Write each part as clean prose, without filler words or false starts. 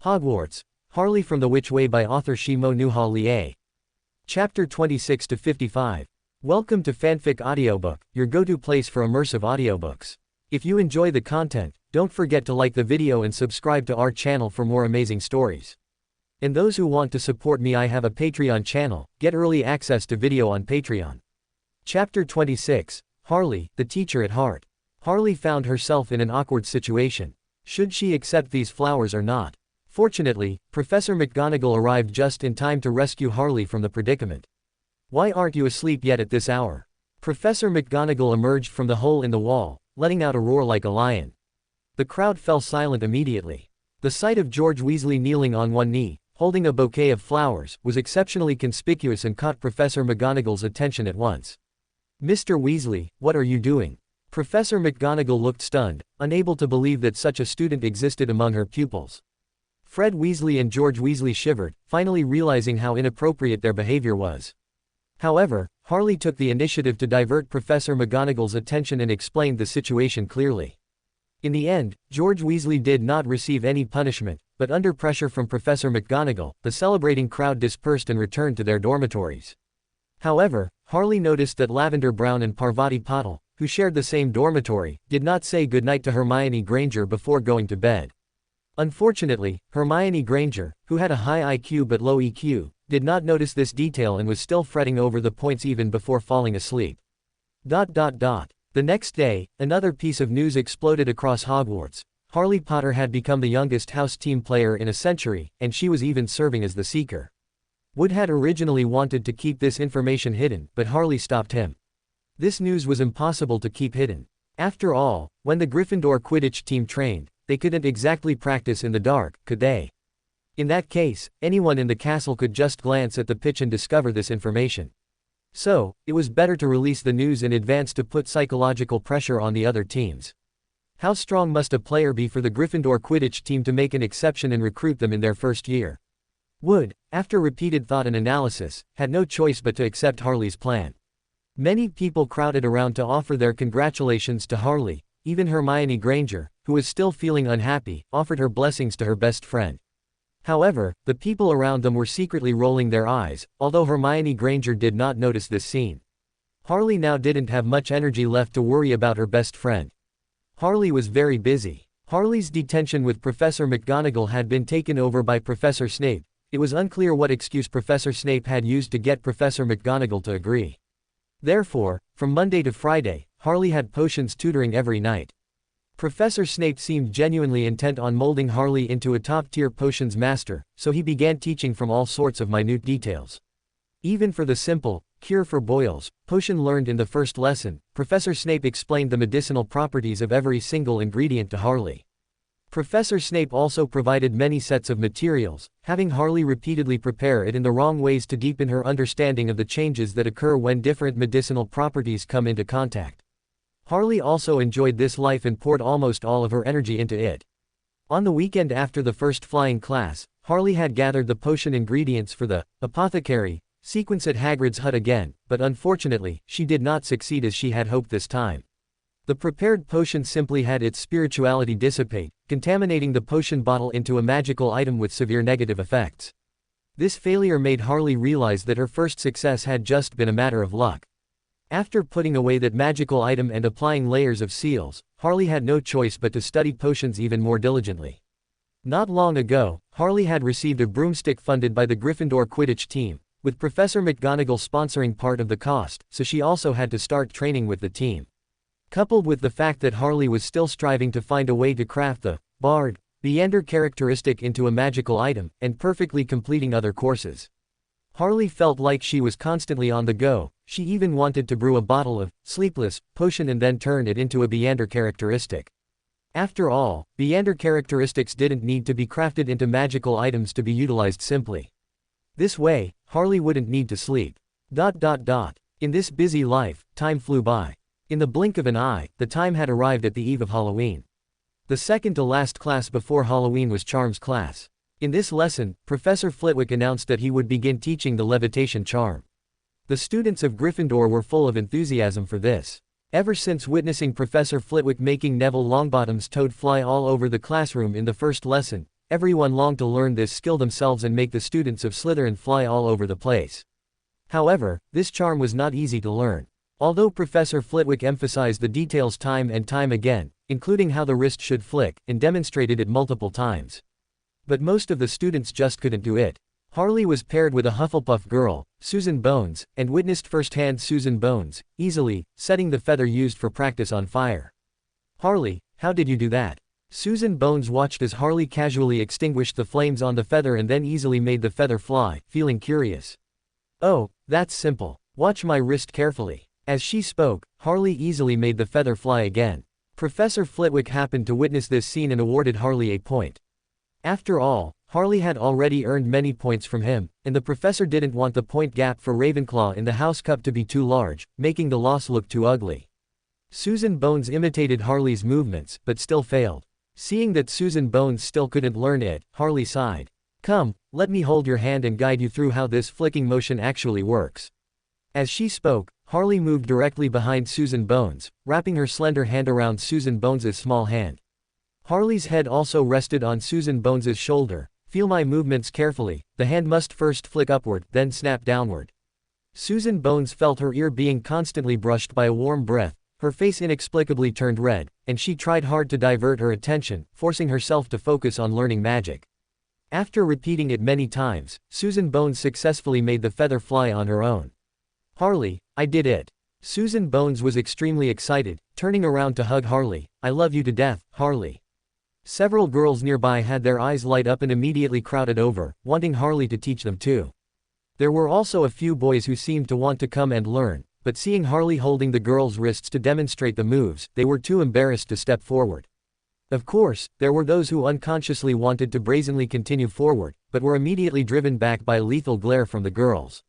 Hogwarts, Harley from the Which Way by author Shimo Nuha Lie. Chapter 26-55. Welcome to Fanfic Audiobook, your go-to place for immersive audiobooks. If you enjoy the content, don't forget to like the video and subscribe to our channel for more amazing stories. And those who want to support me, I have a Patreon channel, get early access to video on Patreon. Chapter 26. Harley, the teacher at heart. Harley found herself in an awkward situation. Should she accept these flowers or not? Fortunately, Professor McGonagall arrived just in time to rescue Harley from the predicament. "Why aren't you asleep yet at this hour?" Professor McGonagall emerged from the hole in the wall, letting out a roar like a lion. The crowd fell silent immediately. The sight of George Weasley kneeling on one knee, holding a bouquet of flowers, was exceptionally conspicuous and caught Professor McGonagall's attention at once. "Mr. Weasley, what are you doing?" Professor McGonagall looked stunned, unable to believe that such a student existed among her pupils. Fred Weasley and George Weasley shivered, finally realizing how inappropriate their behavior was. However, Harley took the initiative to divert Professor McGonagall's attention and explained the situation clearly. In the end, George Weasley did not receive any punishment, but under pressure from Professor McGonagall, the celebrating crowd dispersed and returned to their dormitories. However, Harley noticed that Lavender Brown and Parvati Patil, who shared the same dormitory, did not say goodnight to Hermione Granger before going to bed. Unfortunately, Hermione Granger, who had a high IQ but low EQ, did not notice this detail and was still fretting over the points even before falling asleep. The next day, another piece of news exploded across Hogwarts. Harley Potter had become the youngest house team player in a century, and she was even serving as the Seeker. Wood had originally wanted to keep this information hidden, but Harley stopped him. This news was impossible to keep hidden. After all, when the Gryffindor Quidditch team trained, they couldn't exactly practice in the dark, could they? In that case, anyone in the castle could just glance at the pitch and discover this information. So, it was better to release the news in advance to put psychological pressure on the other teams. How strong must a player be for the Gryffindor Quidditch team to make an exception and recruit them in their first year? Wood, after repeated thought and analysis, had no choice but to accept Harley's plan. Many people crowded around to offer their congratulations to Harley. Even Hermione Granger, who was still feeling unhappy, offered her blessings to her best friend. However, the people around them were secretly rolling their eyes, although Hermione Granger did not notice this scene. Harley now didn't have much energy left to worry about her best friend. Harley was very busy. Harley's detention with Professor McGonagall had been taken over by Professor Snape. It was unclear what excuse Professor Snape had used to get Professor McGonagall to agree. Therefore, from Monday to Friday, Harley had potions tutoring every night. Professor Snape seemed genuinely intent on molding Harley into a top-tier potions master, so he began teaching from all sorts of minute details. Even for the simple cure for boils potion learned in the first lesson, Professor Snape explained the medicinal properties of every single ingredient to Harley. Professor Snape also provided many sets of materials, having Harley repeatedly prepare it in the wrong ways to deepen her understanding of the changes that occur when different medicinal properties come into contact. Harley also enjoyed this life and poured almost all of her energy into it. On the weekend after the first flying class, Harley had gathered the potion ingredients for the apothecary sequence at Hagrid's hut again, but unfortunately, she did not succeed as she had hoped this time. The prepared potion simply had its spirituality dissipate, contaminating the potion bottle into a magical item with severe negative effects. This failure made Harley realize that her first success had just been a matter of luck. After putting away that magical item and applying layers of seals, Harley had no choice but to study potions even more diligently. Not long ago, Harley had received a broomstick funded by the Gryffindor Quidditch team, with Professor McGonagall sponsoring part of the cost, so she also had to start training with the team. Coupled with the fact that Harley was still striving to find a way to craft the Bard Meander characteristic into a magical item, and perfectly completing other courses. Harley felt like she was constantly on the go. She even wanted to brew a bottle of sleepless potion and then turn it into a Meander characteristic. After all, Meander characteristics didn't need to be crafted into magical items to be utilized simply. This way, Harley wouldn't need to sleep. In this busy life, time flew by. In the blink of an eye, the time had arrived at the eve of Halloween. The second to last class before Halloween was Charms class. In this lesson, Professor Flitwick announced that he would begin teaching the levitation charm. The students of Gryffindor were full of enthusiasm for this. Ever since witnessing Professor Flitwick making Neville Longbottom's toad fly all over the classroom in the first lesson, everyone longed to learn this skill themselves and make the students of Slytherin fly all over the place. However, this charm was not easy to learn. Although Professor Flitwick emphasized the details time and time again, including how the wrist should flick, and demonstrated it multiple times. But most of the students just couldn't do it. Harley was paired with a Hufflepuff girl, Susan Bones, and witnessed firsthand Susan Bones, easily, setting the feather used for practice on fire. "Harley, how did you do that?" Susan Bones watched as Harley casually extinguished the flames on the feather and then easily made the feather fly, feeling curious. "Oh, that's simple. Watch my wrist carefully." As she spoke, Harley easily made the feather fly again. Professor Flitwick happened to witness this scene and awarded Harley a point. After all, Harley had already earned many points from him, and the professor didn't want the point gap for Ravenclaw in the House Cup to be too large, making the loss look too ugly. Susan Bones imitated Harley's movements, but still failed. Seeing that Susan Bones still couldn't learn it, Harley sighed. "Come, let me hold your hand and guide you through how this flicking motion actually works." As she spoke, Harley moved directly behind Susan Bones, wrapping her slender hand around Susan Bones's small hand. Harley's head also rested on Susan Bones's shoulder. "Feel my movements carefully, the hand must first flick upward, then snap downward." Susan Bones felt her ear being constantly brushed by a warm breath, her face inexplicably turned red, and she tried hard to divert her attention, forcing herself to focus on learning magic. After repeating it many times, Susan Bones successfully made the feather fly on her own. "Harley, I did it." Susan Bones was extremely excited, turning around to hug Harley. "I love you to death, Harley." Several girls nearby had their eyes light up and immediately crowded over, wanting Harley to teach them too. There were also a few boys who seemed to want to come and learn, but seeing Harley holding the girls' wrists to demonstrate the moves, they were too embarrassed to step forward. Of course, there were those who unconsciously wanted to brazenly continue forward, but were immediately driven back by a lethal glare from the girls.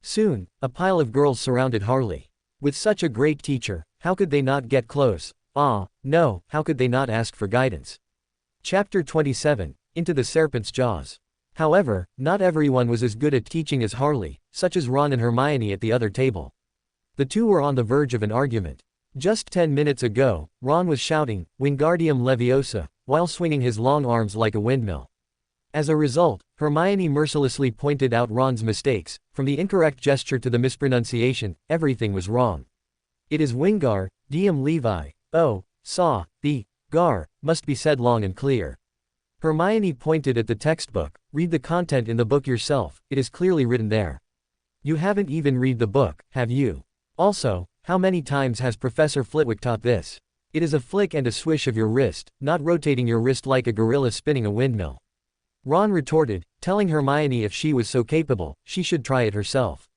Soon, a pile of girls surrounded Harley. With such a great teacher, how could they not get close? No, how could they not ask for guidance? Chapter 27, Into the Serpent's Jaws. However, not everyone was as good at teaching as Harley, such as Ron and Hermione at the other table. The two were on the verge of an argument. Just 10 minutes ago, Ron was shouting, "Wingardium Leviosa," while swinging his long arms like a windmill. As a result, Hermione mercilessly pointed out Ron's mistakes, from the incorrect gesture to the mispronunciation, everything was wrong. "It is Wingardium Levi. Oh, saw, the gar must be said long and clear." Hermione pointed at the textbook. "Read the content in the book yourself, it is clearly written there." "You haven't even read the book, have you? Also, how many times has Professor Flitwick taught this? It is a flick and a swish of your wrist, not rotating your wrist like a gorilla spinning a windmill." Ron retorted, telling Hermione if she was so capable, she should try it herself.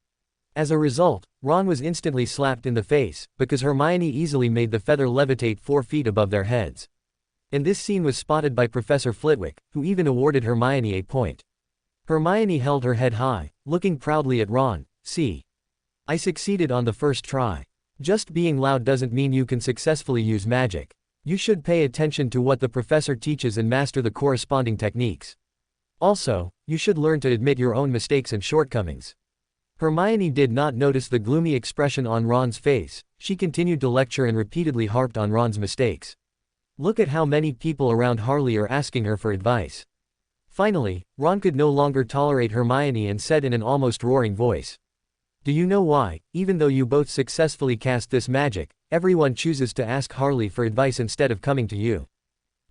As a result, Ron was instantly slapped in the face, because Hermione easily made the feather levitate 4 feet above their heads. And this scene was spotted by Professor Flitwick, who even awarded Hermione a point. Hermione held her head high, looking proudly at Ron. "See? I succeeded on the first try. Just being loud doesn't mean you can successfully use magic. You should pay attention to what the professor teaches and master the corresponding techniques. Also, you should learn to admit your own mistakes and shortcomings." Hermione did not notice the gloomy expression on Ron's face. She continued to lecture and repeatedly harped on Ron's mistakes. "Look at how many people around Harley are asking her for advice." Finally, Ron could no longer tolerate Hermione and said in an almost roaring voice, "Do you know why, even though you both successfully cast this magic, everyone chooses to ask Harley for advice instead of coming to you?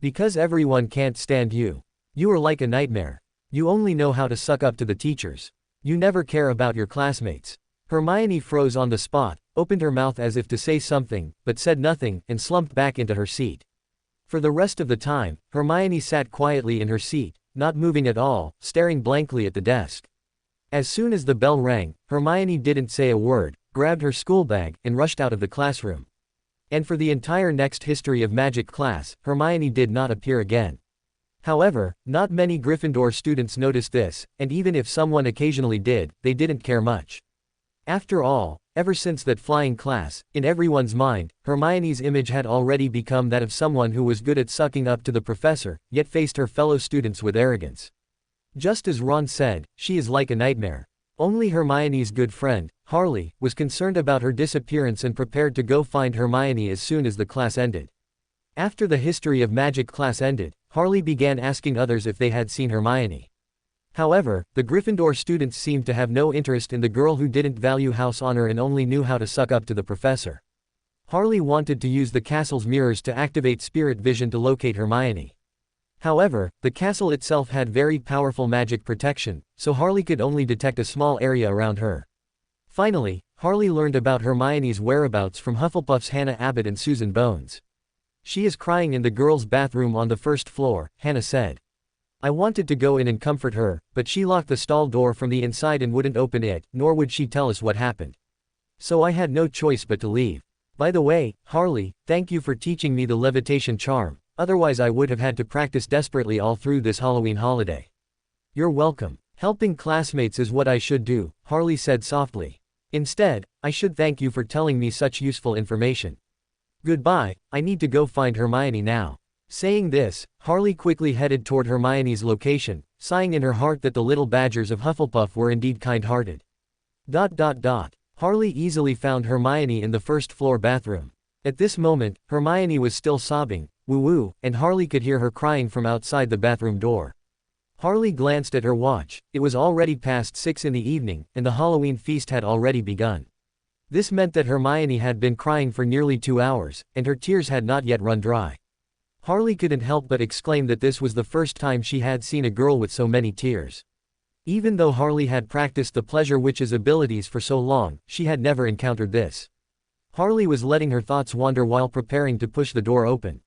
Because everyone can't stand you. You are like a nightmare. You only know how to suck up to the teachers. You never care about your classmates." Hermione froze on the spot, opened her mouth as if to say something, but said nothing, and slumped back into her seat. For the rest of the time, Hermione sat quietly in her seat, not moving at all, staring blankly at the desk. As soon as the bell rang, Hermione didn't say a word, grabbed her school bag, and rushed out of the classroom. And for the entire next History of Magic class, Hermione did not appear again. However, not many Gryffindor students noticed this, and even if someone occasionally did, they didn't care much. After all, ever since that flying class, in everyone's mind, Hermione's image had already become that of someone who was good at sucking up to the professor, yet faced her fellow students with arrogance. Just as Ron said, she is like a nightmare. Only Hermione's good friend, Harley, was concerned about her disappearance and prepared to go find Hermione as soon as the class ended. After the History of Magic class ended, Harley began asking others if they had seen Hermione. However, the Gryffindor students seemed to have no interest in the girl who didn't value house honor and only knew how to suck up to the professor. Harley wanted to use the castle's mirrors to activate spirit vision to locate Hermione. However, the castle itself had very powerful magic protection, so Harley could only detect a small area around her. Finally, Harley learned about Hermione's whereabouts from Hufflepuff's Hannah Abbott and Susan Bones. "She is crying in the girls' bathroom on the first floor," Hannah said. "I wanted to go in and comfort her, but she locked the stall door from the inside and wouldn't open it, nor would she tell us what happened. So I had no choice but to leave. By the way, Harley, thank you for teaching me the levitation charm, otherwise I would have had to practice desperately all through this Halloween holiday." "You're welcome. Helping classmates is what I should do," Harley said softly. "Instead, I should thank you for telling me such useful information. Goodbye, I need to go find Hermione now." Saying this, Harley quickly headed toward Hermione's location, sighing in her heart that the little badgers of Hufflepuff were indeed kind-hearted. Harley easily found Hermione in the first-floor bathroom. At this moment, Hermione was still sobbing, woo-woo, and Harley could hear her crying from outside the bathroom door. Harley glanced at her watch. It was already past 6 in the evening, and the Halloween feast had already begun. This meant that Hermione had been crying for nearly 2 hours, and her tears had not yet run dry. Harley couldn't help but exclaim that this was the first time she had seen a girl with so many tears. Even though Harley had practiced the Pleasure Witch's abilities for so long, she had never encountered this. Harley was letting her thoughts wander while preparing to push the door open.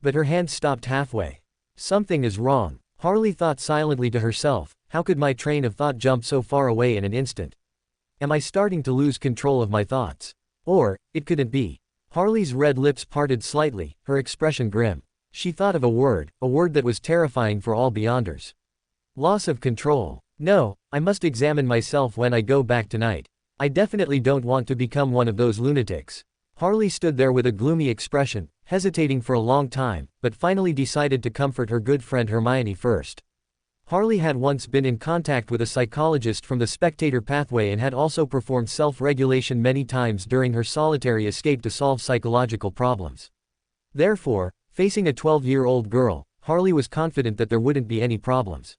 But her hand stopped halfway. "Something is wrong," Harley thought silently to herself. "How could my train of thought jump so far away in an instant? Am I starting to lose control of my thoughts? Or, it couldn't be." Harley's red lips parted slightly, her expression grim. She thought of a word that was terrifying for all Beyonders. Loss of control. "No, I must examine myself when I go back tonight. I definitely don't want to become one of those lunatics." Harley stood there with a gloomy expression, hesitating for a long time, but finally decided to comfort her good friend Hermione first. Harley had once been in contact with a psychologist from the Spectator Pathway and had also performed self-regulation many times during her solitary escape to solve psychological problems. Therefore, facing a 12-year-old girl, Harley was confident that there wouldn't be any problems.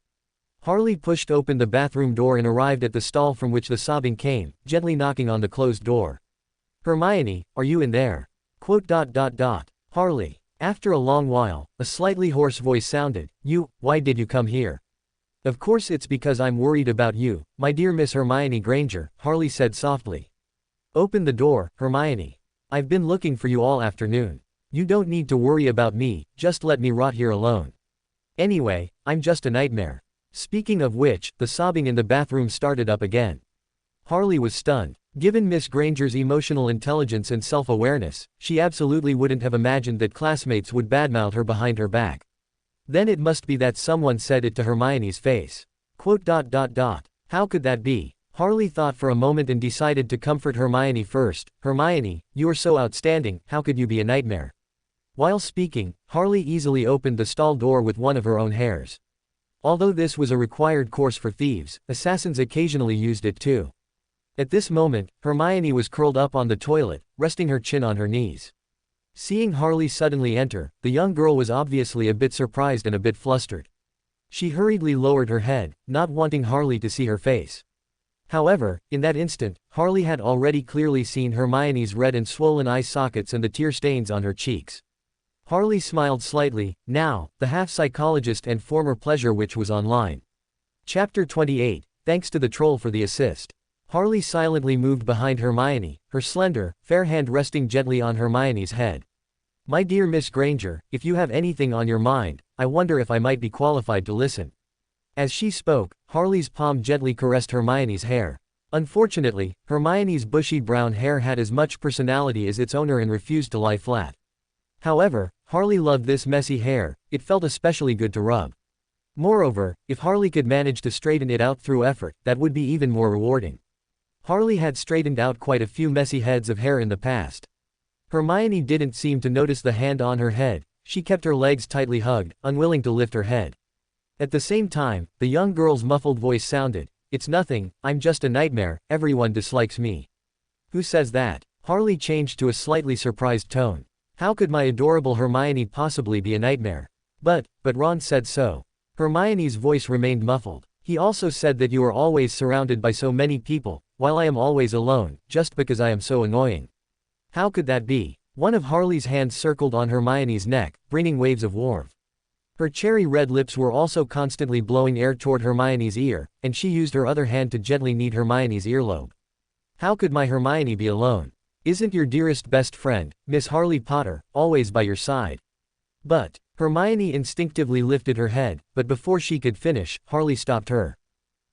Harley pushed open the bathroom door and arrived at the stall from which the sobbing came, gently knocking on the closed door. "Hermione, are you in there?" Harley. After a long while, a slightly hoarse voice sounded. Why did you come here?" "Of course it's because I'm worried about you, my dear Miss Hermione Granger," Harley said softly. "Open the door, Hermione. I've been looking for you all afternoon. You don't need to worry about me, just let me rot here alone. Anyway, I'm just a nightmare." Speaking of which, the sobbing in the bathroom started up again. Harley was stunned. Given Miss Granger's emotional intelligence and self-awareness, she absolutely wouldn't have imagined that classmates would badmouth her behind her back. Then it must be that someone said it to Hermione's face. How could that be? Harley thought for a moment and decided to comfort Hermione first. "Hermione, you are so outstanding, how could you be a nightmare?" While speaking, Harley easily opened the stall door with one of her own hairs. Although this was a required course for thieves, assassins occasionally used it too. At this moment, Hermione was curled up on the toilet, resting her chin on her knees. Seeing Harley suddenly enter, the young girl was obviously a bit surprised and a bit flustered. She hurriedly lowered her head, not wanting Harley to see her face. However, in that instant, Harley had already clearly seen Hermione's red and swollen eye sockets and the tear stains on her cheeks. Harley smiled slightly. Now, the half-psychologist and former Pleasure Witch was online. Chapter 28, Thanks to the Troll for the assist. Harley silently moved behind Hermione, her slender, fair hand resting gently on Hermione's head. "My dear Miss Granger, if you have anything on your mind, I wonder if I might be qualified to listen." As she spoke, Harley's palm gently caressed Hermione's hair. Unfortunately, Hermione's bushy brown hair had as much personality as its owner and refused to lie flat. However, Harley loved this messy hair, it felt especially good to rub. Moreover, if Harley could manage to straighten it out through effort, that would be even more rewarding. Harley had straightened out quite a few messy heads of hair in the past. Hermione didn't seem to notice the hand on her head, she kept her legs tightly hugged, unwilling to lift her head. At the same time, the young girl's muffled voice sounded. "It's nothing, I'm just a nightmare, everyone dislikes me." "Who says that?" Harley changed to a slightly surprised tone. "How could my adorable Hermione possibly be a nightmare?" But Ron said so. Hermione's voice remained muffled. He also said that you are always surrounded by so many people, while I am always alone, just because I am so annoying. How could that be? One of Harley's hands circled on Hermione's neck, bringing waves of warmth. Her cherry-red lips were also constantly blowing air toward Hermione's ear, and she used her other hand to gently knead Hermione's earlobe. How could my Hermione be alone? Isn't your dearest best friend, Miss Harley Potter, always by your side? But Hermione instinctively lifted her head, but before she could finish, Harley stopped her.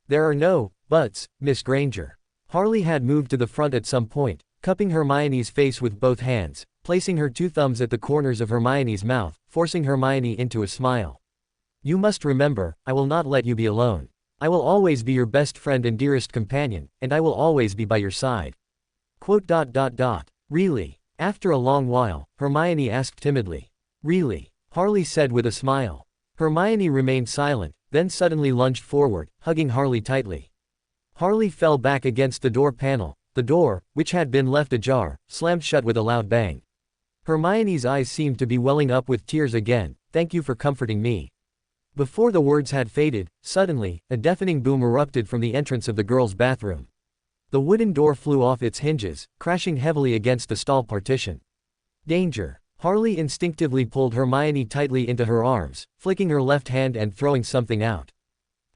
There are no buts, Miss Granger. Harley had moved to the front at some point, cupping Hermione's face with both hands, placing her two thumbs at the corners of Hermione's mouth, forcing Hermione into a smile. You must remember, I will not let you be alone. I will always be your best friend and dearest companion, and I will always be by your side. Really? After a long while, Hermione asked timidly. Really? Harley said with a smile. Hermione remained silent, then suddenly lunged forward, hugging Harley tightly. Harley fell back against the door panel. The door, which had been left ajar, slammed shut with a loud bang. Hermione's eyes seemed to be welling up with tears again. Thank you for comforting me. Before the words had faded, suddenly, a deafening boom erupted from the entrance of the girls' bathroom. The wooden door flew off its hinges, crashing heavily against the stall partition. Danger! Harley instinctively pulled Hermione tightly into her arms, flicking her left hand and throwing something out.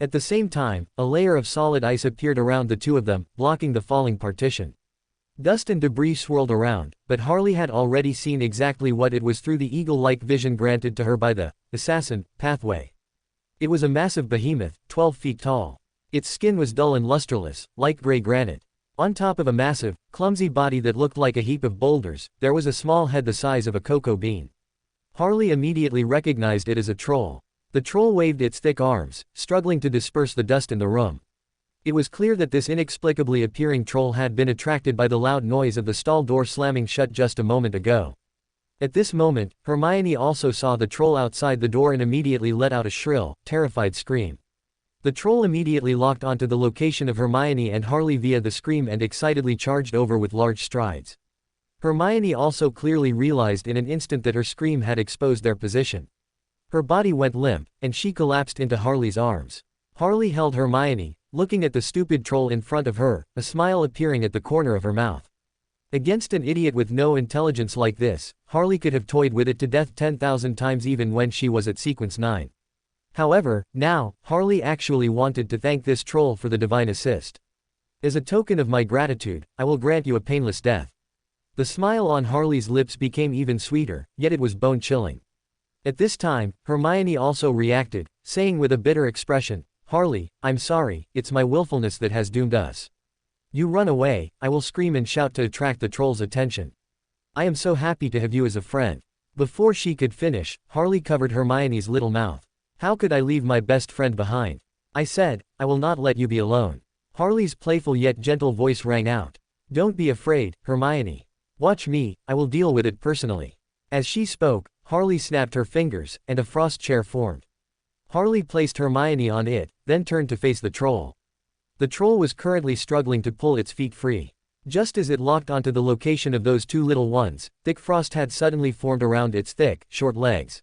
At the same time, a layer of solid ice appeared around the two of them, blocking the falling partition. Dust and debris swirled around, but Harley had already seen exactly what it was through the eagle-like vision granted to her by the assassin pathway. It was a massive behemoth, 12 feet tall. Its skin was dull and lusterless, like gray granite. On top of a massive, clumsy body that looked like a heap of boulders, there was a small head the size of a cocoa bean. Harley immediately recognized it as a troll. The troll waved its thick arms, struggling to disperse the dust in the room. It was clear that this inexplicably appearing troll had been attracted by the loud noise of the stall door slamming shut just a moment ago. At this moment, Hermione also saw the troll outside the door and immediately let out a shrill, terrified scream. The troll immediately locked onto the location of Hermione and Harley via the scream and excitedly charged over with large strides. Hermione also clearly realized in an instant that her scream had exposed their position. Her body went limp, and she collapsed into Harley's arms. Harley held Hermione, looking at the stupid troll in front of her, a smile appearing at the corner of her mouth. Against an idiot with no intelligence like this, Harley could have toyed with it to death 10,000 times even when she was at sequence 9. However, now, Harley actually wanted to thank this troll for the divine assist. As a token of my gratitude, I will grant you a painless death. The smile on Harley's lips became even sweeter, yet it was bone-chilling. At this time, Hermione also reacted, saying with a bitter expression, Harley, I'm sorry, it's my willfulness that has doomed us. You run away, I will scream and shout to attract the troll's attention. I am so happy to have you as a friend. Before she could finish, Harley covered Hermione's little mouth. How could I leave my best friend behind? I said, I will not let you be alone. Harley's playful yet gentle voice rang out. Don't be afraid, Hermione. Watch me, I will deal with it personally. As she spoke, Harley snapped her fingers, and a frost chair formed. Harley placed Hermione on it, then turned to face the troll. The troll was currently struggling to pull its feet free. Just as it locked onto the location of those two little ones, thick frost had suddenly formed around its thick, short legs.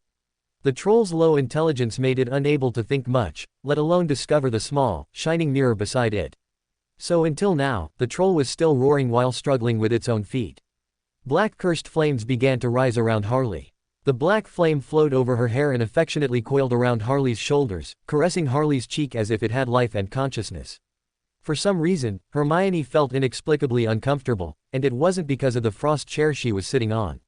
The troll's low intelligence made it unable to think much, let alone discover the small, shining mirror beside it. So until now, the troll was still roaring while struggling with its own feet. Black cursed flames began to rise around Harley. The black flame flowed over her hair and affectionately coiled around Harley's shoulders, caressing Harley's cheek as if it had life and consciousness. For some reason, Hermione felt inexplicably uncomfortable, and it wasn't because of the frost chair she was sitting on.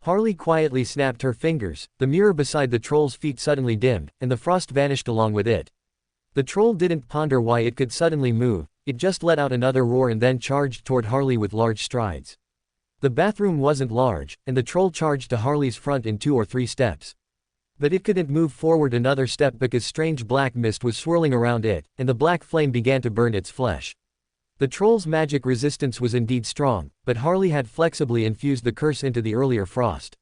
Harley quietly snapped her fingers, the mirror beside the troll's feet suddenly dimmed, and the frost vanished along with it. The troll didn't ponder why it could suddenly move, it just let out another roar and then charged toward Harley with large strides. The bathroom wasn't large, and the troll charged to Harley's front in 2 or 3 steps. But it couldn't move forward another step because strange black mist was swirling around it, and the black flame began to burn its flesh. The troll's magic resistance was indeed strong, but Harley had flexibly infused the curse into the earlier frost.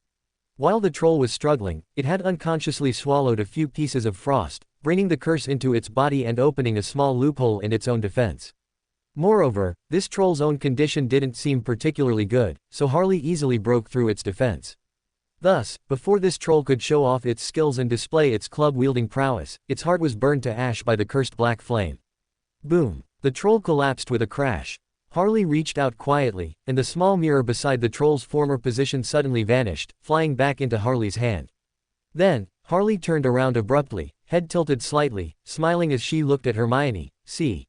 While the troll was struggling, it had unconsciously swallowed a few pieces of frost, bringing the curse into its body and opening a small loophole in its own defense. Moreover, this troll's own condition didn't seem particularly good, so Harley easily broke through its defense. Thus, before this troll could show off its skills and display its club-wielding prowess, its heart was burned to ash by the cursed black flame. Boom! The troll collapsed with a crash. Harley reached out quietly, and the small mirror beside the troll's former position suddenly vanished, flying back into Harley's hand. Then, Harley turned around abruptly, head tilted slightly, smiling as she looked at Hermione. "See?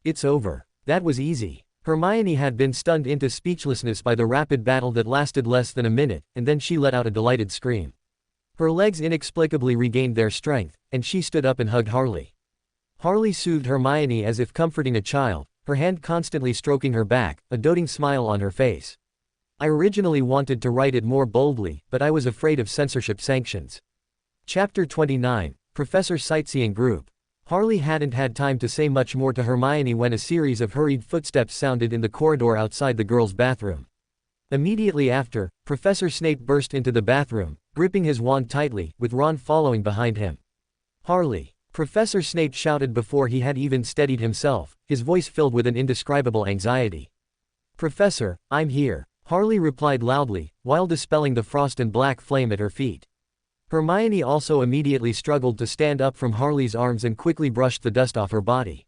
It's over. That was easy." Hermione had been stunned into speechlessness by the rapid battle that lasted less than a minute, and then she let out a delighted scream. Her legs inexplicably regained their strength, and she stood up and hugged Harley. Harley soothed Hermione as if comforting a child, her hand constantly stroking her back, a doting smile on her face. "I originally wanted to write it more boldly, but I was afraid of censorship sanctions." Chapter 29, Professor Sightseeing Group. Harley hadn't had time to say much more to Hermione when a series of hurried footsteps sounded in the corridor outside the girls' bathroom. Immediately after, Professor Snape burst into the bathroom, gripping his wand tightly, with Ron following behind him. "Harley!" Professor Snape shouted before he had even steadied himself, his voice filled with an indescribable anxiety. "Professor, I'm here," Harley replied loudly, while dispelling the frost and black flame at her feet. Hermione also immediately struggled to stand up from Harley's arms and quickly brushed the dust off her body.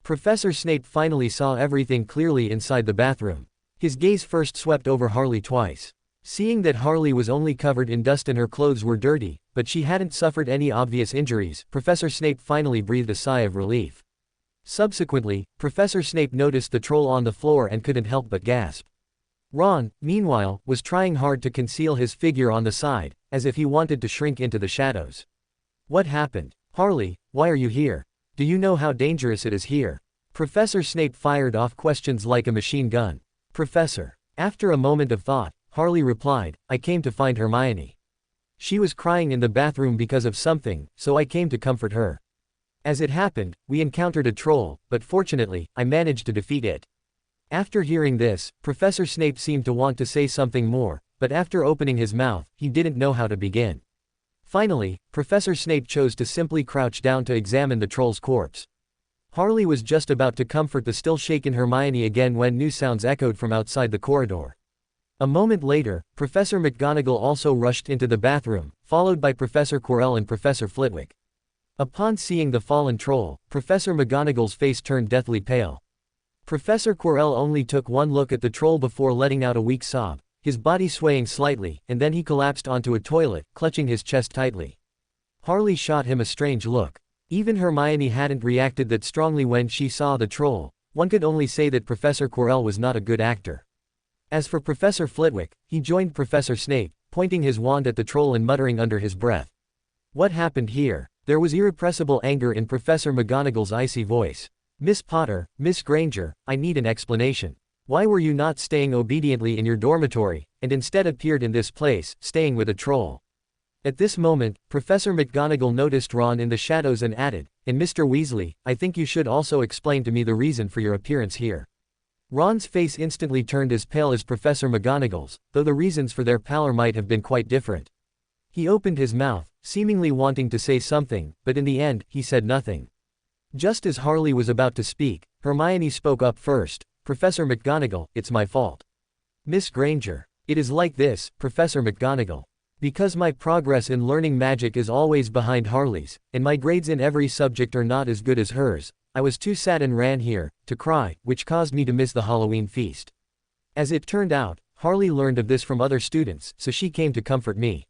Professor Snape finally saw everything clearly inside the bathroom. His gaze first swept over Harley twice. Seeing that Harley was only covered in dust and her clothes were dirty, but she hadn't suffered any obvious injuries, Professor Snape finally breathed a sigh of relief. Subsequently, Professor Snape noticed the troll on the floor and couldn't help but gasp. Ron, meanwhile, was trying hard to conceal his figure on the side, as if he wanted to shrink into the shadows. "What happened? Harley, why are you here? Do you know how dangerous it is here?" Professor Snape fired off questions like a machine gun. "Professor." After a moment of thought, Harley replied, "I came to find Hermione. She was crying in the bathroom because of something, so I came to comfort her. As it happened, we encountered a troll, but fortunately, I managed to defeat it." After hearing this, Professor Snape seemed to want to say something more, but after opening his mouth, he didn't know how to begin. Finally, Professor Snape chose to simply crouch down to examine the troll's corpse. Harley was just about to comfort the still shaken Hermione again when new sounds echoed from outside the corridor. A moment later, Professor McGonagall also rushed into the bathroom, followed by Professor Quirrell and Professor Flitwick. Upon seeing the fallen troll, Professor McGonagall's face turned deathly pale. Professor Quirrell only took one look at the troll before letting out a weak sob, his body swaying slightly, and then he collapsed onto a toilet, clutching his chest tightly. Harley shot him a strange look. Even Hermione hadn't reacted that strongly when she saw the troll. One could only say that Professor Quirrell was not a good actor. As for Professor Flitwick, he joined Professor Snape, pointing his wand at the troll and muttering under his breath. "What happened here?" There was irrepressible anger in Professor McGonagall's icy voice. "Miss Potter, Miss Granger, I need an explanation. Why were you not staying obediently in your dormitory, and instead appeared in this place, staying with a troll?" At this moment, Professor McGonagall noticed Ron in the shadows and added, "And Mr. Weasley, I think you should also explain to me the reason for your appearance here." Ron's face instantly turned as pale as Professor McGonagall's, though the reasons for their pallor might have been quite different. He opened his mouth, seemingly wanting to say something, but in the end, he said nothing. Just as Harley was about to speak, Hermione spoke up first. "Professor McGonagall, it's my fault." "Miss Granger. It is like this, Professor McGonagall. Because my progress in learning magic is always behind Harley's, and my grades in every subject are not as good as hers, I was too sad and ran here, to cry, which caused me to miss the Halloween feast. As it turned out, Harley learned of this from other students, so she came to comfort me."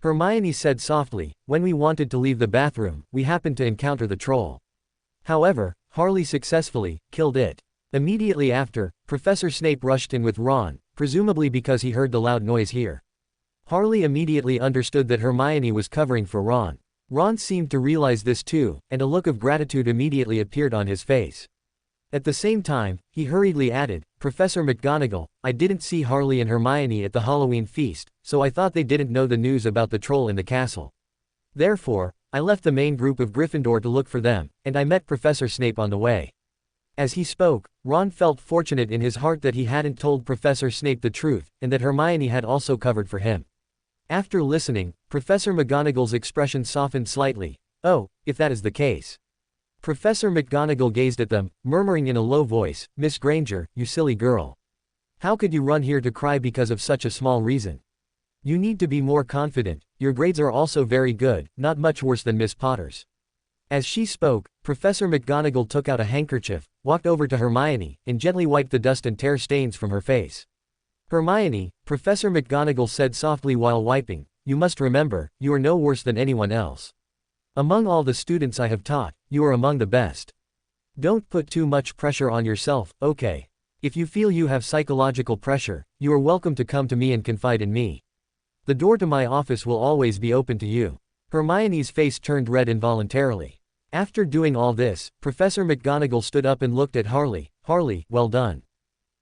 Hermione said softly, "When we wanted to leave the bathroom, we happened to encounter the troll. However, Harley successfully killed it." Immediately after, Professor Snape rushed in with Ron, presumably because he heard the loud noise here. Harley immediately understood that Hermione was covering for Ron. Ron seemed to realize this too, and a look of gratitude immediately appeared on his face. At the same time, he hurriedly added, "Professor McGonagall, I didn't see Harley and Hermione at the Halloween feast, so I thought they didn't know the news about the troll in the castle. Therefore, I left the main group of Gryffindor to look for them, and I met Professor Snape on the way." As he spoke, Ron felt fortunate in his heart that he hadn't told Professor Snape the truth, and that Hermione had also covered for him. After listening, Professor McGonagall's expression softened slightly. "Oh, if that is the case." Professor McGonagall gazed at them, murmuring in a low voice, "Miss Granger, you silly girl. How could you run here to cry because of such a small reason? You need to be more confident, your grades are also very good, not much worse than Miss Potter's. As she spoke, Professor McGonagall took out a handkerchief, walked over to Hermione, and gently wiped the dust and tear stains from her face. Hermione, Professor McGonagall said softly while wiping, you must remember, you are no worse than anyone else. Among all the students I have taught, you are among the best. Don't put too much pressure on yourself, okay? If you feel you have psychological pressure, you are welcome to come to me and confide in me. The door to my office will always be open to you. Hermione's face turned red involuntarily. After doing all this, Professor McGonagall stood up and looked at Harley. Harley, well done.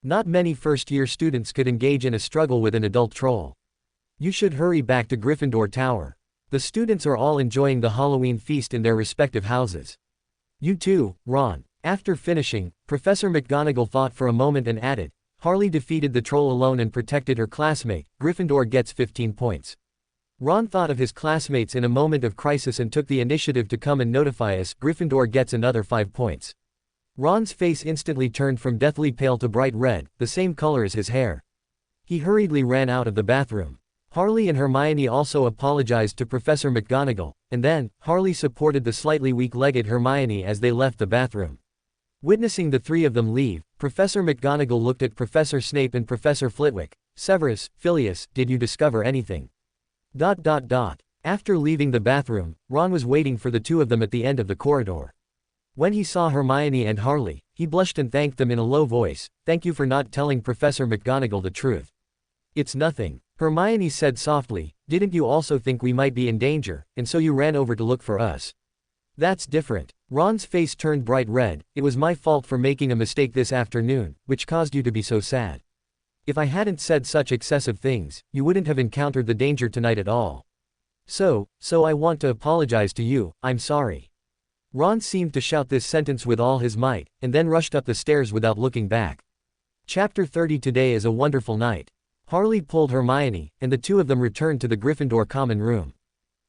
Not many first-year students could engage in a struggle with an adult troll. You should hurry back to Gryffindor Tower. The students are all enjoying the Halloween feast in their respective houses. You too, Ron. After finishing, Professor McGonagall thought for a moment and added, Harley defeated the troll alone and protected her classmate, Gryffindor gets 15 points. Ron thought of his classmates in a moment of crisis and took the initiative to come and notify us, Gryffindor gets another 5 points. Ron's face instantly turned from deathly pale to bright red, the same color as his hair. He hurriedly ran out of the bathroom. Harley and Hermione also apologized to Professor McGonagall, and then, Harley supported the slightly weak-legged Hermione as they left the bathroom. Witnessing the three of them leave, Professor McGonagall looked at Professor Snape and Professor Flitwick. Severus, Filius, did you discover anything? ... After leaving the bathroom, Ron was waiting for the two of them at the end of the corridor. When he saw Hermione and Harley, he blushed and thanked them in a low voice, thank you for not telling Professor McGonagall the truth. It's nothing. Hermione said softly, didn't you also think we might be in danger, and so you ran over to look for us? That's different. Ron's face turned bright red, it was my fault for making a mistake this afternoon, which caused you to be so sad. If I hadn't said such excessive things, you wouldn't have encountered the danger tonight at all. So I want to apologize to you, I'm sorry. Ron seemed to shout this sentence with all his might, and then rushed up the stairs without looking back. Chapter 30 Today is a wonderful night. Harley pulled Hermione, and the two of them returned to the Gryffindor common room.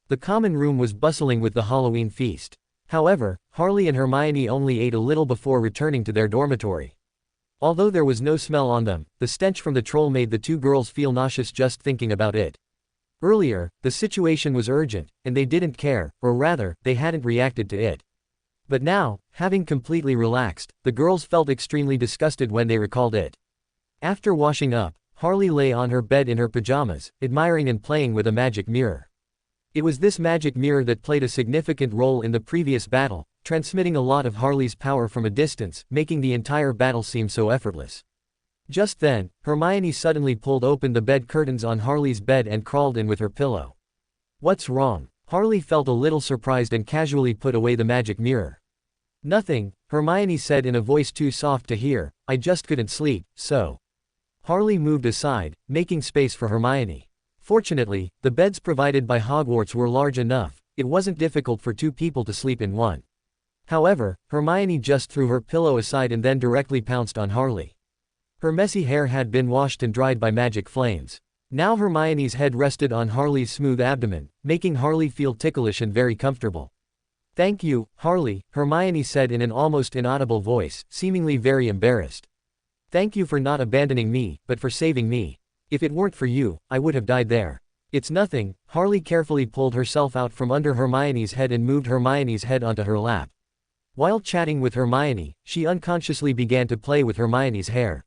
The common room was bustling with the Halloween feast. However, Harley and Hermione only ate a little before returning to their dormitory. Although there was no smell on them, the stench from the troll made the two girls feel nauseous just thinking about it. Earlier, the situation was urgent, and they didn't care, or rather, they hadn't reacted to it. But now, having completely relaxed, the girls felt extremely disgusted when they recalled it. After washing up, Harley lay on her bed in her pajamas, admiring and playing with a magic mirror. It was this magic mirror that played a significant role in the previous battle, transmitting a lot of Harley's power from a distance, making the entire battle seem so effortless. Just then, Hermione suddenly pulled open the bed curtains on Harley's bed and crawled in with her pillow. What's wrong? Harley felt a little surprised and casually put away the magic mirror. Nothing, Hermione said in a voice too soft to hear, I just couldn't sleep, so. Harley moved aside, making space for Hermione. Fortunately, the beds provided by Hogwarts were large enough, it wasn't difficult for two people to sleep in one. However, Hermione just threw her pillow aside and then directly pounced on Harley. Her messy hair had been washed and dried by magic flames. Now Hermione's head rested on Harley's smooth abdomen, making Harley feel ticklish and very comfortable. Thank you, Harley, Hermione said in an almost inaudible voice, seemingly very embarrassed. Thank you for not abandoning me, but for saving me. If it weren't for you, I would have died there. It's nothing, Harley carefully pulled herself out from under Hermione's head and moved Hermione's head onto her lap. While chatting with Hermione, she unconsciously began to play with Hermione's hair.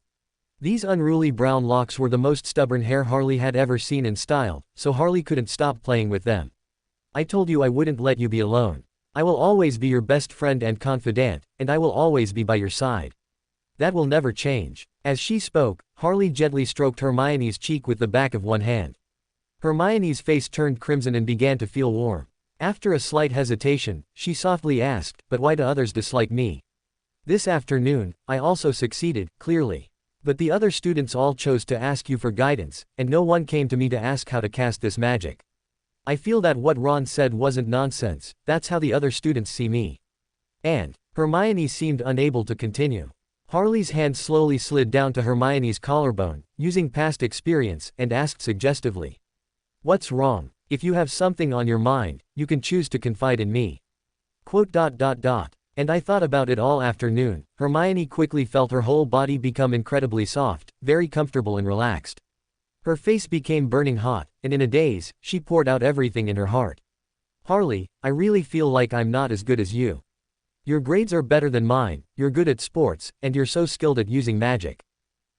These unruly brown locks were the most stubborn hair Harley had ever seen and styled, so Harley couldn't stop playing with them. I told you I wouldn't let you be alone. I will always be your best friend and confidant, and I will always be by your side. That will never change. As she spoke, Harley gently stroked Hermione's cheek with the back of one hand. Hermione's face turned crimson and began to feel warm. After a slight hesitation, she softly asked, but why do others dislike me? This afternoon, I also succeeded, clearly. But the other students all chose to ask you for guidance, and no one came to me to ask how to cast this magic. I feel that what Ron said wasn't nonsense, that's how the other students see me. And, Hermione seemed unable to continue. Harley's hand slowly slid down to Hermione's collarbone, using past experience, and asked suggestively. What's wrong? If you have something on your mind, you can choose to confide in me. And I thought about it all afternoon. Hermione quickly felt her whole body become incredibly soft, very comfortable and relaxed. Her face became burning hot, and in a daze, she poured out everything in her heart. Harley, I really feel like I'm not as good as you. Your grades are better than mine, you're good at sports, and you're so skilled at using magic.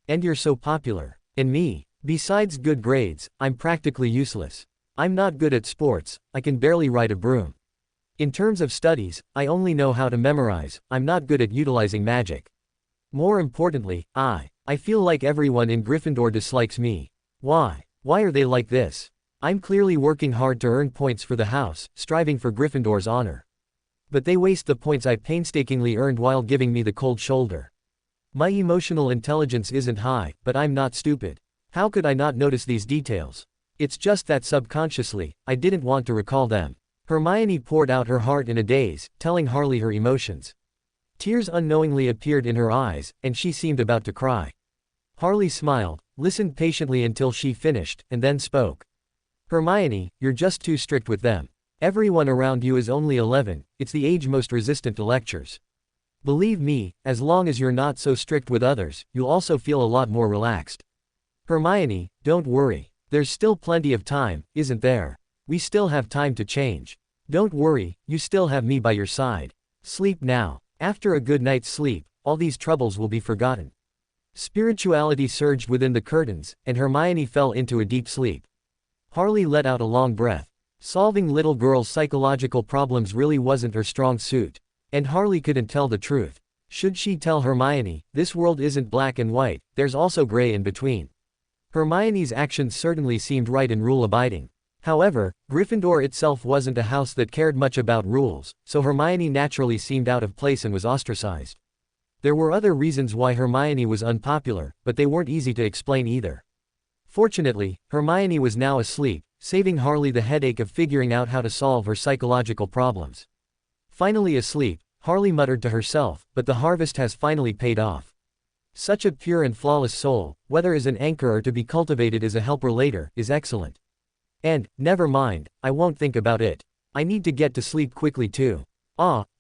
And you're so popular. And me, besides good grades, I'm practically useless. I'm not good at sports, I can barely ride a broom. In terms of studies, I only know how to memorize, I'm not good at utilizing magic. More importantly, I feel like everyone in Gryffindor dislikes me. Why? Why are they like this? I'm clearly working hard to earn points for the house, striving for Gryffindor's honor. But they waste the points I painstakingly earned while giving me the cold shoulder. My emotional intelligence isn't high, but I'm not stupid. How could I not notice these details? It's just that subconsciously, I didn't want to recall them. Hermione poured out her heart in a daze, telling Harley her emotions. Tears unknowingly appeared in her eyes, and she seemed about to cry. Harley smiled, listened patiently until she finished, and then spoke. Hermione, you're just too strict with them. Everyone around you is only 11, it's the age most resistant to lectures. Believe me, as long as you're not so strict with others, you'll also feel a lot more relaxed. Hermione, don't worry. There's still plenty of time, isn't there? We still have time to change. Don't worry, you still have me by your side. Sleep now. After a good night's sleep, all these troubles will be forgotten. Spirituality surged within the curtains, and Hermione fell into a deep sleep. Harley let out a long breath. Solving little girls' psychological problems really wasn't her strong suit. And Harley couldn't tell the truth. Should she tell Hermione, this world isn't black and white, there's also gray in between? Hermione's actions certainly seemed right and rule-abiding. However, Gryffindor itself wasn't a house that cared much about rules, so Hermione naturally seemed out of place and was ostracized. There were other reasons why Hermione was unpopular, but they weren't easy to explain either. Fortunately, Hermione was now asleep, saving Harley the headache of figuring out how to solve her psychological problems. Finally asleep, Harley muttered to herself, but the harvest has finally paid off. Such a pure and flawless soul, whether as an anchor or to be cultivated as a helper later, is excellent. And, never mind, I won't think about it. I need to get to sleep quickly too.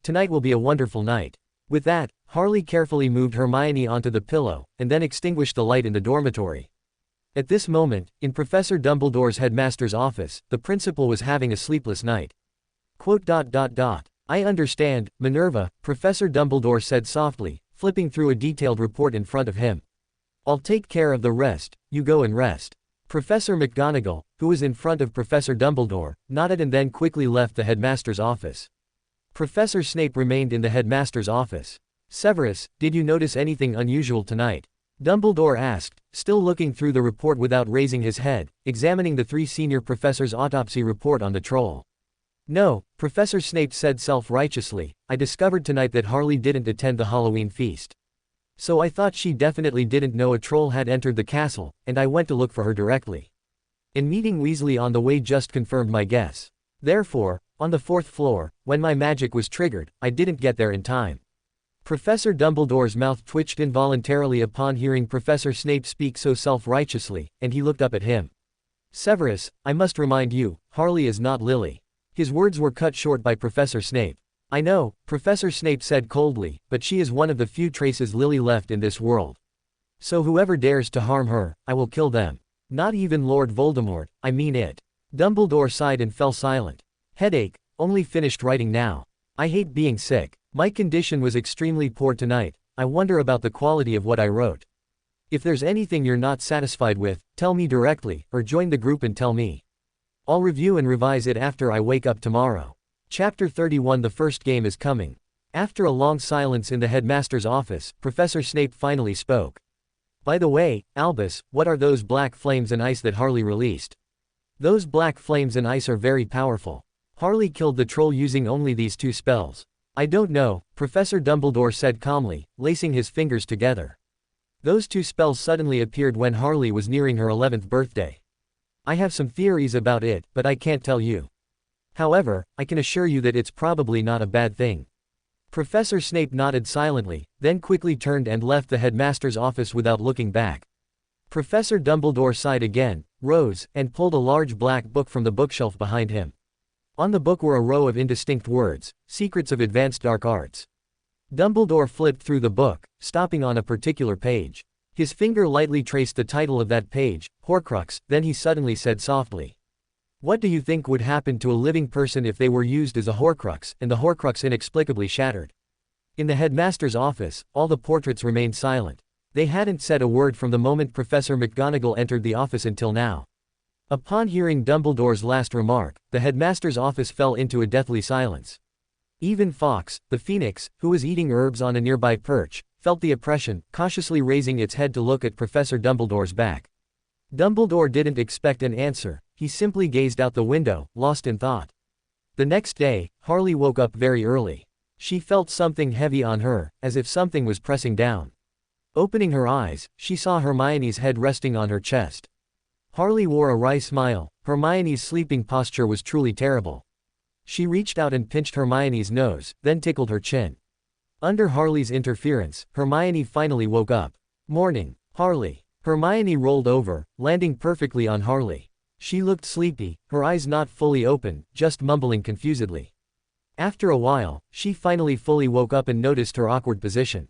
Tonight will be a wonderful night. With that, Harley carefully moved Hermione onto the pillow, and then extinguished the light in the dormitory. At this moment, in Professor Dumbledore's headmaster's office, the principal was having a sleepless night. I understand, Minerva, Professor Dumbledore said softly, flipping through a detailed report in front of him. I'll take care of the rest, you go and rest. Professor McGonagall, who was in front of Professor Dumbledore, nodded and then quickly left the headmaster's office. Professor Snape remained in the headmaster's office. Severus, did you notice anything unusual tonight? Dumbledore asked, still looking through the report without raising his head, examining the 3 senior professors' autopsy report on the troll. No, Professor Snape said self-righteously, I discovered tonight that Harley didn't attend the Halloween feast. So I thought she definitely didn't know a troll had entered the castle, and I went to look for her directly. And meeting Weasley on the way just confirmed my guess. Therefore, on the 4th floor, when my magic was triggered, I didn't get there in time. Professor Dumbledore's mouth twitched involuntarily upon hearing Professor Snape speak so self-righteously, and he looked up at him. Severus, I must remind you, Harley is not Lily. His words were cut short by Professor Snape. I know, Professor Snape said coldly, but she is one of the few traces Lily left in this world. So whoever dares to harm her, I will kill them. Not even Lord Voldemort, I mean it. Dumbledore sighed and fell silent. Headache, only finished writing now. I hate being sick. My condition was extremely poor tonight, I wonder about the quality of what I wrote. If there's anything you're not satisfied with, tell me directly, or join the group and tell me. I'll review and revise it after I wake up tomorrow. Chapter 31 The first game is coming. After a long silence in the headmaster's office, Professor Snape finally spoke. By the way, Albus, what are those black flames and ice that Harley released? Those black flames and ice are very powerful. Harley killed the troll using only these 2 spells. I don't know, Professor Dumbledore said calmly, lacing his fingers together. Those 2 spells suddenly appeared when Harley was nearing her 11th birthday. I have some theories about it, but I can't tell you. However, I can assure you that it's probably not a bad thing. Professor Snape nodded silently, then quickly turned and left the headmaster's office without looking back. Professor Dumbledore sighed again, rose, and pulled a large black book from the bookshelf behind him. On the book were a row of indistinct words, Secrets of Advanced Dark Arts. Dumbledore flipped through the book, stopping on a particular page. His finger lightly traced the title of that page, Horcrux, then he suddenly said softly. What do you think would happen to a living person if they were used as a Horcrux, and the Horcrux inexplicably shattered? In the headmaster's office, all the portraits remained silent. They hadn't said a word from the moment Professor McGonagall entered the office until now. Upon hearing Dumbledore's last remark, the headmaster's office fell into a deathly silence. Even Fox, the phoenix, who was eating herbs on a nearby perch, felt the oppression, cautiously raising its head to look at Professor Dumbledore's back. Dumbledore didn't expect an answer, he simply gazed out the window, lost in thought. The next day, Harley woke up very early. She felt something heavy on her, as if something was pressing down. Opening her eyes, she saw Hermione's head resting on her chest. Harley wore a wry smile. Hermione's sleeping posture was truly terrible. She reached out and pinched Hermione's nose, then tickled her chin. Under Harley's interference, Hermione finally woke up. Morning, Harley. Hermione rolled over, landing perfectly on Harley. She looked sleepy, her eyes not fully open, just mumbling confusedly. After a while, she finally fully woke up and noticed her awkward position.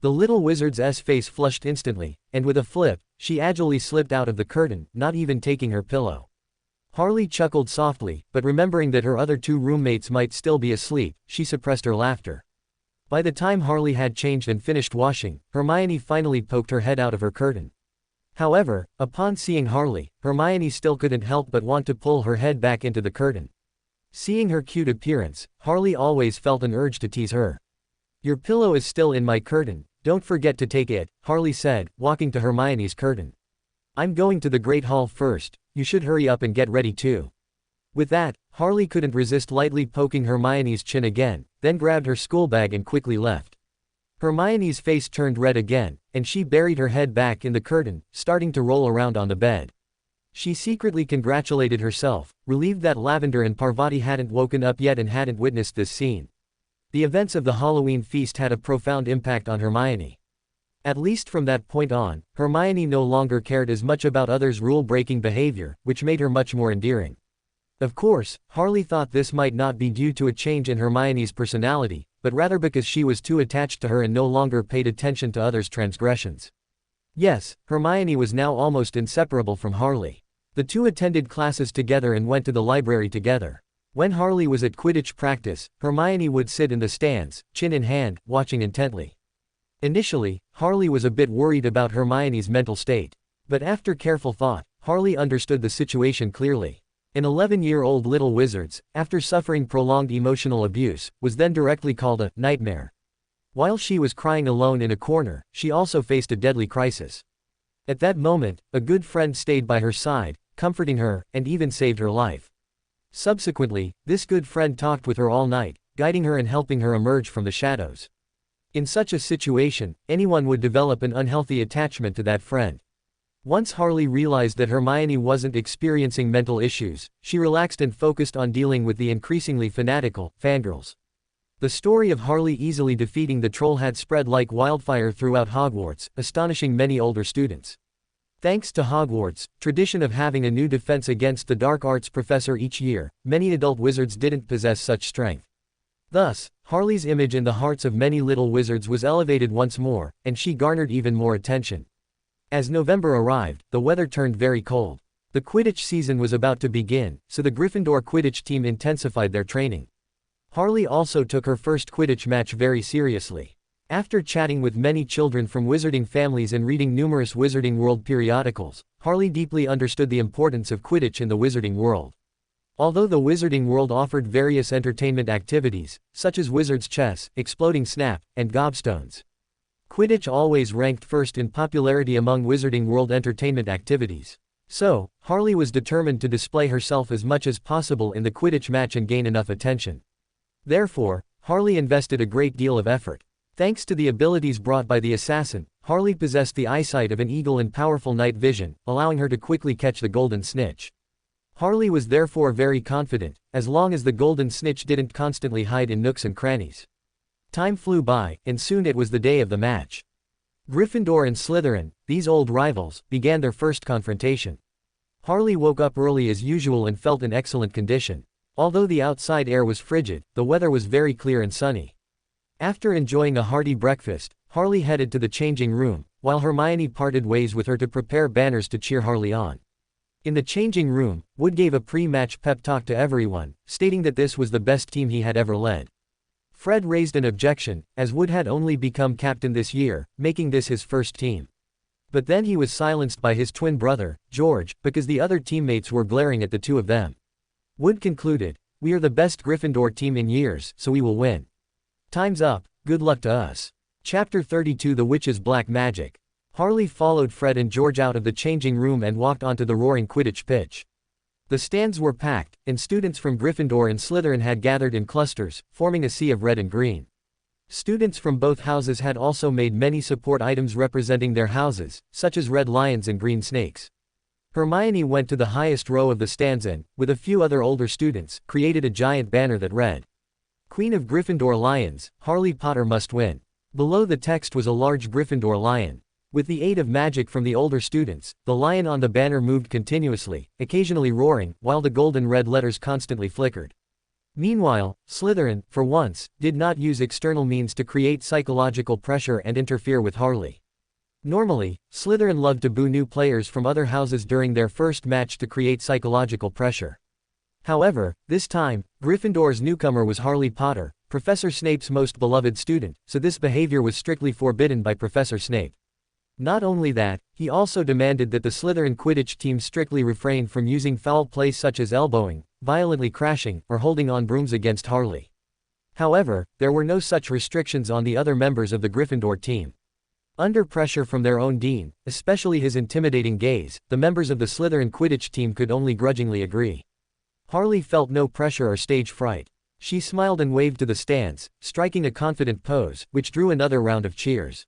The little wizard's face flushed instantly, and with a flip, she agilely slipped out of the curtain, not even taking her pillow. Harley chuckled softly, but remembering that her other two roommates might still be asleep, she suppressed her laughter. By the time Harley had changed and finished washing, Hermione finally poked her head out of her curtain. However, upon seeing Harley, Hermione still couldn't help but want to pull her head back into the curtain. Seeing her cute appearance, Harley always felt an urge to tease her. Your pillow is still in my curtain, don't forget to take it, Harley said, walking to Hermione's curtain. I'm going to the Great Hall first, you should hurry up and get ready too. With that, Harley couldn't resist lightly poking Hermione's chin again, then grabbed her school bag and quickly left. Hermione's face turned red again, and she buried her head back in the curtain, starting to roll around on the bed. She secretly congratulated herself, relieved that Lavender and Parvati hadn't woken up yet and hadn't witnessed this scene. The events of the Halloween feast had a profound impact on Hermione. At least from that point on, Hermione no longer cared as much about others' rule-breaking behavior, which made her much more endearing. Of course, Harley thought this might not be due to a change in Hermione's personality, but rather because she was too attached to her and no longer paid attention to others' transgressions. Yes, Hermione was now almost inseparable from Harley. The two attended classes together and went to the library together. When Harley was at Quidditch practice, Hermione would sit in the stands, chin in hand, watching intently. Initially, Harley was a bit worried about Hermione's mental state. But after careful thought, Harley understood the situation clearly. An 11-year-old little wizard, after suffering prolonged emotional abuse, was then directly called a nightmare. While she was crying alone in a corner, she also faced a deadly crisis. At that moment, a good friend stayed by her side, comforting her, and even saved her life. Subsequently, this good friend talked with her all night, guiding her and helping her emerge from the shadows. In such a situation, anyone would develop an unhealthy attachment to that friend. Once Harley realized that Hermione wasn't experiencing mental issues, she relaxed and focused on dealing with the increasingly fanatical fangirls. The story of Harley easily defeating the troll had spread like wildfire throughout Hogwarts, astonishing many older students. Thanks to Hogwarts' tradition of having a new defense against the dark arts professor each year, many adult wizards didn't possess such strength. Thus, Harley's image in the hearts of many little wizards was elevated once more, and she garnered even more attention. As November arrived, the weather turned very cold. The Quidditch season was about to begin, so the Gryffindor Quidditch team intensified their training. Harley also took her first Quidditch match very seriously. After chatting with many children from wizarding families and reading numerous Wizarding World periodicals, Harley deeply understood the importance of Quidditch in the wizarding world. Although the Wizarding World offered various entertainment activities, such as Wizard's Chess, Exploding Snap, and Gobstones, Quidditch always ranked first in popularity among Wizarding World entertainment activities. So, Harley was determined to display herself as much as possible in the Quidditch match and gain enough attention. Therefore, Harley invested a great deal of effort. Thanks to the abilities brought by the assassin, Harley possessed the eyesight of an eagle and powerful night vision, allowing her to quickly catch the golden snitch. Harley was therefore very confident, as long as the golden snitch didn't constantly hide in nooks and crannies. Time flew by, and soon it was the day of the match. Gryffindor and Slytherin, these old rivals, began their first confrontation. Harley woke up early as usual and felt in excellent condition. Although the outside air was frigid, the weather was very clear and sunny. After enjoying a hearty breakfast, Harley headed to the changing room, while Hermione parted ways with her to prepare banners to cheer Harley on. In the changing room, Wood gave a pre-match pep talk to everyone, stating that this was the best team he had ever led. Fred raised an objection, as Wood had only become captain this year, making this his first team. But then he was silenced by his twin brother, George, because the other teammates were glaring at the two of them. Wood concluded, "We are the best Gryffindor team in years, so we will win. Time's up, good luck to us." Chapter 32 The Witch's Black Magic. Harley followed Fred and George out of the changing room and walked onto the roaring Quidditch pitch. The stands were packed, and students from Gryffindor and Slytherin had gathered in clusters, forming a sea of red and green. Students from both houses had also made many support items representing their houses, such as red lions and green snakes. Hermione went to the highest row of the stands and, with a few other older students, created a giant banner that read, "Queen of Gryffindor Lions, Harley Potter must win." Below the text was a large Gryffindor lion. With the aid of magic from the older students, the lion on the banner moved continuously, occasionally roaring, while the golden red letters constantly flickered. Meanwhile, Slytherin, for once, did not use external means to create psychological pressure and interfere with Harley. Normally, Slytherin loved to boo new players from other houses during their first match to create psychological pressure. However, this time, Gryffindor's newcomer was Harley Potter, Professor Snape's most beloved student, so this behavior was strictly forbidden by Professor Snape. Not only that, he also demanded that the Slytherin Quidditch team strictly refrain from using foul play such as elbowing, violently crashing, or holding on brooms against Harley. However, there were no such restrictions on the other members of the Gryffindor team. Under pressure from their own dean, especially his intimidating gaze, the members of the Slytherin Quidditch team could only grudgingly agree. Harley felt no pressure or stage fright. She smiled and waved to the stands, striking a confident pose, which drew another round of cheers.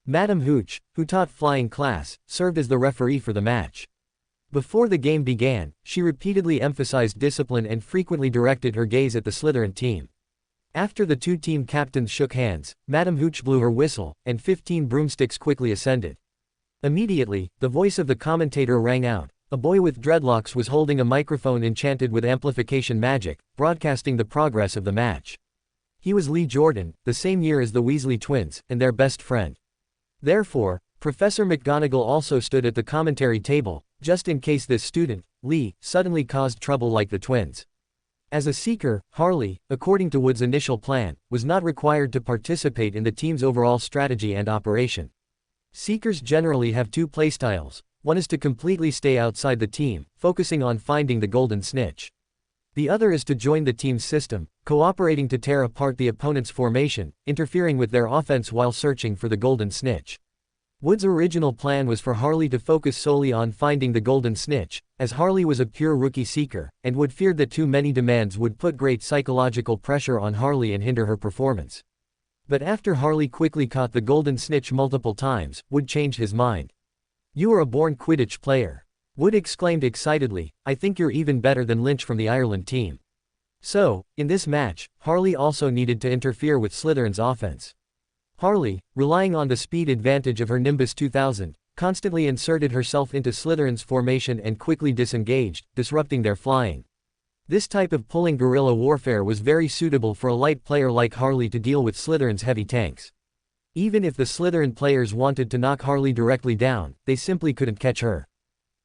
Madame Hooch, who taught flying class, served as the referee for the match. Before the game began, she repeatedly emphasized discipline and frequently directed her gaze at the Slytherin team. After the two team captains shook hands, Madame Hooch blew her whistle, and 15 broomsticks quickly ascended. Immediately, the voice of the commentator rang out. A boy with dreadlocks was holding a microphone enchanted with amplification magic, broadcasting the progress of the match. He was Lee Jordan, the same year as the Weasley twins, and their best friend. Therefore, Professor McGonagall also stood at the commentary table, just in case this student, Lee, suddenly caused trouble like the twins. As a seeker, Harley, according to Wood's initial plan, was not required to participate in the team's overall strategy and operation. Seekers generally have two playstyles. One is to completely stay outside the team, focusing on finding the golden snitch. The other is to join the team's system, cooperating to tear apart the opponent's formation, interfering with their offense while searching for the golden snitch. Wood's original plan was for Harley to focus solely on finding the golden snitch, as Harley was a pure rookie seeker, and Wood feared that too many demands would put great psychological pressure on Harley and hinder her performance. But after Harley quickly caught the golden snitch multiple times, Wood changed his mind. "You are a born Quidditch player," Wood exclaimed excitedly. "I think you're even better than Lynch from the Ireland team." So, in this match, Harley also needed to interfere with Slytherin's offense. Harley, relying on the speed advantage of her Nimbus 2000, constantly inserted herself into Slytherin's formation and quickly disengaged, disrupting their flying. This type of pulling guerrilla warfare was very suitable for a light player like Harley to deal with Slytherin's heavy tanks. Even if the Slytherin players wanted to knock Harley directly down, they simply couldn't catch her.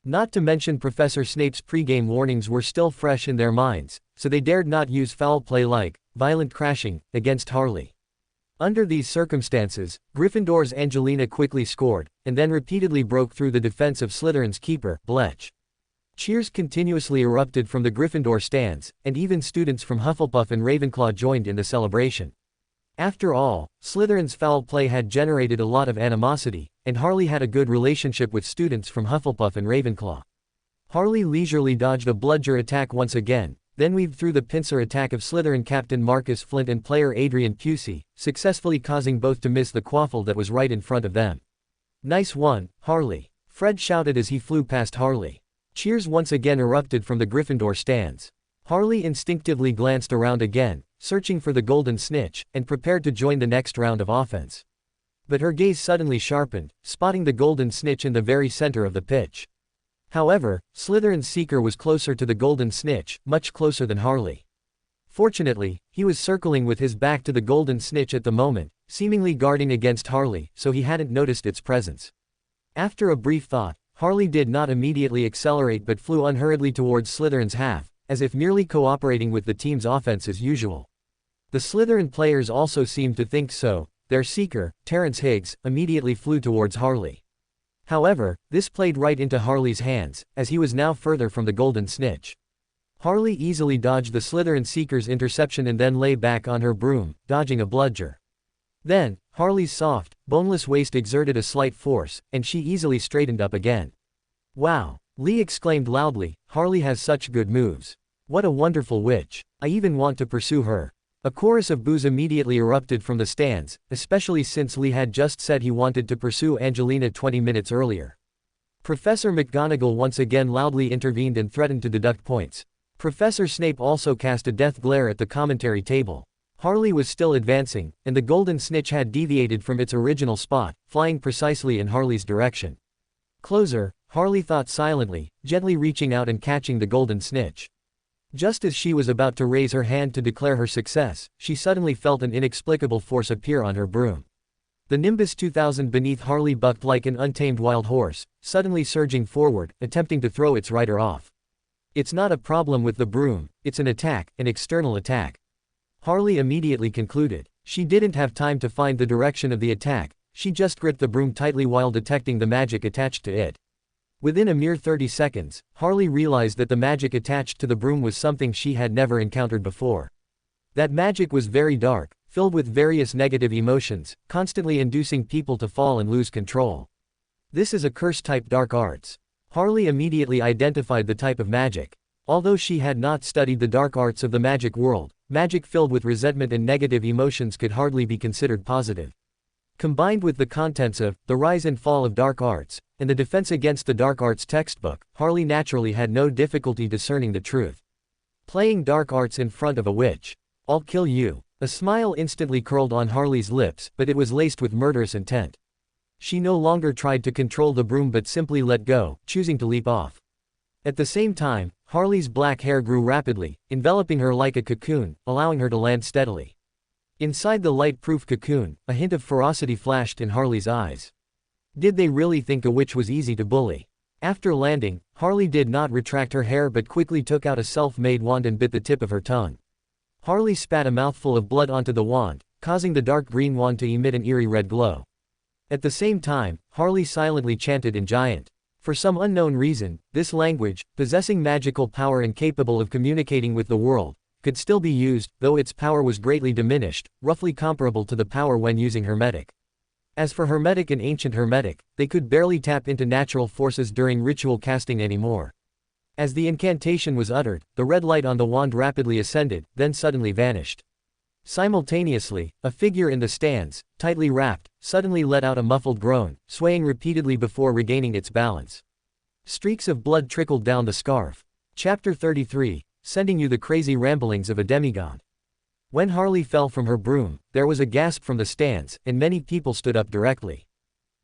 Not to mention Professor Snape's pre-game warnings were still fresh in their minds, so they dared not use foul play like violent crashing against Harley. Under these circumstances, Gryffindor's Angelina quickly scored, and then repeatedly broke through the defense of Slytherin's keeper, Bletch. Cheers continuously erupted from the Gryffindor stands, and even students from Hufflepuff and Ravenclaw joined in the celebration. After all, Slytherin's foul play had generated a lot of animosity, and Harley had a good relationship with students from Hufflepuff and Ravenclaw. Harley leisurely dodged a bludger attack once again, then weaved through the pincer attack of Slytherin captain Marcus Flint and player Adrian Pusey, successfully causing both to miss the quaffle that was right in front of them. "Nice one, Harley," Fred shouted as he flew past Harley. Cheers once again erupted from the Gryffindor stands. Harley instinctively glanced around again, searching for the golden snitch, and prepared to join the next round of offense. But her gaze suddenly sharpened, spotting the golden snitch in the very center of the pitch. However, Slytherin's seeker was closer to the golden snitch, much closer than Harley. Fortunately, he was circling with his back to the golden snitch at the moment, seemingly guarding against Harley, so he hadn't noticed its presence. After a brief thought, Harley did not immediately accelerate but flew unhurriedly towards Slytherin's half, as if merely cooperating with the team's offense as usual. The Slytherin players also seemed to think so. Their seeker, Terrence Higgs, immediately flew towards Harley. However, this played right into Harley's hands, as he was now further from the golden snitch. Harley easily dodged the Slytherin seeker's interception and then lay back on her broom, dodging a bludger. Then, Harley's soft, boneless waist exerted a slight force, and she easily straightened up again. "Wow!" Lee exclaimed loudly, "Harley has such good moves. What a wonderful witch. I even want to pursue her." A chorus of boos immediately erupted from the stands, especially since Lee had just said he wanted to pursue Angelina 20 minutes earlier. Professor McGonagall once again loudly intervened and threatened to deduct points. Professor Snape also cast a death glare at the commentary table. Harley was still advancing, and the golden snitch had deviated from its original spot, flying precisely in Harley's direction. "Closer," Harley thought silently, gently reaching out and catching the golden snitch. Just as she was about to raise her hand to declare her success, she suddenly felt an inexplicable force appear on her broom. The Nimbus 2000 beneath Harley bucked like an untamed wild horse, suddenly surging forward, attempting to throw its rider off. "It's not a problem with the broom, it's an attack, an external attack," Harley immediately concluded. She didn't have time to find the direction of the attack, she just gripped the broom tightly while detecting the magic attached to it. Within a mere 30 seconds, Harley realized that the magic attached to the broom was something she had never encountered before. That magic was very dark, filled with various negative emotions, constantly inducing people to fall and lose control. "This is a curse-type dark arts." Harley immediately identified the type of magic. Although she had not studied the dark arts of the magic world, magic filled with resentment and negative emotions could hardly be considered positive. Combined with the contents of The Rise and Fall of Dark Arts, and the Defense Against the Dark Arts textbook, Harley naturally had no difficulty discerning the truth. Playing dark arts in front of a witch. "I'll kill you." A smile instantly curled on Harley's lips, but it was laced with murderous intent. She no longer tried to control the broom but simply let go, choosing to leap off. At the same time, Harley's black hair grew rapidly, enveloping her like a cocoon, allowing her to land steadily. Inside the light-proof cocoon, a hint of ferocity flashed in Harley's eyes. Did they really think a witch was easy to bully? After landing, Harley did not retract her hair but quickly took out a self-made wand and bit the tip of her tongue. Harley spat a mouthful of blood onto the wand, causing the dark green wand to emit an eerie red glow. At the same time, Harley silently chanted in Giant. For some unknown reason, this language, possessing magical power and capable of communicating with the world, could still be used, though its power was greatly diminished, roughly comparable to the power when using Hermetic. As for Hermetic and Ancient Hermetic, they could barely tap into natural forces during ritual casting anymore. As the incantation was uttered, the red light on the wand rapidly ascended, then suddenly vanished. Simultaneously, a figure in the stands, tightly wrapped, suddenly let out a muffled groan, swaying repeatedly before regaining its balance. Streaks of blood trickled down the scarf. Chapter 33, Sending you the crazy ramblings of a demigod. When Harley fell from her broom, there was a gasp from the stands, and many people stood up directly.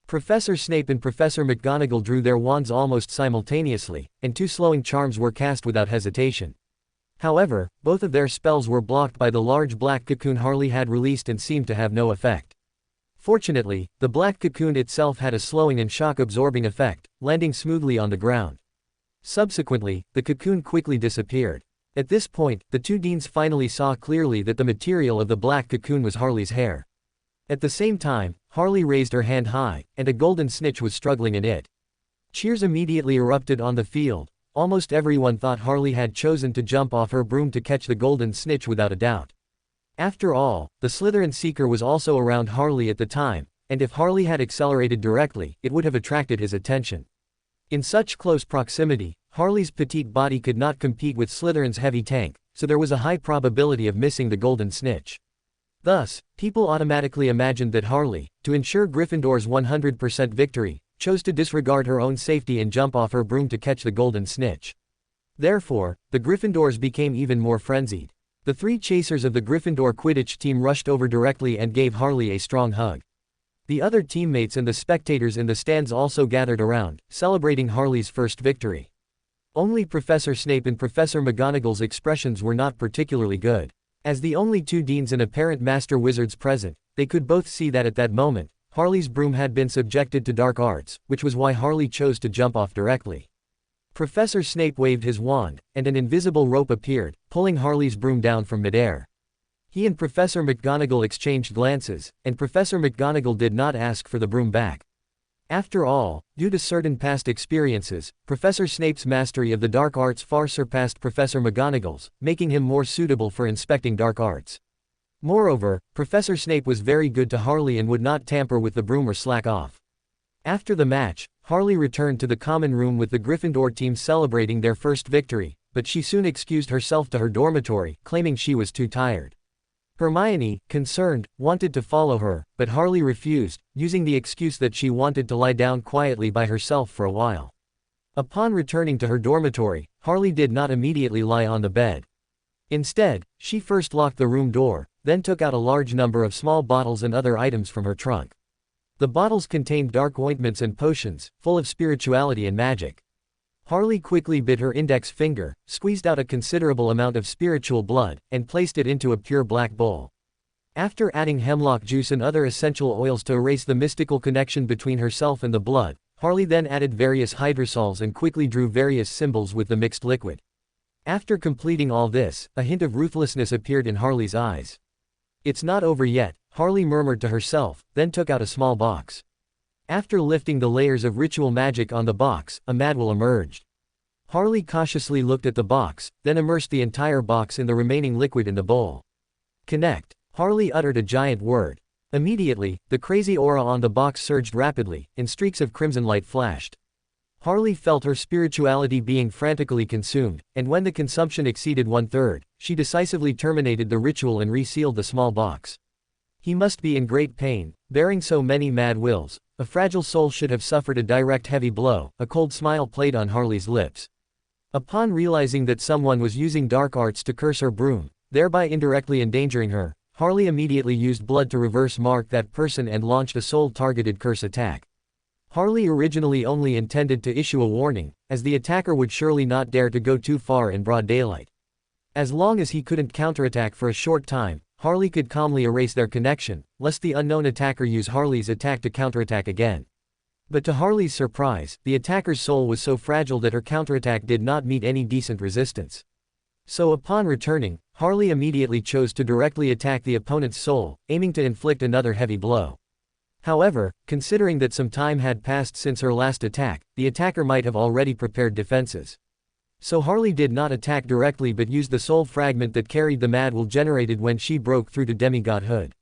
Professor Snape and Professor McGonagall drew their wands almost simultaneously, and 2 slowing charms were cast without hesitation. However, both of their spells were blocked by the large black cocoon Harley had released and seemed to have no effect. Fortunately, the black cocoon itself had a slowing and shock-absorbing effect, landing smoothly on the ground. Subsequently, the cocoon quickly disappeared. At this point, the 2 deans finally saw clearly that the material of the black cocoon was Harley's hair. At the same time, Harley raised her hand high, and a golden snitch was struggling in it. Cheers immediately erupted on the field. Almost everyone thought Harley had chosen to jump off her broom to catch the golden snitch without a doubt. After all, the Slytherin Seeker was also around Harley at the time, and if Harley had accelerated directly, it would have attracted his attention. In such close proximity, Harley's petite body could not compete with Slytherin's heavy tank, so there was a high probability of missing the golden snitch. Thus, people automatically imagined that Harley, to ensure Gryffindor's 100% victory, chose to disregard her own safety and jump off her broom to catch the golden snitch. Therefore, the Gryffindors became even more frenzied. The 3 chasers of the Gryffindor Quidditch team rushed over directly and gave Harley a strong hug. The other teammates and the spectators in the stands also gathered around, celebrating Harley's first victory. Only Professor Snape and Professor McGonagall's expressions were not particularly good. As the only two deans and apparent master wizards present, they could both see that at that moment, Harley's broom had been subjected to dark arts, which was why Harley chose to jump off directly. Professor Snape waved his wand, and an invisible rope appeared, pulling Harley's broom down from midair. He and Professor McGonagall exchanged glances, and Professor McGonagall did not ask for the broom back. After all, due to certain past experiences, Professor Snape's mastery of the dark arts far surpassed Professor McGonagall's, making him more suitable for inspecting dark arts. Moreover, Professor Snape was very good to Harley and would not tamper with the broom or slack off. After the match, Harley returned to the common room with the Gryffindor team celebrating their first victory, but she soon excused herself to her dormitory, claiming she was too tired. Hermione, concerned, wanted to follow her, but Harley refused, using the excuse that she wanted to lie down quietly by herself for a while. Upon returning to her dormitory, Harley did not immediately lie on the bed. Instead, she first locked the room door, then took out a large number of small bottles and other items from her trunk. The bottles contained dark ointments and potions, full of spirituality and magic. Harley quickly bit her index finger, squeezed out a considerable amount of spiritual blood, and placed it into a pure black bowl. After adding hemlock juice and other essential oils to erase the mystical connection between herself and the blood, Harley then added various hydrosols and quickly drew various symbols with the mixed liquid. After completing all this, a hint of ruthlessness appeared in Harley's eyes. "It's not over yet," Harley murmured to herself, then took out a small box. After lifting the layers of ritual magic on the box, a madwell emerged. Harley cautiously looked at the box, then immersed the entire box in the remaining liquid in the bowl. "Connect." Harley uttered a giant word. Immediately, the crazy aura on the box surged rapidly, and streaks of crimson light flashed. Harley felt her spirituality being frantically consumed, and when the consumption exceeded 1/3, she decisively terminated the ritual and resealed the small box. He must be in great pain, bearing so many mad wills. A fragile soul should have suffered a direct heavy blow. A cold smile played on Harley's lips. Upon realizing that someone was using dark arts to curse her broom, thereby indirectly endangering her, Harley immediately used blood to reverse mark that person and launched a soul-targeted curse attack. Harley originally only intended to issue a warning, as the attacker would surely not dare to go too far in broad daylight. As long as he couldn't counterattack for a short time, Harley could calmly erase their connection, lest the unknown attacker use Harley's attack to counterattack again. But to Harley's surprise, the attacker's soul was so fragile that her counterattack did not meet any decent resistance. So upon returning, Harley immediately chose to directly attack the opponent's soul, aiming to inflict another heavy blow. However, considering that some time had passed since her last attack, the attacker might have already prepared defenses. So Harley did not attack directly but used the soul fragment that carried the madwell generated when she broke through to demigodhood.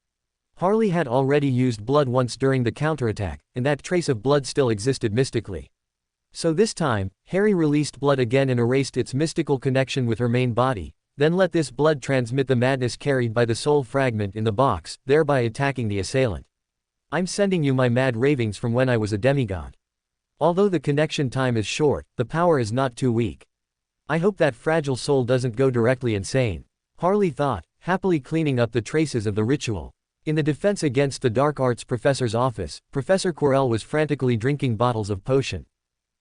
Harley had already used blood once during the counterattack, and that trace of blood still existed mystically. So this time, Harry released blood again and erased its mystical connection with her main body, then let this blood transmit the madness carried by the soul fragment in the box, thereby attacking the assailant. "I'm sending you my mad ravings from when I was a demigod. Although the connection time is short, the power is not too weak. I hope that fragile soul doesn't go directly insane," Harley thought, happily cleaning up the traces of the ritual. In the defense against the dark arts professor's office, Professor Quirrell was frantically drinking bottles of potion.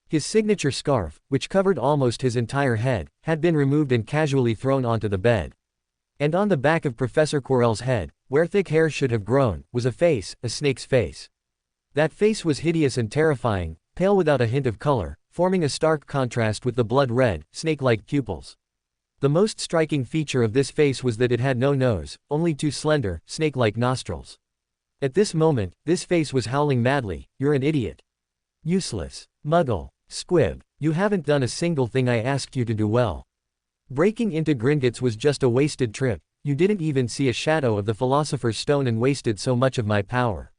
His signature scarf, which covered almost his entire head, had been removed and casually thrown onto the bed. And on the back of Professor Quirrell's head, where thick hair should have grown, was a face, a snake's face. That face was hideous and terrifying, pale without a hint of color, forming a stark contrast with the blood-red, snake-like pupils. The most striking feature of this face was that it had no nose, only two slender, snake-like nostrils. At this moment, this face was howling madly, "You're an idiot. Useless. Muggle. Squib. You haven't done a single thing I asked you to do well. Breaking into Gringotts was just a wasted trip. You didn't even see a shadow of the Philosopher's Stone and wasted so much of my power.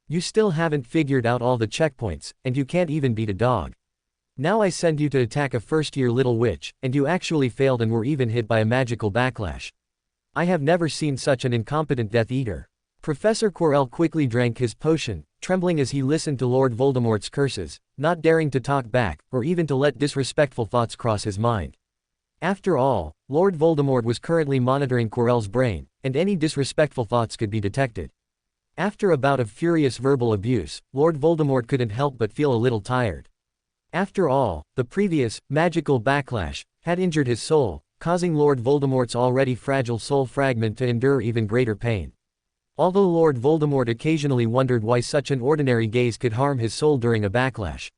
You still haven't figured out all the checkpoints, and you can't even beat a dog. Now I send you to attack a first-year little witch, and you actually failed and were even hit by a magical backlash. I have never seen such an incompetent Death Eater." Professor Quirrell quickly drank his potion, trembling as he listened to Lord Voldemort's curses, not daring to talk back, or even to let disrespectful thoughts cross his mind. After all, Lord Voldemort was currently monitoring Quirrell's brain, and any disrespectful thoughts could be detected. After a bout of furious verbal abuse, Lord Voldemort couldn't help but feel a little tired. After all, the previous, magical backlash, had injured his soul, causing Lord Voldemort's already fragile soul fragment to endure even greater pain. Although Lord Voldemort occasionally wondered why such an ordinary gaze could harm his soul during a backlash.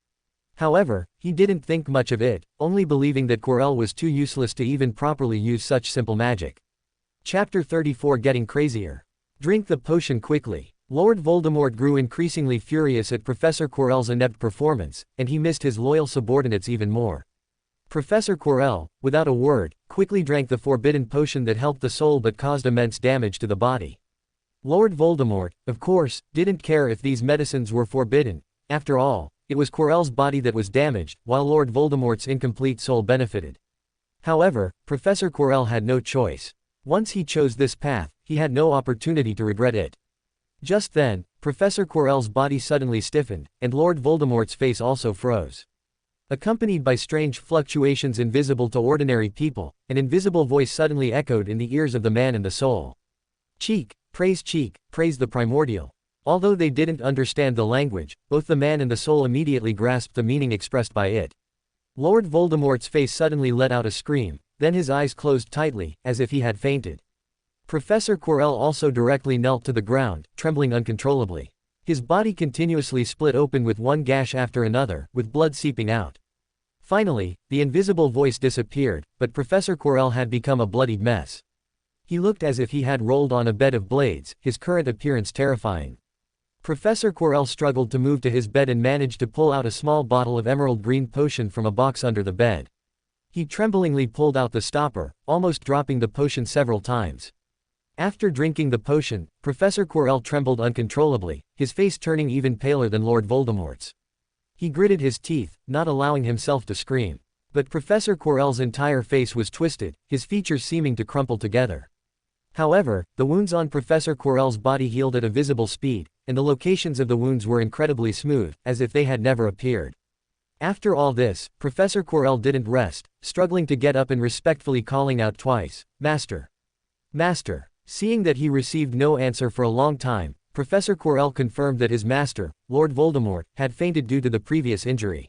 However, he didn't think much of it, only believing that Quirrell was too useless to even properly use such simple magic. Chapter 34 Getting Crazier. Drink the potion quickly. Lord Voldemort grew increasingly furious at Professor Quirrell's inept performance, and he missed his loyal subordinates even more. Professor Quirrell, without a word, quickly drank the forbidden potion that helped the soul but caused immense damage to the body. Lord Voldemort, of course, didn't care if these medicines were forbidden. After all, it was Quirrell's body that was damaged, while Lord Voldemort's incomplete soul benefited. However, Professor Quirrell had no choice. Once he chose this path, he had no opportunity to regret it. Just then, Professor Quirrell's body suddenly stiffened, and Lord Voldemort's face also froze. Accompanied by strange fluctuations invisible to ordinary people, an invisible voice suddenly echoed in the ears of the man and the soul. Cheek, praise the primordial. Although they didn't understand the language, both the man and the soul immediately grasped the meaning expressed by it. Lord Voldemort's face suddenly let out a scream, then his eyes closed tightly, as if he had fainted. Professor Quirrell also directly knelt to the ground, trembling uncontrollably. His body continuously split open with one gash after another, with blood seeping out. Finally, the invisible voice disappeared, but Professor Quirrell had become a bloodied mess. He looked as if he had rolled on a bed of blades, his current appearance terrifying. Professor Quirrell struggled to move to his bed and managed to pull out a small bottle of emerald green potion from a box under the bed. He tremblingly pulled out the stopper, almost dropping the potion several times. After drinking the potion, Professor Quirrell trembled uncontrollably, his face turning even paler than Lord Voldemort's. He gritted his teeth, not allowing himself to scream. But Professor Quirrell's entire face was twisted, his features seeming to crumple together. However, the wounds on Professor Quirrell's body healed at a visible speed, and the locations of the wounds were incredibly smooth, as if they had never appeared. After all this, Professor Quirrell didn't rest, struggling to get up and respectfully calling out twice, "Master! Master!" Seeing that he received no answer for a long time, Professor Quirrell confirmed that his master, Lord Voldemort, had fainted due to the previous injury.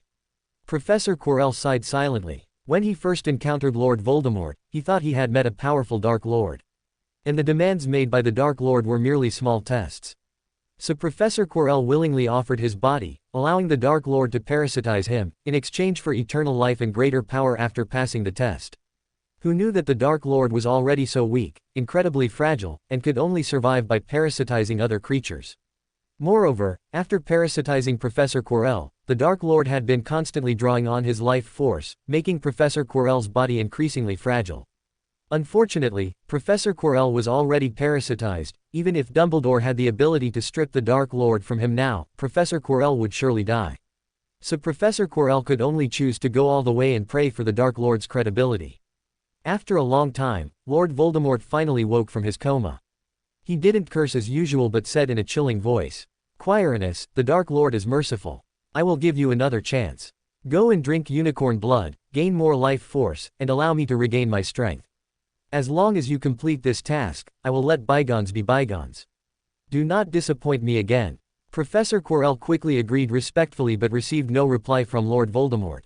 Professor Quirrell sighed silently. When he first encountered Lord Voldemort, he thought he had met a powerful Dark Lord. And the demands made by the Dark Lord were merely small tests. So Professor Quirrell willingly offered his body, allowing the Dark Lord to parasitize him, in exchange for eternal life and greater power after passing the test. Who knew that the Dark Lord was already so weak, incredibly fragile, and could only survive by parasitizing other creatures. Moreover, after parasitizing Professor Quirrell, the Dark Lord had been constantly drawing on his life force, making Professor Quirrell's body increasingly fragile. Unfortunately, Professor Quirrell was already parasitized. Even if Dumbledore had the ability to strip the Dark Lord from him now, Professor Quirrell would surely die. So Professor Quirrell could only choose to go all the way and pray for the Dark Lord's credibility. After a long time, Lord Voldemort finally woke from his coma. He didn't curse as usual but said in a chilling voice, "Quirinus, the Dark Lord is merciful. I will give you another chance. Go and drink unicorn blood, gain more life force, and allow me to regain my strength. As long as you complete this task, I will let bygones be bygones. Do not disappoint me again." Professor Quirrell quickly agreed respectfully but received no reply from Lord Voldemort.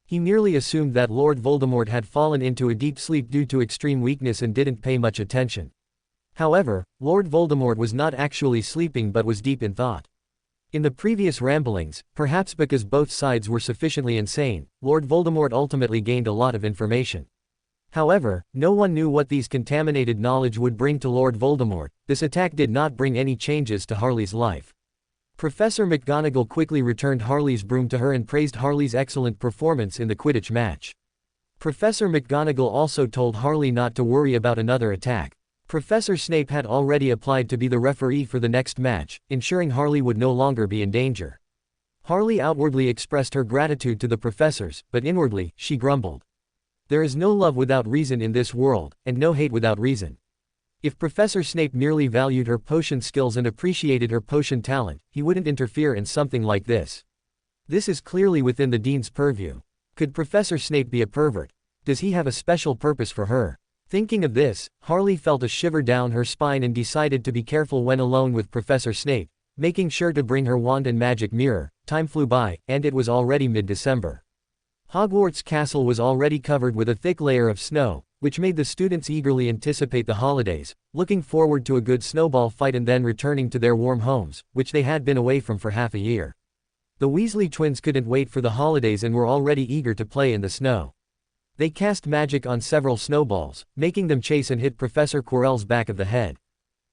He merely assumed that Lord Voldemort had fallen into a deep sleep due to extreme weakness and didn't pay much attention. However, Lord Voldemort was not actually sleeping but was deep in thought. In the previous ramblings, perhaps because both sides were sufficiently insane, Lord Voldemort ultimately gained a lot of information. However, no one knew what these contaminated knowledge would bring to Lord Voldemort. This attack did not bring any changes to Harley's life. Professor McGonagall quickly returned Harley's broom to her and praised Harley's excellent performance in the Quidditch match. Professor McGonagall also told Harley not to worry about another attack. Professor Snape had already applied to be the referee for the next match, ensuring Harley would no longer be in danger. Harley outwardly expressed her gratitude to the professors, but inwardly, she grumbled. There is no love without reason in this world, and no hate without reason. If Professor Snape merely valued her potion skills and appreciated her potion talent, he wouldn't interfere in something like this. This is clearly within the Dean's purview. Could Professor Snape be a pervert? Does he have a special purpose for her? Thinking of this, Harley felt a shiver down her spine and decided to be careful when alone with Professor Snape, making sure to bring her wand and magic mirror. Time flew by, and it was already mid-December. Hogwarts Castle was already covered with a thick layer of snow, which made the students eagerly anticipate the holidays, looking forward to a good snowball fight and then returning to their warm homes, which they had been away from for half a year. The Weasley twins couldn't wait for the holidays and were already eager to play in the snow. They cast magic on several snowballs, making them chase and hit Professor Quirrell's back of the head.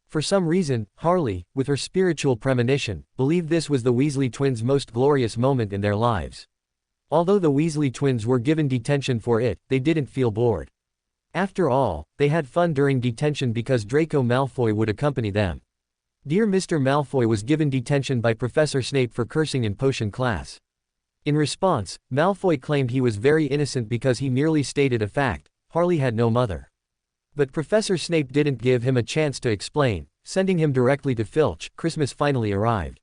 For some reason, Harley, with her spiritual premonition, believed this was the Weasley twins' most glorious moment in their lives. Although the Weasley twins were given detention for it, they didn't feel bored. After all, they had fun during detention because Draco Malfoy would accompany them. Dear Mr. Malfoy was given detention by Professor Snape for cursing in potion class. In response, Malfoy claimed he was very innocent because he merely stated a fact: Harley had no mother. But Professor Snape didn't give him a chance to explain, sending him directly to Filch. Christmas finally arrived.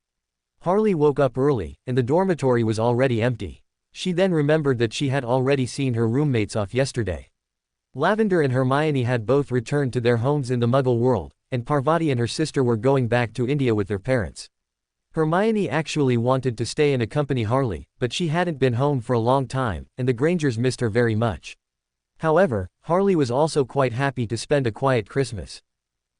Harley woke up early, and the dormitory was already empty. She then remembered that she had already seen her roommates off yesterday. Lavender and Hermione had both returned to their homes in the Muggle world, and Parvati and her sister were going back to India with their parents. Hermione actually wanted to stay and accompany Harley, but she hadn't been home for a long time, and the Grangers missed her very much. However, Harley was also quite happy to spend a quiet Christmas.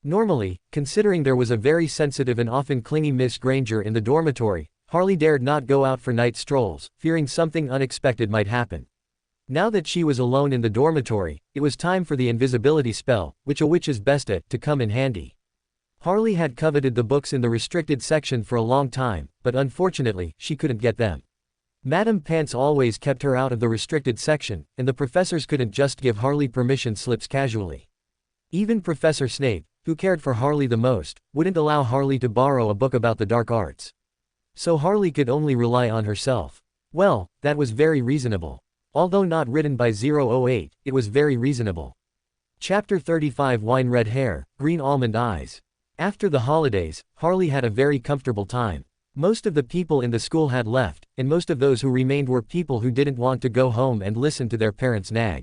Normally, considering there was a very sensitive and often clingy Miss Granger in the dormitory, Harley dared not go out for night strolls, fearing something unexpected might happen. Now that she was alone in the dormitory, it was time for the invisibility spell, which a witch is best at, to come in handy. Harley had coveted the books in the restricted section for a long time, but unfortunately, she couldn't get them. Madame Pants always kept her out of the restricted section, and the professors couldn't just give Harley permission slips casually. Even Professor Snape, who cared for Harley the most, wouldn't allow Harley to borrow a book about the dark arts. So Harley could only rely on herself. Well, that was very reasonable. Although not written by 008, it was very reasonable. Chapter 35 Wine Red Hair, Green Almond Eyes. After the holidays, Harley had a very comfortable time. Most of the people in the school had left, and most of those who remained were people who didn't want to go home and listen to their parents nag.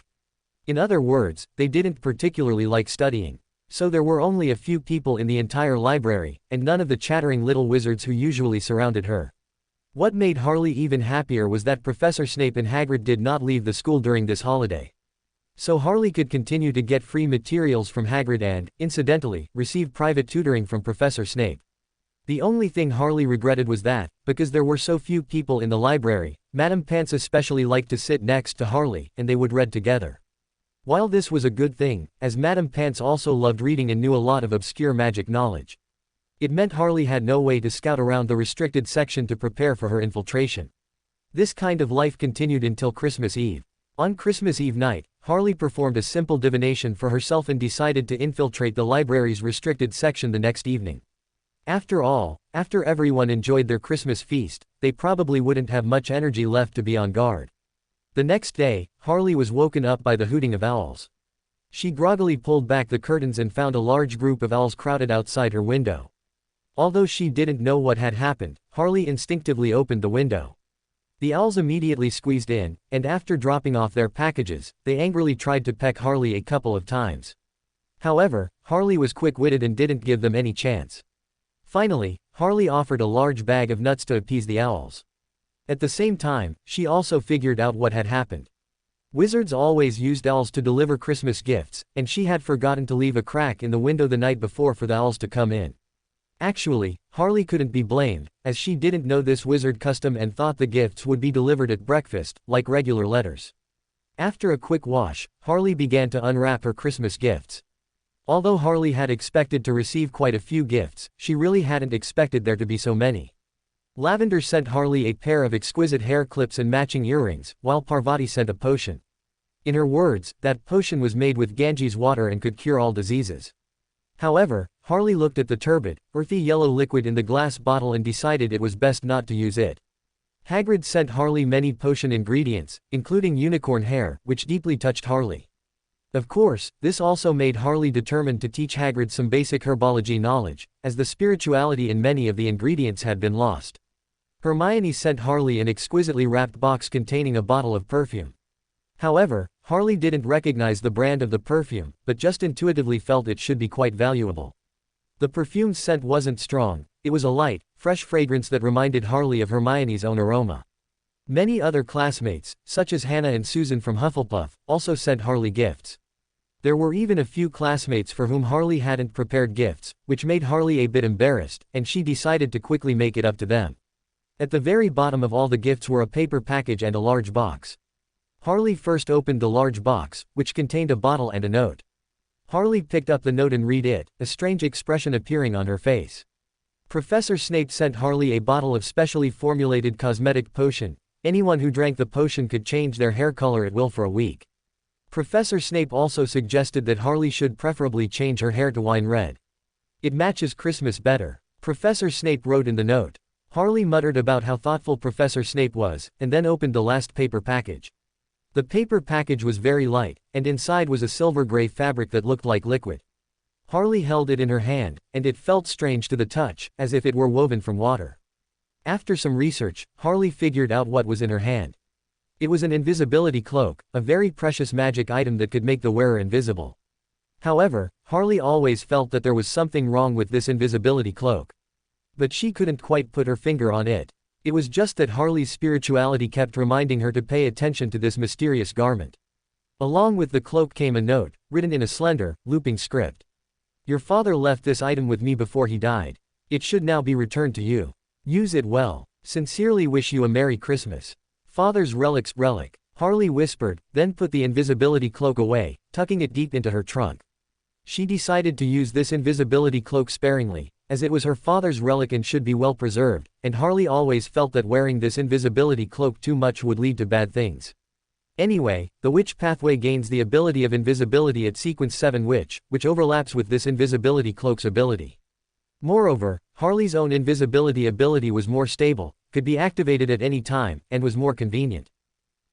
In other words, they didn't particularly like studying. So there were only a few people in the entire library, and none of the chattering little wizards who usually surrounded her. What made Harley even happier was that Professor Snape and Hagrid did not leave the school during this holiday. So Harley could continue to get free materials from Hagrid and, incidentally, receive private tutoring from Professor Snape. The only thing Harley regretted was that, because there were so few people in the library, Madame Pants especially liked to sit next to Harley, and they would read together. While this was a good thing, as Madame Pants also loved reading and knew a lot of obscure magic knowledge. It meant Harley had no way to scout around the restricted section to prepare for her infiltration. This kind of life continued until Christmas Eve. On Christmas Eve night, Harley performed a simple divination for herself and decided to infiltrate the library's restricted section the next evening. After all, after everyone enjoyed their Christmas feast, they probably wouldn't have much energy left to be on guard. The next day, Harley was woken up by the hooting of owls. She groggily pulled back the curtains and found a large group of owls crowded outside her window. Although she didn't know what had happened, Harley instinctively opened the window. The owls immediately squeezed in, and after dropping off their packages, they angrily tried to peck Harley a couple of times. However, Harley was quick-witted and didn't give them any chance. Finally, Harley offered a large bag of nuts to appease the owls. At the same time, she also figured out what had happened. Wizards always used owls to deliver Christmas gifts, and she had forgotten to leave a crack in the window the night before for the owls to come in. Actually, Harley couldn't be blamed, as she didn't know this wizard custom and thought the gifts would be delivered at breakfast, like regular letters. After a quick wash, Harley began to unwrap her Christmas gifts. Although Harley had expected to receive quite a few gifts, she really hadn't expected there to be so many. Lavender sent Harley a pair of exquisite hair clips and matching earrings, while Parvati sent a potion. In her words, that potion was made with Ganges water and could cure all diseases. However, Harley looked at the turbid, earthy yellow liquid in the glass bottle and decided it was best not to use it. Hagrid sent Harley many potion ingredients, including unicorn hair, which deeply touched Harley. Of course, this also made Harley determined to teach Hagrid some basic herbology knowledge, as the spirituality in many of the ingredients had been lost. Hermione sent Harley an exquisitely wrapped box containing a bottle of perfume. However, Harley didn't recognize the brand of the perfume, but just intuitively felt it should be quite valuable. The perfume's scent wasn't strong, it was a light, fresh fragrance that reminded Harley of Hermione's own aroma. Many other classmates, such as Hannah and Susan from Hufflepuff, also sent Harley gifts. There were even a few classmates for whom Harley hadn't prepared gifts, which made Harley a bit embarrassed, and she decided to quickly make it up to them. At the very bottom of all the gifts were a paper package and a large box. Harley first opened the large box, which contained a bottle and a note. Harley picked up the note and read it, a strange expression appearing on her face. Professor Snape sent Harley a bottle of specially formulated cosmetic potion. Anyone who drank the potion could change their hair color at will for a week. Professor Snape also suggested that Harley should preferably change her hair to wine red. It matches Christmas better, Professor Snape wrote in the note. Harley muttered about how thoughtful Professor Snape was, and then opened the last paper package. The paper package was very light, and inside was a silver-gray fabric that looked like liquid. Harley held it in her hand, and it felt strange to the touch, as if it were woven from water. After some research, Harley figured out what was in her hand. It was an invisibility cloak, a very precious magic item that could make the wearer invisible. However, Harley always felt that there was something wrong with this invisibility cloak. But she couldn't quite put her finger on it. It was just that Harley's spirituality kept reminding her to pay attention to this mysterious garment. Along with the cloak came a note, written in a slender, looping script. Your father left this item with me before he died. It should now be returned to you. Use it well. Sincerely wish you a Merry Christmas. Father's relic. Harley whispered, then put the invisibility cloak away, tucking it deep into her trunk. She decided to use this invisibility cloak sparingly, as it was her father's relic and should be well preserved, and Harley always felt that wearing this invisibility cloak too much would lead to bad things. Anyway, the witch pathway gains the ability of invisibility at sequence 7 which overlaps with this invisibility cloak's ability. Moreover, Harley's own invisibility ability was more stable, could be activated at any time, and was more convenient.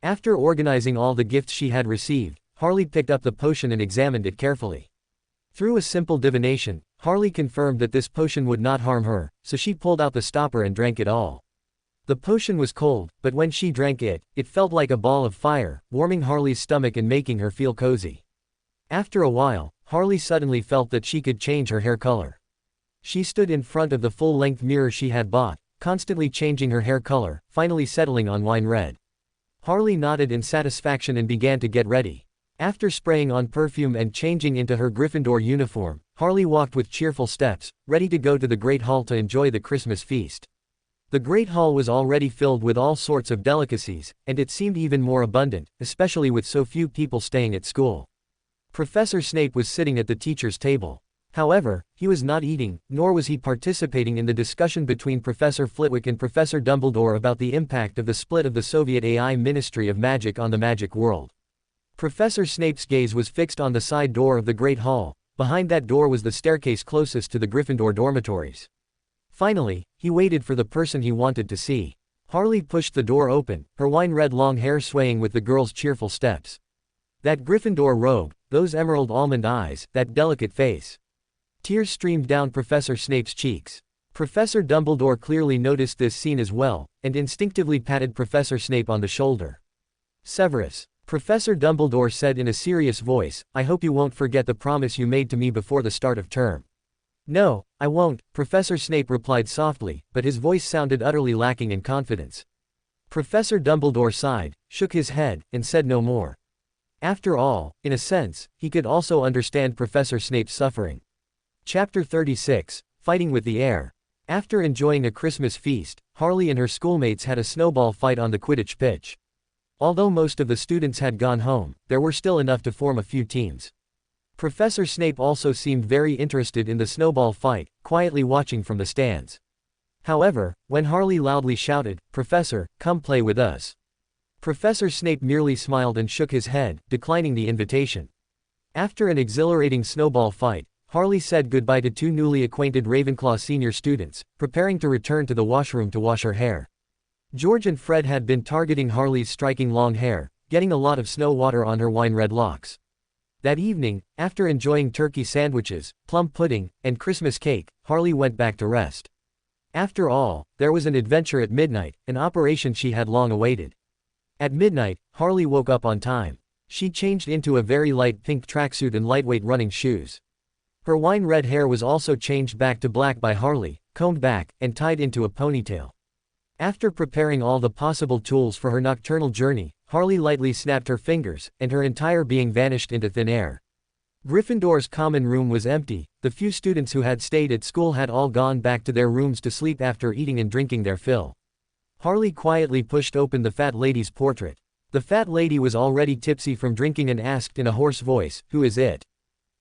After organizing all the gifts she had received, Harley picked up the potion and examined it carefully. Through a simple divination, Harley confirmed that this potion would not harm her, so she pulled out the stopper and drank it all. The potion was cold, but when she drank it, it felt like a ball of fire, warming Harley's stomach and making her feel cozy. After a while, Harley suddenly felt that she could change her hair color. She stood in front of the full-length mirror she had bought, constantly changing her hair color, finally settling on wine red. Harley nodded in satisfaction and began to get ready. After spraying on perfume and changing into her Gryffindor uniform, Harley walked with cheerful steps, ready to go to the Great Hall to enjoy the Christmas feast. The Great Hall was already filled with all sorts of delicacies, and it seemed even more abundant, especially with so few people staying at school. Professor Snape was sitting at the teacher's table. However, he was not eating, nor was he participating in the discussion between Professor Flitwick and Professor Dumbledore about the impact of the split of the Soviet AI Ministry of Magic on the magic world. Professor Snape's gaze was fixed on the side door of the Great Hall. Behind that door was the staircase closest to the Gryffindor dormitories. Finally, he waited for the person he wanted to see. Harley pushed the door open, her wine-red long hair swaying with the girl's cheerful steps. That Gryffindor robe, those emerald almond eyes, that delicate face. Tears streamed down Professor Snape's cheeks. Professor Dumbledore clearly noticed this scene as well, and instinctively patted Professor Snape on the shoulder. Severus, Professor Dumbledore said in a serious voice, I hope you won't forget the promise you made to me before the start of term. No, I won't, Professor Snape replied softly, but his voice sounded utterly lacking in confidence. Professor Dumbledore sighed, shook his head, and said no more. After all, in a sense, he could also understand Professor Snape's suffering. Chapter 36, Fighting with the Air. After enjoying a Christmas feast, Harley and her schoolmates had a snowball fight on the Quidditch pitch. Although most of the students had gone home, there were still enough to form a few teams. Professor Snape also seemed very interested in the snowball fight, quietly watching from the stands. However, when Harley loudly shouted, Professor, come play with us, Professor Snape merely smiled and shook his head, declining the invitation. After an exhilarating snowball fight, Harley said goodbye to two newly acquainted Ravenclaw senior students, preparing to return to the washroom to wash her hair. George and Fred had been targeting Harley's striking long hair, getting a lot of snow water on her wine-red locks. That evening, after enjoying turkey sandwiches, plum pudding, and Christmas cake, Harley went back to rest. After all, there was an adventure at midnight, an operation she had long awaited. At midnight, Harley woke up on time. She changed into a very light pink tracksuit and lightweight running shoes. Her wine-red hair was also changed back to black by Harley, combed back, and tied into a ponytail. After preparing all the possible tools for her nocturnal journey, Harley lightly snapped her fingers, and her entire being vanished into thin air. Gryffindor's common room was empty. The few students who had stayed at school had all gone back to their rooms to sleep after eating and drinking their fill. Harley quietly pushed open the fat lady's portrait. The fat lady was already tipsy from drinking and asked in a hoarse voice, "Who is it?"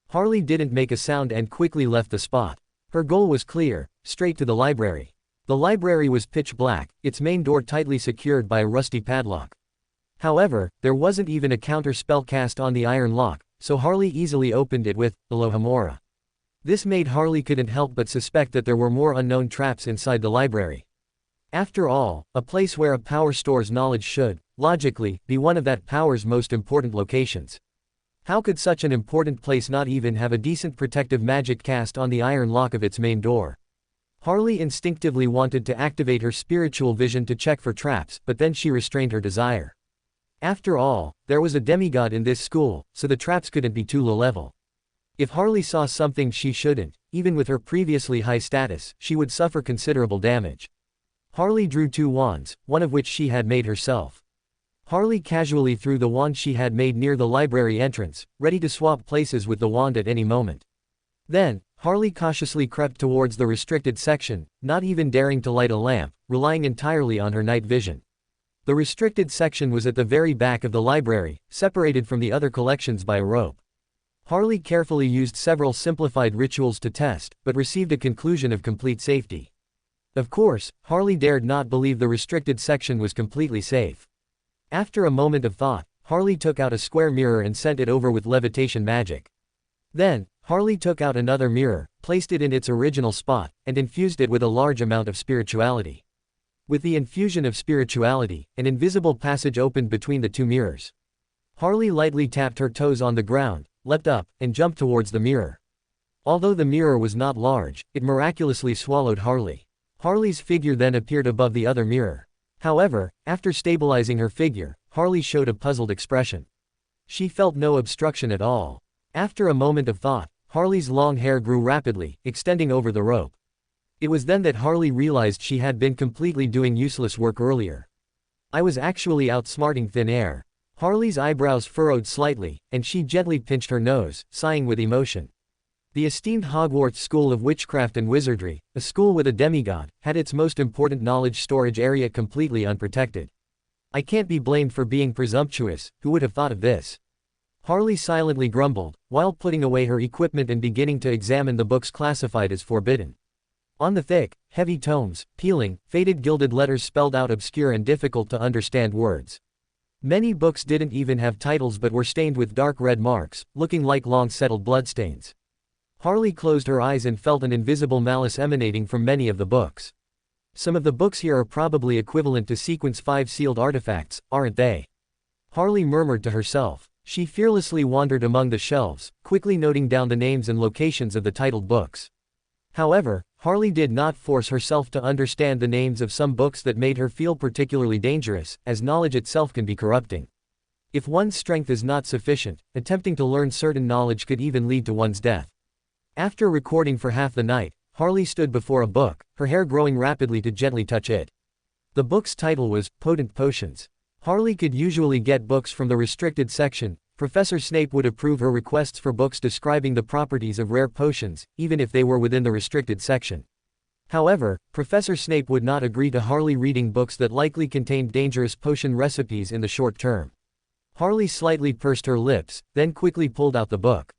Harley didn't make a sound and quickly left the spot. Her goal was clear: straight to the library. The library was pitch black, its main door tightly secured by a rusty padlock. However, there wasn't even a counter spell cast on the iron lock, so Harley easily opened it with Alohomora. This made Harley couldn't help but suspect that there were more unknown traps inside the library. After all, a place where a power stores knowledge should, logically, be one of that power's most important locations. How could such an important place not even have a decent protective magic cast on the iron lock of its main door? Harley instinctively wanted to activate her spiritual vision to check for traps, but then she restrained her desire. After all, there was a demigod in this school, so the traps couldn't be too low-level. If Harley saw something she shouldn't, even with her previously high status, she would suffer considerable damage. Harley drew 2 wands, one of which she had made herself. Harley casually threw the wand she had made near the library entrance, ready to swap places with the wand at any moment. Then, Harley cautiously crept towards the restricted section, not even daring to light a lamp, relying entirely on her night vision. The restricted section was at the very back of the library, separated from the other collections by a rope. Harley carefully used several simplified rituals to test, but received a conclusion of complete safety. Of course, Harley dared not believe the restricted section was completely safe. After a moment of thought, Harley took out a square mirror and sent it over with levitation magic. Then, Harley took out another mirror, placed it in its original spot, and infused it with a large amount of spirituality. With the infusion of spirituality, an invisible passage opened between the 2 mirrors. Harley lightly tapped her toes on the ground, leapt up, and jumped towards the mirror. Although the mirror was not large, it miraculously swallowed Harley. Harley's figure then appeared above the other mirror. However, after stabilizing her figure, Harley showed a puzzled expression. She felt no obstruction at all. After a moment of thought, Harley's long hair grew rapidly, extending over the rope. It was then that Harley realized she had been completely doing useless work earlier. I was actually outsmarting thin air. Harley's eyebrows furrowed slightly, and she gently pinched her nose, sighing with emotion. The esteemed Hogwarts School of Witchcraft and Wizardry, a school with a demigod, had its most important knowledge storage area completely unprotected. I can't be blamed for being presumptuous, who would have thought of this? Harley silently grumbled, while putting away her equipment and beginning to examine the books classified as forbidden. On the thick, heavy tomes, peeling, faded gilded letters spelled out obscure and difficult to understand words. Many books didn't even have titles but were stained with dark red marks, looking like long-settled bloodstains. Harley closed her eyes and felt an invisible malice emanating from many of the books. Some of the books here are probably equivalent to Sequence 5 sealed artifacts, aren't they? Harley murmured to herself. She fearlessly wandered among the shelves, quickly noting down the names and locations of the titled books. However, Harley did not force herself to understand the names of some books that made her feel particularly dangerous, as knowledge itself can be corrupting. If one's strength is not sufficient, attempting to learn certain knowledge could even lead to one's death. After recording for half the night, Harley stood before a book, her hair growing rapidly to gently touch it. The book's title was Potent Potions. Harley could usually get books from the restricted section. Professor Snape would approve her requests for books describing the properties of rare potions, even if they were within the restricted section. However, Professor Snape would not agree to Harley reading books that likely contained dangerous potion recipes in the short term. Harley slightly pursed her lips, then quickly pulled out the book.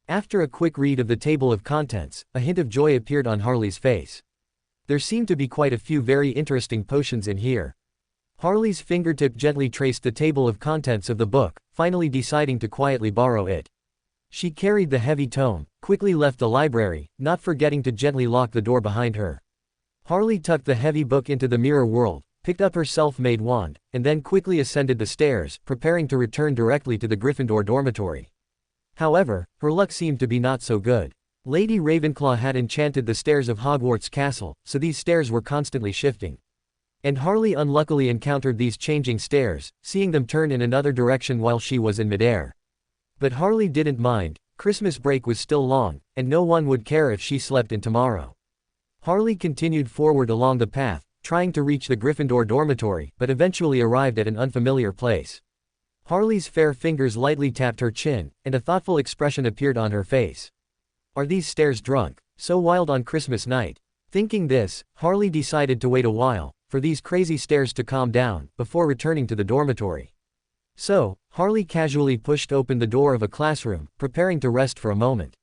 After a quick read of the table of contents, a hint of joy appeared on Harley's face. There seemed to be quite a few very interesting potions in here. Harley's fingertip gently traced the table of contents of the book, finally deciding to quietly borrow it. She carried the heavy tome, quickly left the library, not forgetting to gently lock the door behind her. Harley tucked the heavy book into the mirror world, picked up her self-made wand, and then quickly ascended the stairs, preparing to return directly to the Gryffindor dormitory. However, her luck seemed to be not so good. Lady Ravenclaw had enchanted the stairs of Hogwarts Castle, so these stairs were constantly shifting. And Harley unluckily encountered these changing stairs, seeing them turn in another direction while she was in midair. But Harley didn't mind. Christmas break was still long, and no one would care if she slept in tomorrow. Harley continued forward along the path, trying to reach the Gryffindor dormitory, but eventually arrived at an unfamiliar place. Harley's fair fingers lightly tapped her chin, and a thoughtful expression appeared on her face. Are these stairs drunk? So wild on Christmas night? Thinking this, Harley decided to wait a while, for these crazy stairs to calm down, before returning to the dormitory. So, Harley casually pushed open the door of a classroom, preparing to rest for a moment.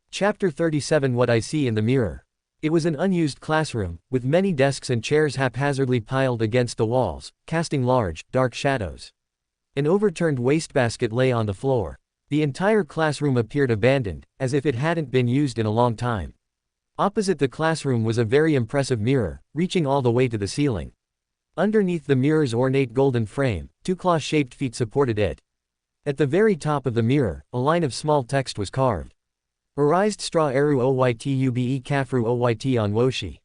Chapter 37 What I See in the Mirror. It was an unused classroom, with many desks and chairs haphazardly piled against the walls, casting large, dark shadows. An overturned wastebasket lay on the floor. The entire classroom appeared abandoned, as if it hadn't been used in a long time. Opposite the classroom was a very impressive mirror, reaching all the way to the ceiling. Underneath the mirror's ornate golden frame, two claw-shaped feet supported it. At the very top of the mirror, a line of small text was carved. Arised straw eru oytube kafru oyt on woshi.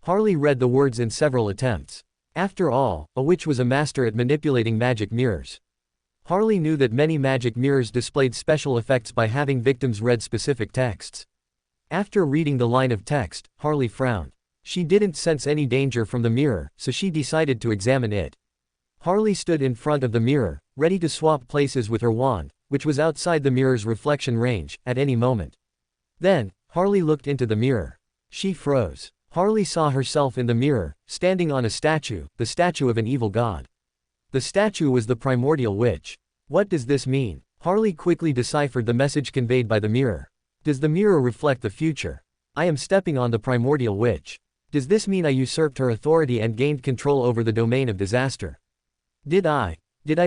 Harley read the words in several attempts. After all, a witch was a master at manipulating magic mirrors. Harley knew that many magic mirrors displayed special effects by having victims read specific texts. After reading the line of text, Harley frowned. She didn't sense any danger from the mirror, so she decided to examine it. Harley stood in front of the mirror, ready to swap places with her wand, which was outside the mirror's reflection range, at any moment. Then, Harley looked into the mirror. She froze. Harley saw herself in the mirror, standing on a statue, the statue of an evil god. The statue was the primordial witch. What does this mean? Harley quickly deciphered the message conveyed by the mirror. Does the mirror reflect the future? I am stepping on the primordial witch. Does this mean I usurped her authority and gained control over the domain of disaster? Did I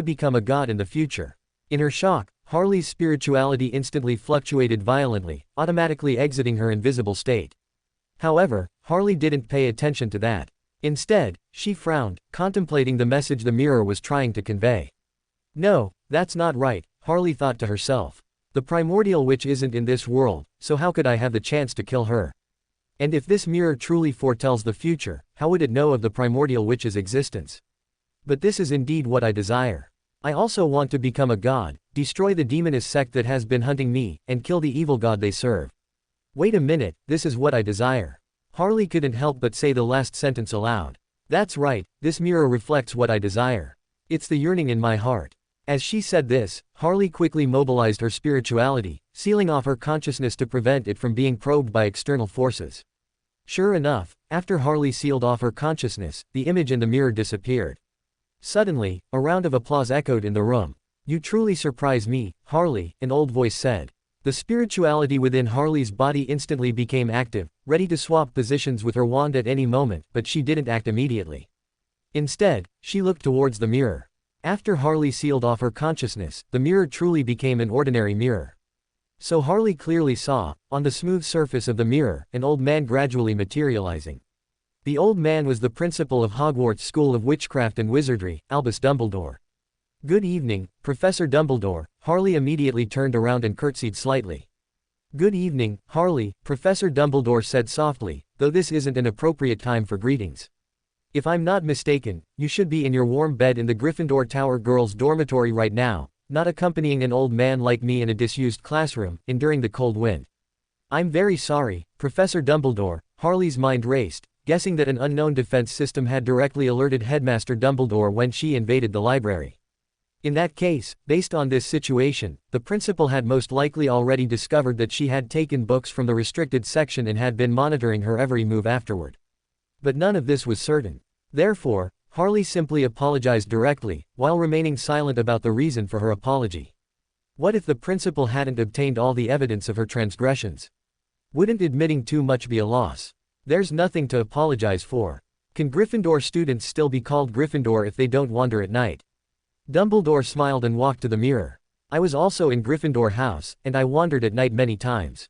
become a god in the future? In her shock, Harley's spirituality instantly fluctuated violently, automatically exiting her invisible state. However, Harley didn't pay attention to that. Instead, she frowned, contemplating the message the mirror was trying to convey. No, that's not right, Harley thought to herself. The primordial witch isn't in this world, so how could I have the chance to kill her? And if this mirror truly foretells the future, how would it know of the primordial witch's existence? But this is indeed what I desire. I also want to become a god, destroy the demonist sect that has been hunting me, and kill the evil god they serve. Wait a minute, this is what I desire. Harley couldn't help but say the last sentence aloud. That's right, this mirror reflects what I desire. It's the yearning in my heart. As she said this, Harley quickly mobilized her spirituality, sealing off her consciousness to prevent it from being probed by external forces. Sure enough, after Harley sealed off her consciousness, the image in the mirror disappeared. Suddenly, a round of applause echoed in the room. You truly surprise me, Harley, an old voice said. The spirituality within Harley's body instantly became active, ready to swap positions with her wand at any moment, but she didn't act immediately. Instead, she looked towards the mirror. After Harley sealed off her consciousness, the mirror truly became an ordinary mirror. So Harley clearly saw, on the smooth surface of the mirror, an old man gradually materializing. The old man was the principal of Hogwarts School of Witchcraft and Wizardry, Albus Dumbledore. Good evening, Professor Dumbledore. Harley immediately turned around and curtsied slightly. Good evening, Harley, Professor Dumbledore said softly, though this isn't an appropriate time for greetings. If I'm not mistaken, you should be in your warm bed in the Gryffindor Tower girls' dormitory right now, not accompanying an old man like me in a disused classroom, enduring the cold wind. I'm very sorry, Professor Dumbledore. Harley's mind raced, guessing that an unknown defense system had directly alerted Headmaster Dumbledore when she invaded the library. In that case, based on this situation, the principal had most likely already discovered that she had taken books from the restricted section and had been monitoring her every move afterward. But none of this was certain. Therefore, Harley simply apologized directly, while remaining silent about the reason for her apology. What if the principal hadn't obtained all the evidence of her transgressions? Wouldn't admitting too much be a loss? There's nothing to apologize for. Can Gryffindor students still be called Gryffindor if they don't wander at night? Dumbledore smiled and walked to the mirror. I was also in Gryffindor House, and I wandered at night many times.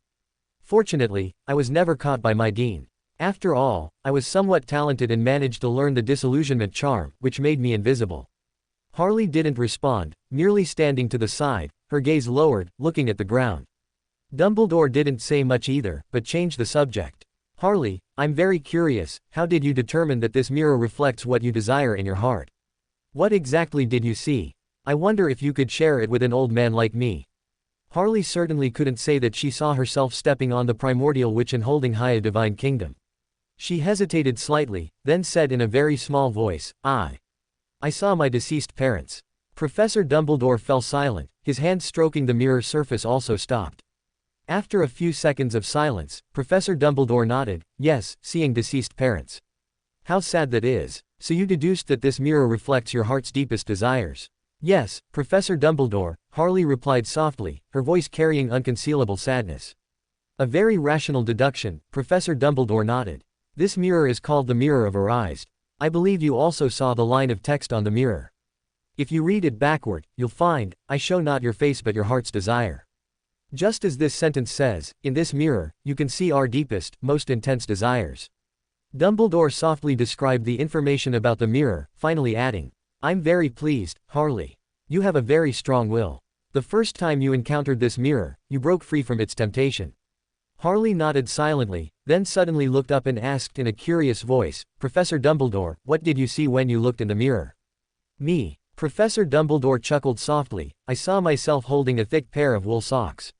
Fortunately, I was never caught by my dean. After all, I was somewhat talented and managed to learn the disillusionment charm, which made me invisible. Harley didn't respond, merely standing to the side, her gaze lowered, looking at the ground. Dumbledore didn't say much either, but changed the subject. Harley, I'm very curious, how did you determine that this mirror reflects what you desire in your heart? What exactly did you see? I wonder if you could share it with an old man like me. Harley certainly couldn't say that she saw herself stepping on the primordial witch and holding high a divine kingdom. She hesitated slightly, then said in a very small voice, I saw my deceased parents. Professor Dumbledore fell silent, his hand stroking the mirror surface also stopped. After a few seconds of silence, Professor Dumbledore nodded, yes, seeing deceased parents. How sad that is. So you deduced that this mirror reflects your heart's deepest desires. Yes, Professor Dumbledore, Harley replied softly, her voice carrying unconcealable sadness. A very rational deduction, Professor Dumbledore nodded. This mirror is called the Mirror of Her Eyes. I believe you also saw the line of text on the mirror. If you read it backward, you'll find, I show not your face but your heart's desire. Just as this sentence says, in this mirror, you can see our deepest, most intense desires. Dumbledore softly described the information about the mirror, finally adding, I'm very pleased, Harley. You have a very strong will. The first time you encountered this mirror, you broke free from its temptation. Harley nodded silently, then suddenly looked up and asked in a curious voice, Professor Dumbledore, what did you see when you looked in the mirror? Me. Professor Dumbledore chuckled softly, I saw myself holding a thick pair of wool socks.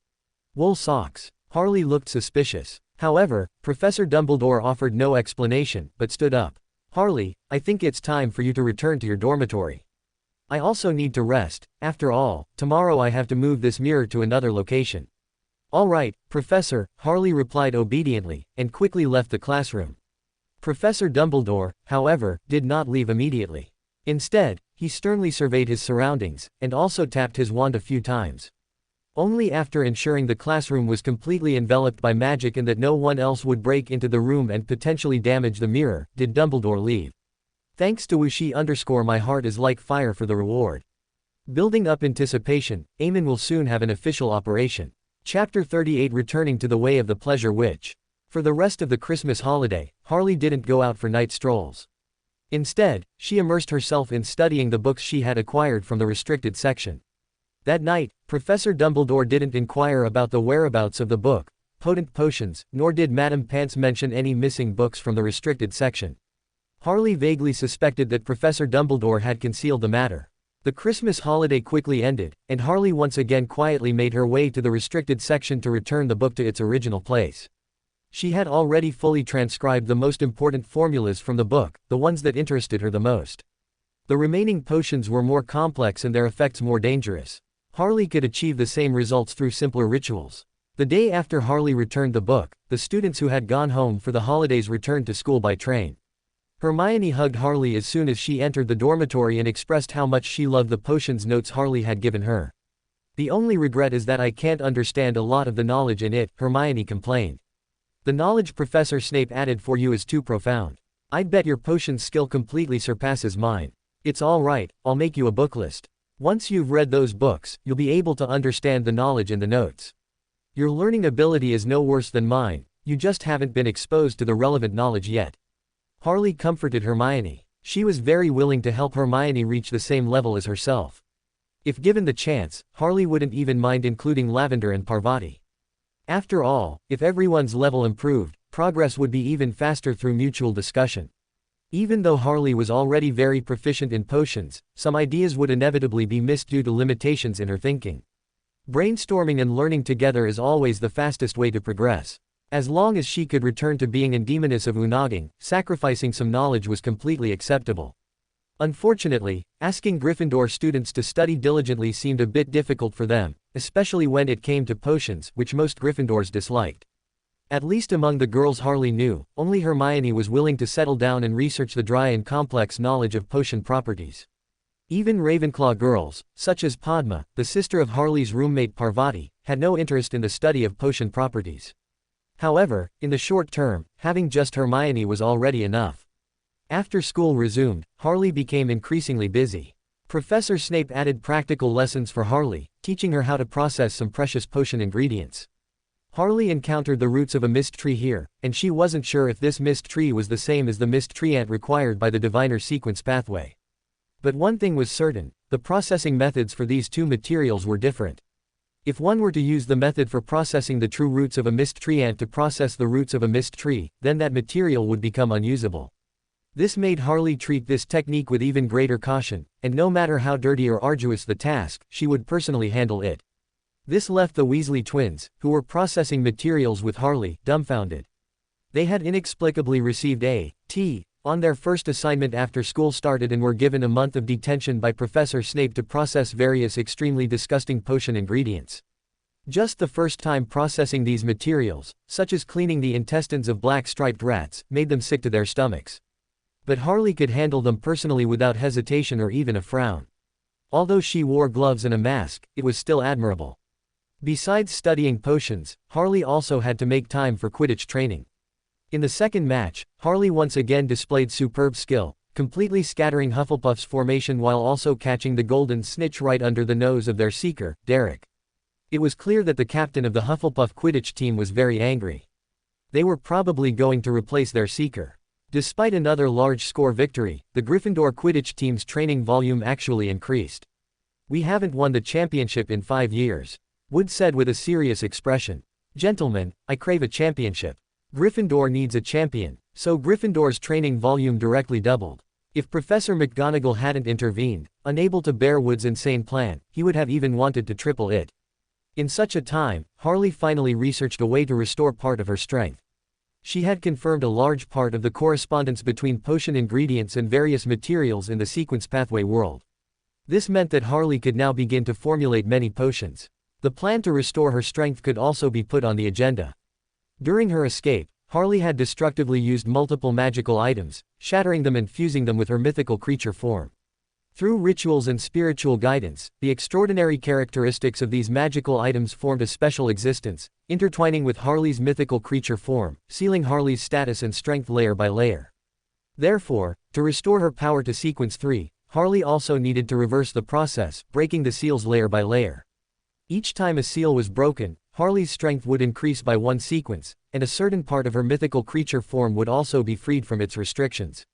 Wool socks. Harley looked suspicious. However, Professor Dumbledore offered no explanation, but stood up. Harley, I think it's time for you to return to your dormitory. I also need to rest, after all, tomorrow I have to move this mirror to another location. All right, Professor, Harley replied obediently, and quickly left the classroom. Professor Dumbledore, however, did not leave immediately. Instead, he sternly surveyed his surroundings, and also tapped his wand a few times. Only after ensuring the classroom was completely enveloped by magic and that no one else would break into the room and potentially damage the mirror, did Dumbledore leave. Thanks to Wuxi_ my heart is like fire for the reward. Building up anticipation, Eamon will soon have an official operation. Chapter 38 Returning to the Way of the Pleasure Witch. For the rest of the Christmas holiday, Harley didn't go out for night strolls. Instead, she immersed herself in studying the books she had acquired from the restricted section. That night, Professor Dumbledore didn't inquire about the whereabouts of the book, Potent Potions, nor did Madame Pants mention any missing books from the restricted section. Harley vaguely suspected that Professor Dumbledore had concealed the matter. The Christmas holiday quickly ended, and Harley once again quietly made her way to the restricted section to return the book to its original place. She had already fully transcribed the most important formulas from the book, the ones that interested her the most. The remaining potions were more complex and their effects more dangerous. Harley could achieve the same results through simpler rituals. The day after Harley returned the book, the students who had gone home for the holidays returned to school by train. Hermione hugged Harley as soon as she entered the dormitory and expressed how much she loved the potions notes Harley had given her. The only regret is that I can't understand a lot of the knowledge in it, Hermione complained. The knowledge Professor Snape added for you is too profound. I'd bet your potions skill completely surpasses mine. It's all right, I'll make you a book list. Once you've read those books, you'll be able to understand the knowledge in the notes. Your learning ability is no worse than mine, you just haven't been exposed to the relevant knowledge yet. Harley comforted Hermione. She was very willing to help Hermione reach the same level as herself. If given the chance, Harley wouldn't even mind including Lavender and Parvati. After all, if everyone's level improved, progress would be even faster through mutual discussion. Even though Harley was already very proficient in potions, some ideas would inevitably be missed due to limitations in her thinking. Brainstorming and learning together is always the fastest way to progress. As long as she could return to being an demoness of Unaging, sacrificing some knowledge was completely acceptable. Unfortunately, asking Gryffindor students to study diligently seemed a bit difficult for them, especially when it came to potions, which most Gryffindors disliked. At least among the girls Harley knew, only Hermione was willing to settle down and research the dry and complex knowledge of potion properties. Even Ravenclaw girls, such as Padma, the sister of Harley's roommate Parvati, had no interest in the study of potion properties. However, in the short term, having just Hermione was already enough. After school resumed, Harley became increasingly busy. Professor Snape added practical lessons for Harley, teaching her how to process some precious potion ingredients. Harley encountered the roots of a mist tree here, and she wasn't sure if this mist tree was the same as the mist tree ant required by the diviner sequence pathway. But one thing was certain, the processing methods for these two materials were different. If one were to use the method for processing the true roots of a mist tree ant to process the roots of a mist tree, then that material would become unusable. This made Harley treat this technique with even greater caution, and no matter how dirty or arduous the task, she would personally handle it. This left the Weasley twins, who were processing materials with Harley, dumbfounded. They had inexplicably received On their first assignment after school started and were given a month of detention by Professor Snape to process various extremely disgusting potion ingredients. Just the first time processing these materials, such as cleaning the intestines of black-striped rats, made them sick to their stomachs. But Harley could handle them personally without hesitation or even a frown. Although she wore gloves and a mask, it was still admirable. Besides studying potions, Harley also had to make time for Quidditch training. In the second match, Harley once again displayed superb skill, completely scattering Hufflepuff's formation while also catching the golden snitch right under the nose of their seeker, Derek. It was clear that the captain of the Hufflepuff Quidditch team was very angry. They were probably going to replace their seeker. Despite another large score victory, the Gryffindor Quidditch team's training volume actually increased. "We haven't won the championship in 5 years," Wood said with a serious expression. "Gentlemen, I crave a championship. Gryffindor needs a champion." So Gryffindor's training volume directly doubled. If Professor McGonagall hadn't intervened, unable to bear Wood's insane plan, he would have even wanted to triple it. In such a time, Harley finally researched a way to restore part of her strength. She had confirmed a large part of the correspondence between potion ingredients and various materials in the sequence pathway world. This meant that Harley could now begin to formulate many potions. The plan to restore her strength could also be put on the agenda. During her escape, Harley had destructively used multiple magical items, shattering them and fusing them with her mythical creature form. Through rituals and spiritual guidance, the extraordinary characteristics of these magical items formed a special existence, intertwining with Harley's mythical creature form, sealing Harley's status and strength layer by layer. Therefore, to restore her power to Sequence 3, Harley also needed to reverse the process, breaking the seals layer by layer. Each time a seal was broken, Harley's strength would increase by 1 sequence, and a certain part of her mythical creature form would also be freed from its restrictions.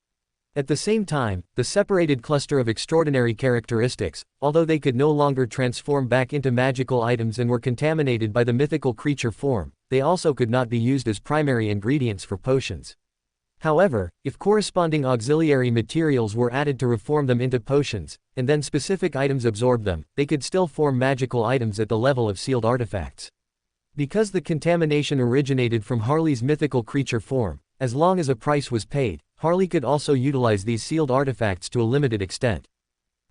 At the same time, the separated cluster of extraordinary characteristics, although they could no longer transform back into magical items and were contaminated by the mythical creature form, they also could not be used as primary ingredients for potions. However, if corresponding auxiliary materials were added to reform them into potions, and then specific items absorbed them, they could still form magical items at the level of sealed artifacts. Because the contamination originated from Harley's mythical creature form, as long as a price was paid, Harley could also utilize these sealed artifacts to a limited extent.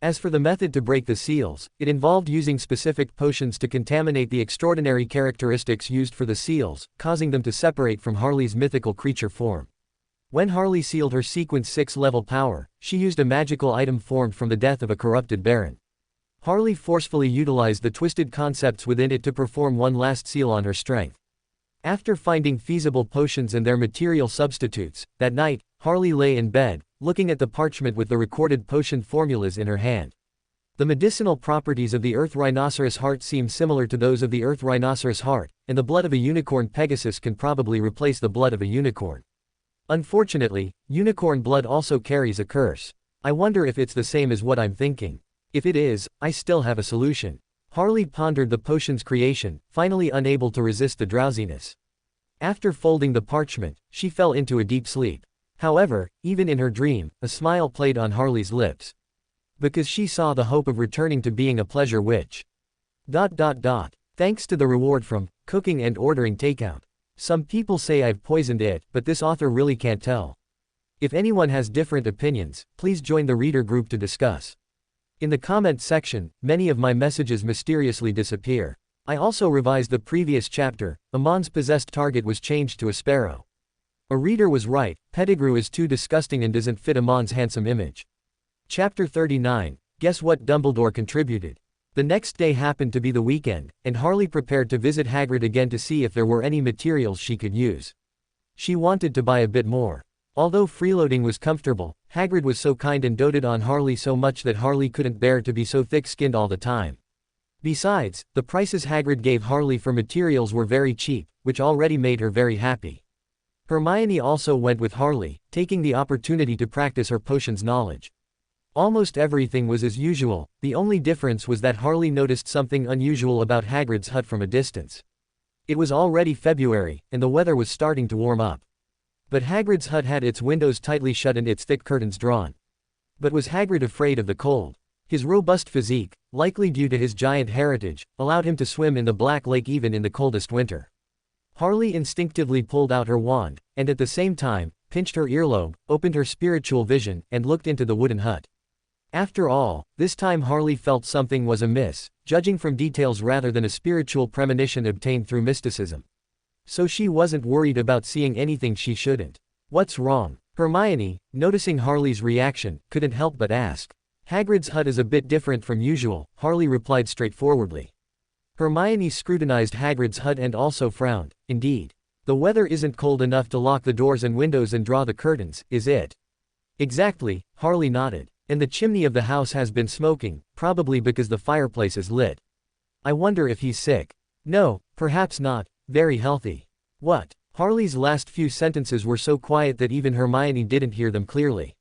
As for the method to break the seals, it involved using specific potions to contaminate the extraordinary characteristics used for the seals, causing them to separate from Harley's mythical creature form. When Harley sealed her Sequence 6 level power, she used a magical item formed from the death of a corrupted baron. Harley forcefully utilized the twisted concepts within it to perform one last seal on her strength. After finding feasible potions and their material substitutes, that night, Harley lay in bed, looking at the parchment with the recorded potion formulas in her hand. The medicinal properties of the Earth Rhinoceros heart seem similar to those of the Earth Rhinoceros heart, and the blood of a unicorn Pegasus can probably replace the blood of a unicorn. Unfortunately, unicorn blood also carries a curse. I wonder if it's the same as what I'm thinking. If it is, I still have a solution. Harley pondered the potion's creation, finally unable to resist the drowsiness. After folding the parchment, she fell into a deep sleep. However, even in her dream, a smile played on Harley's lips. Because she saw the hope of returning to being a pleasure witch. Thanks to the reward from cooking and ordering takeout. Some people say I've poisoned it, but this author really can't tell. If anyone has different opinions, please join the reader group to discuss. In the comment section, many of my messages mysteriously disappear. I also revised the previous chapter. Amon's possessed target was changed to a sparrow. A reader was right, Pettigrew is too disgusting and doesn't fit Amon's handsome image. Chapter 39, Guess What Dumbledore Contributed? The next day happened to be the weekend, and Harley prepared to visit Hagrid again to see if there were any materials she could use. She wanted to buy a bit more. Although freeloading was comfortable, Hagrid was so kind and doted on Harley so much that Harley couldn't bear to be so thick-skinned all the time. Besides, the prices Hagrid gave Harley for materials were very cheap, which already made her very happy. Hermione also went with Harley, taking the opportunity to practice her potions knowledge. Almost everything was as usual, the only difference was that Harley noticed something unusual about Hagrid's hut from a distance. It was already February, and the weather was starting to warm up. But Hagrid's hut had its windows tightly shut and its thick curtains drawn. But was Hagrid afraid of the cold? His robust physique, likely due to his giant heritage, allowed him to swim in the Black Lake even in the coldest winter. Harley instinctively pulled out her wand, and at the same time, pinched her earlobe, opened her spiritual vision, and looked into the wooden hut. After all, this time Harley felt something was amiss, judging from details rather than a spiritual premonition obtained through mysticism. So she wasn't worried about seeing anything she shouldn't. What's wrong? Hermione, noticing Harley's reaction, couldn't help but ask. Hagrid's hut is a bit different from usual, Harley replied straightforwardly. Hermione scrutinized Hagrid's hut and also frowned. Indeed. The weather isn't cold enough to lock the doors and windows and draw the curtains, is it? Exactly, Harley nodded. And the chimney of the house has been smoking, probably because the fireplace is lit. I wonder if he's sick. No, perhaps not, very healthy. What? Harley's last few sentences were so quiet that even Hermione didn't hear them clearly.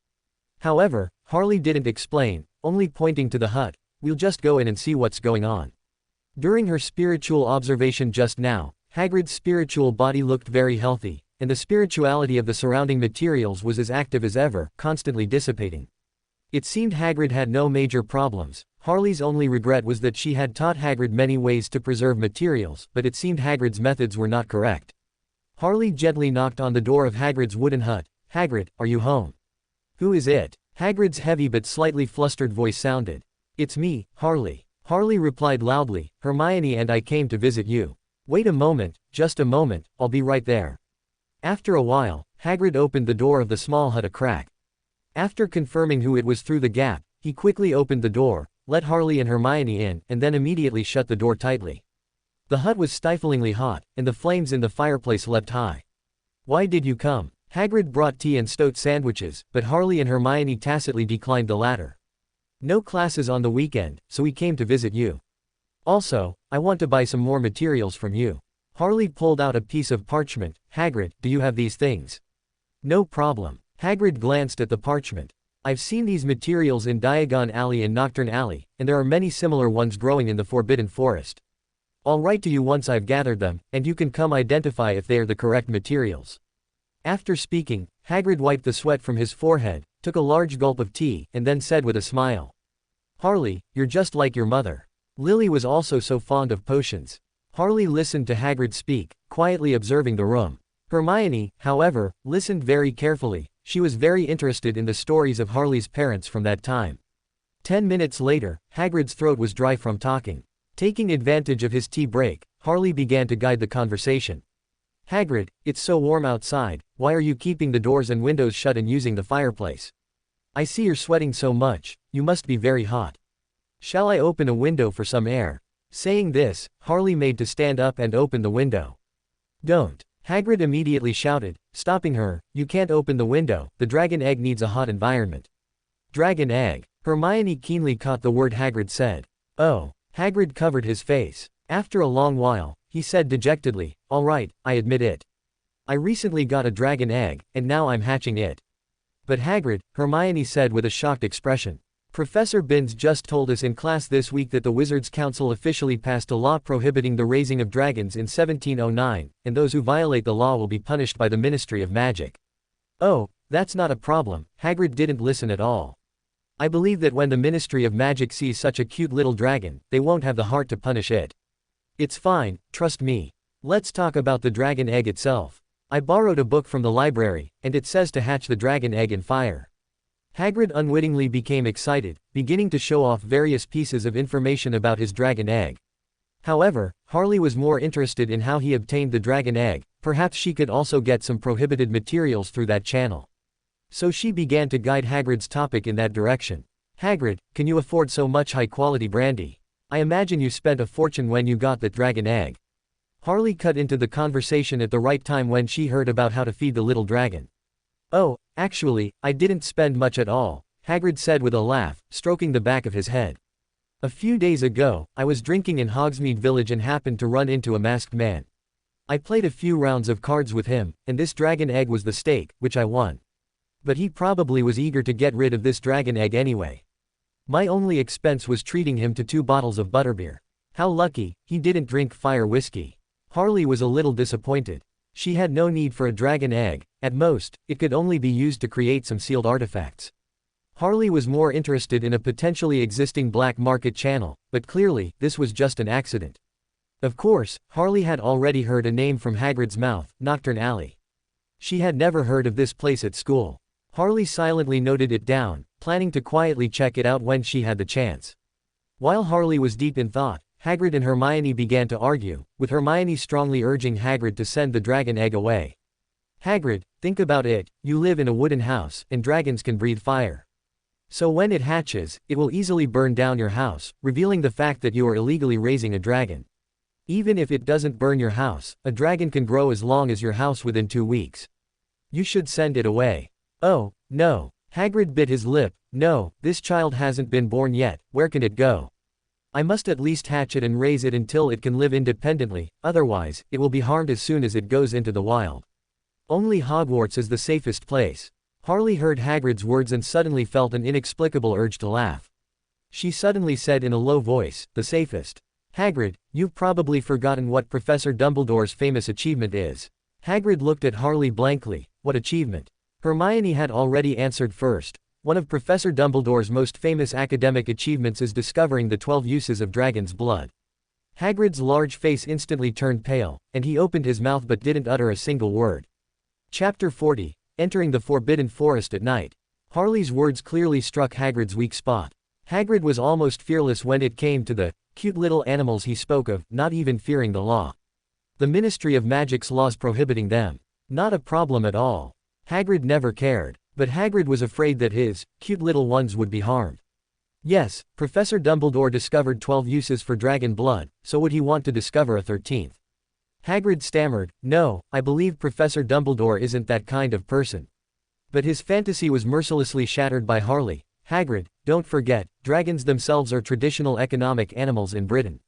However, Harley didn't explain, only pointing to the hut. We'll just go in and see what's going on. During her spiritual observation just now, Hagrid's spiritual body looked very healthy, and the spirituality of the surrounding materials was as active as ever, constantly dissipating. It seemed Hagrid had no major problems. Harley's only regret was that she had taught Hagrid many ways to preserve materials, but it seemed Hagrid's methods were not correct. Harley gently knocked on the door of Hagrid's wooden hut. Hagrid, are you home? Who is it? Hagrid's heavy but slightly flustered voice sounded. It's me, Harley. Harley replied loudly, Hermione and I came to visit you. Wait a moment, just a moment, I'll be right there. After a while, Hagrid opened the door of the small hut a crack. After confirming who it was through the gap, he quickly opened the door, let Harley and Hermione in, and then immediately shut the door tightly. The hut was stiflingly hot, and the flames in the fireplace leapt high. Why did you come? Hagrid brought tea and stoat sandwiches, but Harley and Hermione tacitly declined the latter. No classes on the weekend, so we came to visit you. Also, I want to buy some more materials from you. Harley pulled out a piece of parchment. Hagrid, do you have these things? No problem. Hagrid glanced at the parchment. I've seen these materials in Diagon Alley and Nocturne Alley, and there are many similar ones growing in the Forbidden Forest. I'll write to you once I've gathered them, and you can come identify if they are the correct materials. After speaking, Hagrid wiped the sweat from his forehead, took a large gulp of tea, and then said with a smile. Harley, you're just like your mother. Lily was also so fond of potions. Harley listened to Hagrid speak, quietly observing the room. Hermione, however, listened very carefully. She was very interested in the stories of Harley's parents from that time. 10 minutes later, Hagrid's throat was dry from talking. Taking advantage of his tea break, Harley began to guide the conversation. Hagrid, it's so warm outside, why are you keeping the doors and windows shut and using the fireplace? I see you're sweating so much, you must be very hot. Shall I open a window for some air? Saying this, Harley made to stand up and open the window. Don't. Hagrid immediately shouted, stopping her, you can't open the window, the dragon egg needs a hot environment. Dragon egg. Hermione keenly caught the word Hagrid said. Oh. Hagrid covered his face. After a long while, he said dejectedly, all right, I admit it. I recently got a dragon egg, and now I'm hatching it. But Hagrid, Hermione said with a shocked expression. Professor Binns just told us in class this week that the Wizards' Council officially passed a law prohibiting the raising of dragons in 1709, and those who violate the law will be punished by the Ministry of Magic. Oh, that's not a problem. Hagrid didn't listen at all. I believe that when the Ministry of Magic sees such a cute little dragon, they won't have the heart to punish it. It's fine, trust me. Let's talk about the dragon egg itself. I borrowed a book from the library, and it says to hatch the dragon egg in fire. Hagrid unwittingly became excited, beginning to show off various pieces of information about his dragon egg. However, Harley was more interested in how he obtained the dragon egg. Perhaps she could also get some prohibited materials through that channel. So she began to guide Hagrid's topic in that direction. Hagrid, can you afford so much high-quality brandy? I imagine you spent a fortune when you got that dragon egg. Harley cut into the conversation at the right time when she heard about how to feed the little dragon. Oh, actually, I didn't spend much at all, Hagrid said with a laugh, stroking the back of his head. A few days ago, I was drinking in Hogsmeade Village and happened to run into a masked man. I played a few rounds of cards with him, and this dragon egg was the stake, which I won. But he probably was eager to get rid of this dragon egg anyway. My only expense was treating him to 2 bottles of butterbeer. How lucky, he didn't drink fire whiskey. Harley was a little disappointed. She had no need for a dragon egg. At most, it could only be used to create some sealed artifacts. Harley was more interested in a potentially existing black market channel, but clearly, this was just an accident. Of course, Harley had already heard a name from Hagrid's mouth, Nocturne Alley. She had never heard of this place at school. Harley silently noted it down, planning to quietly check it out when she had the chance. While Harley was deep in thought, Hagrid and Hermione began to argue, with Hermione strongly urging Hagrid to send the dragon egg away. Hagrid, think about it, you live in a wooden house, and dragons can breathe fire. So when it hatches, it will easily burn down your house, revealing the fact that you are illegally raising a dragon. Even if it doesn't burn your house, a dragon can grow as long as your house within 2 weeks. You should send it away. Oh, no. Hagrid bit his lip. No, this child hasn't been born yet, where can it go? I must at least hatch it and raise it until it can live independently, otherwise, it will be harmed as soon as it goes into the wild. Only Hogwarts is the safest place. Harley heard Hagrid's words and suddenly felt an inexplicable urge to laugh. She suddenly said in a low voice, the safest. Hagrid, you've probably forgotten what Professor Dumbledore's famous achievement is. Hagrid looked at Harley blankly. What achievement? Hermione had already answered first. One of Professor Dumbledore's most famous academic achievements is discovering the 12 uses of dragon's blood. Hagrid's large face instantly turned pale, and he opened his mouth but didn't utter a single word. Chapter 40. Entering the Forbidden Forest at night. Harley's words clearly struck Hagrid's weak spot. Hagrid was almost fearless when it came to the cute little animals he spoke of, not even fearing the law. The Ministry of Magic's laws prohibiting them. Not a problem at all. Hagrid never cared. But Hagrid was afraid that his cute little ones would be harmed. Yes, Professor Dumbledore discovered 12 uses for dragon blood, so would he want to discover a 13th? Hagrid stammered, no, I believe Professor Dumbledore isn't that kind of person. But his fantasy was mercilessly shattered by Harley. Hagrid, don't forget, dragons themselves are traditional economic animals in Britain.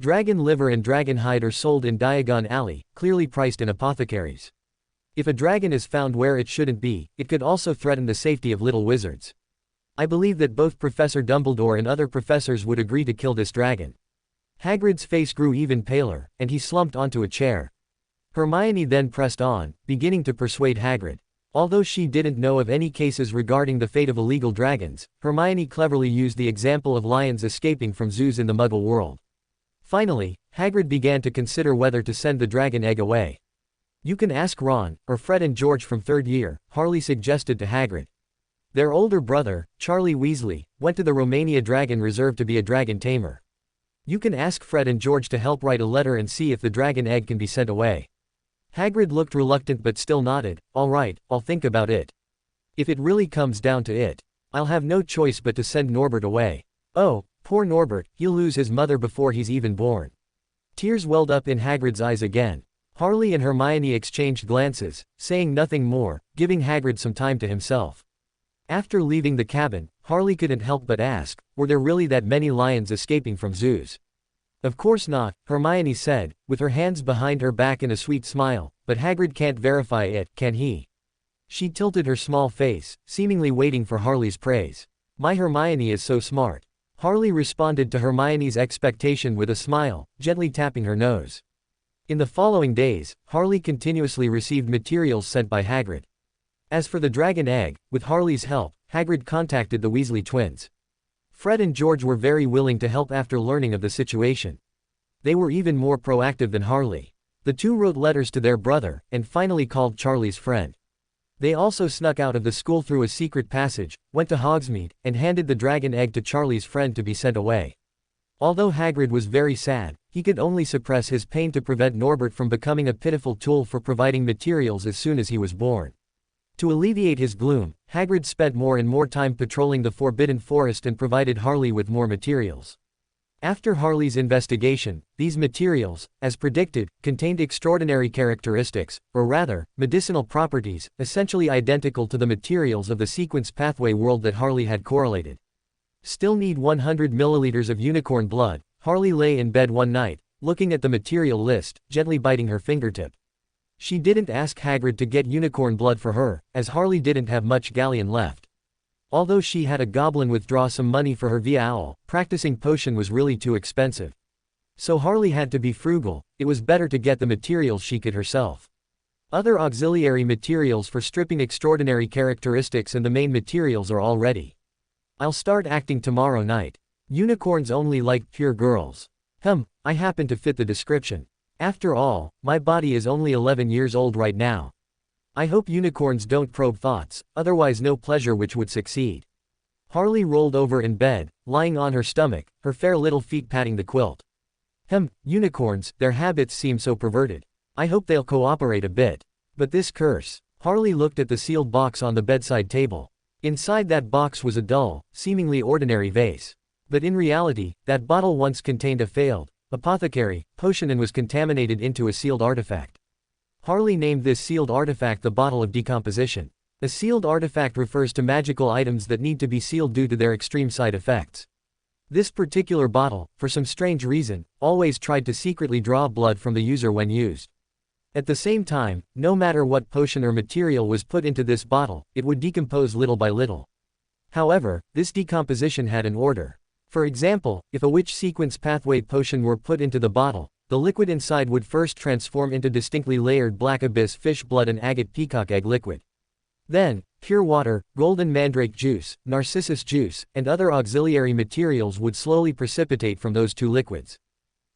Dragon liver and dragon hide are sold in Diagon Alley, clearly priced in apothecaries. If a dragon is found where it shouldn't be, it could also threaten the safety of little wizards. I believe that both Professor Dumbledore and other professors would agree to kill this dragon. Hagrid's face grew even paler, and he slumped onto a chair. Hermione then pressed on, beginning to persuade Hagrid. Although she didn't know of any cases regarding the fate of illegal dragons, Hermione cleverly used the example of lions escaping from zoos in the Muggle world. Finally, Hagrid began to consider whether to send the dragon egg away. You can ask Ron, or Fred and George from 3rd year, Harley suggested to Hagrid. Their older brother, Charlie Weasley, went to the Romania Dragon Reserve to be a dragon tamer. You can ask Fred and George to help write a letter and see if the dragon egg can be sent away. Hagrid looked reluctant but still nodded, all right, I'll think about it. If it really comes down to it, I'll have no choice but to send Norbert away. Oh, poor Norbert, he'll lose his mother before he's even born. Tears welled up in Hagrid's eyes again. Harley and Hermione exchanged glances, saying nothing more, giving Hagrid some time to himself. After leaving the cabin, Harley couldn't help but ask, were there really that many lions escaping from zoos? Of course not, Hermione said, with her hands behind her back in a sweet smile, but Hagrid can't verify it, can he? She tilted her small face, seemingly waiting for Harley's praise. My Hermione is so smart. Harley responded to Hermione's expectation with a smile, gently tapping her nose. In the following days, Harley continuously received materials sent by Hagrid. As for the dragon egg, with Harley's help, Hagrid contacted the Weasley twins. Fred and George were very willing to help after learning of the situation. They were even more proactive than Harley. The two wrote letters to their brother, and finally called Charlie's friend. They also snuck out of the school through a secret passage, went to Hogsmeade, and handed the dragon egg to Charlie's friend to be sent away. Although Hagrid was very sad, he could only suppress his pain to prevent Norbert from becoming a pitiful tool for providing materials as soon as he was born. To alleviate his gloom, Hagrid spent more and more time patrolling the Forbidden Forest and provided Harley with more materials. After Harley's investigation, these materials, as predicted, contained extraordinary characteristics, or rather, medicinal properties, essentially identical to the materials of the sequence pathway world that Harley had correlated. Still need 100 milliliters of unicorn blood. Harley lay in bed one night, looking at the material list, gently biting her fingertip. She didn't ask Hagrid to get unicorn blood for her, as Harley didn't have much galleon left. Although she had a goblin withdraw some money for her via owl, practicing potion was really too expensive. So Harley had to be frugal, it was better to get the materials she could herself. Other auxiliary materials for stripping extraordinary characteristics and the main materials are all ready. I'll start acting tomorrow night. Unicorns only like pure girls. I happen to fit the description. After all, my body is only 11 years old right now. I hope unicorns don't probe thoughts, otherwise no pleasure which would succeed. Harley rolled over in bed, lying on her stomach, her fair little feet patting the quilt. Unicorns, their habits seem so perverted. I hope they'll cooperate a bit. But this curse. Harley looked at the sealed box on the bedside table. Inside that box was a dull, seemingly ordinary vase. But in reality, that bottle once contained a failed apothecary potion and was contaminated into a sealed artifact. Harley named this sealed artifact the Bottle of Decomposition. A sealed artifact refers to magical items that need to be sealed due to their extreme side effects. This particular bottle, for some strange reason, always tried to secretly draw blood from the user when used. At the same time, no matter what potion or material was put into this bottle, it would decompose little by little. However, this decomposition had an order. For example, if a witch sequence pathway potion were put into the bottle, the liquid inside would first transform into distinctly layered black abyss fish blood and agate peacock egg liquid. Then, pure water, golden mandrake juice, narcissus juice, and other auxiliary materials would slowly precipitate from those two liquids.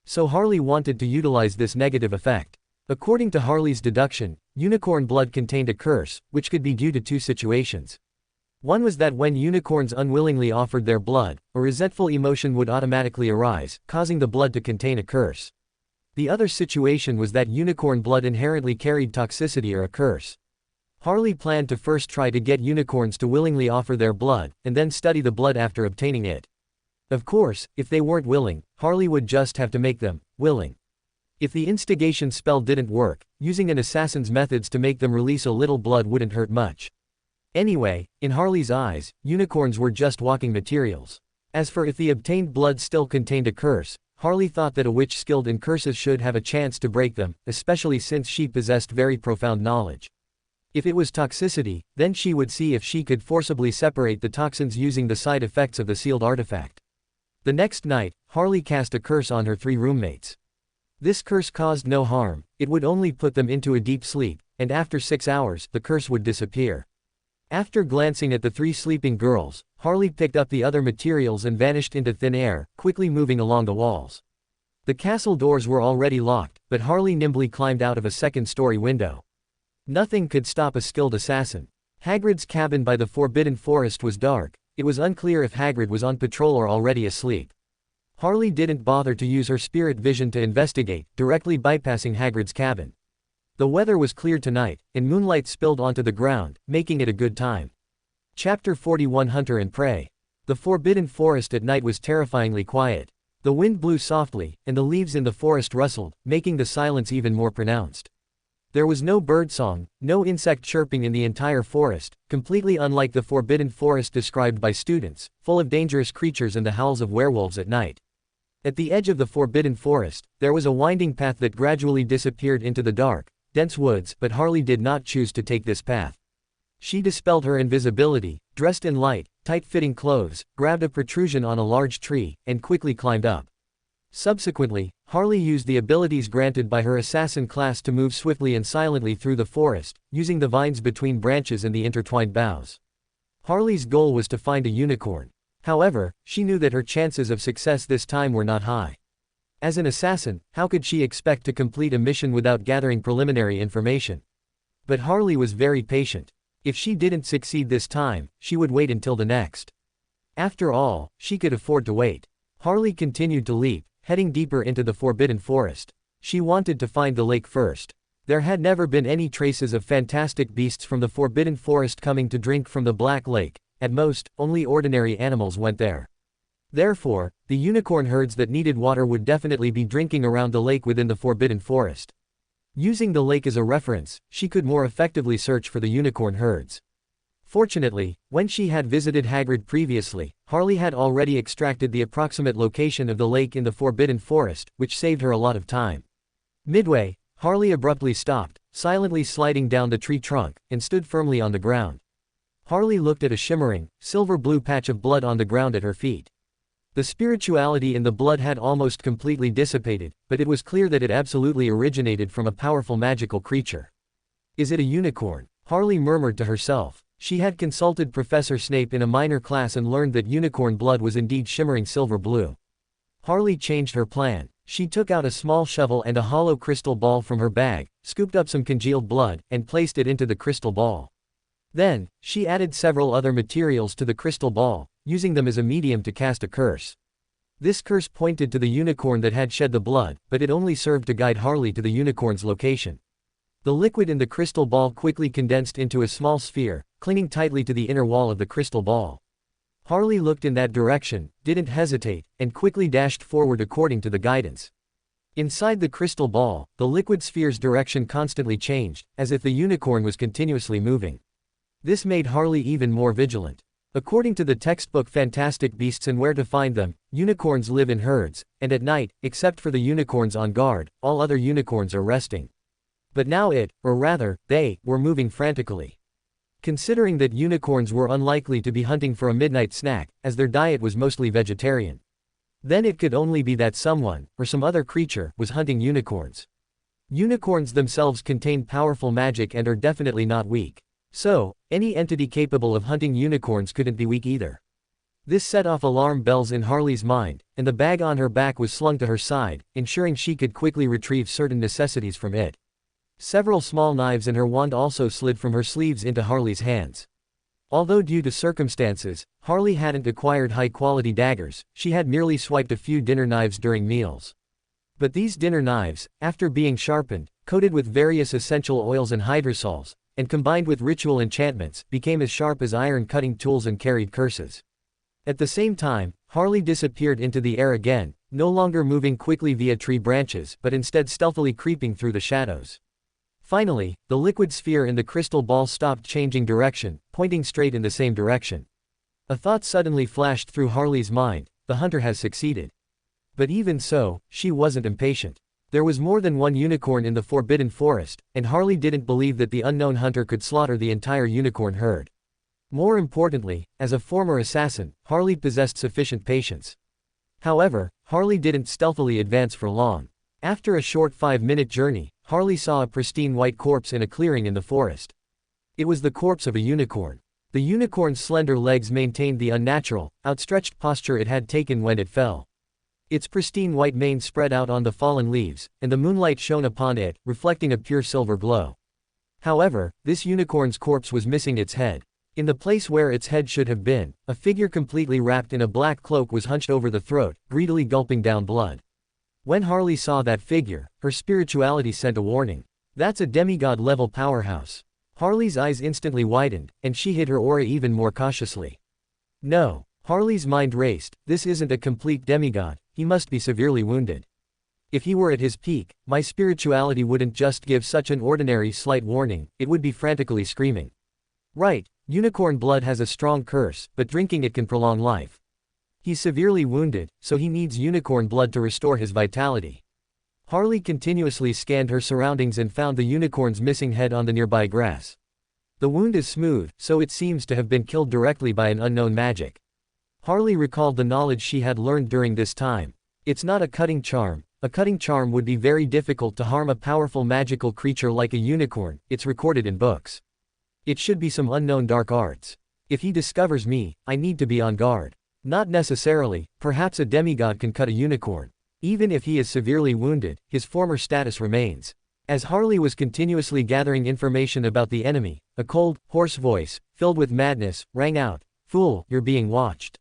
So Harley wanted to utilize this negative effect. According to Harley's deduction, unicorn blood contained a curse, which could be due to two situations. One was that when unicorns unwillingly offered their blood, a resentful emotion would automatically arise, causing the blood to contain a curse. The other situation was that unicorn blood inherently carried toxicity or a curse. Harley planned to first try to get unicorns to willingly offer their blood, and then study the blood after obtaining it. Of course, if they weren't willing, Harley would just have to make them willing. If the instigation spell didn't work, using an assassin's methods to make them release a little blood wouldn't hurt much. Anyway, in Harley's eyes, unicorns were just walking materials. As for if the obtained blood still contained a curse, Harley thought that a witch skilled in curses should have a chance to break them, especially since she possessed very profound knowledge. If it was toxicity, then she would see if she could forcibly separate the toxins using the side effects of the sealed artifact. The next night, Harley cast a curse on her 3 roommates. This curse caused no harm, it would only put them into a deep sleep, and after 6 hours, the curse would disappear. After glancing at the 3 sleeping girls, Harley picked up the other materials and vanished into thin air, quickly moving along the walls. The castle doors were already locked, but Harley nimbly climbed out of a second-story window. Nothing could stop a skilled assassin. Hagrid's cabin by the Forbidden Forest was dark. It was unclear if Hagrid was on patrol or already asleep. Harley didn't bother to use her spirit vision to investigate, directly bypassing Hagrid's cabin. The weather was clear tonight, and moonlight spilled onto the ground, making it a good time. Chapter 41 Hunter and Prey. The Forbidden Forest at night was terrifyingly quiet. The wind blew softly, and the leaves in the forest rustled, making the silence even more pronounced. There was no birdsong, no insect chirping in the entire forest, completely unlike the Forbidden Forest described by students, full of dangerous creatures and the howls of werewolves at night. At the edge of the Forbidden Forest, there was a winding path that gradually disappeared into the dark, dense woods, but Harley did not choose to take this path. She dispelled her invisibility, dressed in light, tight-fitting clothes, grabbed a protrusion on a large tree, and quickly climbed up. Subsequently, Harley used the abilities granted by her assassin class to move swiftly and silently through the forest, using the vines between branches and the intertwined boughs. Harley's goal was to find a unicorn. However, she knew that her chances of success this time were not high. As an assassin, how could she expect to complete a mission without gathering preliminary information? But Harley was very patient. If she didn't succeed this time, she would wait until the next. After all, she could afford to wait. Harley continued to leap, heading deeper into the Forbidden Forest. She wanted to find the lake first. There had never been any traces of fantastic beasts from the Forbidden Forest coming to drink from the Black Lake. At most, only ordinary animals went there. Therefore, the unicorn herds that needed water would definitely be drinking around the lake within the Forbidden Forest. Using the lake as a reference, she could more effectively search for the unicorn herds. Fortunately, when she had visited Hagrid previously, Harley had already extracted the approximate location of the lake in the Forbidden Forest, which saved her a lot of time. Midway, Harley abruptly stopped, silently sliding down the tree trunk, and stood firmly on the ground. Harley looked at a shimmering, silver-blue patch of blood on the ground at her feet. The spirituality in the blood had almost completely dissipated, but it was clear that it absolutely originated from a powerful magical creature. "Is it a unicorn?" Harley murmured to herself. She had consulted Professor Snape in a minor class and learned that unicorn blood was indeed shimmering silver blue. Harley changed her plan. She took out a small shovel and a hollow crystal ball from her bag, scooped up some congealed blood, and placed it into the crystal ball. Then, she added several other materials to the crystal ball, using them as a medium to cast a curse. This curse pointed to the unicorn that had shed the blood, but it only served to guide Harley to the unicorn's location. The liquid in the crystal ball quickly condensed into a small sphere, clinging tightly to the inner wall of the crystal ball. Harley looked in that direction, didn't hesitate, and quickly dashed forward according to the guidance. Inside the crystal ball, the liquid sphere's direction constantly changed, as if the unicorn was continuously moving. This made Harley even more vigilant. According to the textbook Fantastic Beasts and Where to Find Them, unicorns live in herds, and at night, except for the unicorns on guard, all other unicorns are resting. But now they, were moving frantically. Considering that unicorns were unlikely to be hunting for a midnight snack, as their diet was mostly vegetarian. Then it could only be that someone, or some other creature, was hunting unicorns. Unicorns themselves contain powerful magic and are definitely not weak. So, any entity capable of hunting unicorns couldn't be weak either. This set off alarm bells in Harley's mind, and the bag on her back was slung to her side, ensuring she could quickly retrieve certain necessities from it. Several small knives and her wand also slid from her sleeves into Harley's hands. Although due to circumstances, Harley hadn't acquired high-quality daggers, she had merely swiped a few dinner knives during meals. But these dinner knives, after being sharpened, coated with various essential oils and hydrosols, and combined with ritual enchantments, became as sharp as iron cutting tools and carried curses. At the same time, Harley disappeared into the air again, no longer moving quickly via tree branches but instead stealthily creeping through the shadows. Finally, the liquid sphere in the crystal ball stopped changing direction, pointing straight in the same direction. A thought suddenly flashed through Harley's mind: the hunter has succeeded. But even so, she wasn't impatient. There was more than one unicorn in the Forbidden Forest, and Harley didn't believe that the unknown hunter could slaughter the entire unicorn herd. More importantly, as a former assassin, Harley possessed sufficient patience. However, Harley didn't stealthily advance for long. After a short 5-minute journey, Harley saw a pristine white corpse in a clearing in the forest. It was the corpse of a unicorn. The unicorn's slender legs maintained the unnatural, outstretched posture it had taken when it fell. Its pristine white mane spread out on the fallen leaves, and the moonlight shone upon it, reflecting a pure silver glow. However, this unicorn's corpse was missing its head. In the place where its head should have been, a figure completely wrapped in a black cloak was hunched over the throat, greedily gulping down blood. When Harley saw that figure, her spirituality sent a warning. That's a demigod-level powerhouse. Harley's eyes instantly widened, and she hid her aura even more cautiously. No. Harley's mind raced, this isn't a complete demigod, he must be severely wounded. If he were at his peak, my spirituality wouldn't just give such an ordinary slight warning, it would be frantically screaming. Right, unicorn blood has a strong curse, but drinking it can prolong life. He's severely wounded, so he needs unicorn blood to restore his vitality. Harley continuously scanned her surroundings and found the unicorn's missing head on the nearby grass. The wound is smooth, so it seems to have been killed directly by an unknown magic. Harley recalled the knowledge she had learned during this time. It's not a cutting charm. A cutting charm would be very difficult to harm a powerful magical creature like a unicorn, it's recorded in books. It should be some unknown dark arts. If he discovers me, I need to be on guard. Not necessarily, perhaps a demigod can cut a unicorn. Even if he is severely wounded, his former status remains. As Harley was continuously gathering information about the enemy, a cold, hoarse voice, filled with madness, rang out. Fool, you're being watched.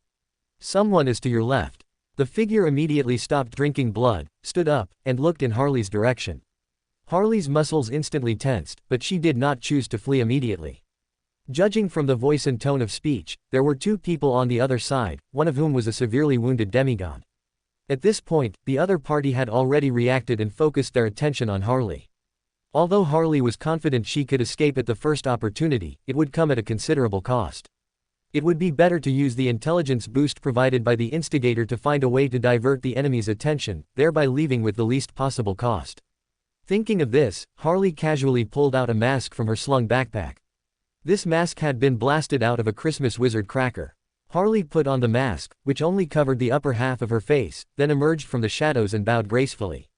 Someone is to your left. The figure immediately stopped drinking blood, stood up, and looked in Harley's direction. Harley's muscles instantly tensed, but she did not choose to flee immediately. Judging from the voice and tone of speech, there were two people on the other side, one of whom was a severely wounded demigod. At this point, the other party had already reacted and focused their attention on Harley. Although Harley was confident she could escape at the first opportunity, it would come at a considerable cost. It would be better to use the intelligence boost provided by the instigator to find a way to divert the enemy's attention, thereby leaving with the least possible cost. Thinking of this, Harley casually pulled out a mask from her slung backpack. This mask had been blasted out of a Christmas wizard cracker. Harley put on the mask, which only covered the upper half of her face, then emerged from the shadows and bowed gracefully.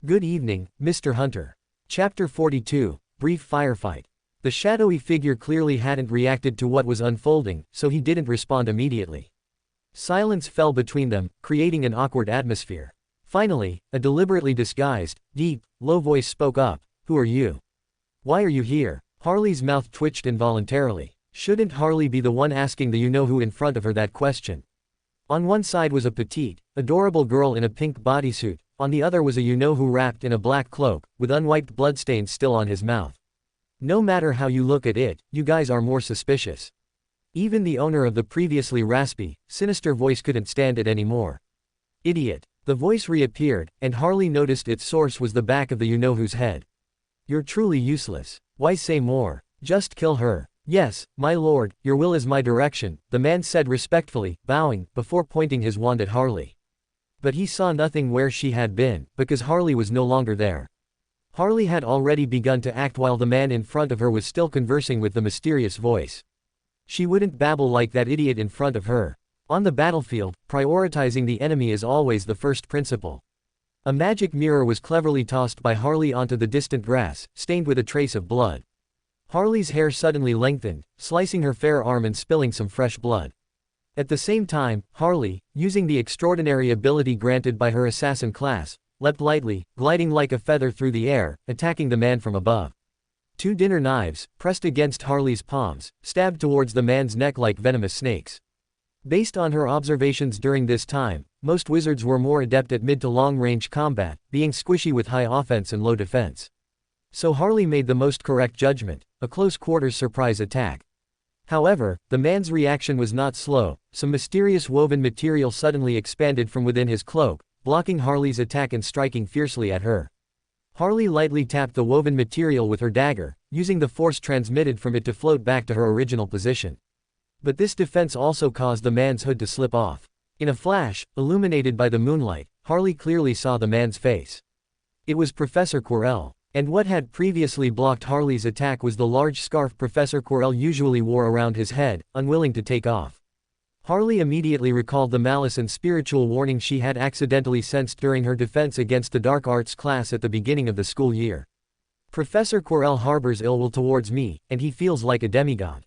Good evening, Mr. Hunter. Chapter 42, Brief Firefight. The shadowy figure clearly hadn't reacted to what was unfolding, so he didn't respond immediately. Silence fell between them, creating an awkward atmosphere. Finally, a deliberately disguised, deep, low voice spoke up. Who are you? Why are you here? Harley's mouth twitched involuntarily. Shouldn't Harley be the one asking the you-know-who in front of her that question? On one side was a petite, adorable girl in a pink bodysuit, on the other was a you-know-who wrapped in a black cloak, with unwiped bloodstains still on his mouth. No matter how you look at it, you guys are more suspicious. Even the owner of the previously raspy, sinister voice couldn't stand it anymore. Idiot. The voice reappeared, and Harley noticed its source was the back of the you-know-who's head. You're truly useless. Why say more? Just kill her. Yes, my lord, your will is my direction, the man said respectfully, bowing, before pointing his wand at Harley. But he saw nothing where she had been, because Harley was no longer there. Harley had already begun to act while the man in front of her was still conversing with the mysterious voice. She wouldn't babble like that idiot in front of her. On the battlefield, prioritizing the enemy is always the first principle. A magic mirror was cleverly tossed by Harley onto the distant grass, stained with a trace of blood. Harley's hair suddenly lengthened, slicing her fair arm and spilling some fresh blood. At the same time, Harley, using the extraordinary ability granted by her assassin class, leapt lightly, gliding like a feather through the air, attacking the man from above. Two dinner knives, pressed against Harley's palms, stabbed towards the man's neck like venomous snakes. Based on her observations during this time, most wizards were more adept at mid to long-range combat, being squishy with high offense and low defense. So Harley made the most correct judgment, a close-quarters surprise attack. However, the man's reaction was not slow. Some mysterious woven material suddenly expanded from within his cloak, blocking Harley's attack and striking fiercely at her. Harley lightly tapped the woven material with her dagger, using the force transmitted from it to float back to her original position. But this defense also caused the man's hood to slip off. In a flash, illuminated by the moonlight, Harley clearly saw the man's face. It was Professor Quirrell. And what had previously blocked Harley's attack was the large scarf Professor Quirrell usually wore around his head, unwilling to take off. Harley immediately recalled the malice and spiritual warning she had accidentally sensed during her defense against the dark arts class at the beginning of the school year. Professor Quirrell harbors ill will towards me, and he feels like a demigod.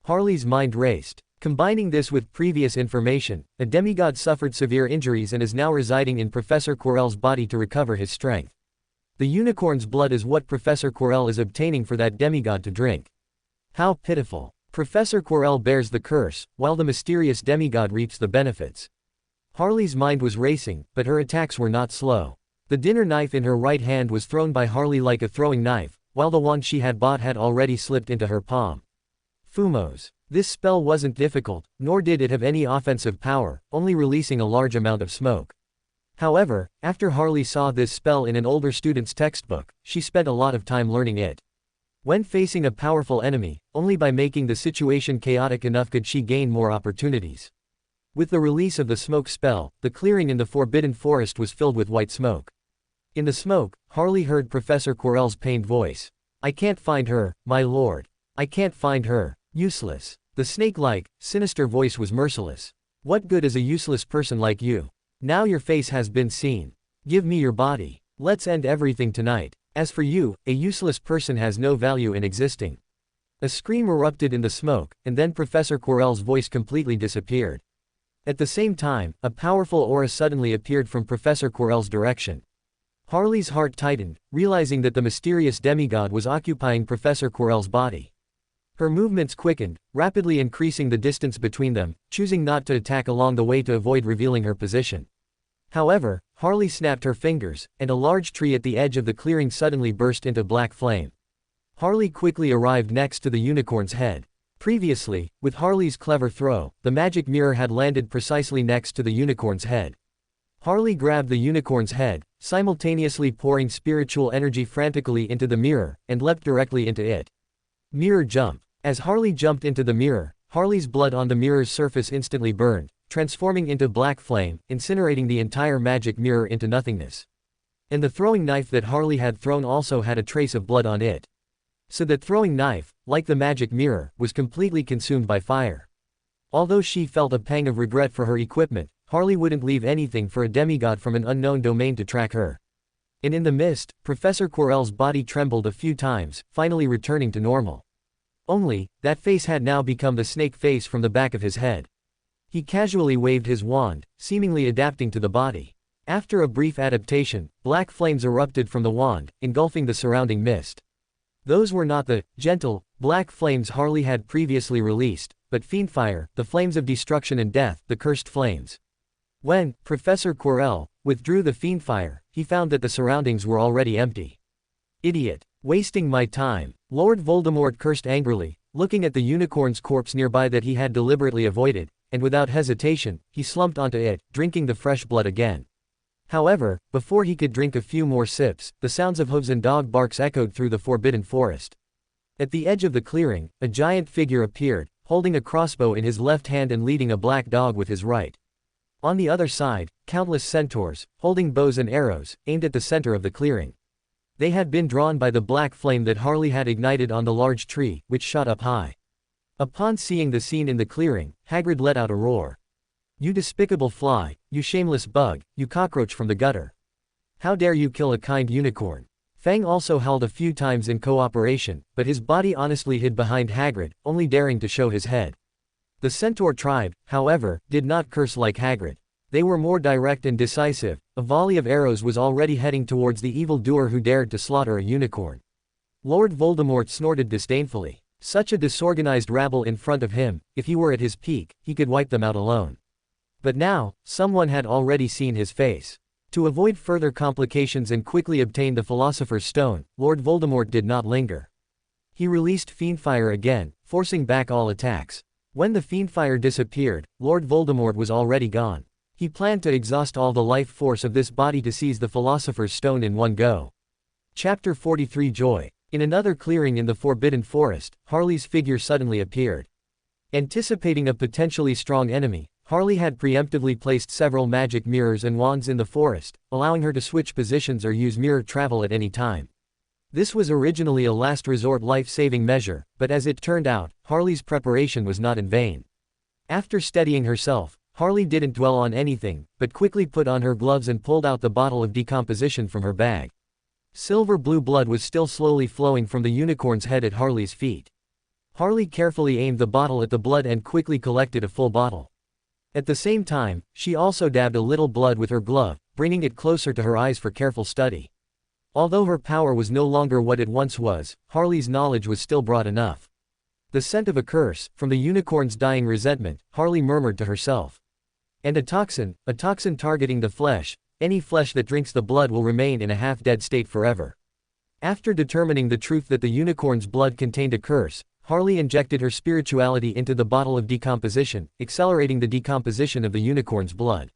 Harley's mind raced. Combining this with previous information, a demigod suffered severe injuries and is now residing in Professor Quirrell's body to recover his strength. The unicorn's blood is what Professor Quirrell is obtaining for that demigod to drink. How pitiful. Professor Quirrell bears the curse, while the mysterious demigod reaps the benefits. Harley's mind was racing, but her attacks were not slow. The dinner knife in her right hand was thrown by Harley like a throwing knife, while the wand she had bought had already slipped into her palm. Fumos. This spell wasn't difficult, nor did it have any offensive power, only releasing a large amount of smoke. However, after Harley saw this spell in an older student's textbook, she spent a lot of time learning it. When facing a powerful enemy, only by making the situation chaotic enough could she gain more opportunities. With the release of the smoke spell, the clearing in the Forbidden Forest was filled with white smoke. In the smoke, Harley heard Professor Quirrell's pained voice. I can't find her, my lord. I can't find her. Useless. The snake-like, sinister voice was merciless. What good is a useless person like you? Now your face has been seen. Give me your body. Let's end everything tonight. As for you, a useless person has no value in existing. A scream erupted in the smoke, and then Professor Quirrell's voice completely disappeared. At the same time, a powerful aura suddenly appeared from Professor Quirrell's direction. Harley's heart tightened, realizing that the mysterious demigod was occupying Professor Quirrell's body. Her movements quickened, rapidly increasing the distance between them, choosing not to attack along the way to avoid revealing her position. However, Harley snapped her fingers, and a large tree at the edge of the clearing suddenly burst into black flame. Harley quickly arrived next to the unicorn's head. Previously, with Harley's clever throw, the magic mirror had landed precisely next to the unicorn's head. Harley grabbed the unicorn's head, simultaneously pouring spiritual energy frantically into the mirror, and leapt directly into it. Mirror jump. As Harley jumped into the mirror, Harley's blood on the mirror's surface instantly burned, transforming into black flame, incinerating the entire magic mirror into nothingness. And the throwing knife that Harley had thrown also had a trace of blood on it. So that throwing knife, like the magic mirror, was completely consumed by fire. Although she felt a pang of regret for her equipment, Harley wouldn't leave anything for a demigod from an unknown domain to track her. And in the mist, Professor Quirrell's body trembled a few times, finally returning to normal. Only, that face had now become the snake face from the back of his head. He casually waved his wand, seemingly adapting to the body. After a brief adaptation, black flames erupted from the wand, engulfing the surrounding mist. Those were not the gentle, black flames Harley had previously released, but fiendfire, the flames of destruction and death, the cursed flames. When Professor Quirrell withdrew the fiendfire, he found that the surroundings were already empty. Idiot! Wasting my time, Lord Voldemort cursed angrily, looking at the unicorn's corpse nearby that he had deliberately avoided, and without hesitation, he slumped onto it, drinking the fresh blood again. However, before he could drink a few more sips, the sounds of hooves and dog barks echoed through the forbidden forest. At the edge of the clearing, a giant figure appeared, holding a crossbow in his left hand and leading a black dog with his right. On the other side, countless centaurs, holding bows and arrows, aimed at the center of the clearing. They had been drawn by the black flame that Harley had ignited on the large tree, which shot up high. Upon seeing the scene in the clearing, Hagrid let out a roar. "You despicable fly, you shameless bug, you cockroach from the gutter. How dare you kill a kind unicorn?" Fang also howled a few times in cooperation, but his body honestly hid behind Hagrid, only daring to show his head. The centaur tribe, however, did not curse like Hagrid. They were more direct and decisive. A volley of arrows was already heading towards the evil-doer who dared to slaughter a unicorn. Lord Voldemort snorted disdainfully. Such a disorganized rabble in front of him, if he were at his peak, he could wipe them out alone. But now, someone had already seen his face. To avoid further complications and quickly obtain the Philosopher's Stone, Lord Voldemort did not linger. He released fiendfire again, forcing back all attacks. When the fiendfire disappeared, Lord Voldemort was already gone. He planned to exhaust all the life force of this body to seize the Philosopher's Stone in one go. Chapter 43 Joy. In another clearing in the Forbidden Forest, Harley's figure suddenly appeared. Anticipating a potentially strong enemy, Harley had preemptively placed several magic mirrors and wands in the forest, allowing her to switch positions or use mirror travel at any time. This was originally a last resort life-saving measure, but as it turned out, Harley's preparation was not in vain. After steadying herself, Harley didn't dwell on anything, but quickly put on her gloves and pulled out the bottle of decomposition from her bag. Silver-blue blood was still slowly flowing from the unicorn's head at Harley's feet. Harley carefully aimed the bottle at the blood and quickly collected a full bottle. At the same time, she also dabbed a little blood with her glove, bringing it closer to her eyes for careful study. Although her power was no longer what it once was, Harley's knowledge was still broad enough. The scent of a curse, from the unicorn's dying resentment, Harley murmured to herself. And a toxin targeting the flesh. Any flesh that drinks the blood will remain in a half-dead state forever. After determining the truth that the unicorn's blood contained a curse, Harley injected her spirituality into the bottle of decomposition, accelerating the decomposition of the unicorn's blood.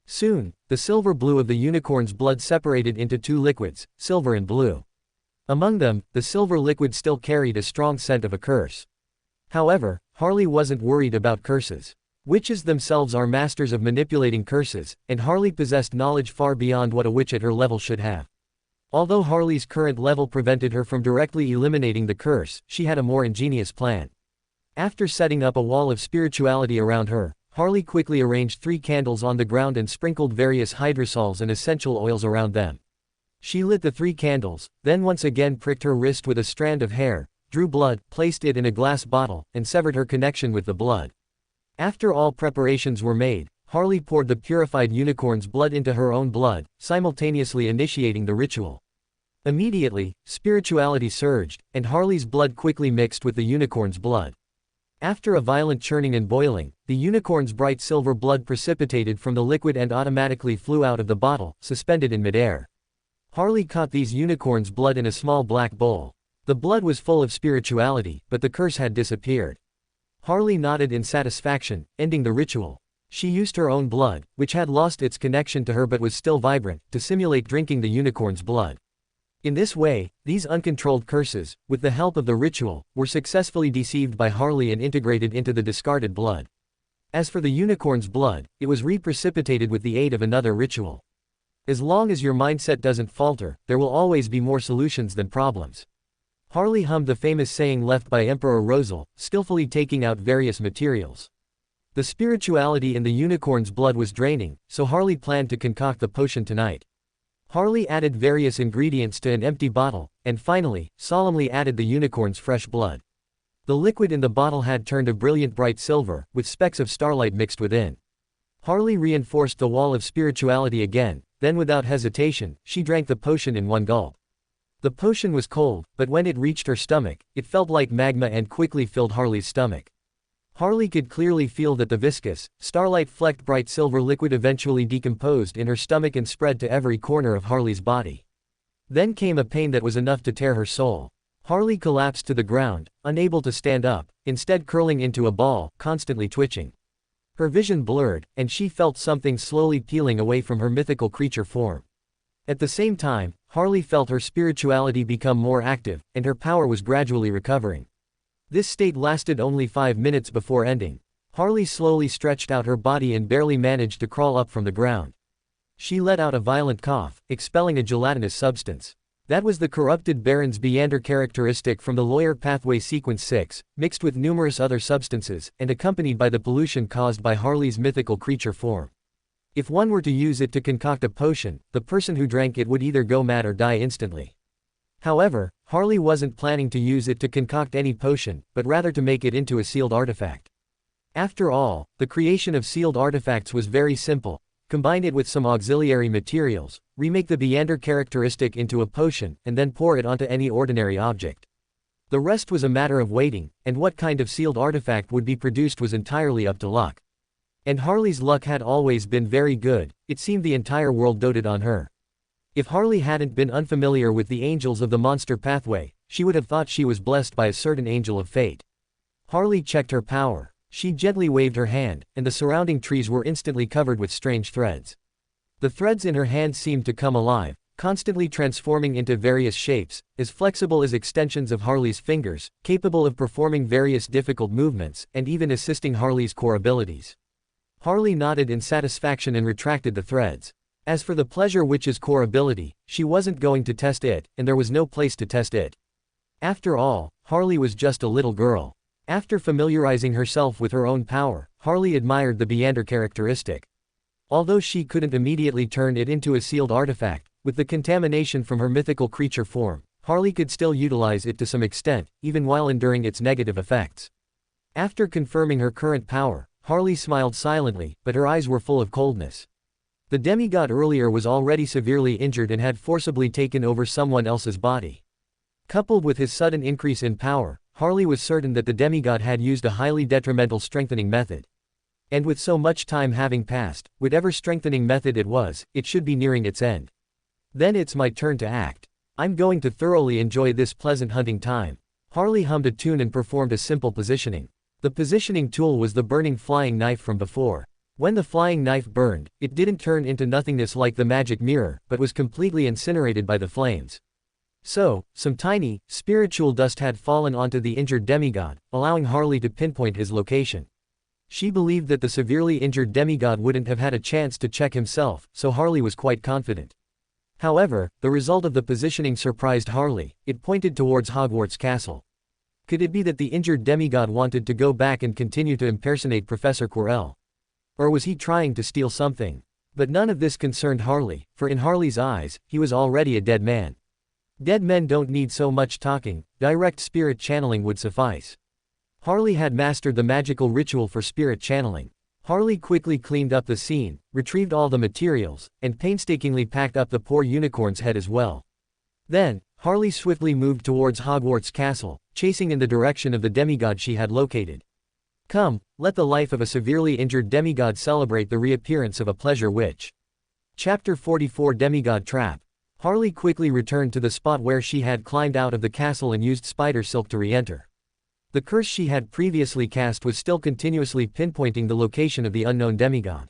Soon, the silver blue of the unicorn's blood separated into two liquids, silver and blue. Among them, the silver liquid still carried a strong scent of a curse. However, Harley wasn't worried about curses. Witches themselves are masters of manipulating curses, and Harley possessed knowledge far beyond what a witch at her level should have. Although Harley's current level prevented her from directly eliminating the curse, she had a more ingenious plan. After setting up a wall of spirituality around her, Harley quickly arranged 3 candles on the ground and sprinkled various hydrosols and essential oils around them. She lit the 3 candles, then once again pricked her wrist with a strand of hair, drew blood, placed it in a glass bottle, and severed her connection with the blood. After all preparations were made, Harley poured the purified unicorn's blood into her own blood, simultaneously initiating the ritual. Immediately, spirituality surged, and Harley's blood quickly mixed with the unicorn's blood. After a violent churning and boiling, the unicorn's bright silver blood precipitated from the liquid and automatically flew out of the bottle, suspended in midair. Harley caught these unicorns' blood in a small black bowl. The blood was full of spirituality, but the curse had disappeared. Harley nodded in satisfaction, ending the ritual. She used her own blood, which had lost its connection to her but was still vibrant, to simulate drinking the unicorn's blood. In this way, these uncontrolled curses, with the help of the ritual, were successfully deceived by Harley and integrated into the discarded blood. As for the unicorn's blood, it was reprecipitated with the aid of another ritual. As long as your mindset doesn't falter, there will always be more solutions than problems. Harley hummed the famous saying left by Emperor Rosal, skillfully taking out various materials. The spirituality in the unicorn's blood was draining, so Harley planned to concoct the potion tonight. Harley added various ingredients to an empty bottle, and finally, solemnly added the unicorn's fresh blood. The liquid in the bottle had turned a brilliant bright silver, with specks of starlight mixed within. Harley reinforced the wall of spirituality again, then without hesitation, she drank the potion in one gulp. The potion was cold, but when it reached her stomach, it felt like magma and quickly filled Harley's stomach. Harley could clearly feel that the viscous, starlight-flecked bright silver liquid eventually decomposed in her stomach and spread to every corner of Harley's body. Then came a pain that was enough to tear her soul. Harley collapsed to the ground, unable to stand up, instead curling into a ball, constantly twitching. Her vision blurred, and she felt something slowly peeling away from her mythical creature form. At the same time, Harley felt her spirituality become more active, and her power was gradually recovering. This state lasted only 5 minutes before ending. Harley slowly stretched out her body and barely managed to crawl up from the ground. She let out a violent cough, expelling a gelatinous substance. That was the corrupted Baron's Beander characteristic from the Lawyer Pathway Sequence 6, mixed with numerous other substances, and accompanied by the pollution caused by Harley's mythical creature form. If one were to use it to concoct a potion, the person who drank it would either go mad or die instantly. However, Harley wasn't planning to use it to concoct any potion, but rather to make it into a sealed artifact. After all, the creation of sealed artifacts was very simple. Combine it with some auxiliary materials, remake the Beander characteristic into a potion, and then pour it onto any ordinary object. The rest was a matter of waiting, and what kind of sealed artifact would be produced was entirely up to luck. And Harley's luck had always been very good. It seemed the entire world doted on her. If Harley hadn't been unfamiliar with the angels of the monster pathway, she would have thought she was blessed by a certain angel of fate. Harley checked her power. She gently waved her hand, and the surrounding trees were instantly covered with strange threads. The threads in her hand seemed to come alive, constantly transforming into various shapes, as flexible as extensions of Harley's fingers, capable of performing various difficult movements, and even assisting Harley's core abilities. Harley nodded in satisfaction and retracted the threads. As for the Pleasure Witch's core ability, she wasn't going to test it, and there was no place to test it. After all, Harley was just a little girl. After familiarizing herself with her own power, Harley admired the Beander characteristic. Although she couldn't immediately turn it into a sealed artifact, with the contamination from her mythical creature form, Harley could still utilize it to some extent, even while enduring its negative effects. After confirming her current power, Harley smiled silently, but her eyes were full of coldness. The demigod earlier was already severely injured and had forcibly taken over someone else's body. Coupled with his sudden increase in power, Harley was certain that the demigod had used a highly detrimental strengthening method. And with so much time having passed, whatever strengthening method it was, it should be nearing its end. Then it's my turn to act. I'm going to thoroughly enjoy this pleasant hunting time. Harley hummed a tune and performed a simple positioning. The positioning tool was the burning flying knife from before. When the flying knife burned, it didn't turn into nothingness like the magic mirror, but was completely incinerated by the flames. So, some tiny, spiritual dust had fallen onto the injured demigod, allowing Harley to pinpoint his location. She believed that the severely injured demigod wouldn't have had a chance to check himself, so Harley was quite confident. However, the result of the positioning surprised Harley. It pointed towards Hogwarts Castle. Could it be that the injured demigod wanted to go back and continue to impersonate Professor Quirrell? Or was he trying to steal something? But none of this concerned Harley, for in Harley's eyes, he was already a dead man. Dead men don't need so much talking, direct spirit channeling would suffice. Harley had mastered the magical ritual for spirit channeling. Harley quickly cleaned up the scene, retrieved all the materials, and painstakingly packed up the poor unicorn's head as well. Then, Harley swiftly moved towards Hogwarts Castle, chasing in the direction of the demigod she had located. Come, let the life of a severely injured demigod celebrate the reappearance of a pleasure witch. Chapter 44 Demigod Trap. Harley quickly returned to the spot where she had climbed out of the castle and used spider silk to re-enter. The curse she had previously cast was still continuously pinpointing the location of the unknown demigod.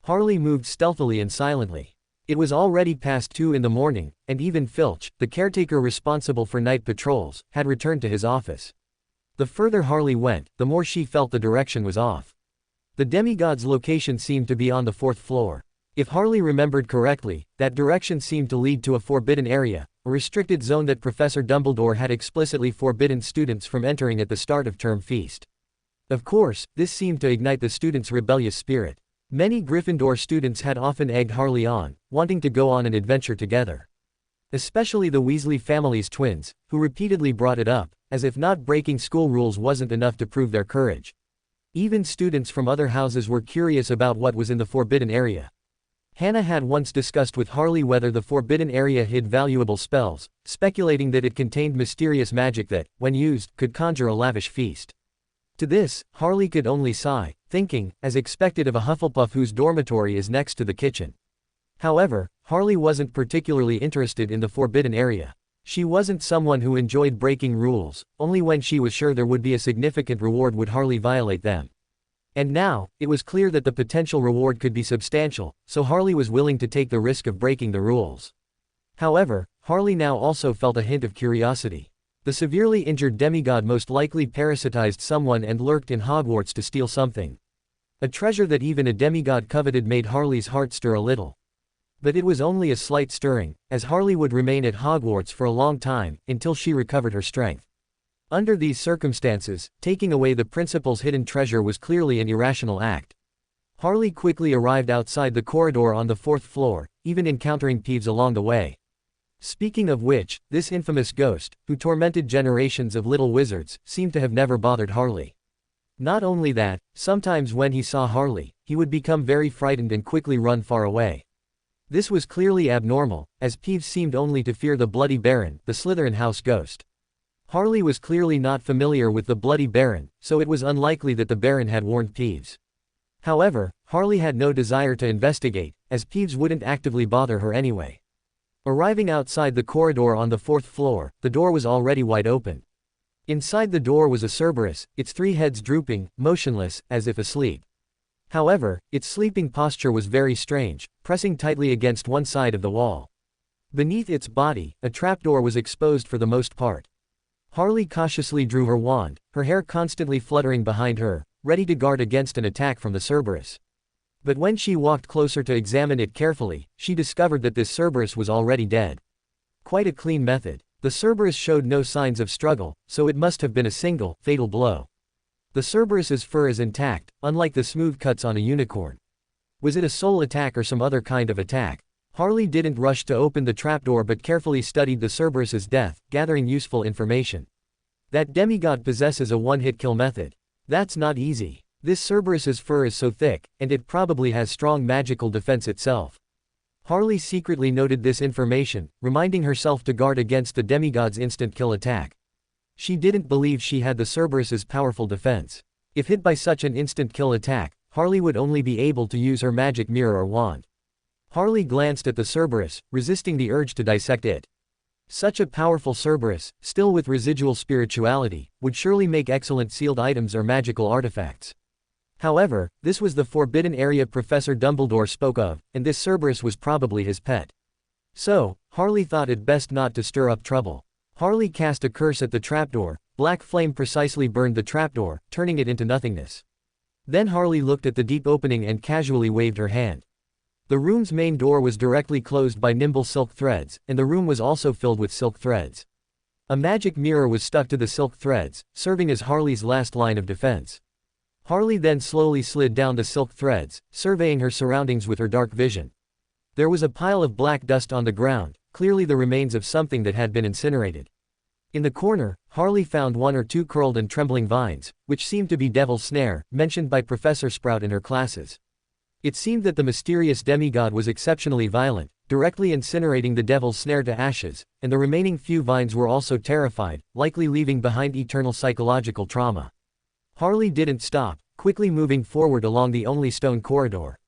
Harley moved stealthily and silently. It was already past 2 in the morning, and even Filch, the caretaker responsible for night patrols, had returned to his office. The further Harley went, the more she felt the direction was off. The demigod's location seemed to be on the 4th floor. If Harley remembered correctly, that direction seemed to lead to a forbidden area, a restricted zone that Professor Dumbledore had explicitly forbidden students from entering at the start of term feast. Of course, this seemed to ignite the students' rebellious spirit. Many Gryffindor students had often egged Harley on, wanting to go on an adventure together. Especially the Weasley family's twins, who repeatedly brought it up, as if not breaking school rules wasn't enough to prove their courage. Even students from other houses were curious about what was in the forbidden area. Hannah had once discussed with Harley whether the forbidden area hid valuable spells, speculating that it contained mysterious magic that, when used, could conjure a lavish feast. To this, Harley could only sigh, thinking, as expected of a Hufflepuff whose dormitory is next to the kitchen. However, Harley wasn't particularly interested in the forbidden area. She wasn't someone who enjoyed breaking rules, only when she was sure there would be a significant reward would Harley violate them. And now, it was clear that the potential reward could be substantial, so Harley was willing to take the risk of breaking the rules. However, Harley now also felt a hint of curiosity. The severely injured demigod most likely parasitized someone and lurked in Hogwarts to steal something. A treasure that even a demigod coveted made Harley's heart stir a little. But it was only a slight stirring, as Harley would remain at Hogwarts for a long time, until she recovered her strength. Under these circumstances, taking away the principal's hidden treasure was clearly an irrational act. Harley quickly arrived outside the corridor on the 4th floor, even encountering Peeves along the way. Speaking of which, this infamous ghost, who tormented generations of little wizards, seemed to have never bothered Harley. Not only that, sometimes when he saw Harley, he would become very frightened and quickly run far away. This was clearly abnormal, as Peeves seemed only to fear the Bloody Baron, the Slytherin house ghost. Harley was clearly not familiar with the Bloody Baron, so it was unlikely that the Baron had warned Peeves. However, Harley had no desire to investigate, as Peeves wouldn't actively bother her anyway. Arriving outside the corridor on the 4th floor, the door was already wide open. Inside the door was a Cerberus, its 3 heads drooping, motionless, as if asleep. However, its sleeping posture was very strange, pressing tightly against one side of the wall. Beneath its body, a trapdoor was exposed for the most part. Harley cautiously drew her wand, her hair constantly fluttering behind her, ready to guard against an attack from the Cerberus. But when she walked closer to examine it carefully, she discovered that this Cerberus was already dead. Quite a clean method. The Cerberus showed no signs of struggle, so it must have been a single, fatal blow. The Cerberus's fur is intact, unlike the smooth cuts on a unicorn. Was it a soul attack or some other kind of attack? Harley didn't rush to open the trapdoor but carefully studied the Cerberus's death, gathering useful information. That demigod possesses a one-hit kill method. That's not easy. This Cerberus's fur is so thick, and it probably has strong magical defense itself. Harley secretly noted this information, reminding herself to guard against the demigod's instant kill attack. She didn't believe she had the Cerberus's powerful defense. If hit by such an instant kill attack, Harley would only be able to use her magic mirror or wand. Harley glanced at the Cerberus, resisting the urge to dissect it. Such a powerful Cerberus, still with residual spirituality, would surely make excellent sealed items or magical artifacts. However, this was the forbidden area Professor Dumbledore spoke of, and this Cerberus was probably his pet. So, Harley thought it best not to stir up trouble. Harley cast a curse at the trapdoor. Black flame precisely burned the trapdoor, turning it into nothingness. Then Harley looked at the deep opening and casually waved her hand. The room's main door was directly closed by nimble silk threads, and the room was also filled with silk threads. A magic mirror was stuck to the silk threads, serving as Harley's last line of defense. Harley then slowly slid down the silk threads, surveying her surroundings with her dark vision. There was a pile of black dust on the ground, clearly the remains of something that had been incinerated. In the corner, Harley found 1 or 2 curled and trembling vines, which seemed to be Devil's Snare, mentioned by Professor Sprout in her classes. It seemed that the mysterious demigod was exceptionally violent, directly incinerating the Devil's Snare to ashes, and the remaining few vines were also terrified, likely leaving behind eternal psychological trauma. Harley didn't stop, quickly moving forward along the only stone corridor.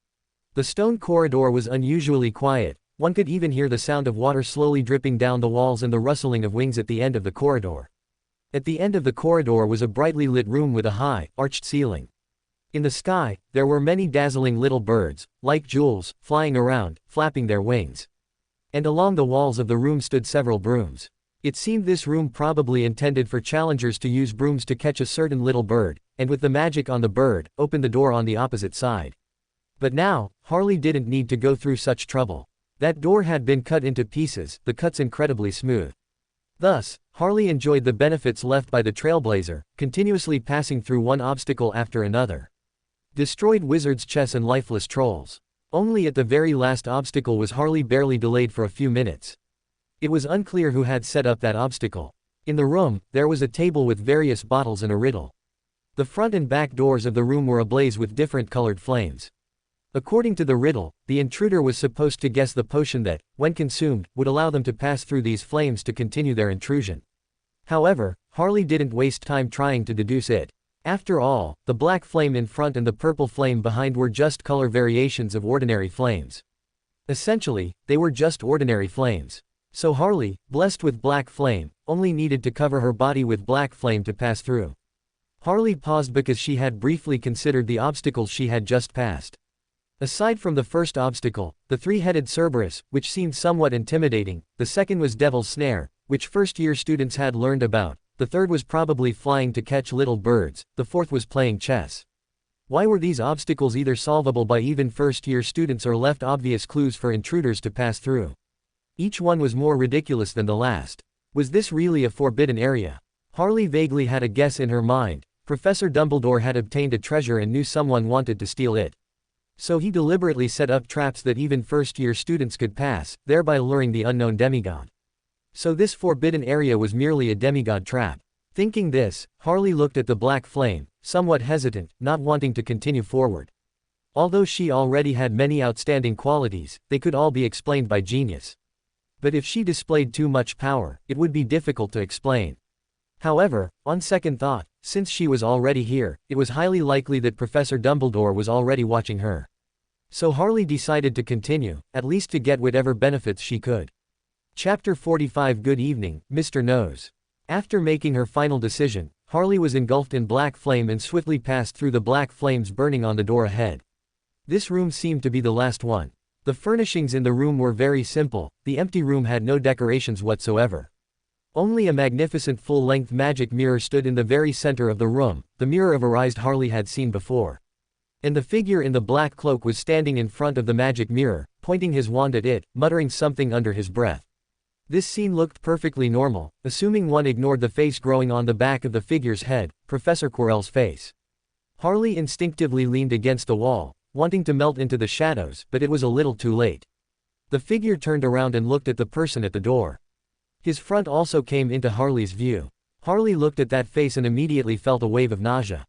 The stone corridor was unusually quiet. One could even hear the sound of water slowly dripping down the walls and the rustling of wings at the end of the corridor. At the end of the corridor was a brightly lit room with a high, arched ceiling. In the sky, there were many dazzling little birds, like jewels, flying around, flapping their wings. And along the walls of the room stood several brooms. It seemed this room probably intended for challengers to use brooms to catch a certain little bird, and with the magic on the bird, open the door on the opposite side. But now, Harley didn't need to go through such trouble. That door had been cut into pieces, the cuts incredibly smooth. Thus, Harley enjoyed the benefits left by the Trailblazer, continuously passing through one obstacle after another. Destroyed wizards' chess and lifeless trolls. Only at the very last obstacle was Harley barely delayed for a few minutes. It was unclear who had set up that obstacle. In the room, there was a table with various bottles and a riddle. The front and back doors of the room were ablaze with different colored flames. According to the riddle, the intruder was supposed to guess the potion that, when consumed, would allow them to pass through these flames to continue their intrusion. However, Harley didn't waste time trying to deduce it. After all, the black flame in front and the purple flame behind were just color variations of ordinary flames. Essentially, they were just ordinary flames. So Harley, blessed with black flame, only needed to cover her body with black flame to pass through. Harley paused because she had briefly considered the obstacles she had just passed. Aside from the first obstacle, the three-headed Cerberus, which seemed somewhat intimidating, the second was Devil's Snare, which first-year students had learned about, the third was probably flying to catch little birds, the fourth was playing chess. Why were these obstacles either solvable by even first-year students or left obvious clues for intruders to pass through? Each one was more ridiculous than the last. Was this really a forbidden area? Harley vaguely had a guess in her mind. Professor Dumbledore had obtained a treasure and knew someone wanted to steal it. So he deliberately set up traps that even first-year students could pass, thereby luring the unknown demigod. So this forbidden area was merely a demigod trap. Thinking this, Harley looked at the black flame, somewhat hesitant, not wanting to continue forward. Although she already had many outstanding qualities, they could all be explained by genius. But if she displayed too much power, it would be difficult to explain. However, on second thought, since she was already here, it was highly likely that Professor Dumbledore was already watching her. So Harley decided to continue, at least to get whatever benefits she could. Chapter 45 Good evening, Mr. Nose. After making her final decision, Harley was engulfed in black flame and swiftly passed through the black flames burning on the door ahead. This room seemed to be the last one. The furnishings in the room were very simple, the empty room had no decorations whatsoever. Only a magnificent full-length magic mirror stood in the very center of the room, the mirror of a rise Harley had seen before. And the figure in the black cloak was standing in front of the magic mirror, pointing his wand at it, muttering something under his breath. This scene looked perfectly normal, assuming one ignored the face growing on the back of the figure's head, Professor Quirrell's face. Harley instinctively leaned against the wall, wanting to melt into the shadows, but it was a little too late. The figure turned around and looked at the person at the door. His front also came into Harley's view. Harley looked at that face and immediately felt a wave of nausea.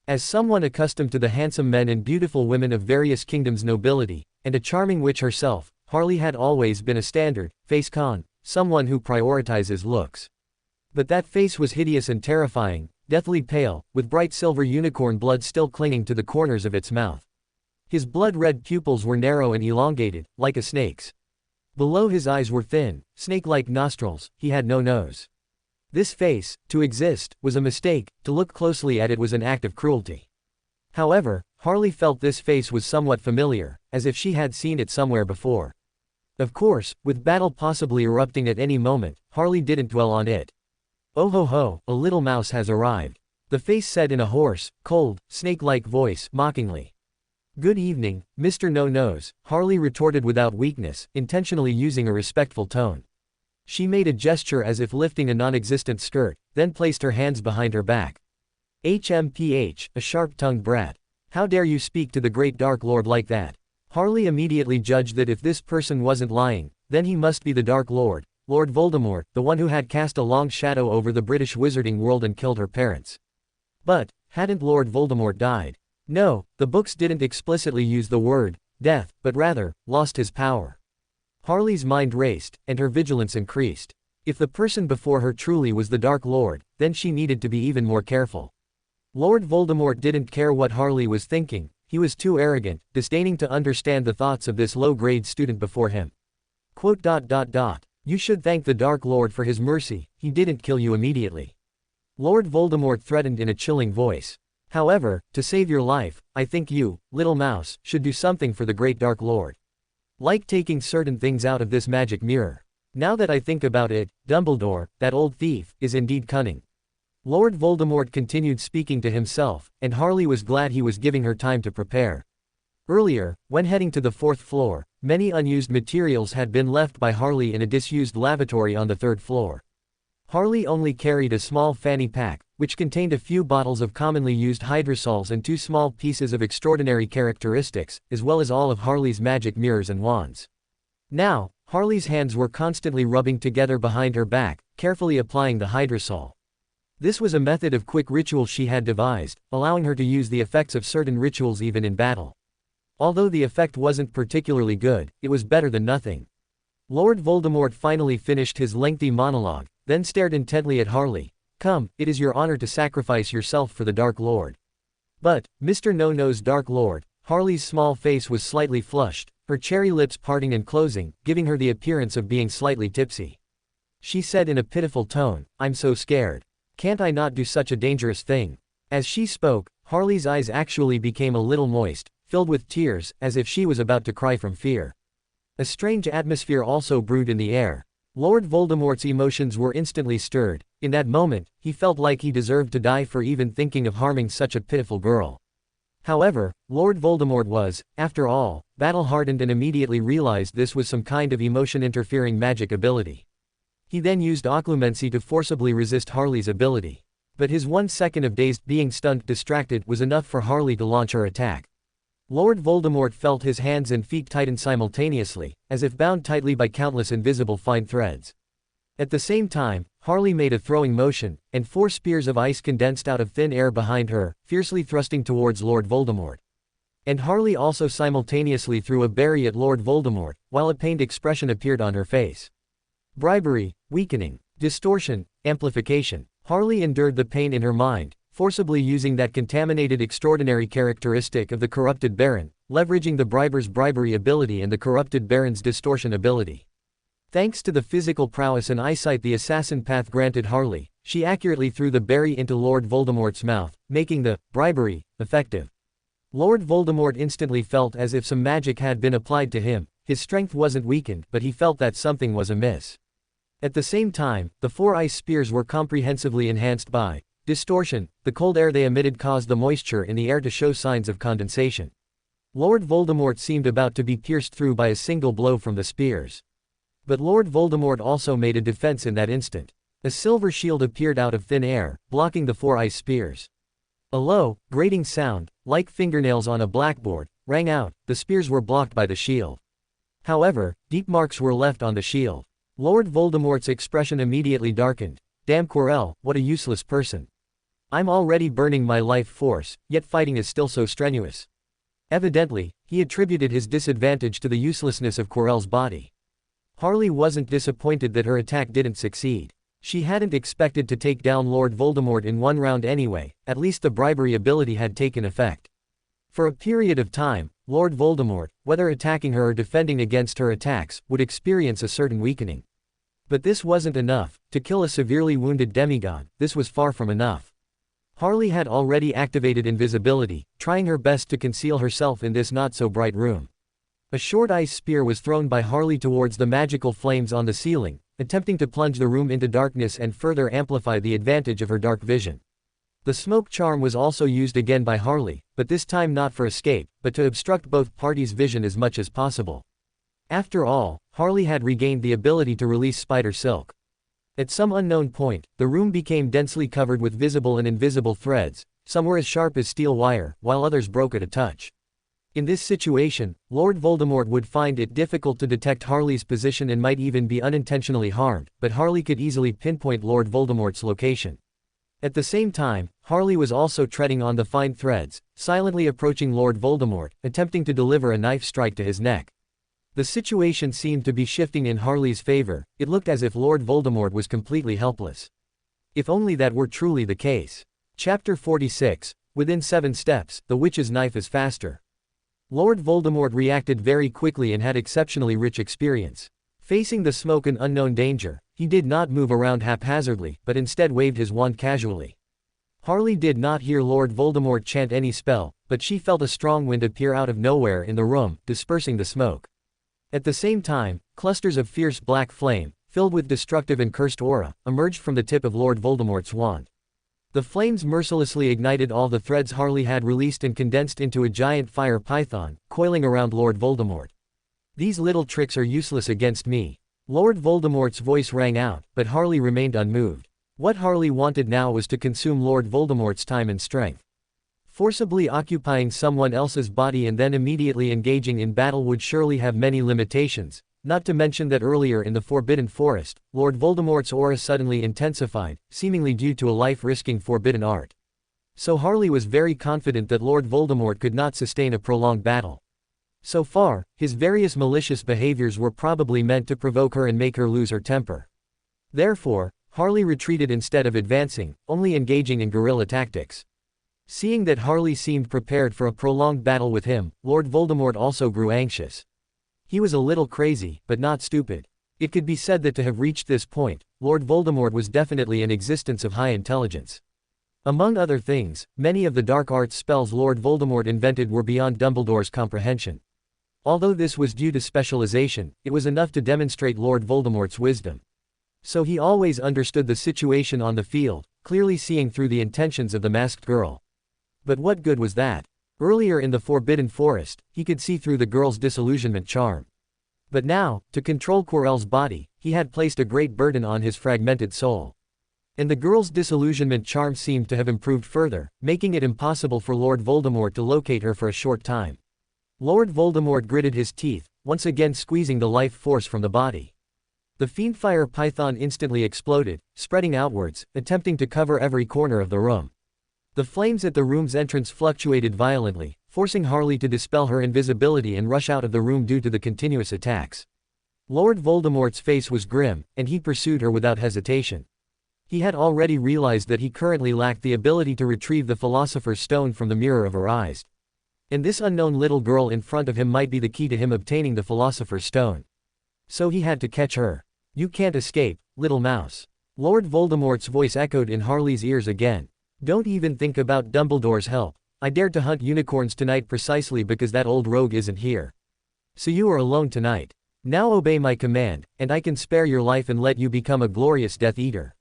As someone accustomed to the handsome men and beautiful women of various kingdoms' nobility, and a charming witch herself, Harley had always been a standard, face con, someone who prioritizes looks. But that face was hideous and terrifying, deathly pale, with bright silver unicorn blood still clinging to the corners of its mouth. His blood-red pupils were narrow and elongated, like a snake's. Below his eyes were thin, snake-like nostrils, he had no nose. This face, to exist, was a mistake, to look closely at it was an act of cruelty. However, Harley felt this face was somewhat familiar, as if she had seen it somewhere before. Of course, with battle possibly erupting at any moment, Harley didn't dwell on it. Oh ho ho, a little mouse has arrived. The face said in a hoarse, cold, snake-like voice, mockingly. Good evening, Mr. No-Nose, Harley retorted without weakness, intentionally using a respectful tone. She made a gesture as if lifting a non-existent skirt, then placed her hands behind her back. HMPH, a sharp-tongued brat. How dare you speak to the great Dark Lord like that? Harley immediately judged that if this person wasn't lying, then he must be the Dark Lord, Lord Voldemort, the one who had cast a long shadow over the British wizarding world and killed her parents. But, hadn't Lord Voldemort died? No, the books didn't explicitly use the word, death, but rather, lost his power. Harley's mind raced, and her vigilance increased. If the person before her truly was the Dark Lord, then she needed to be even more careful. Lord Voldemort didn't care what Harley was thinking, he was too arrogant, disdaining to understand the thoughts of this low-grade student before him. Quote, You should thank the Dark Lord for his mercy, he didn't kill you immediately. Lord Voldemort threatened in a chilling voice. However, to save your life, I think you, little mouse, should do something for the great Dark Lord. Like taking certain things out of this magic mirror. Now that I think about it, Dumbledore, that old thief, is indeed cunning. Lord Voldemort continued speaking to himself, and Harley was glad he was giving her time to prepare. Earlier, when heading to the 4th floor, many unused materials had been left by Harley in a disused lavatory on the 3rd floor. Harley only carried a small fanny pack, which contained a few bottles of commonly used hydrosols and 2 small pieces of extraordinary characteristics, as well as all of Harley's magic mirrors and wands. Now, Harley's hands were constantly rubbing together behind her back, carefully applying the hydrosol. This was a method of quick ritual she had devised, allowing her to use the effects of certain rituals even in battle. Although the effect wasn't particularly good, it was better than nothing. Lord Voldemort finally finished his lengthy monologue, then stared intently at Harley. "Come, it is your honor to sacrifice yourself for the Dark Lord." "But, Mr. No-No's Dark Lord," Harley's small face was slightly flushed, her cherry lips parting and closing, giving her the appearance of being slightly tipsy. She said in a pitiful tone, "I'm so scared. Can't I not do such a dangerous thing?" As she spoke, Harley's eyes actually became a little moist, filled with tears, as if she was about to cry from fear. A strange atmosphere also brewed in the air. Lord Voldemort's emotions were instantly stirred. In that moment, he felt like he deserved to die for even thinking of harming such a pitiful girl. However, Lord Voldemort was, after all, battle-hardened and immediately realized this was some kind of emotion-interfering magic ability. He then used occlumency to forcibly resist Harley's ability. But his 1 second of dazed being stunned distracted was enough for Harley to launch her attack. Lord Voldemort felt his hands and feet tighten simultaneously, as if bound tightly by countless invisible fine threads. At the same time, Harley made a throwing motion, and 4 spears of ice condensed out of thin air behind her, fiercely thrusting towards Lord Voldemort. And Harley also simultaneously threw a berry at Lord Voldemort, while a pained expression appeared on her face. Bribery, weakening, distortion, amplification. Harley endured the pain in her mind, forcibly using that contaminated extraordinary characteristic of the corrupted Baron, leveraging the briber's bribery ability and the corrupted Baron's distortion ability. Thanks to the physical prowess and eyesight the assassin path granted Harley, she accurately threw the berry into Lord Voldemort's mouth, making the bribery effective. Lord Voldemort instantly felt as if some magic had been applied to him. His strength wasn't weakened, but he felt that something was amiss. At the same time, the 4 ice spears were comprehensively enhanced by distortion. The cold air they emitted caused the moisture in the air to show signs of condensation. Lord Voldemort seemed about to be pierced through by a single blow from the spears. But Lord Voldemort also made a defense in that instant. A silver shield appeared out of thin air, blocking the 4 ice spears. A low, grating sound, like fingernails on a blackboard, rang out. The spears were blocked by the shield. However, deep marks were left on the shield. Lord Voldemort's expression immediately darkened. "Damn Quirrell, what a useless person. I'm already burning my life force, yet fighting is still so strenuous." Evidently, he attributed his disadvantage to the uselessness of Quirrell's body. Harley wasn't disappointed that her attack didn't succeed. She hadn't expected to take down Lord Voldemort in 1 round anyway. At least the bribery ability had taken effect. For a period of time, Lord Voldemort, whether attacking her or defending against her attacks, would experience a certain weakening. But this wasn't enough. To kill a severely wounded demigod, this was far from enough. Harley had already activated invisibility, trying her best to conceal herself in this not-so-bright room. A short ice spear was thrown by Harley towards the magical flames on the ceiling, attempting to plunge the room into darkness and further amplify the advantage of her dark vision. The smoke charm was also used again by Harley, but this time not for escape, but to obstruct both parties' vision as much as possible. After all, Harley had regained the ability to release spider silk. At some unknown point, the room became densely covered with visible and invisible threads. Some were as sharp as steel wire, while others broke at a touch. In this situation, Lord Voldemort would find it difficult to detect Harley's position and might even be unintentionally harmed, but Harley could easily pinpoint Lord Voldemort's location. At the same time, Harley was also treading on the fine threads, silently approaching Lord Voldemort, attempting to deliver a knife strike to his neck. The situation seemed to be shifting in Harley's favor. It looked as if Lord Voldemort was completely helpless. If only that were truly the case. Chapter 46, Within 7 Steps, The Witch's Knife is Faster. Lord Voldemort reacted very quickly and had exceptionally rich experience. Facing the smoke and unknown danger, he did not move around haphazardly, but instead waved his wand casually. Harley did not hear Lord Voldemort chant any spell, but she felt a strong wind appear out of nowhere in the room, dispersing the smoke. At the same time, clusters of fierce black flame, filled with destructive and cursed aura, emerged from the tip of Lord Voldemort's wand. The flames mercilessly ignited all the threads Harley had released and condensed into a giant fire python, coiling around Lord Voldemort. "These little tricks are useless against me." Lord Voldemort's voice rang out, but Harley remained unmoved. What Harley wanted now was to consume Lord Voldemort's time and strength. Forcibly occupying someone else's body and then immediately engaging in battle would surely have many limitations, not to mention that earlier in the Forbidden Forest, Lord Voldemort's aura suddenly intensified, seemingly due to a life-risking forbidden art. So Harley was very confident that Lord Voldemort could not sustain a prolonged battle. So far, his various malicious behaviors were probably meant to provoke her and make her lose her temper. Therefore, Harley retreated instead of advancing, only engaging in guerrilla tactics. Seeing that Harley seemed prepared for a prolonged battle with him, Lord Voldemort also grew anxious. He was a little crazy, but not stupid. It could be said that to have reached this point, Lord Voldemort was definitely an existence of high intelligence. Among other things, many of the dark arts spells Lord Voldemort invented were beyond Dumbledore's comprehension. Although this was due to specialization, it was enough to demonstrate Lord Voldemort's wisdom. So he always understood the situation on the field, clearly seeing through the intentions of the masked girl. But what good was that? Earlier in the Forbidden Forest, he could see through the girl's disillusionment charm. But now, to control Quirrell's body, he had placed a great burden on his fragmented soul. And the girl's disillusionment charm seemed to have improved further, making it impossible for Lord Voldemort to locate her for a short time. Lord Voldemort gritted his teeth, once again squeezing the life force from the body. The Fiendfire Python instantly exploded, spreading outwards, attempting to cover every corner of the room. The flames at the room's entrance fluctuated violently, forcing Harley to dispel her invisibility and rush out of the room due to the continuous attacks. Lord Voldemort's face was grim, and he pursued her without hesitation. He had already realized that he currently lacked the ability to retrieve the Philosopher's Stone from the Mirror of Her Eyes. And this unknown little girl in front of him might be the key to him obtaining the Philosopher's Stone. So he had to catch her. "You can't escape, little mouse." Lord Voldemort's voice echoed in Harley's ears again. "Don't even think about Dumbledore's help. I dared to hunt unicorns tonight precisely because that old rogue isn't here. So you are alone tonight. Now obey my command, and I can spare your life and let you become a glorious Death Eater.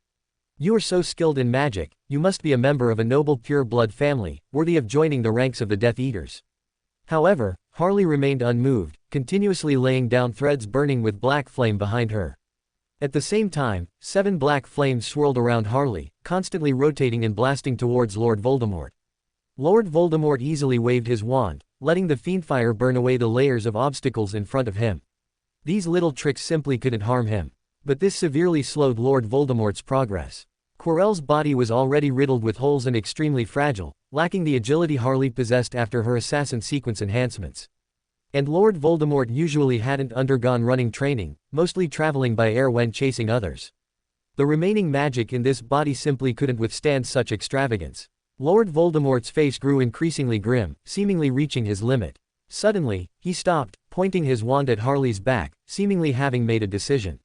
You are so skilled in magic, you must be a member of a noble pure-blood family, worthy of joining the ranks of the Death Eaters." However, Harley remained unmoved, continuously laying down threads burning with black flame behind her. At the same time, 7 black flames swirled around Harley, constantly rotating and blasting towards Lord Voldemort. Lord Voldemort easily waved his wand, letting the fiendfire burn away the layers of obstacles in front of him. These little tricks simply couldn't harm him. But this severely slowed Lord Voldemort's progress. Quirrell's body was already riddled with holes and extremely fragile, lacking the agility Harley possessed after her assassin sequence enhancements. And Lord Voldemort usually hadn't undergone running training, mostly traveling by air when chasing others. The remaining magic in this body simply couldn't withstand such extravagance. Lord Voldemort's face grew increasingly grim, seemingly reaching his limit. Suddenly, he stopped, pointing his wand at Harley's back, seemingly having made a decision.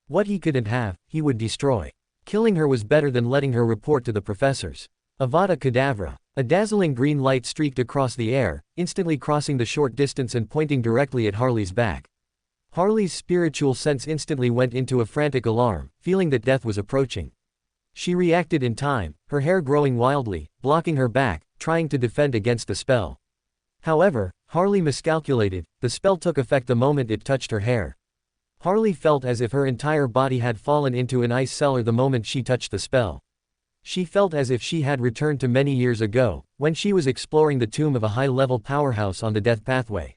What he couldn't have, he would destroy. Killing her was better than letting her report to the professors. Avada Kedavra. A dazzling green light streaked across the air, instantly crossing the short distance and pointing directly at Harley's back. Harley's spiritual sense instantly went into a frantic alarm, feeling that death was approaching. She reacted in time, her hair growing wildly, blocking her back, trying to defend against the spell. However, Harley miscalculated, the spell took effect the moment it touched her hair. Harley felt as if her entire body had fallen into an ice cellar the moment she touched the spell. She felt as if she had returned to many years ago, when she was exploring the tomb of a high-level powerhouse on the death pathway.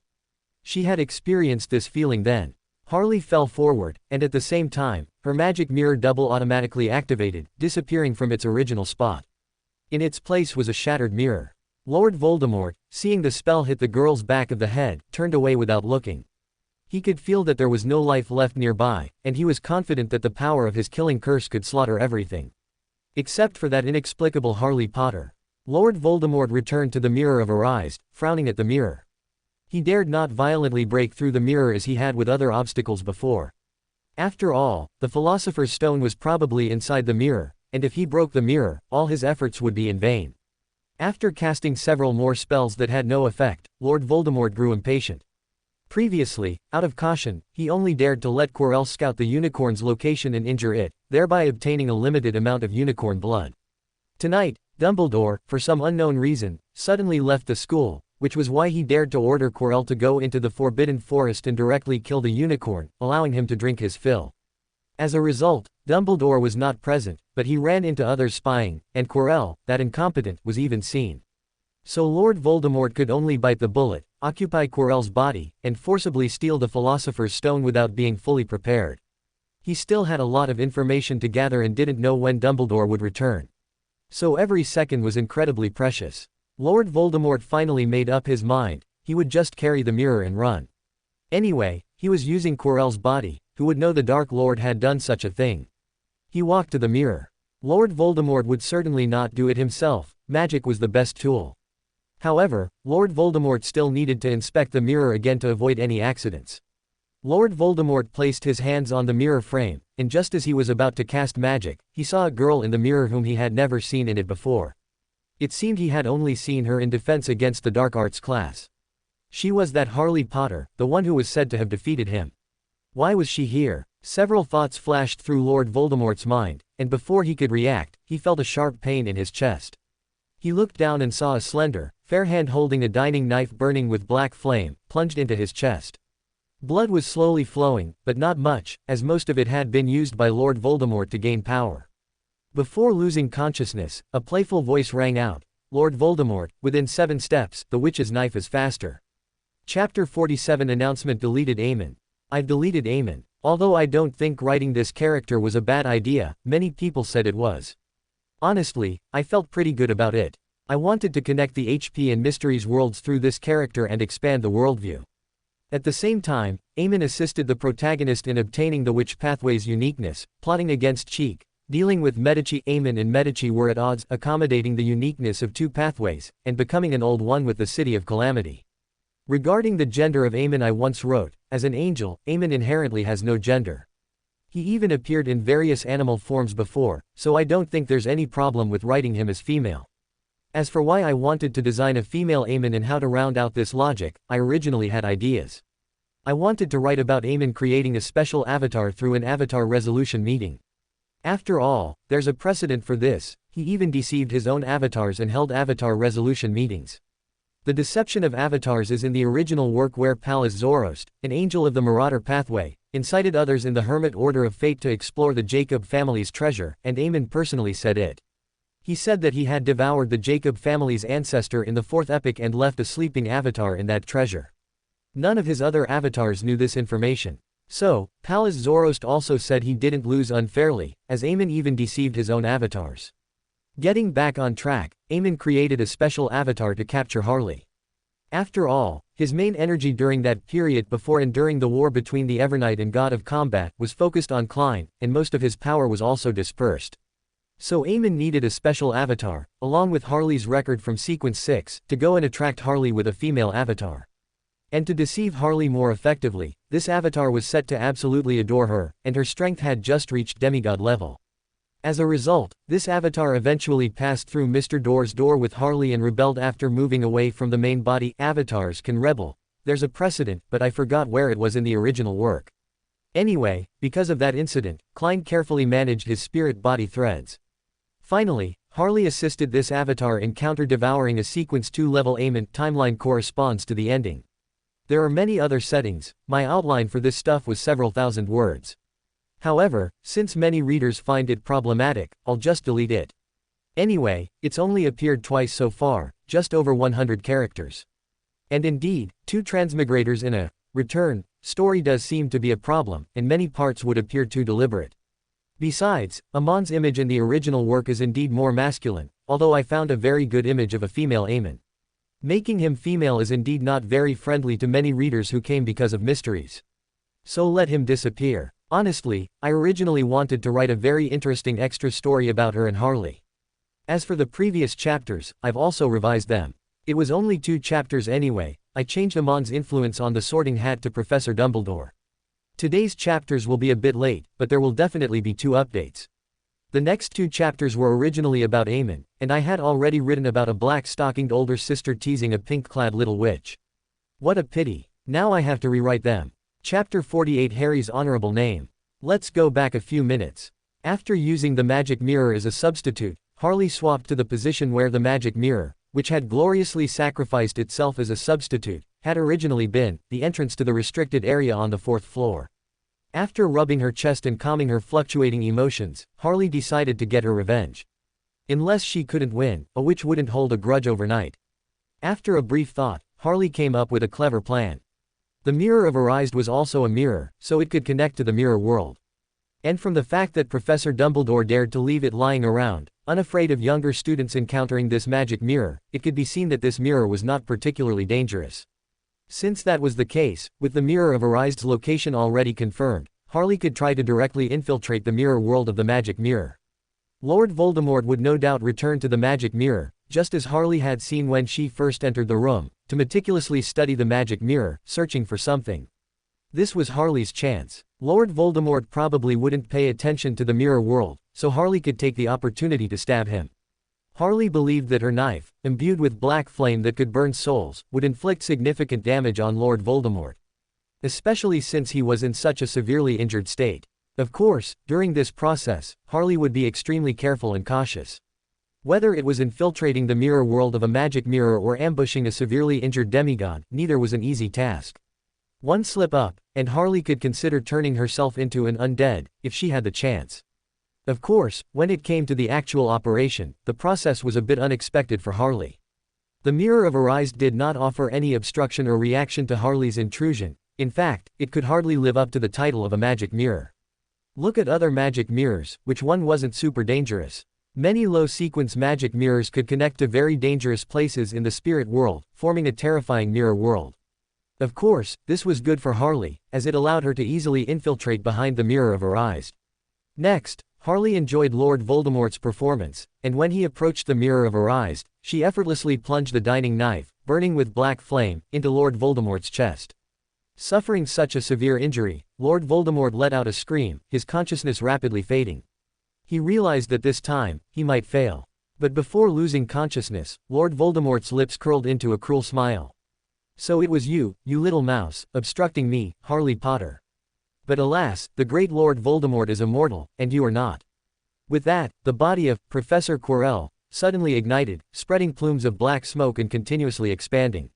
She had experienced this feeling then. Harley fell forward, and at the same time, her magic mirror double automatically activated, disappearing from its original spot. In its place was a shattered mirror. Lord Voldemort, seeing the spell hit the girl's back of the head, turned away without looking. He could feel that there was no life left nearby, and he was confident that the power of his killing curse could slaughter everything. Except for that inexplicable Harley Potter. Lord Voldemort returned to the Mirror of Her Eyes, frowning at the mirror. He dared not violently break through the mirror as he had with other obstacles before. After all, the Philosopher's Stone was probably inside the mirror, and if he broke the mirror, all his efforts would be in vain. After casting several more spells that had no effect, Lord Voldemort grew impatient. Previously, out of caution, he only dared to let Quirrell scout the unicorn's location and injure it, thereby obtaining a limited amount of unicorn blood. Tonight, Dumbledore, for some unknown reason, suddenly left the school, which was why he dared to order Quirrell to go into the Forbidden Forest and directly kill the unicorn, allowing him to drink his fill. As a result, Dumbledore was not present, but he ran into others spying, and Quirrell, that incompetent, was even seen. So Lord Voldemort could only bite the bullet, occupy Quirrell's body, and forcibly steal the Philosopher's Stone without being fully prepared. He still had a lot of information to gather and didn't know when Dumbledore would return. So every second was incredibly precious. Lord Voldemort finally made up his mind. he would just carry the mirror and run. Anyway, he was using Quirrell's body, who would know the Dark Lord had done such a thing. He walked to the mirror. Lord Voldemort would certainly not do it himself, magic was the best tool. However, Lord Voldemort still needed to inspect the mirror again to avoid any accidents. Lord Voldemort placed his hands on the mirror frame, and just as he was about to cast magic, he saw a girl in the mirror whom he had never seen in it before. It seemed he had only seen her in defense against the dark arts class. She was that Harley Potter, the one who was said to have defeated him. Why was she here? Several thoughts flashed through Lord Voldemort's mind, and before he could react, he felt a sharp pain in his chest. He looked down and saw a slender, fair hand holding a dining knife burning with black flame, plunged into his chest. Blood was slowly flowing, but not much, as most of it had been used by Lord Voldemort to gain power. Before losing consciousness, a playful voice rang out, "Lord Voldemort, within 7 steps, the witch's knife is faster." Chapter 47 Announcement deleted Aemon. I've deleted Aemon. Although I don't think writing this character was a bad idea, many people said it was. Honestly, I felt pretty good about it. I wanted to connect the HP and Mysteries worlds through this character and expand the worldview. At the same time, Aemon assisted the protagonist in obtaining the Witch Pathway's uniqueness, plotting against Cheek, dealing with Medici. Aemon and Medici were at odds, accommodating the uniqueness of 2 pathways, and becoming an old one with the City of Calamity. Regarding the gender of Aemon, I once wrote, as an angel, Aemon inherently has no gender. He even appeared in various animal forms before, so I don't think there's any problem with writing him as female. As for why I wanted to design a female Aemon and how to round out this logic, I originally had ideas. I wanted to write about Aemon creating a special avatar through an avatar resolution meeting. After all, there's a precedent for this. He even deceived his own avatars and held avatar resolution meetings. The deception of avatars is in the original work where Pallas Zoroast, an angel of the Marauder pathway, incited others in the Hermit Order of Fate to explore the Jacob family's treasure, and Aemon personally said it. He said that he had devoured the Jacob family's ancestor in the 4th epic and left a sleeping avatar in that treasure. None of his other avatars knew this information. So, Pallas Zoroast also said he didn't lose unfairly, as Aemon even deceived his own avatars. Getting back on track, Aemon created a special avatar to capture Harley. After all, his main energy during that period before and during the war between the Everknight and God of Combat was focused on Klein, and most of his power was also dispersed. So Aemon needed a special avatar, along with Harley's record from Sequence 6, to go and attract Harley with a female avatar. And to deceive Harley more effectively, this avatar was set to absolutely adore her, and her strength had just reached demigod level. As a result, this avatar eventually passed through Mr. Door's door with Harley and rebelled after moving away from the main body. Avatars can rebel. There's a precedent, but I forgot where it was in the original work. Anyway, because of that incident, Klein carefully managed his spirit body threads. Finally, Harley assisted this avatar in counter-devouring a Sequence 2 level Aemon. Timeline corresponds to the ending. There are many other settings. My outline for this stuff was several thousand words. However, since many readers find it problematic, I'll just delete it. Anyway, it's only appeared twice so far, just over 100 characters. And indeed, 2 transmigrators in a return story does seem to be a problem, and many parts would appear too deliberate. Besides, Amon's image in the original work is indeed more masculine, although I found a very good image of a female Aemon. Making him female is indeed not very friendly to many readers who came because of Mysteries. So let him disappear. Honestly, I originally wanted to write a very interesting extra story about her and Harley. As for the previous chapters, I've also revised them. It was only 2 chapters anyway. I changed Amon's influence on the Sorting Hat to Professor Dumbledore. Today's chapters will be a bit late, but there will definitely be 2 updates. The next 2 chapters were originally about Aemon, and I had already written about a black-stockinged older sister teasing a pink-clad little witch. What a pity. Now I have to rewrite them. Chapter 48 Harry's honorable name. Let's go back a few minutes. After using the magic mirror as a substitute, Harley swapped to the position where the magic mirror, which had gloriously sacrificed itself as a substitute, had originally been, the entrance to the restricted area on the 4th floor. After rubbing her chest and calming her fluctuating emotions, Harley decided to get her revenge. Unless she couldn't win, a witch wouldn't hold a grudge overnight. After a brief thought, Harley came up with a clever plan. The mirror of Arised was also a mirror, so it could connect to the mirror world. And from the fact that Professor Dumbledore dared to leave it lying around, unafraid of younger students encountering this magic mirror, it could be seen that this mirror was not particularly dangerous. Since that was the case, with the Mirror of Arised's location already confirmed, Harley could try to directly infiltrate the mirror world of the magic mirror. Lord Voldemort would no doubt return to the magic mirror, just as Harley had seen when she first entered the room, to meticulously study the magic mirror, searching for something. This was Harley's chance. Lord Voldemort probably wouldn't pay attention to the mirror world, so Harley could take the opportunity to stab him. Harley believed that her knife, imbued with black flame that could burn souls, would inflict significant damage on Lord Voldemort. Especially since he was in such a severely injured state. Of course, during this process, Harley would be extremely careful and cautious. Whether it was infiltrating the mirror world of a magic mirror or ambushing a severely injured demigod, neither was an easy task. One slip up, and Harley could consider turning herself into an undead, if she had the chance. Of course, when it came to the actual operation, the process was a bit unexpected for Harley. The Mirror of Arised did not offer any obstruction or reaction to Harley's intrusion. In fact, it could hardly live up to the title of a magic mirror. Look at other magic mirrors, which one wasn't super dangerous. Many low-sequence magic mirrors could connect to very dangerous places in the spirit world, forming a terrifying mirror world. Of course, this was good for Harley, as it allowed her to easily infiltrate behind the Mirror of Arised. Next, Harley enjoyed Lord Voldemort's performance, and when he approached the Mirror of Arised, she effortlessly plunged the dining knife, burning with black flame, into Lord Voldemort's chest. Suffering such a severe injury, Lord Voldemort let out a scream, his consciousness rapidly fading. He realized that this time, he might fail. But before losing consciousness, Lord Voldemort's lips curled into a cruel smile. So it was you, you little mouse, obstructing me, Harley Potter. But alas, the great Lord Voldemort is immortal, and you are not. With that, the body of Professor Quirrell suddenly ignited, spreading plumes of black smoke and continuously expanding.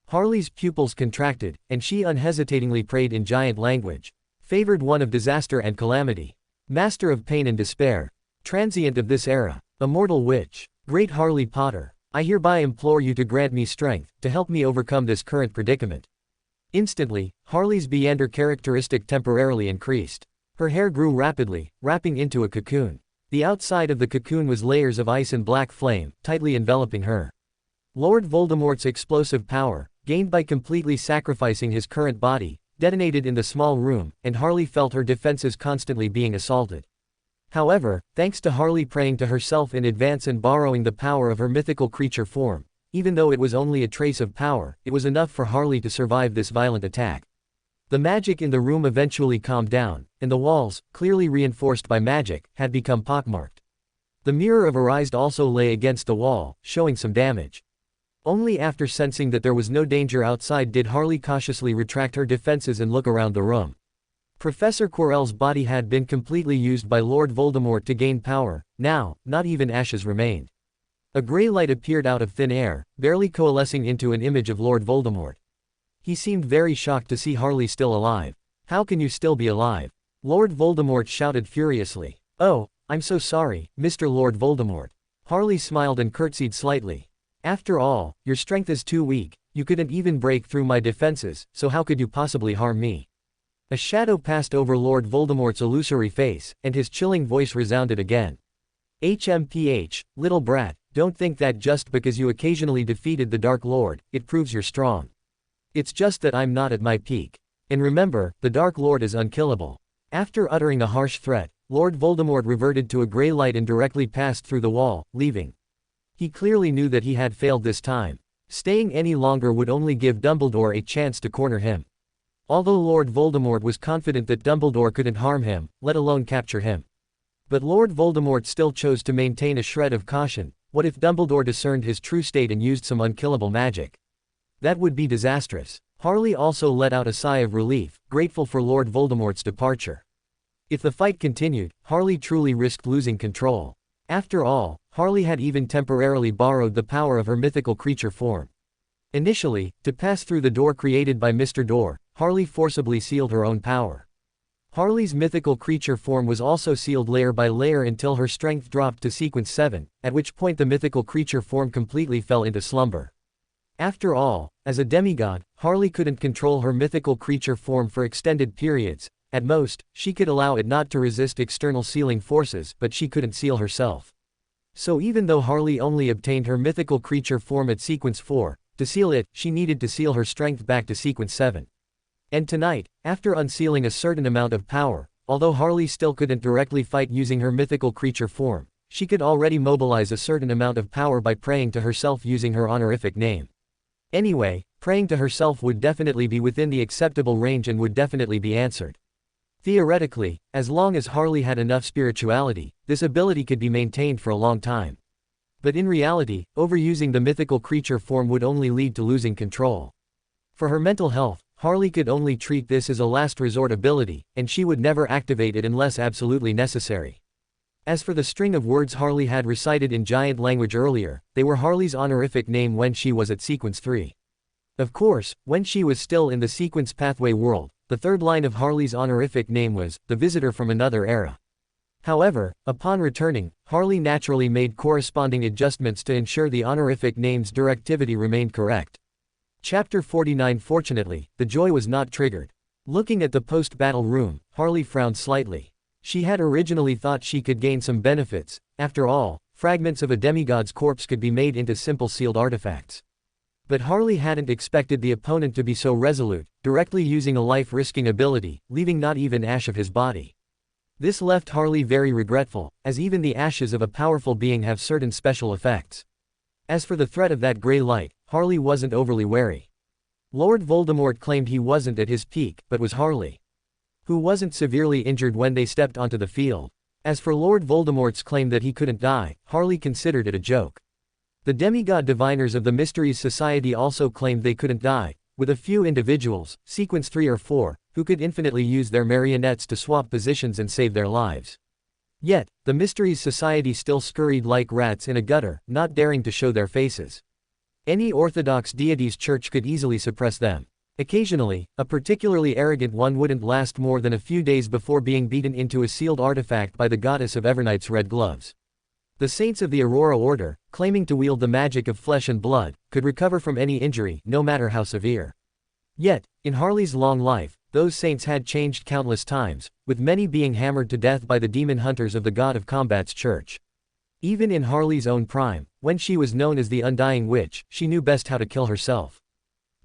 Harley's pupils contracted, and she unhesitatingly prayed in giant language. Favored one of disaster and calamity. Master of pain and despair. Transient of this era. Immortal witch. Great Harley Potter. I hereby implore you to grant me strength, to help me overcome this current predicament. Instantly, Harley's Beander characteristic temporarily increased. Her hair grew rapidly, wrapping into a cocoon. The outside of the cocoon was layers of ice and black flame, tightly enveloping her. Lord Voldemort's explosive power, gained by completely sacrificing his current body, detonated in the small room, and Harley felt her defenses constantly being assaulted. However, thanks to Harley praying to herself in advance and borrowing the power of her mythical creature form, even though it was only a trace of power, it was enough for Harley to survive this violent attack. The magic in the room eventually calmed down, and the walls, clearly reinforced by magic, had become pockmarked. The Mirror of Arised also lay against the wall, showing some damage. Only after sensing that there was no danger outside did Harley cautiously retract her defenses and look around the room. Professor Quirrell's body had been completely used by Lord Voldemort to gain power. Now, not even ashes remained. A gray light appeared out of thin air, barely coalescing into an image of Lord Voldemort. He seemed very shocked to see Harley still alive. How can you still be alive? Lord Voldemort shouted furiously. Oh, I'm so sorry, Mr. Lord Voldemort. Harley smiled and curtsied slightly. After all, your strength is too weak, you couldn't even break through my defenses, so how could you possibly harm me? A shadow passed over Lord Voldemort's illusory face, and his chilling voice resounded again. HMPH, little brat, don't think that just because you occasionally defeated the Dark Lord, it proves you're strong. It's just that I'm not at my peak. And remember, the Dark Lord is unkillable. After uttering a harsh threat, Lord Voldemort reverted to a gray light and directly passed through the wall, leaving. He clearly knew that he had failed this time. Staying any longer would only give Dumbledore a chance to corner him. Although Lord Voldemort was confident that Dumbledore couldn't harm him, let alone capture him. But Lord Voldemort still chose to maintain a shred of caution. What if Dumbledore discerned his true state and used some unkillable magic? That would be disastrous. Harley also let out a sigh of relief, grateful for Lord Voldemort's departure. If the fight continued, Harley truly risked losing control. After all, Harley had even temporarily borrowed the power of her mythical creature form. Initially, to pass through the door created by Mr. Door, Harley forcibly sealed her own power. Harley's mythical creature form was also sealed layer by layer until her strength dropped to sequence 7, at which point the mythical creature form completely fell into slumber. After all, as a demigod, Harley couldn't control her mythical creature form for extended periods. At most, she could allow it not to resist external sealing forces, but she couldn't seal herself. So even though Harley only obtained her mythical creature form at sequence 4, To seal it, she needed to seal her strength back to sequence 7. And tonight, after unsealing a certain amount of power, although Harley still couldn't directly fight using her mythical creature form, she could already mobilize a certain amount of power by praying to herself using her honorific name. Anyway, praying to herself would definitely be within the acceptable range and would definitely be answered. Theoretically, as long as Harley had enough spirituality, this ability could be maintained for a long time. But in reality, overusing the mythical creature form would only lead to losing control. For her mental health, Harley could only treat this as a last resort ability, and she would never activate it unless absolutely necessary. As for the string of words Harley had recited in giant language earlier, they were Harley's honorific name when she was at sequence 3. Of course, when she was still in the sequence pathway world, the third line of Harley's honorific name was, the visitor from another era. However, upon returning, Harley naturally made corresponding adjustments to ensure the honorific name's directivity remained correct. Chapter 49. Fortunately, the joy was not triggered. Looking at the post-battle room, Harley frowned slightly. She had originally thought she could gain some benefits. After all, fragments of a demigod's corpse could be made into simple sealed artifacts. But Harley hadn't expected the opponent to be so resolute, directly using a life-risking ability, leaving not even ash of his body. This left Harley very regretful, as even the ashes of a powerful being have certain special effects. As for the threat of that grey light, Harley wasn't overly wary. Lord Voldemort claimed he wasn't at his peak, but was Harley, who wasn't severely injured when they stepped onto the field. As for Lord Voldemort's claim that he couldn't die, Harley considered it a joke. The demigod diviners of the Mysteries Society also claimed they couldn't die, with a few individuals, sequence 3 or 4, who could infinitely use their marionettes to swap positions and save their lives. Yet, the Mysteries Society still scurried like rats in a gutter, not daring to show their faces. Any orthodox deity's church could easily suppress them. Occasionally, a particularly arrogant one wouldn't last more than a few days before being beaten into a sealed artifact by the goddess of Evernight's red gloves. The saints of the Aurora Order, claiming to wield the magic of flesh and blood, could recover from any injury, no matter how severe. Yet, in Harley's long life, those saints had changed countless times, with many being hammered to death by the demon hunters of the God of Combat's church. Even in Harley's own prime, when she was known as the Undying Witch, she knew best how to kill herself.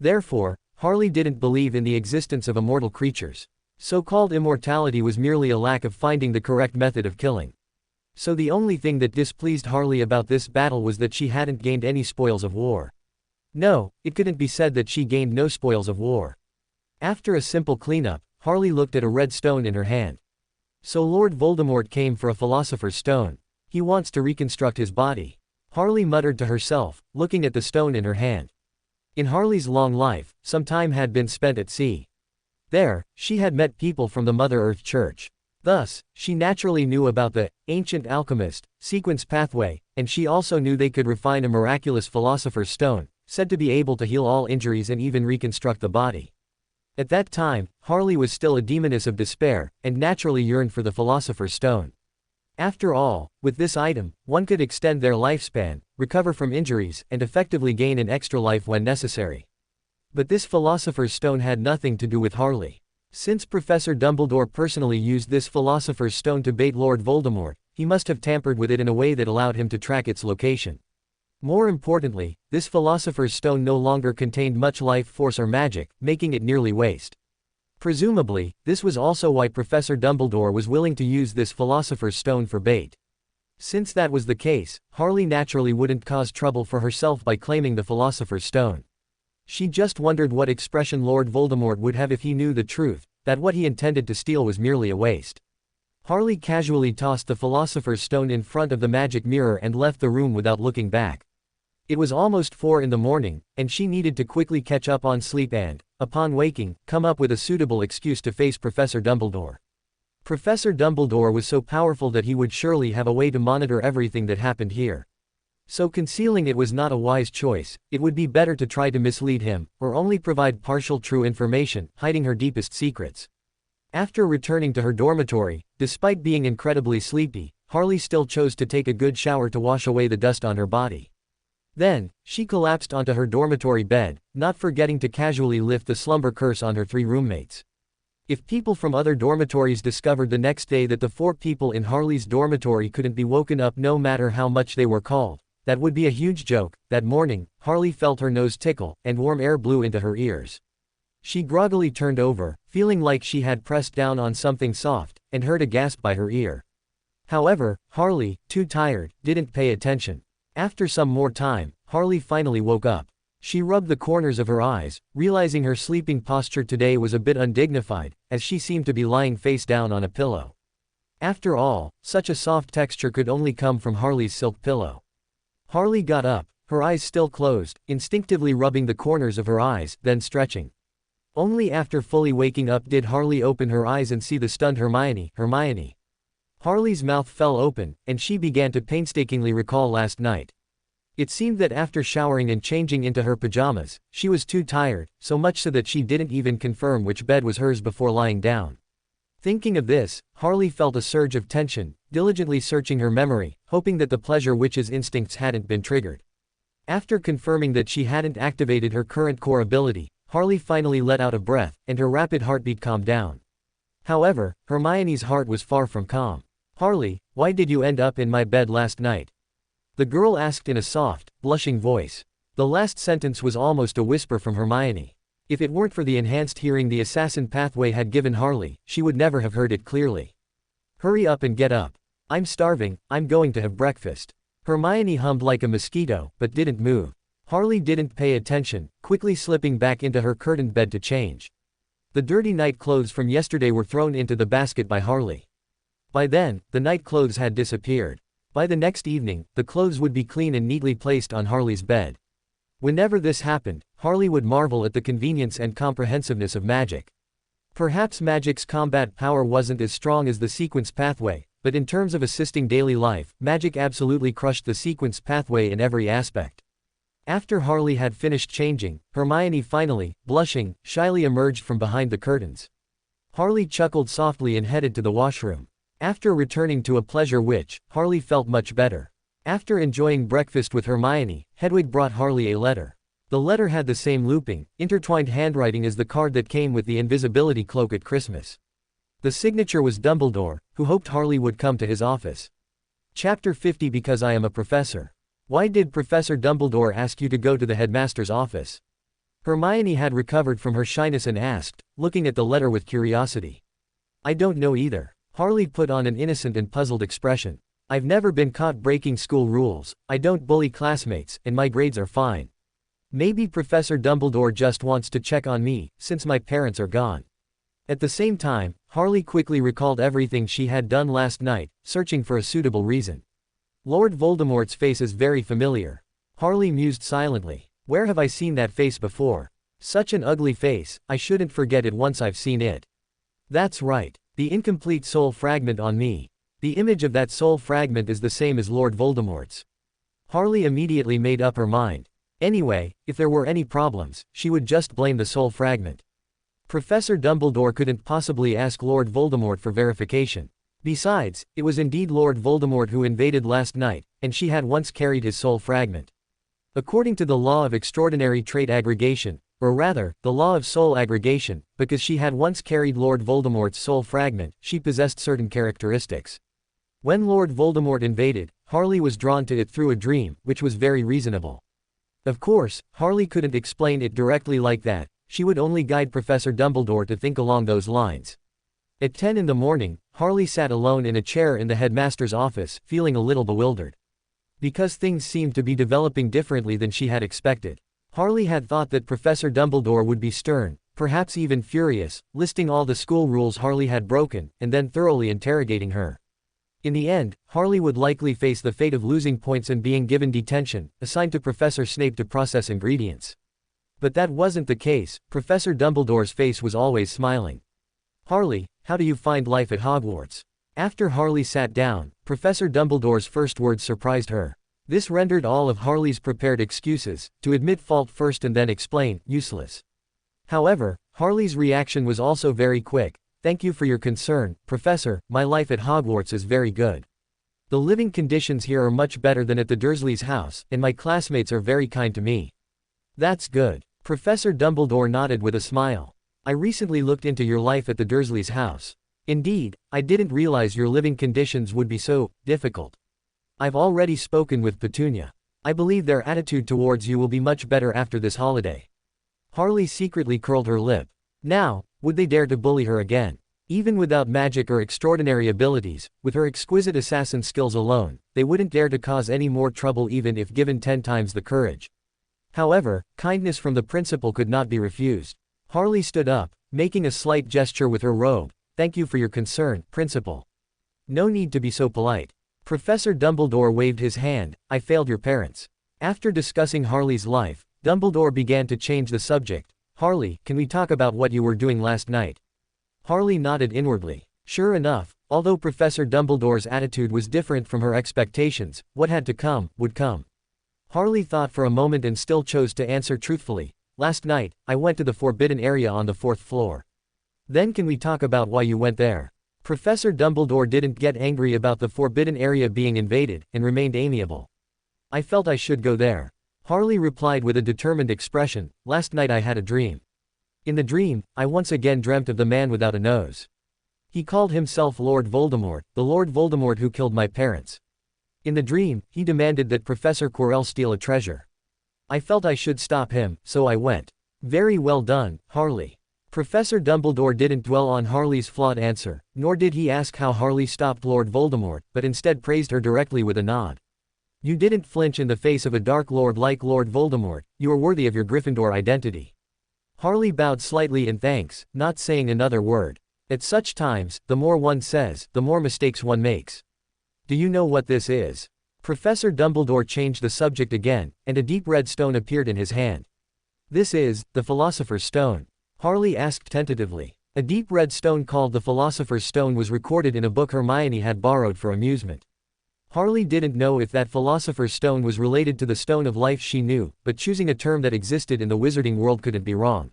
Therefore, Harley didn't believe in the existence of immortal creatures. So-called immortality was merely a lack of finding the correct method of killing. So the only thing that displeased Harley about this battle was that she hadn't gained any spoils of war. No, it couldn't be said that she gained no spoils of war. After a simple cleanup, Harley looked at a red stone in her hand. So Lord Voldemort came for a Philosopher's Stone. He wants to reconstruct his body. Harley muttered to herself, looking at the stone in her hand. In Harley's long life, some time had been spent at sea. There, she had met people from the Mother Earth Church. Thus, she naturally knew about the ancient alchemist sequence pathway, and she also knew they could refine a miraculous Philosopher's Stone, said to be able to heal all injuries and even reconstruct the body. At that time, Harley was still a demoness of despair, and naturally yearned for the Philosopher's Stone. After all, with this item, one could extend their lifespan, recover from injuries, and effectively gain an extra life when necessary. But this Philosopher's Stone had nothing to do with Harley. Since Professor Dumbledore personally used this Philosopher's Stone to bait Lord Voldemort, he must have tampered with it in a way that allowed him to track its location. More importantly, this Philosopher's Stone no longer contained much life force or magic, making it nearly waste. Presumably, this was also why Professor Dumbledore was willing to use this Philosopher's Stone for bait. Since that was the case, Harley naturally wouldn't cause trouble for herself by claiming the Philosopher's Stone. She just wondered what expression Lord Voldemort would have if he knew the truth, that what he intended to steal was merely a waste. Harley casually tossed the Philosopher's Stone in front of the magic mirror and left the room without looking back. It was almost 4 in the morning, and she needed to quickly catch up on sleep and, upon waking, come up with a suitable excuse to face Professor Dumbledore. Professor Dumbledore was so powerful that he would surely have a way to monitor everything that happened here. So concealing it was not a wise choice. It would be better to try to mislead him, or only provide partial true information, hiding her deepest secrets. After returning to her dormitory, despite being incredibly sleepy, Harley still chose to take a good shower to wash away the dust on her body. Then, she collapsed onto her dormitory bed, not forgetting to casually lift the slumber curse on her 3 roommates. If people from other dormitories discovered the next day that the 4 people in Harley's dormitory couldn't be woken up no matter how much they were called, That would be a huge joke. That morning, Harley felt her nose tickle, and warm air blew into her ears. She groggily turned over, feeling like she had pressed down on something soft, and heard a gasp by her ear. However, Harley, too tired, didn't pay attention. After some more time, Harley finally woke up. She rubbed the corners of her eyes, realizing her sleeping posture today was a bit undignified, as she seemed to be lying face down on a pillow. After all, such a soft texture could only come from Harley's silk pillow. Harley got up, her eyes still closed, instinctively rubbing the corners of her eyes, then stretching. Only after fully waking up did Harley open her eyes and see the stunned Hermione. Hermione. Harley's mouth fell open, and she began to painstakingly recall last night. It seemed that after showering and changing into her pajamas, she was too tired, so much so that she didn't even confirm which bed was hers before lying down. Thinking of this, Harley felt a surge of tension, diligently searching her memory, hoping that the pleasure witch's instincts hadn't been triggered. After confirming that she hadn't activated her current core ability, Harley finally let out a breath, and her rapid heartbeat calmed down. However, Hermione's heart was far from calm. "Harley, why did you end up in my bed last night?" the girl asked in a soft, blushing voice. The last sentence was almost a whisper from Hermione. If it weren't for the enhanced hearing the assassin pathway had given Harley, she would never have heard it clearly. "Hurry up and get up. I'm starving, I'm going to have breakfast." Hermione hummed like a mosquito, but didn't move. Harley didn't pay attention, quickly slipping back into her curtained bed to change. The dirty night clothes from yesterday were thrown into the basket by Harley. By then, the night clothes had disappeared. By the next evening, the clothes would be clean and neatly placed on Harley's bed. Whenever this happened, Harley would marvel at the convenience and comprehensiveness of magic. Perhaps magic's combat power wasn't as strong as the sequence pathway, but in terms of assisting daily life, magic absolutely crushed the sequence pathway in every aspect. After Harley had finished changing, Hermione finally, blushing, shyly emerged from behind the curtains. Harley chuckled softly and headed to the washroom. After returning to a pleasure witch, Harley felt much better. After enjoying breakfast with Hermione, Hedwig brought Harley a letter. The letter had the same looping, intertwined handwriting as the card that came with the invisibility cloak at Christmas. The signature was Dumbledore, who hoped Harley would come to his office. Chapter 50 Because I am a professor. Why did Professor Dumbledore ask you to go to the headmaster's office? Hermione had recovered from her shyness and asked, looking at the letter with curiosity. I don't know either. Harley put on an innocent and puzzled expression. I've never been caught breaking school rules, I don't bully classmates, and my grades are fine. Maybe Professor Dumbledore just wants to check on me, since my parents are gone. At the same time, Harley quickly recalled everything she had done last night, searching for a suitable reason. Lord Voldemort's face is very familiar. Harley mused silently. Where have I seen that face before? Such an ugly face, I shouldn't forget it once I've seen it. That's right. The incomplete soul fragment on me. The image of that soul fragment is the same as Lord Voldemort's. Harley immediately made up her mind. Anyway, if there were any problems, she would just blame the soul fragment. Professor Dumbledore couldn't possibly ask Lord Voldemort for verification. Besides, it was indeed Lord Voldemort who invaded last night, and she had once carried his soul fragment. According to the law of extraordinary trait aggregation, or rather, the law of soul aggregation, because she had once carried Lord Voldemort's soul fragment, she possessed certain characteristics. When Lord Voldemort invaded, Harley was drawn to it through a dream, which was very reasonable. Of course, Harley couldn't explain it directly like that, she would only guide Professor Dumbledore to think along those lines. At 10 in the morning, Harley sat alone in a chair in the headmaster's office, feeling a little bewildered. Because things seemed to be developing differently than she had expected. Harley had thought that Professor Dumbledore would be stern, perhaps even furious, listing all the school rules Harley had broken, and then thoroughly interrogating her. In the end, Harley would likely face the fate of losing points and being given detention, assigned to Professor Snape to process ingredients. But that wasn't the case. Professor Dumbledore's face was always smiling. Harley, how do you find life at Hogwarts? After Harley sat down, Professor Dumbledore's first words surprised her. This rendered all of Harley's prepared excuses, to admit fault first and then explain, useless. However, Harley's reaction was also very quick. Thank you for your concern, Professor, my life at Hogwarts is very good. The living conditions here are much better than at the Dursleys' house, and my classmates are very kind to me. That's good. Professor Dumbledore nodded with a smile. I recently looked into your life at the Dursleys' house. Indeed, I didn't realize your living conditions would be so difficult. I've already spoken with Petunia. I believe their attitude towards you will be much better after this holiday. Harley secretly curled her lip. Now, would they dare to bully her again? Even without magic or extraordinary abilities, with her exquisite assassin skills alone, they wouldn't dare to cause any more trouble even if given 10 times the courage. However, kindness from the principal could not be refused. Harley stood up, making a slight gesture with her robe. Thank you for your concern, Principal. No need to be so polite. Professor Dumbledore waved his hand. I failed your parents. After discussing Harley's life, Dumbledore began to change the subject. Harley, can we talk about what you were doing last night? Harley nodded inwardly. Sure enough, although Professor Dumbledore's attitude was different from her expectations, what had to come, would come. Harley thought for a moment and still chose to answer truthfully. Last night, I went to the forbidden area on the 4th floor. Then can we talk about why you went there? Professor Dumbledore didn't get angry about the forbidden area being invaded, and remained amiable. I felt I should go there. Harley replied with a determined expression. Last night I had a dream. In the dream, I once again dreamt of the man without a nose. He called himself Lord Voldemort, the Lord Voldemort who killed my parents. In the dream, he demanded that Professor Quirrell steal a treasure. I felt I should stop him, so I went. Very well done, Harley. Professor Dumbledore didn't dwell on Harley's flawed answer, nor did he ask how Harley stopped Lord Voldemort, but instead praised her directly with a nod. You didn't flinch in the face of a Dark Lord like Lord Voldemort. You are worthy of your Gryffindor identity. Harley bowed slightly in thanks, not saying another word. At such times, the more one says, the more mistakes one makes. Do you know what this is? Professor Dumbledore changed the subject again, and a deep red stone appeared in his hand. This is, the Philosopher's Stone. Harley asked tentatively. A deep red stone called the Philosopher's Stone was recorded in a book Hermione had borrowed for amusement. Harley didn't know if that Philosopher's Stone was related to the Stone of Life she knew, but choosing a term that existed in the wizarding world couldn't be wrong.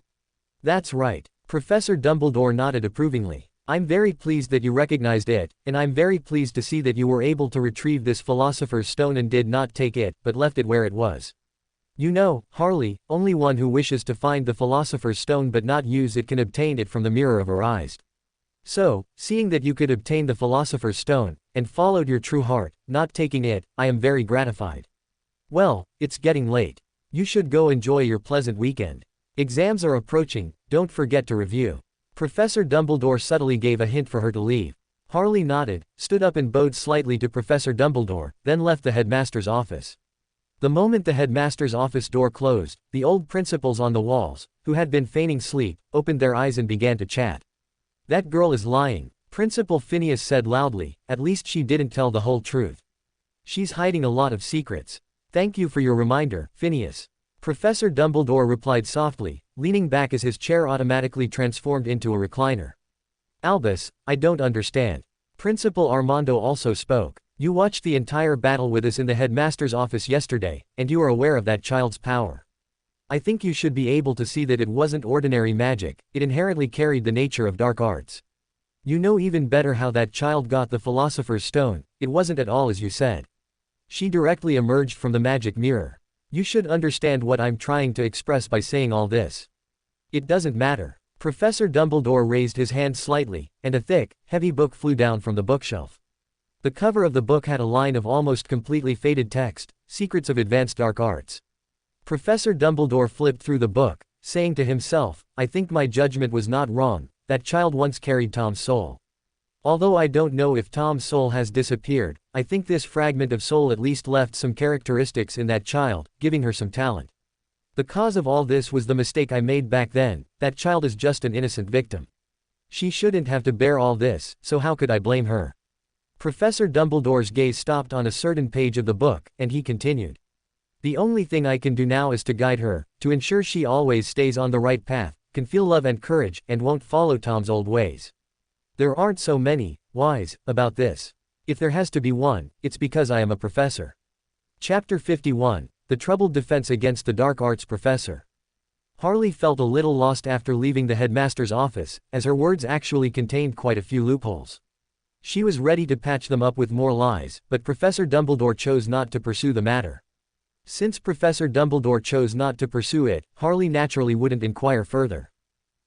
That's right. Professor Dumbledore nodded approvingly. I'm very pleased that you recognized it, and I'm very pleased to see that you were able to retrieve this Philosopher's Stone and did not take it, but left it where it was. You know, Harley, only one who wishes to find the Philosopher's Stone but not use it can obtain it from the mirror of her eyes. So, seeing that you could obtain the Philosopher's Stone, and followed your true heart, not taking it, I am very gratified. Well, it's getting late. You should go enjoy your pleasant weekend. Exams are approaching, don't forget to review. Professor Dumbledore subtly gave a hint for her to leave. Harley nodded, stood up and bowed slightly to Professor Dumbledore, then left the headmaster's office. The moment the headmaster's office door closed, the old principals on the walls, who had been feigning sleep, opened their eyes and began to chat. That girl is lying, Principal Phineas said loudly. At least she didn't tell the whole truth. She's hiding a lot of secrets. Thank you for your reminder, Phineas. Professor Dumbledore replied softly, leaning back as his chair automatically transformed into a recliner. Albus, I don't understand. Principal Armando also spoke. You watched the entire battle with us in the headmaster's office yesterday, and you are aware of that child's power. I think you should be able to see that it wasn't ordinary magic, it inherently carried the nature of dark arts. You know even better how that child got the Philosopher's Stone. It wasn't at all as you said. She directly emerged from the magic mirror. You should understand what I'm trying to express by saying all this. It doesn't matter. Professor Dumbledore raised his hand slightly, and a thick, heavy book flew down from the bookshelf. The cover of the book had a line of almost completely faded text, Secrets of Advanced Dark Arts. Professor Dumbledore flipped through the book, saying to himself, I think my judgment was not wrong, that child once carried Tom's soul. Although I don't know if Tom's soul has disappeared, I think this fragment of soul at least left some characteristics in that child, giving her some talent. The cause of all this was the mistake I made back then. That child is just an innocent victim. She shouldn't have to bear all this, so how could I blame her? Professor Dumbledore's gaze stopped on a certain page of the book, and he continued. The only thing I can do now is to guide her, to ensure she always stays on the right path, can feel love and courage, and won't follow Tom's old ways. There aren't so many whys about this. If there has to be one, it's because I am a professor. Chapter 51, The Troubled Defense Against the Dark Arts Professor. Harley felt a little lost after leaving the headmaster's office, as her words actually contained quite a few loopholes. She was ready to patch them up with more lies, but Professor Dumbledore chose not to pursue the matter. Since Professor Dumbledore chose not to pursue it, Harley naturally wouldn't inquire further.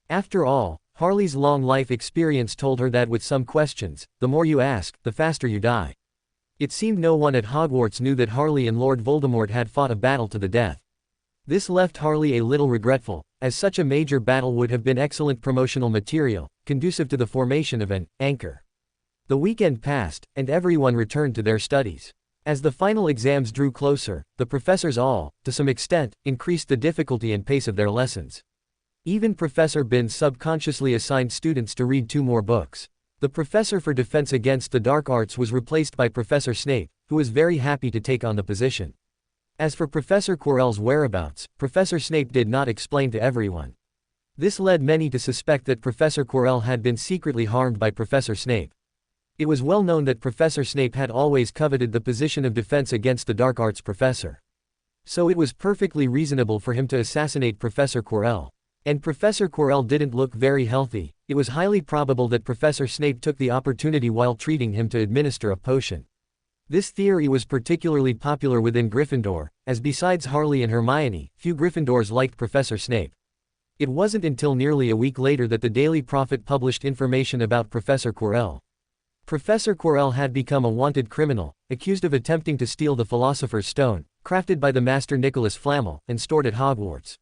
After all, Harley's long life experience told her that with some questions, the more you ask, the faster you die. It seemed no one at Hogwarts knew that Harley and Lord Voldemort had fought a battle to the death. This left Harley a little regretful, as such a major battle would have been excellent promotional material, conducive to the formation of an anchor. The weekend passed, and everyone returned to their studies. As the final exams drew closer, the professors all, to some extent, increased the difficulty and pace of their lessons. Even Professor Binns subconsciously assigned students to read 2 more books. The professor for defense against the dark arts was replaced by Professor Snape, who was very happy to take on the position. As for Professor Quirrell's whereabouts, Professor Snape did not explain to everyone. This led many to suspect that Professor Quirrell had been secretly harmed by Professor Snape. It was well known that Professor Snape had always coveted the position of defense against the dark arts professor. So it was perfectly reasonable for him to assassinate Professor Quirrell. And Professor Quirrell didn't look very healthy. It was highly probable that Professor Snape took the opportunity while treating him to administer a potion. This theory was particularly popular within Gryffindor, as besides Harley and Hermione, few Gryffindors liked Professor Snape. It wasn't until nearly a week later that the Daily Prophet published information about Professor Quirrell. Professor Quirrell had become a wanted criminal, accused of attempting to steal the Philosopher's Stone, crafted by the Master Nicholas Flamel, and stored at Hogwarts.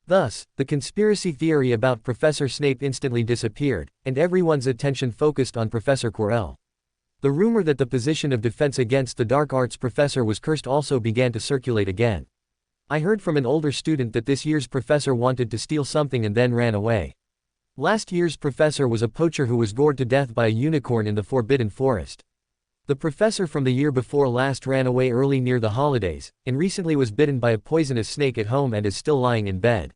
Thus, the conspiracy theory about Professor Snape instantly disappeared, and everyone's attention focused on Professor Quirrell. The rumor that the position of defense against the dark arts professor was cursed also began to circulate again. I heard from an older student that this year's professor wanted to steal something and then ran away. Last year's professor was a poacher who was gored to death by a unicorn in the Forbidden Forest. The professor from the year before last ran away early near the holidays, and recently was bitten by a poisonous snake at home and is still lying in bed.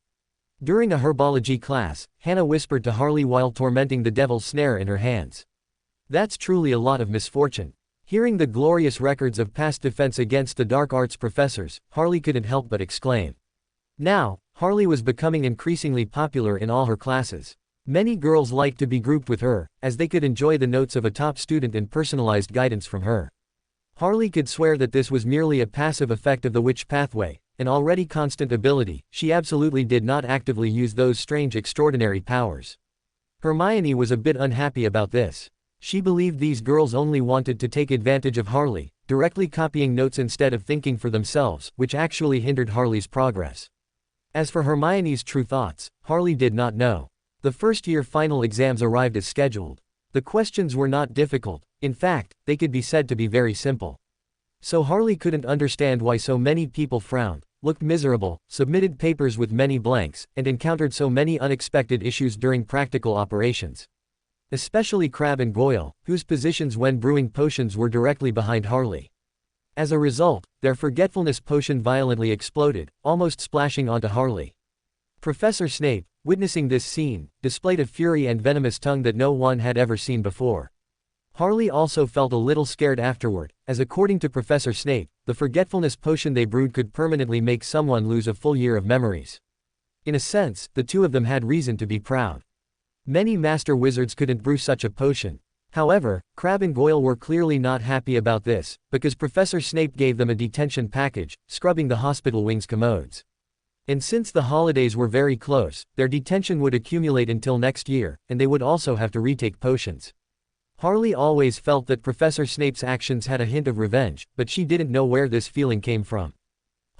During a herbology class, Hannah whispered to Harley while tormenting the devil's snare in her hands. That's truly a lot of misfortune. Hearing the glorious records of past defense against the dark arts professors, Harley couldn't help but exclaim. Now, Harley was becoming increasingly popular in all her classes. Many girls liked to be grouped with her, as they could enjoy the notes of a top student and personalized guidance from her. Harley could swear that this was merely a passive effect of the witch pathway, an already constant ability. She absolutely did not actively use those strange extraordinary powers. Hermione was a bit unhappy about this. She believed these girls only wanted to take advantage of Harley, directly copying notes instead of thinking for themselves, which actually hindered Harley's progress. As for Hermione's true thoughts, Harley did not know. The first-year final exams arrived as scheduled. The questions were not difficult. In fact, they could be said to be very simple. So Harley couldn't understand why so many people frowned, looked miserable, submitted papers with many blanks, and encountered so many unexpected issues during practical operations. Especially Crabbe and Goyle, whose positions when brewing potions were directly behind Harley. As a result, their forgetfulness potion violently exploded, almost splashing onto Harley. Professor Snape, witnessing this scene, displayed a fury and venomous tongue that no one had ever seen before. Harley also felt a little scared afterward, as according to Professor Snape, the forgetfulness potion they brewed could permanently make someone lose a full year of memories. In a sense, the two of them had reason to be proud. Many master wizards couldn't brew such a potion. However, Crabbe and Goyle were clearly not happy about this, because Professor Snape gave them a detention package, scrubbing the hospital wing's commodes. And since the holidays were very close, their detention would accumulate until next year, and they would also have to retake potions. Harley always felt that Professor Snape's actions had a hint of revenge, but she didn't know where this feeling came from.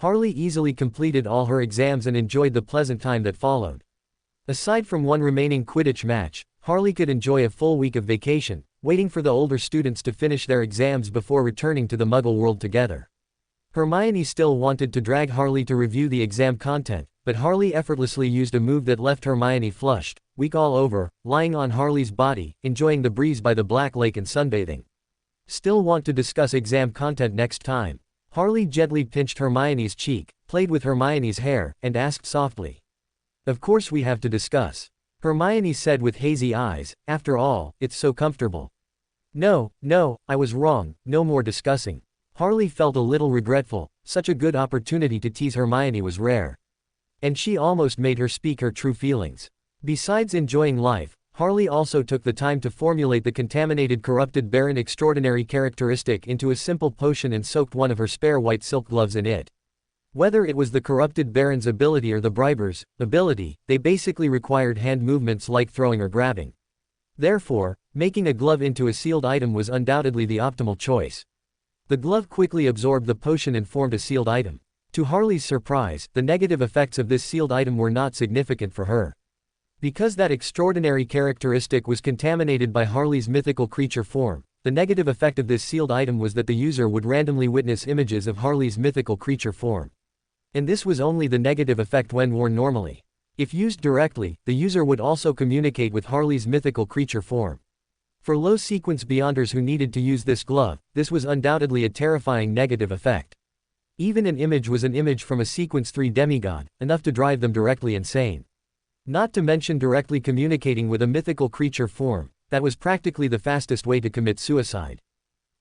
Harley easily completed all her exams and enjoyed the pleasant time that followed. Aside from one remaining Quidditch match, Harley could enjoy a full week of vacation, waiting for the older students to finish their exams before returning to the Muggle world together. Hermione still wanted to drag Harley to review the exam content, but Harley effortlessly used a move that left Hermione flushed, weak all over, lying on Harley's body, enjoying the breeze by the Black Lake and sunbathing. Still want to discuss exam content next time? Harley gently pinched Hermione's cheek, played with Hermione's hair, and asked softly. Of course we have to discuss. Hermione said with hazy eyes, after all, it's so comfortable. No, I was wrong, no more discussing. Harley felt a little regretful, such a good opportunity to tease Hermione was rare. And she almost made her speak her true feelings. Besides enjoying life, Harley also took the time to formulate the contaminated corrupted Baron extraordinary characteristic into a simple potion and soaked one of her spare white silk gloves in it. Whether it was the corrupted Baron's ability or the briber's ability, they basically required hand movements like throwing or grabbing. Therefore, making a glove into a sealed item was undoubtedly the optimal choice. The glove quickly absorbed the potion and formed a sealed item. To Harley's surprise, the negative effects of this sealed item were not significant for her. Because that extraordinary characteristic was contaminated by Harley's mythical creature form, the negative effect of this sealed item was that the user would randomly witness images of Harley's mythical creature form. And this was only the negative effect when worn normally. If used directly, the user would also communicate with Harley's mythical creature form. For low sequence beyonders who needed to use this glove, this was undoubtedly a terrifying negative effect. Even an image was an image from a sequence 3 demigod, enough to drive them directly insane. Not to mention directly communicating with a mythical creature form, that was practically the fastest way to commit suicide.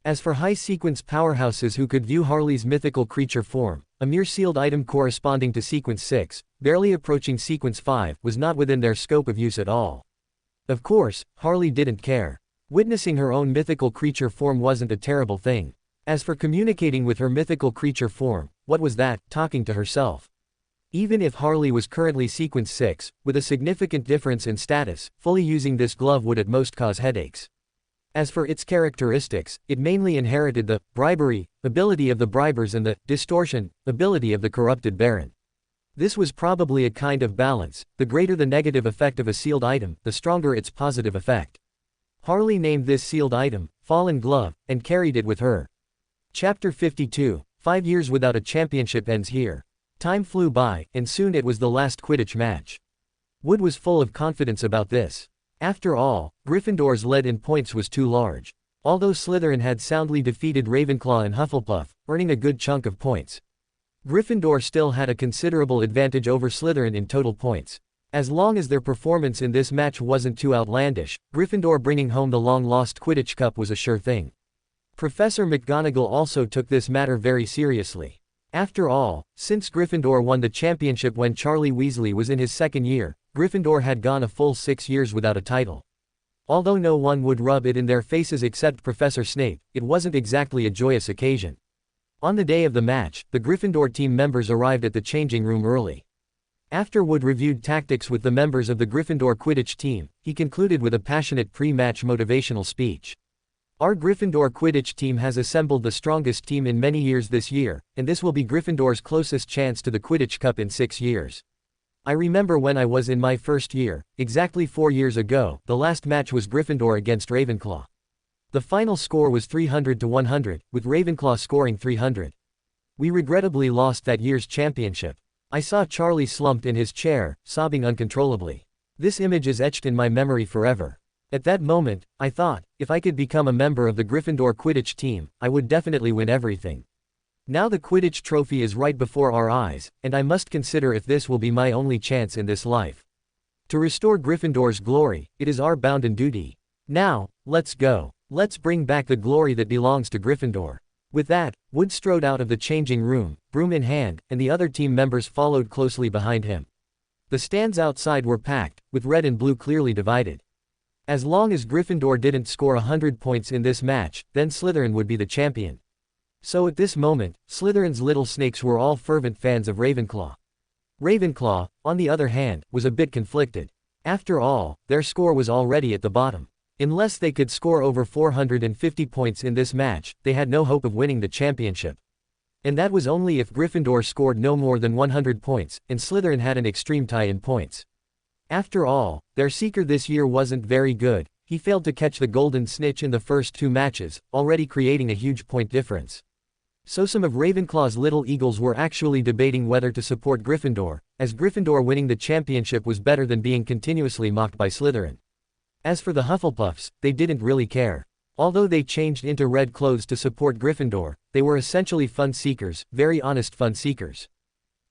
As for high sequence powerhouses who could view Harley's mythical creature form, a mere sealed item corresponding to sequence 6, barely approaching sequence 5, was not within their scope of use at all. Of course, Harley didn't care. Witnessing her own mythical creature form wasn't a terrible thing. As for communicating with her mythical creature form, what was that, talking to herself? Even if Harley was currently sequence 6, with a significant difference in status, fully using this glove would at most cause headaches. As for its characteristics, it mainly inherited the bribery ability of the bribers and the distortion ability of the corrupted baron. This was probably a kind of balance. The greater the negative effect of a sealed item, the stronger its positive effect. Harley named this sealed item, Fallen Glove, and carried it with her. Chapter 52, 5 years without a championship ends here. Time flew by, and soon it was the last Quidditch match. Wood was full of confidence about this. After all, Gryffindor's lead in points was too large. Although Slytherin had soundly defeated Ravenclaw and Hufflepuff, earning a good chunk of points, Gryffindor still had a considerable advantage over Slytherin in total points. As long as their performance in this match wasn't too outlandish, Gryffindor bringing home the long-lost Quidditch Cup was a sure thing. Professor McGonagall also took this matter very seriously. After all, since Gryffindor won the championship when Charlie Weasley was in his second year, Gryffindor had gone a full 6 years without a title. Although no one would rub it in their faces except Professor Snape, it wasn't exactly a joyous occasion. On the day of the match, the Gryffindor team members arrived at the changing room early. After Wood reviewed tactics with the members of the Gryffindor Quidditch team, he concluded with a passionate pre-match motivational speech. Our Gryffindor Quidditch team has assembled the strongest team in many years this year, and this will be Gryffindor's closest chance to the Quidditch Cup in 6 years. I remember when I was in my first year, exactly 4 years ago, the last match was Gryffindor against Ravenclaw. The final score was 300 to 100, with Ravenclaw scoring 300. We regrettably lost that year's championship. I saw Charlie slumped in his chair, sobbing uncontrollably. This image is etched in my memory forever. At that moment, I thought, if I could become a member of the Gryffindor Quidditch team, I would definitely win everything. Now the Quidditch trophy is right before our eyes, and I must consider if this will be my only chance in this life. To restore Gryffindor's glory, it is our bounden duty. Now, let's go. Let's bring back the glory that belongs to Gryffindor. With that, Wood strode out of the changing room, broom in hand, and the other team members followed closely behind him. The stands outside were packed, with red and blue clearly divided. As long as Gryffindor didn't score 100 points in this match, then Slytherin would be the champion. So at this moment, Slytherin's little snakes were all fervent fans of Ravenclaw. Ravenclaw, on the other hand, was a bit conflicted. After all, their score was already at the bottom. Unless they could score over 450 points in this match, they had no hope of winning the championship. And that was only if Gryffindor scored no more than 100 points, and Slytherin had an extreme tie in points. After all, their seeker this year wasn't very good. He failed to catch the golden snitch in the first 2 matches, already creating a huge point difference. So some of Ravenclaw's little eagles were actually debating whether to support Gryffindor, as Gryffindor winning the championship was better than being continuously mocked by Slytherin. As for the Hufflepuffs, they didn't really care. Although they changed into red clothes to support Gryffindor, they were essentially fun seekers, very honest fun seekers.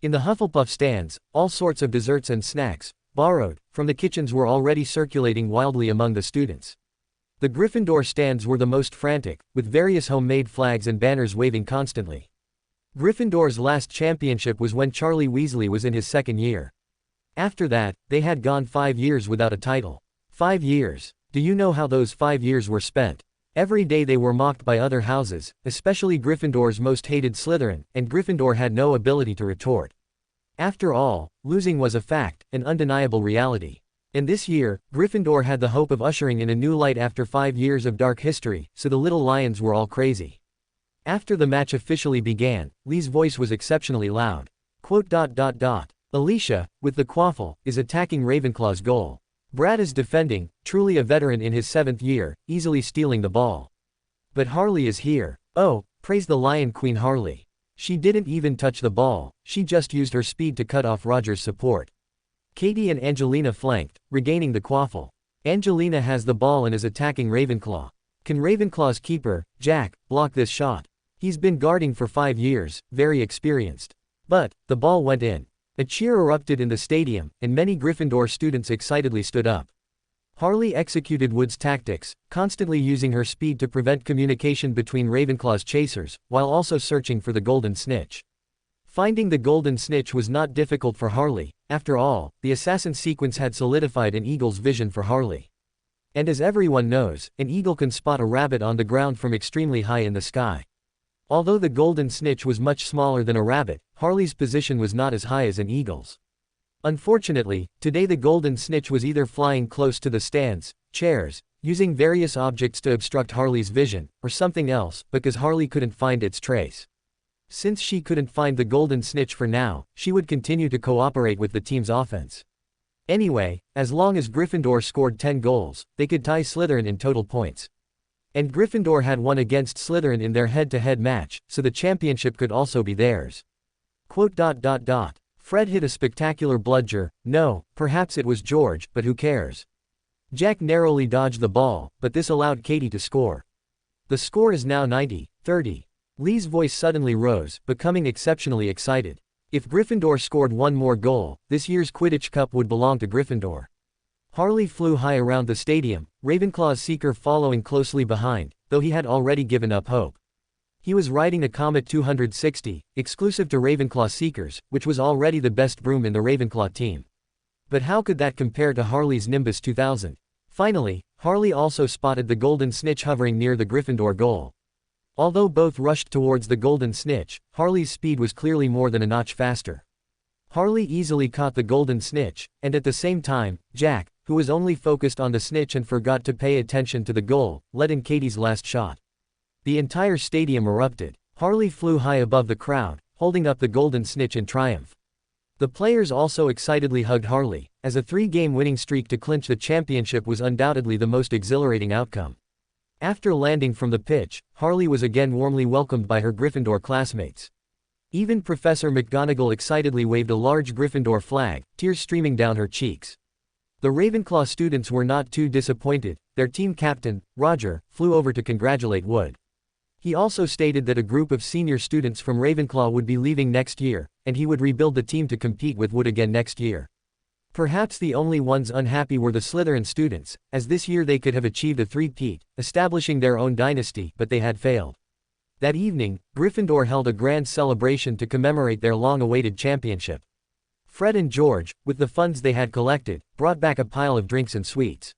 In the Hufflepuff stands, all sorts of desserts and snacks, borrowed from the kitchens, were already circulating wildly among the students. The Gryffindor stands were the most frantic, with various homemade flags and banners waving constantly. Gryffindor's last championship was when Charlie Weasley was in his second year. After that, they had gone 5 years without a title. 5 years. Do you know how those 5 years were spent? Every day they were mocked by other houses, especially Gryffindor's most hated Slytherin, and Gryffindor had no ability to retort. After all, losing was a fact, an undeniable reality. And this year, Gryffindor had the hope of ushering in a new light after 5 years of dark history, so the little lions were all crazy. After the match officially began, Lee's voice was exceptionally loud. Quote, Alicia, with the quaffle, is attacking Ravenclaw's goal. Brad is defending, truly a veteran in his 7th year, easily stealing the ball. But Harley is here. Oh, praise the Lion Queen Harley. She didn't even touch the ball, she just used her speed to cut off Roger's support. Katie and Angelina flanked, regaining the quaffle. Angelina has the ball and is attacking Ravenclaw. Can Ravenclaw's keeper, Jack, block this shot? He's been guarding for 5 years, very experienced. But, the ball went in. A cheer erupted in the stadium, and many Gryffindor students excitedly stood up. Harley executed Wood's tactics, constantly using her speed to prevent communication between Ravenclaw's chasers, while also searching for the golden snitch. Finding the golden snitch was not difficult for Harley. After all, the assassin sequence had solidified an eagle's vision for Harley. And as everyone knows, an eagle can spot a rabbit on the ground from extremely high in the sky. Although the golden snitch was much smaller than a rabbit, Harley's position was not as high as an eagle's. Unfortunately, today the golden snitch was either flying close to the stands, chairs, using various objects to obstruct Harley's vision, or something else, because Harley couldn't find its trace. Since she couldn't find the golden snitch for now, she would continue to cooperate with the team's offense. Anyway, as long as Gryffindor scored 10 goals, they could tie Slytherin in total points. And Gryffindor had won against Slytherin in their head-to-head match, so the championship could also be theirs. Quote, Fred hit a spectacular bludger. No, perhaps it was George, but who cares? Jack narrowly dodged the ball, but this allowed Katie to score. The score is now 90-30. Lee's voice suddenly rose, becoming exceptionally excited. If Gryffindor scored one more goal, this year's Quidditch Cup would belong to Gryffindor. Harley flew high around the stadium, Ravenclaw's seeker following closely behind, though he had already given up hope. He was riding a Comet 260, exclusive to Ravenclaw seekers, which was already the best broom in the Ravenclaw team. But how could that compare to Harley's Nimbus 2000? Finally, Harley also spotted the golden snitch hovering near the Gryffindor goal. Although both rushed towards the golden snitch, Harley's speed was clearly more than a notch faster. Harley easily caught the golden snitch, and at the same time, Jack, who was only focused on the snitch and forgot to pay attention to the goal, let in Katie's last shot. The entire stadium erupted. Harley flew high above the crowd, holding up the golden snitch in triumph. The players also excitedly hugged Harley, as a 3-game winning streak to clinch the championship was undoubtedly the most exhilarating outcome. After landing from the pitch, Harley was again warmly welcomed by her Gryffindor classmates. Even Professor McGonagall excitedly waved a large Gryffindor flag, tears streaming down her cheeks. The Ravenclaw students were not too disappointed. Their team captain, Roger, flew over to congratulate Wood. He also stated that a group of senior students from Ravenclaw would be leaving next year, and he would rebuild the team to compete with Wood again next year. Perhaps the only ones unhappy were the Slytherin students, as this year they could have achieved a three-peat, establishing their own dynasty, but they had failed. That evening, Gryffindor held a grand celebration to commemorate their long-awaited championship. Fred and George, with the funds they had collected, brought back a pile of drinks and sweets.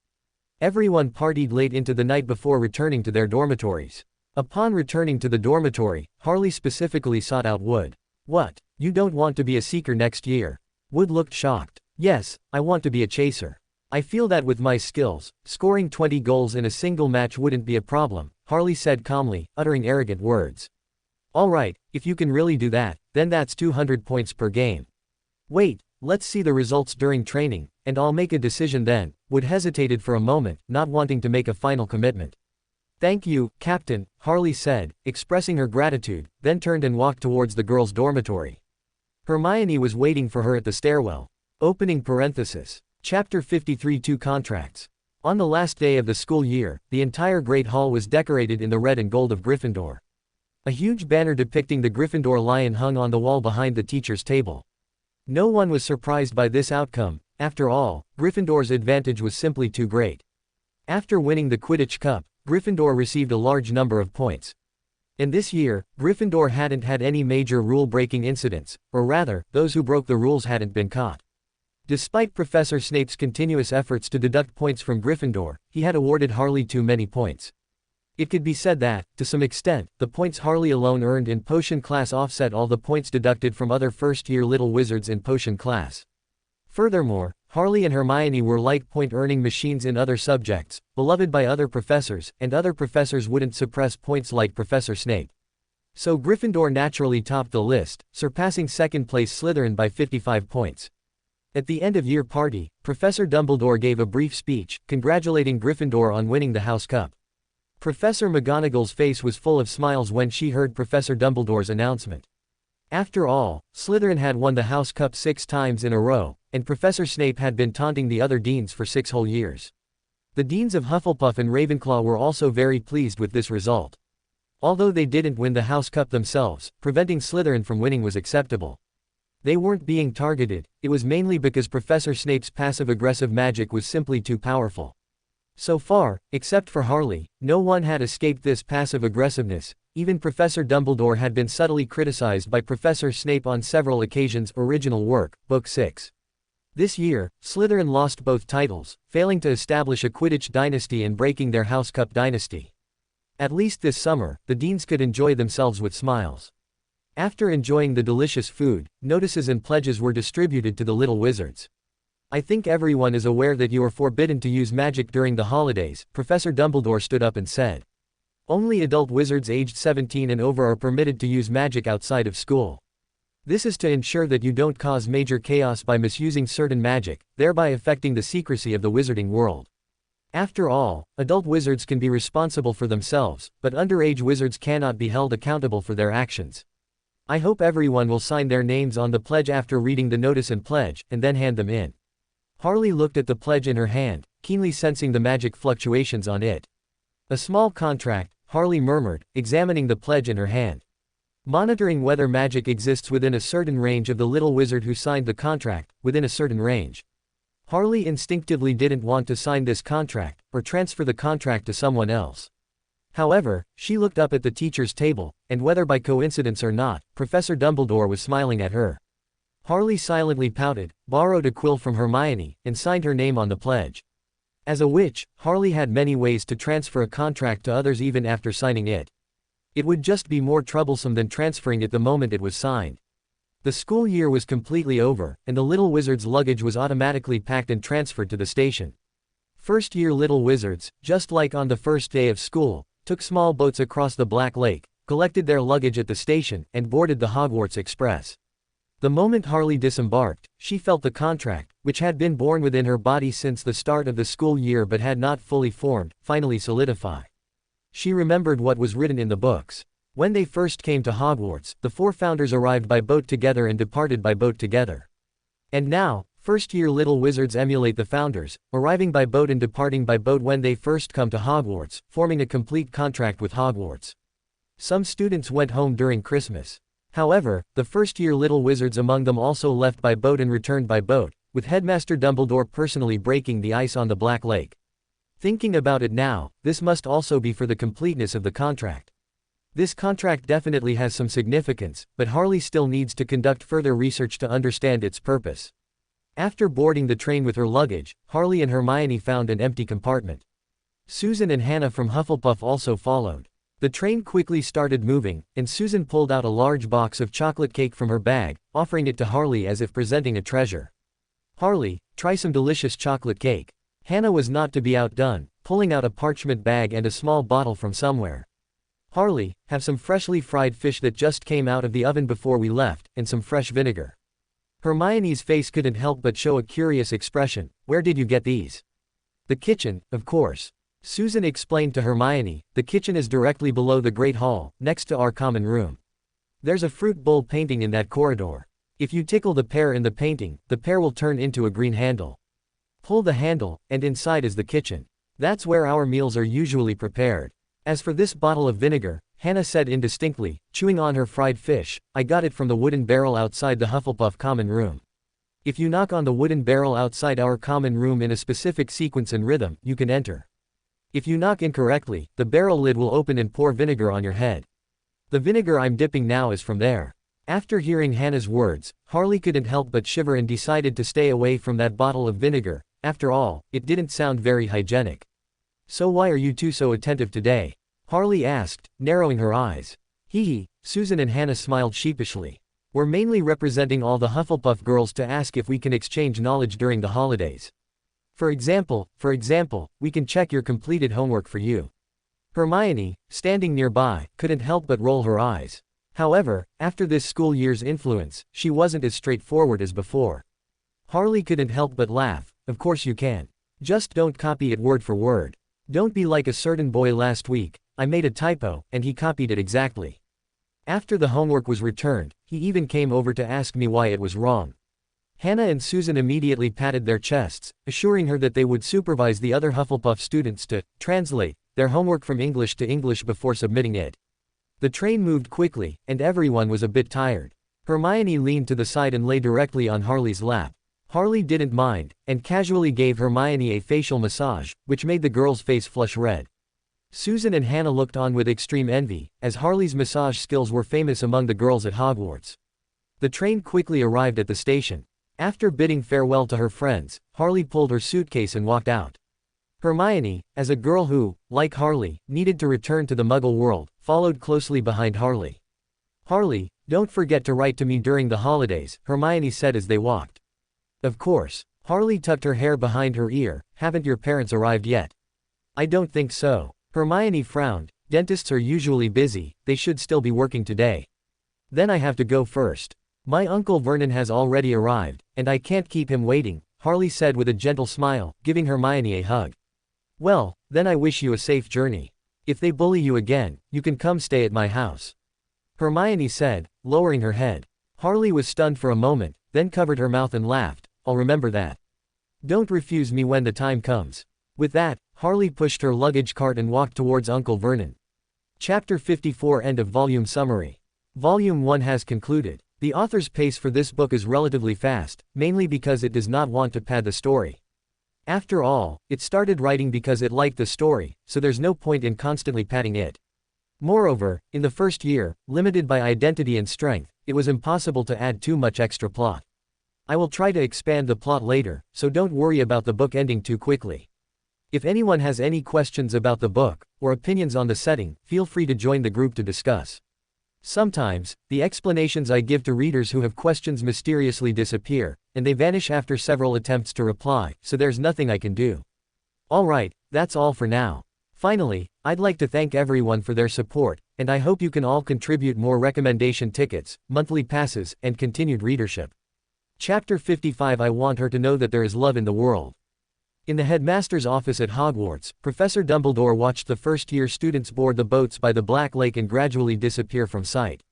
Everyone partied late into the night before returning to their dormitories. Upon returning to the dormitory, Harley specifically sought out Wood. What? You don't want to be a seeker next year? Wood looked shocked. Yes, I want to be a chaser. I feel that with my skills, scoring 20 goals in a single match wouldn't be a problem, Harley said calmly, uttering arrogant words. Alright, if you can really do that, then that's 200 points per game. Wait, let's see the results during training, and I'll make a decision then. Wood hesitated for a moment, not wanting to make a final commitment. Thank you, Captain, Harley said, expressing her gratitude, then turned and walked towards the girls' dormitory. Hermione was waiting for her at the stairwell. Opening parenthesis. Chapter 53 2 Contracts. On the last day of the school year, the entire Great Hall was decorated in the red and gold of Gryffindor. A huge banner depicting the Gryffindor lion hung on the wall behind the teacher's table. No one was surprised by this outcome. After all, Gryffindor's advantage was simply too great. After winning the Quidditch Cup, Gryffindor received a large number of points. And this year, Gryffindor hadn't had any major rule-breaking incidents, or rather, those who broke the rules hadn't been caught. Despite Professor Snape's continuous efforts to deduct points from Gryffindor, he had awarded Harley too many points. It could be said that, to some extent, the points Harley alone earned in potion class offset all the points deducted from other first-year little wizards in potion class. Furthermore, Harley and Hermione were like point-earning machines in other subjects, beloved by other professors, and other professors wouldn't suppress points like Professor Snape. So Gryffindor naturally topped the list, surpassing second-place Slytherin by 55 points. At the end-of-year party, Professor Dumbledore gave a brief speech, congratulating Gryffindor on winning the House Cup. Professor McGonagall's face was full of smiles when she heard Professor Dumbledore's announcement. After all, Slytherin had won the House Cup 6 times in a row, and Professor Snape had been taunting the other deans for 6 whole years. The deans of Hufflepuff and Ravenclaw were also very pleased with this result. Although they didn't win the House Cup themselves, preventing Slytherin from winning was acceptable. They weren't being targeted, it was mainly because Professor Snape's passive-aggressive magic was simply too powerful. So far, except for Harley, no one had escaped this passive aggressiveness. Even Professor Dumbledore had been subtly criticized by Professor Snape on several occasions. Original work, Book 6. This year, Slytherin lost both titles, failing to establish a Quidditch dynasty and breaking their House Cup dynasty. At least this summer, the deans could enjoy themselves with smiles. After enjoying the delicious food, notices and pledges were distributed to the little wizards. I think everyone is aware that you are forbidden to use magic during the holidays, Professor Dumbledore stood up and said. Only adult wizards aged 17 and over are permitted to use magic outside of school. This is to ensure that you don't cause major chaos by misusing certain magic, thereby affecting the secrecy of the wizarding world. After all, adult wizards can be responsible for themselves, but underage wizards cannot be held accountable for their actions. I hope everyone will sign their names on the pledge after reading the notice and pledge, and then hand them in. Harley looked at the pledge in her hand, keenly sensing the magic fluctuations on it. A small contract, Harley murmured, examining the pledge in her hand. Monitoring whether magic exists within a certain range of the little wizard who signed the contract, within a certain range. Harley instinctively didn't want to sign this contract, or transfer the contract to someone else. However, she looked up at the teacher's table, and whether by coincidence or not, Professor Dumbledore was smiling at her. Harley silently pouted, borrowed a quill from Hermione, and signed her name on the pledge. As a witch, Harley had many ways to transfer a contract to others even after signing it. It would just be more troublesome than transferring it the moment it was signed. The school year was completely over, and the little wizard's luggage was automatically packed and transferred to the station. First-year little wizards, just like on the first day of school, took small boats across the Black Lake, collected their luggage at the station, and boarded the Hogwarts Express. The moment Harley disembarked, she felt the contract, which had been born within her body since the start of the school year but had not fully formed, finally solidify. She remembered what was written in the books. When they first came to Hogwarts, the 4 founders arrived by boat together and departed by boat together. And now, first-year little wizards emulate the founders, arriving by boat and departing by boat when they first come to Hogwarts, forming a complete contract with Hogwarts. Some students went home during Christmas. However, the first-year little wizards among them also left by boat and returned by boat, with Headmaster Dumbledore personally breaking the ice on the Black Lake. Thinking about it now, this must also be for the completeness of the contract. This contract definitely has some significance, but Harley still needs to conduct further research to understand its purpose. After boarding the train with her luggage, Harley and Hermione found an empty compartment. Susan and Hannah from Hufflepuff also followed. The train quickly started moving, and Susan pulled out a large box of chocolate cake from her bag, offering it to Harley as if presenting a treasure. Harley, try some delicious chocolate cake. Hannah was not to be outdone, pulling out a parchment bag and a small bottle from somewhere. Harley, have some freshly fried fish that just came out of the oven before we left, and some fresh vinegar. Hermione's face couldn't help but show a curious expression. Where did you get these? The kitchen, of course. Susan explained to Hermione, the kitchen is directly below the Great Hall, next to our common room. There's a fruit bowl painting in that corridor. If you tickle the pear in the painting, the pear will turn into a green handle. Pull the handle, and inside is the kitchen. That's where our meals are usually prepared. As for this bottle of vinegar, Hannah said indistinctly, chewing on her fried fish, I got it from the wooden barrel outside the Hufflepuff common room. If you knock on the wooden barrel outside our common room in a specific sequence and rhythm, you can enter. If you knock incorrectly, the barrel lid will open and pour vinegar on your head. The vinegar I'm dipping now is from there. After hearing Hannah's words, Harley couldn't help but shiver and decided to stay away from that bottle of vinegar. After all, it didn't sound very hygienic. So why are you two so attentive today? Harley asked, narrowing her eyes. Hee hee, Susan and Hannah smiled sheepishly. We're mainly representing all the Hufflepuff girls to ask if we can exchange knowledge during the holidays. For example, we can check your completed homework for you. Hermione, standing nearby, couldn't help but roll her eyes. However, after this school year's influence, she wasn't as straightforward as before. Harley couldn't help but laugh. Of course you can. Just don't copy it word for word. Don't be like a certain boy last week. I made a typo, and he copied it exactly. After the homework was returned, he even came over to ask me why it was wrong. Hannah and Susan immediately patted their chests, assuring her that they would supervise the other Hufflepuff students to translate their homework from English to English before submitting it. The train moved quickly, and everyone was a bit tired. Hermione leaned to the side and lay directly on Harley's lap. Harley didn't mind, and casually gave Hermione a facial massage, which made the girl's face flush red. Susan and Hannah looked on with extreme envy, as Harley's massage skills were famous among the girls at Hogwarts. The train quickly arrived at the station. After bidding farewell to her friends, Harley pulled her suitcase and walked out. Hermione, as a girl who, like Harley, needed to return to the Muggle world, followed closely behind Harley. "Harley, don't forget to write to me during the holidays," Hermione said as they walked. "Of course." Harley tucked her hair behind her ear. "Haven't your parents arrived yet?" "I don't think so." Hermione frowned. "Dentists are usually busy, they should still be working today." "Then I have to go first. My Uncle Vernon has already arrived, and I can't keep him waiting," Harley said with a gentle smile, giving Hermione a hug. "Well, then I wish you a safe journey. If they bully you again, you can come stay at my house," Hermione said, lowering her head. Harley was stunned for a moment, then covered her mouth and laughed. "I'll remember that. Don't refuse me when the time comes." With that, Harley pushed her luggage cart and walked towards Uncle Vernon. Chapter 54 End of Volume Summary. Volume 1 has concluded. The author's pace for this book is relatively fast, mainly because it does not want to pad the story. After all, it started writing because it liked the story, so there's no point in constantly padding it. Moreover, in the first year, limited by identity and strength, it was impossible to add too much extra plot. I will try to expand the plot later, so don't worry about the book ending too quickly. If anyone has any questions about the book, or opinions on the setting, feel free to join the group to discuss. Sometimes, the explanations I give to readers who have questions mysteriously disappear, and they vanish after several attempts to reply, so there's nothing I can do. Alright, that's all for now. Finally, I'd like to thank everyone for their support, and I hope you can all contribute more recommendation tickets, monthly passes, and continued readership. Chapter 55 I want her to know that there is love in the world. In the headmaster's office at Hogwarts, Professor Dumbledore watched the first-year students board the boats by the Black Lake and gradually disappear from sight.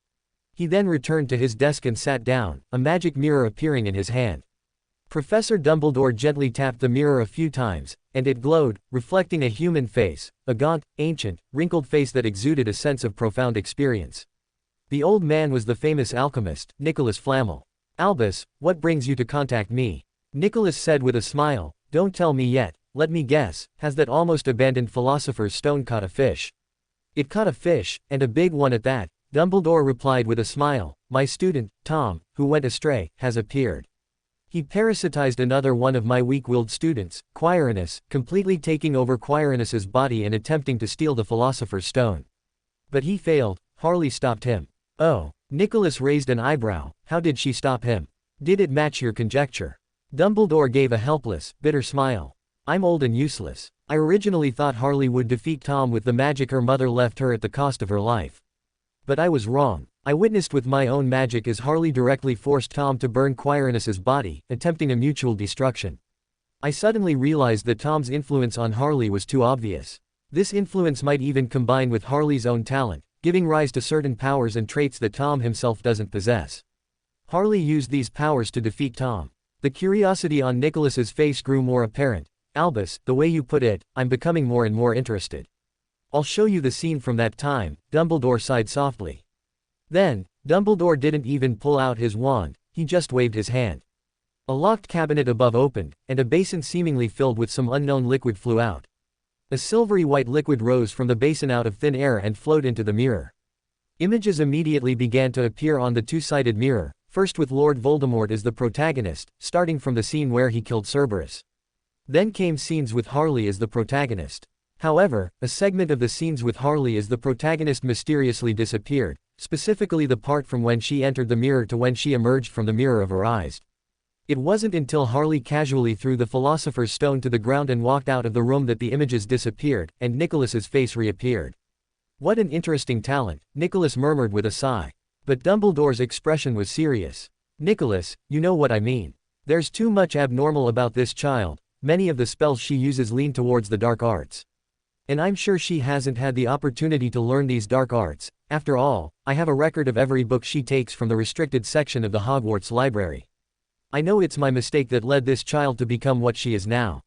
He then returned to his desk and sat down, a magic mirror appearing in his hand. Professor Dumbledore gently tapped the mirror a few times, and it glowed, reflecting a human face, a gaunt, ancient, wrinkled face that exuded a sense of profound experience. The old man was the famous alchemist, Nicholas Flamel. "Albus, what brings you to contact me?" Nicholas said with a smile. "Don't tell me yet, let me guess, has that almost abandoned philosopher's stone caught a fish?" "It caught a fish, and a big one at that," Dumbledore replied with a smile. "My student, Tom, who went astray, has appeared. He parasitized another one of my weak-willed students, Quirinus, completely taking over Quirinus's body and attempting to steal the philosopher's stone. But he failed." Harley stopped him. "Oh." Nicholas raised an eyebrow. "How did she stop him? Did it match your conjecture?" Dumbledore gave a helpless, bitter smile. "I'm old and useless. I originally thought Harley would defeat Tom with the magic her mother left her at the cost of her life. But I was wrong. I witnessed with my own magic as Harley directly forced Tom to burn Quirinus's body, attempting a mutual destruction. I suddenly realized that Tom's influence on Harley was too obvious. This influence might even combine with Harley's own talent, giving rise to certain powers and traits that Tom himself doesn't possess. Harley used these powers to defeat Tom." The curiosity on Nicholas's face grew more apparent. "Albus, the way you put it, I'm becoming more and more interested. I'll show you the scene from that time," Dumbledore sighed softly. Then, Dumbledore didn't even pull out his wand, he just waved his hand. A locked cabinet above opened, and a basin seemingly filled with some unknown liquid flew out. A silvery white liquid rose from the basin out of thin air and flowed into the mirror. Images immediately began to appear on the two-sided mirror, first with Lord Voldemort as the protagonist, starting from the scene where he killed Cerberus. Then came scenes with Harley as the protagonist. However, a segment of the scenes with Harley as the protagonist mysteriously disappeared, specifically the part from when she entered the mirror to when she emerged from the mirror of her eyes. It wasn't until Harley casually threw the Philosopher's Stone to the ground and walked out of the room that the images disappeared, and Nicholas's face reappeared. "What an interesting talent," Nicholas murmured with a sigh. But Dumbledore's expression was serious. "Nicholas, you know what I mean. There's too much abnormal about this child. Many of the spells she uses lean towards the dark arts. And I'm sure she hasn't had the opportunity to learn these dark arts. After all, I have a record of every book she takes from the restricted section of the Hogwarts library. I know it's my mistake that led this child to become what she is now.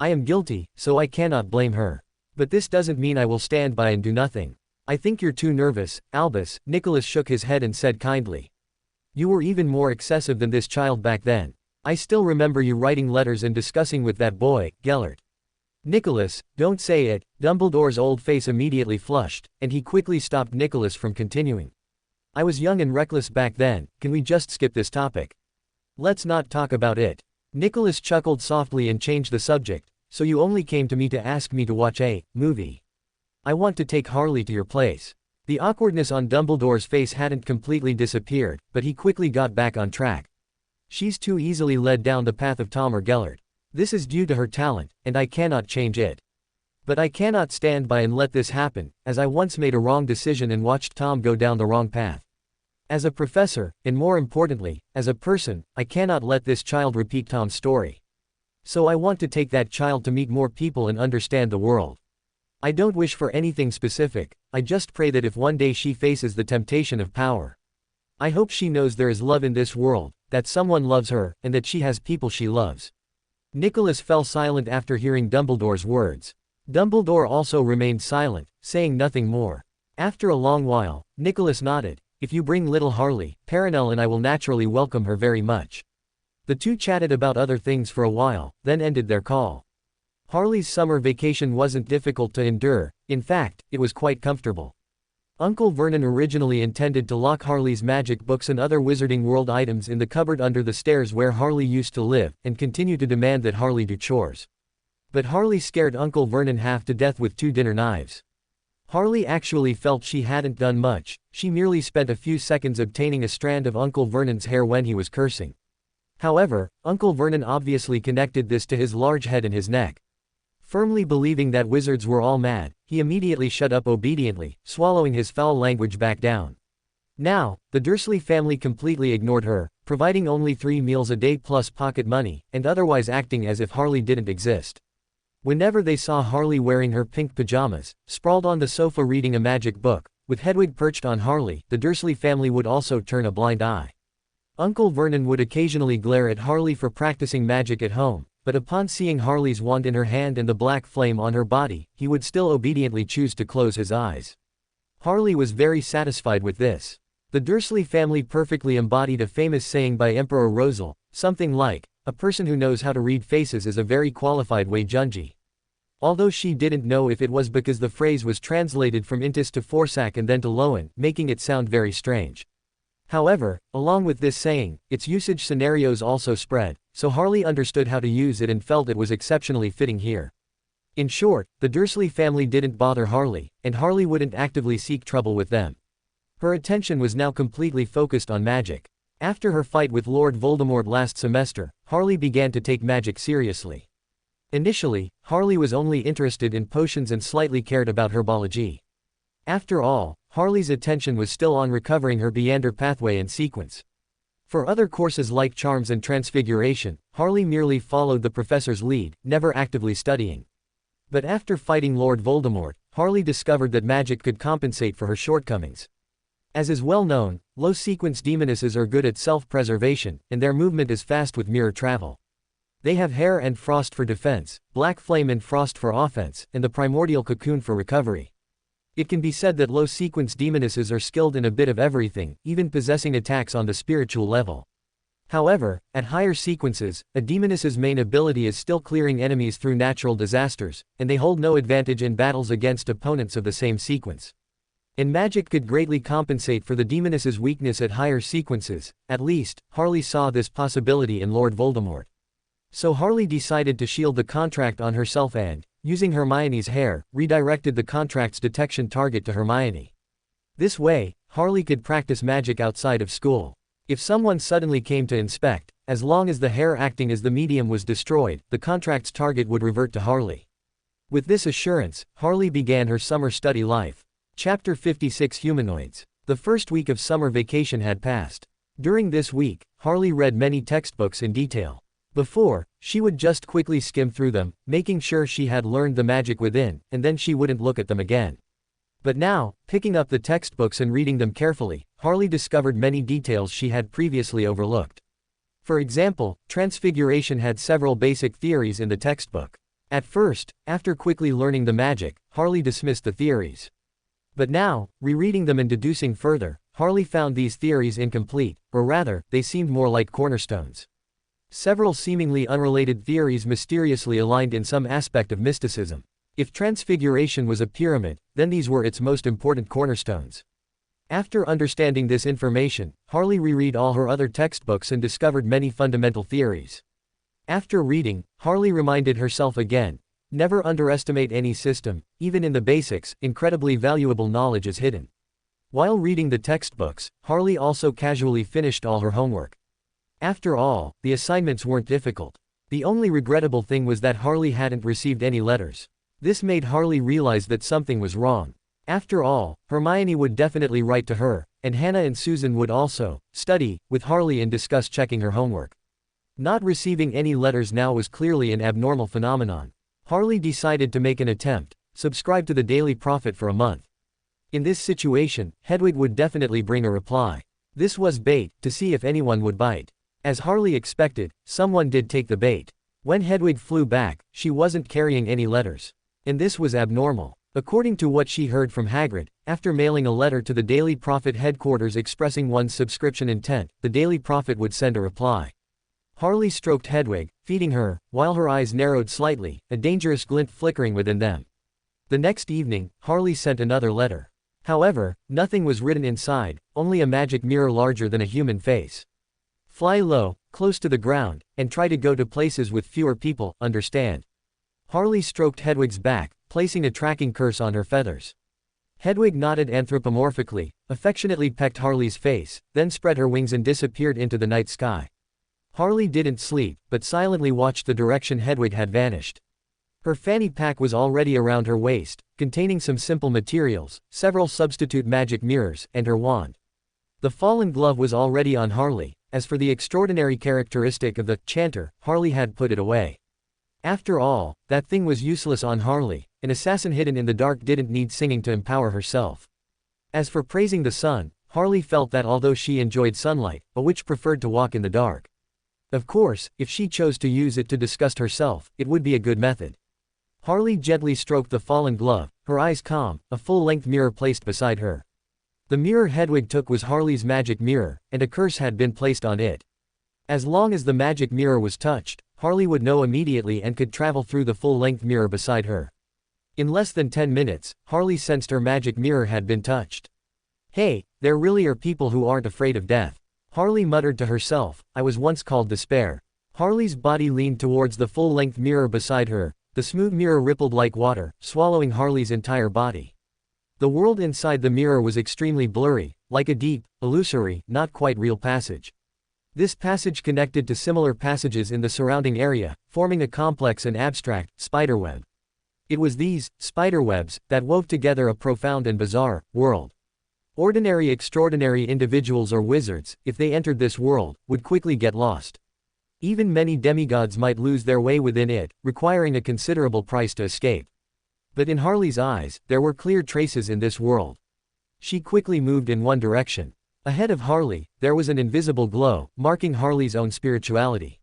I am guilty, so I cannot blame her. But this doesn't mean I will stand by and do nothing. I think you're too nervous, Albus." Nicholas shook his head and said kindly. "You were even more excessive than this child back then. I still remember you writing letters and discussing with that boy, Gellert." "Nicholas, don't say it." Dumbledore's old face immediately flushed, and he quickly stopped Nicholas from continuing. "I was young and reckless back then. Can we just skip this topic? Let's not talk about it." Nicholas chuckled softly and changed the subject. "So you only came to me to ask me to watch a movie? I want to take Harley to your place." The awkwardness on Dumbledore's face hadn't completely disappeared, but he quickly got back on track. "She's too easily led down the path of Tom or Gellert. This is due to her talent, and I cannot change it. But I cannot stand by and let this happen, as I once made a wrong decision and watched Tom go down the wrong path. As a professor, and more importantly, as a person, I cannot let this child repeat Tom's story. So I want to take that child to meet more people and understand the world. I don't wish for anything specific, I just pray that if one day she faces the temptation of power, I hope she knows there is love in this world, that someone loves her, and that she has people she loves." Nicholas fell silent after hearing Dumbledore's words. Dumbledore also remained silent, saying nothing more. After a long while, Nicholas nodded. "If you bring little Harley, Perenelle and I will naturally welcome her very much." The two chatted about other things for a while, then ended their call. Harley's summer vacation wasn't difficult to endure, in fact, it was quite comfortable. Uncle Vernon originally intended to lock Harley's magic books and other Wizarding World items in the cupboard under the stairs where Harley used to live, and continue to demand that Harley do chores. But Harley scared Uncle Vernon half to death with 2 dinner knives. Harley actually felt she hadn't done much, she merely spent a few seconds obtaining a strand of Uncle Vernon's hair when he was cursing. However, Uncle Vernon obviously connected this to his large head in his neck. Firmly believing that wizards were all mad, he immediately shut up obediently, swallowing his foul language back down. Now, the Dursley family completely ignored her, providing only 3 meals a day plus pocket money, and otherwise acting as if Harley didn't exist. Whenever they saw Harley wearing her pink pajamas, sprawled on the sofa reading a magic book, with Hedwig perched on Harley, the Dursley family would also turn a blind eye. Uncle Vernon would occasionally glare at Harley for practicing magic at home, but upon seeing Harley's wand in her hand and the black flame on her body, he would still obediently choose to close his eyes. Harley was very satisfied with this. The Dursley family perfectly embodied a famous saying by Emperor Rosal, something like, "A person who knows how to read faces is a very qualified Wei-Junji." Although she didn't know if it was because the phrase was translated from Intis to Forsac and then to Loan, making it sound very strange. However, along with this saying, its usage scenarios also spread, so Harley understood how to use it and felt it was exceptionally fitting here. In short, the Dursley family didn't bother Harley, and Harley wouldn't actively seek trouble with them. Her attention was now completely focused on magic. After her fight with Lord Voldemort last semester, Harley began to take magic seriously. Initially, Harley was only interested in potions and slightly cared about herbology. After all, Harley's attention was still on recovering her Beander pathway and sequence. For other courses like Charms and Transfiguration, Harley merely followed the professor's lead, never actively studying. But after fighting Lord Voldemort, Harley discovered that magic could compensate for her shortcomings. As is well known, low-sequence demonesses are good at self-preservation, and their movement is fast with mirror travel. They have hair and frost for defense, black flame and frost for offense, and the primordial cocoon for recovery. It can be said that low-sequence demonesses are skilled in a bit of everything, even possessing attacks on the spiritual level. However, at higher sequences, a demoness's main ability is still clearing enemies through natural disasters, and they hold no advantage in battles against opponents of the same sequence. And magic could greatly compensate for the demoness's weakness at higher sequences. At least, Harley saw this possibility in Lord Voldemort. So Harley decided to shield the contract on herself and, using Hermione's hair, redirected the contract's detection target to Hermione. This way, Harley could practice magic outside of school. If someone suddenly came to inspect, as long as the hair acting as the medium was destroyed, the contract's target would revert to Harley. With this assurance, Harley began her summer study life. Chapter 56 Humanoids. The first week of summer vacation had passed. During this week, Harley read many textbooks in detail. Before, she would just quickly skim through them, making sure she had learned the magic within, and then she wouldn't look at them again. But now, picking up the textbooks and reading them carefully, Harley discovered many details she had previously overlooked. For example, Transmigration had several basic theories in the textbook. At first, after quickly learning the magic, Harley dismissed the theories. But now, rereading them and deducing further, Harley found these theories incomplete, or rather, they seemed more like cornerstones. Several seemingly unrelated theories mysteriously aligned in some aspect of mysticism. If Transfiguration was a pyramid, then these were its most important cornerstones. After understanding this information, Harley reread all her other textbooks and discovered many fundamental theories. After reading, Harley reminded herself again, never underestimate any system, even in the basics, incredibly valuable knowledge is hidden. While reading the textbooks, Harley also casually finished all her homework. After all, the assignments weren't difficult. The only regrettable thing was that Harley hadn't received any letters. This made Harley realize that something was wrong. After all, Hermione would definitely write to her, and Hannah and Susan would also study with Harley and discuss checking her homework. Not receiving any letters now was clearly an abnormal phenomenon. Harley decided to make an attempt, subscribe to the Daily Prophet for a month. In this situation, Hedwig would definitely bring a reply. This was bait, to see if anyone would bite. As Harley expected, someone did take the bait. When Hedwig flew back, she wasn't carrying any letters. And this was abnormal. According to what she heard from Hagrid, after mailing a letter to the Daily Prophet headquarters expressing one's subscription intent, the Daily Prophet would send a reply. Harley stroked Hedwig, feeding her, while her eyes narrowed slightly, a dangerous glint flickering within them. The next evening, Harley sent another letter. However, nothing was written inside, only a magic mirror larger than a human face. Fly low, close to the ground, and try to go to places with fewer people, understand? Harley stroked Hedwig's back, placing a tracking curse on her feathers. Hedwig nodded anthropomorphically, affectionately pecked Harley's face, then spread her wings and disappeared into the night sky. Harley didn't sleep, but silently watched the direction Hedwig had vanished. Her fanny pack was already around her waist, containing some simple materials, several substitute magic mirrors, and her wand. The fallen glove was already on Harley. As for the extraordinary characteristic of the chanter, Harley had put it away. After all, that thing was useless on Harley. An assassin hidden in the dark didn't need singing to empower herself. As for praising the sun, Harley felt that although she enjoyed sunlight, a witch preferred to walk in the dark. Of course, if she chose to use it to disgust herself, it would be a good method. Harley gently stroked the fallen glove, her eyes calm, a full-length mirror placed beside her. The mirror Hedwig took was Harley's magic mirror, and a curse had been placed on it. As long as the magic mirror was touched, Harley would know immediately and could travel through the full-length mirror beside her. In less than 10 minutes, Harley sensed her magic mirror had been touched. Hey, there really are people who aren't afraid of death. Harley muttered to herself, I was once called despair. Harley's body leaned towards the full-length mirror beside her. The smooth mirror rippled like water, swallowing Harley's entire body. The world inside the mirror was extremely blurry, like a deep, illusory, not quite real passage. This passage connected to similar passages in the surrounding area, forming a complex and abstract spiderweb. It was these spiderwebs that wove together a profound and bizarre world. Ordinary extraordinary individuals or wizards, if they entered this world, would quickly get lost. Even many demigods might lose their way within it, requiring a considerable price to escape. But in Harley's eyes, there were clear traces in this world. She quickly moved in one direction. Ahead of Harley, there was an invisible glow, marking Harley's own spirituality.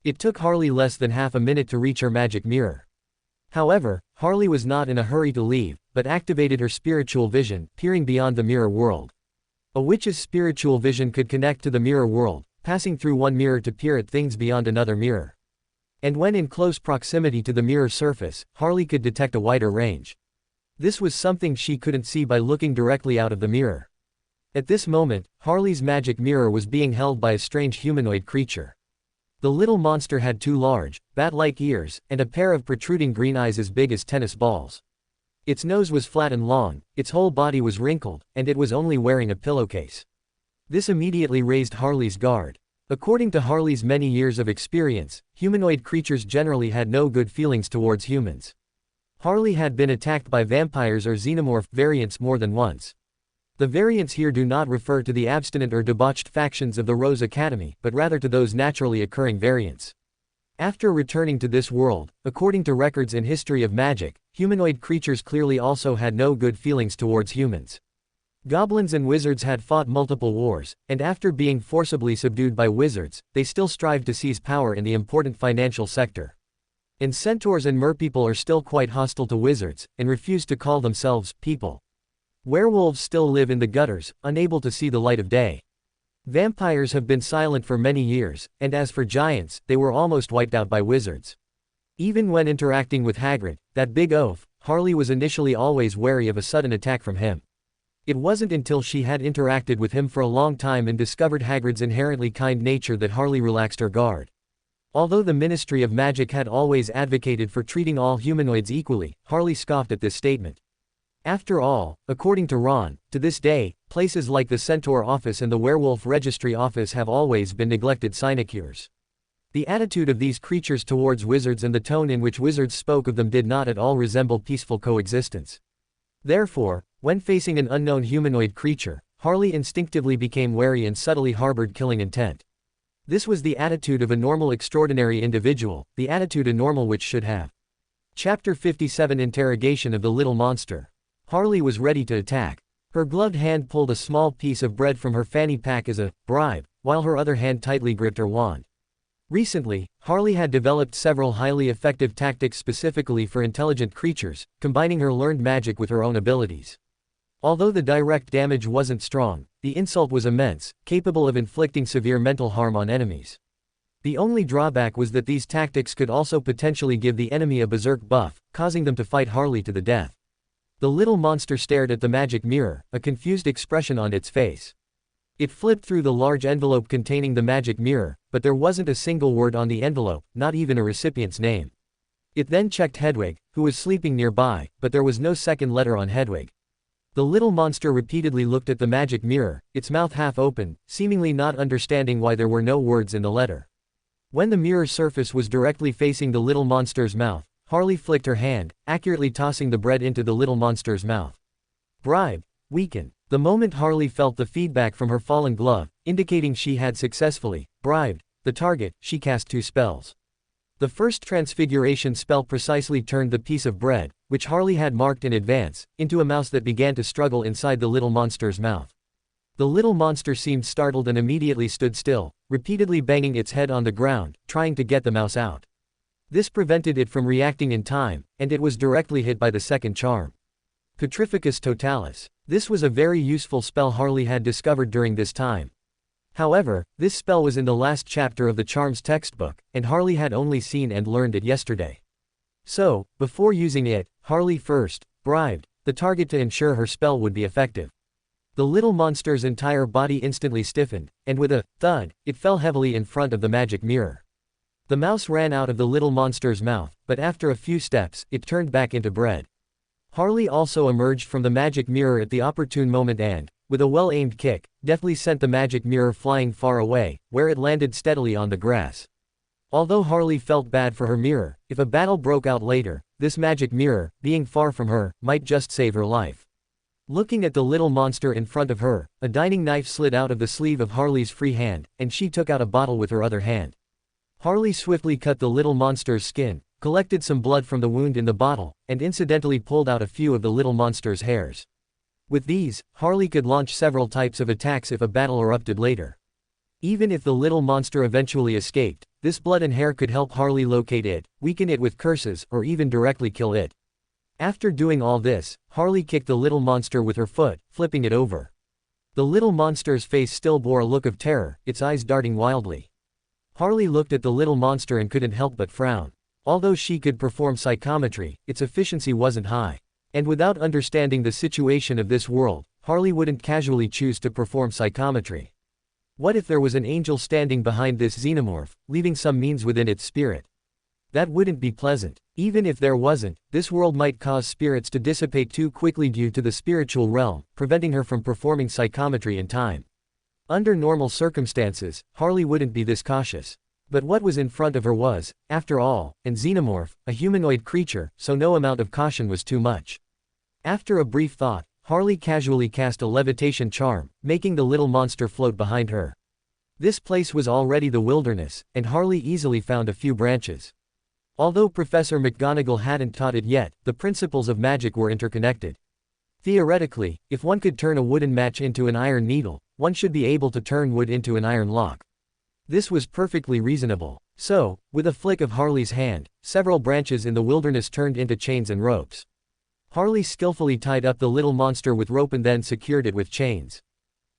It took Harley less than half a minute to reach her magic mirror. However, Harley was not in a hurry to leave, but activated her spiritual vision, peering beyond the mirror world. A witch's spiritual vision could connect to the mirror world, passing through one mirror to peer at things beyond another mirror. And when in close proximity to the mirror surface, Harley could detect a wider range. This was something she couldn't see by looking directly out of the mirror. At this moment, Harley's magic mirror was being held by a strange humanoid creature. The little monster had two large, bat-like ears, and a pair of protruding green eyes as big as tennis balls. Its nose was flat and long, its whole body was wrinkled, and it was only wearing a pillowcase. This immediately raised Harley's guard. According to Harley's many years of experience, humanoid creatures generally had no good feelings towards humans. Harley had been attacked by vampires or xenomorph variants more than once. The variants here do not refer to the abstinent or debauched factions of the Rose Academy, but rather to those naturally occurring variants. After returning to this world, according to records in history of magic, humanoid creatures clearly also had no good feelings towards humans. Goblins and wizards had fought multiple wars, and after being forcibly subdued by wizards, they still strived to seize power in the important financial sector. And centaurs and merpeople are still quite hostile to wizards, and refuse to call themselves people. Werewolves still live in the gutters, unable to see the light of day. Vampires have been silent for many years, and as for giants, they were almost wiped out by wizards. Even when interacting with Hagrid, that big oaf, Harley was initially always wary of a sudden attack from him. It wasn't until she had interacted with him for a long time and discovered Hagrid's inherently kind nature that Harley relaxed her guard. Although the Ministry of Magic had always advocated for treating all humanoids equally, Harley scoffed at this statement. After all, according to Ron, to this day, places like the Centaur Office and the Werewolf Registry Office have always been neglected sinecures. The attitude of these creatures towards wizards and the tone in which wizards spoke of them did not at all resemble peaceful coexistence. Therefore, when facing an unknown humanoid creature, Harley instinctively became wary and subtly harbored killing intent. This was the attitude of a normal extraordinary individual, the attitude a normal witch should have. Chapter 57 Interrogation of the Little Monster. Harley was ready to attack. Her gloved hand pulled a small piece of bread from her fanny pack as a bribe, while her other hand tightly gripped her wand. Recently, Harley had developed several highly effective tactics specifically for intelligent creatures, combining her learned magic with her own abilities. Although the direct damage wasn't strong, the insult was immense, capable of inflicting severe mental harm on enemies. The only drawback was that these tactics could also potentially give the enemy a berserk buff, causing them to fight Harley to the death. The little monster stared at the magic mirror, a confused expression on its face. It flipped through the large envelope containing the magic mirror, but there wasn't a single word on the envelope, not even a recipient's name. It then checked Hedwig, who was sleeping nearby, but there was no second letter on Hedwig. The little monster repeatedly looked at the magic mirror, its mouth half open, seemingly not understanding why there were no words in the letter. When the mirror's surface was directly facing the little monster's mouth, Harley flicked her hand, accurately tossing the bread into the little monster's mouth. Bribe. Weaken. The moment Harley felt the feedback from her fallen glove, indicating she had successfully bribed the target, she cast 2 spells. The first transfiguration spell precisely turned the piece of bread, which Harley had marked in advance, into a mouse that began to struggle inside the little monster's mouth. The little monster seemed startled and immediately stood still, repeatedly banging its head on the ground, trying to get the mouse out. This prevented it from reacting in time, and it was directly hit by the second charm. Petrificus Totalis. This was a very useful spell Harley had discovered during this time. However, this spell was in the last chapter of the Charms textbook, and Harley had only seen and learned it yesterday. So, before using it, Harley first bribed the target to ensure her spell would be effective. The little monster's entire body instantly stiffened, and with a thud, it fell heavily in front of the magic mirror. The mouse ran out of the little monster's mouth, but after a few steps, it turned back into bread. Harley also emerged from the magic mirror at the opportune moment and, with a well-aimed kick, deftly sent the magic mirror flying far away, where it landed steadily on the grass. Although Harley felt bad for her mirror, if a battle broke out later, this magic mirror, being far from her, might just save her life. Looking at the little monster in front of her, a dining knife slid out of the sleeve of Harley's free hand, and she took out a bottle with her other hand. Harley swiftly cut the little monster's skin, collected some blood from the wound in the bottle, and incidentally pulled out a few of the little monster's hairs. With these, Harley could launch several types of attacks if a battle erupted later. Even if the little monster eventually escaped, this blood and hair could help Harley locate it, weaken it with curses, or even directly kill it. After doing all this, Harley kicked the little monster with her foot, flipping it over. The little monster's face still bore a look of terror, its eyes darting wildly. Harley looked at the little monster and couldn't help but frown. Although she could perform psychometry, its efficiency wasn't high. And without understanding the situation of this world, Harley wouldn't casually choose to perform psychometry. What if there was an angel standing behind this xenomorph, leaving some means within its spirit? That wouldn't be pleasant. Even if there wasn't, this world might cause spirits to dissipate too quickly due to the spiritual realm, preventing her from performing psychometry in time. Under normal circumstances, Harley wouldn't be this cautious. But what was in front of her was, after all, an xenomorph, a humanoid creature, so no amount of caution was too much. After a brief thought, Harley casually cast a levitation charm, making the little monster float behind her. This place was already the wilderness, and Harley easily found a few branches. Although Professor McGonagall hadn't taught it yet, the principles of magic were interconnected. Theoretically, if one could turn a wooden match into an iron needle, one should be able to turn wood into an iron lock. This was perfectly reasonable. So, with a flick of Harley's hand, several branches in the wilderness turned into chains and ropes. Harley skillfully tied up the little monster with rope and then secured it with chains.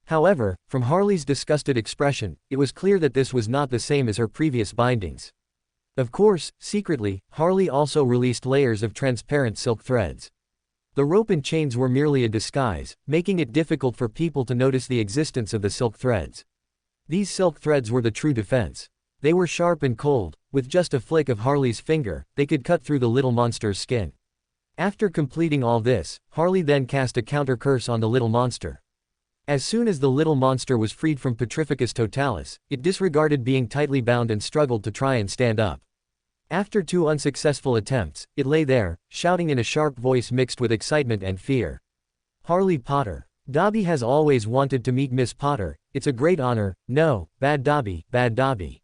However, from Harley's disgusted expression, it was clear that this was not the same as her previous bindings. Of course, secretly, Harley also released layers of transparent silk threads. The rope and chains were merely a disguise, making it difficult for people to notice the existence of the silk threads. These silk threads were the true defense. They were sharp and cold. With just a flick of Harley's finger, they could cut through the little monster's skin. After completing all this, Harley then cast a counter curse on the little monster. As soon as the little monster was freed from Petrificus Totalis, it disregarded being tightly bound and struggled to try and stand up. After 2 unsuccessful attempts, it lay there, shouting in a sharp voice mixed with excitement and fear. Harley Potter. Dobby has always wanted to meet Miss Potter. It's a great honor. No, bad Dobby, bad Dobby.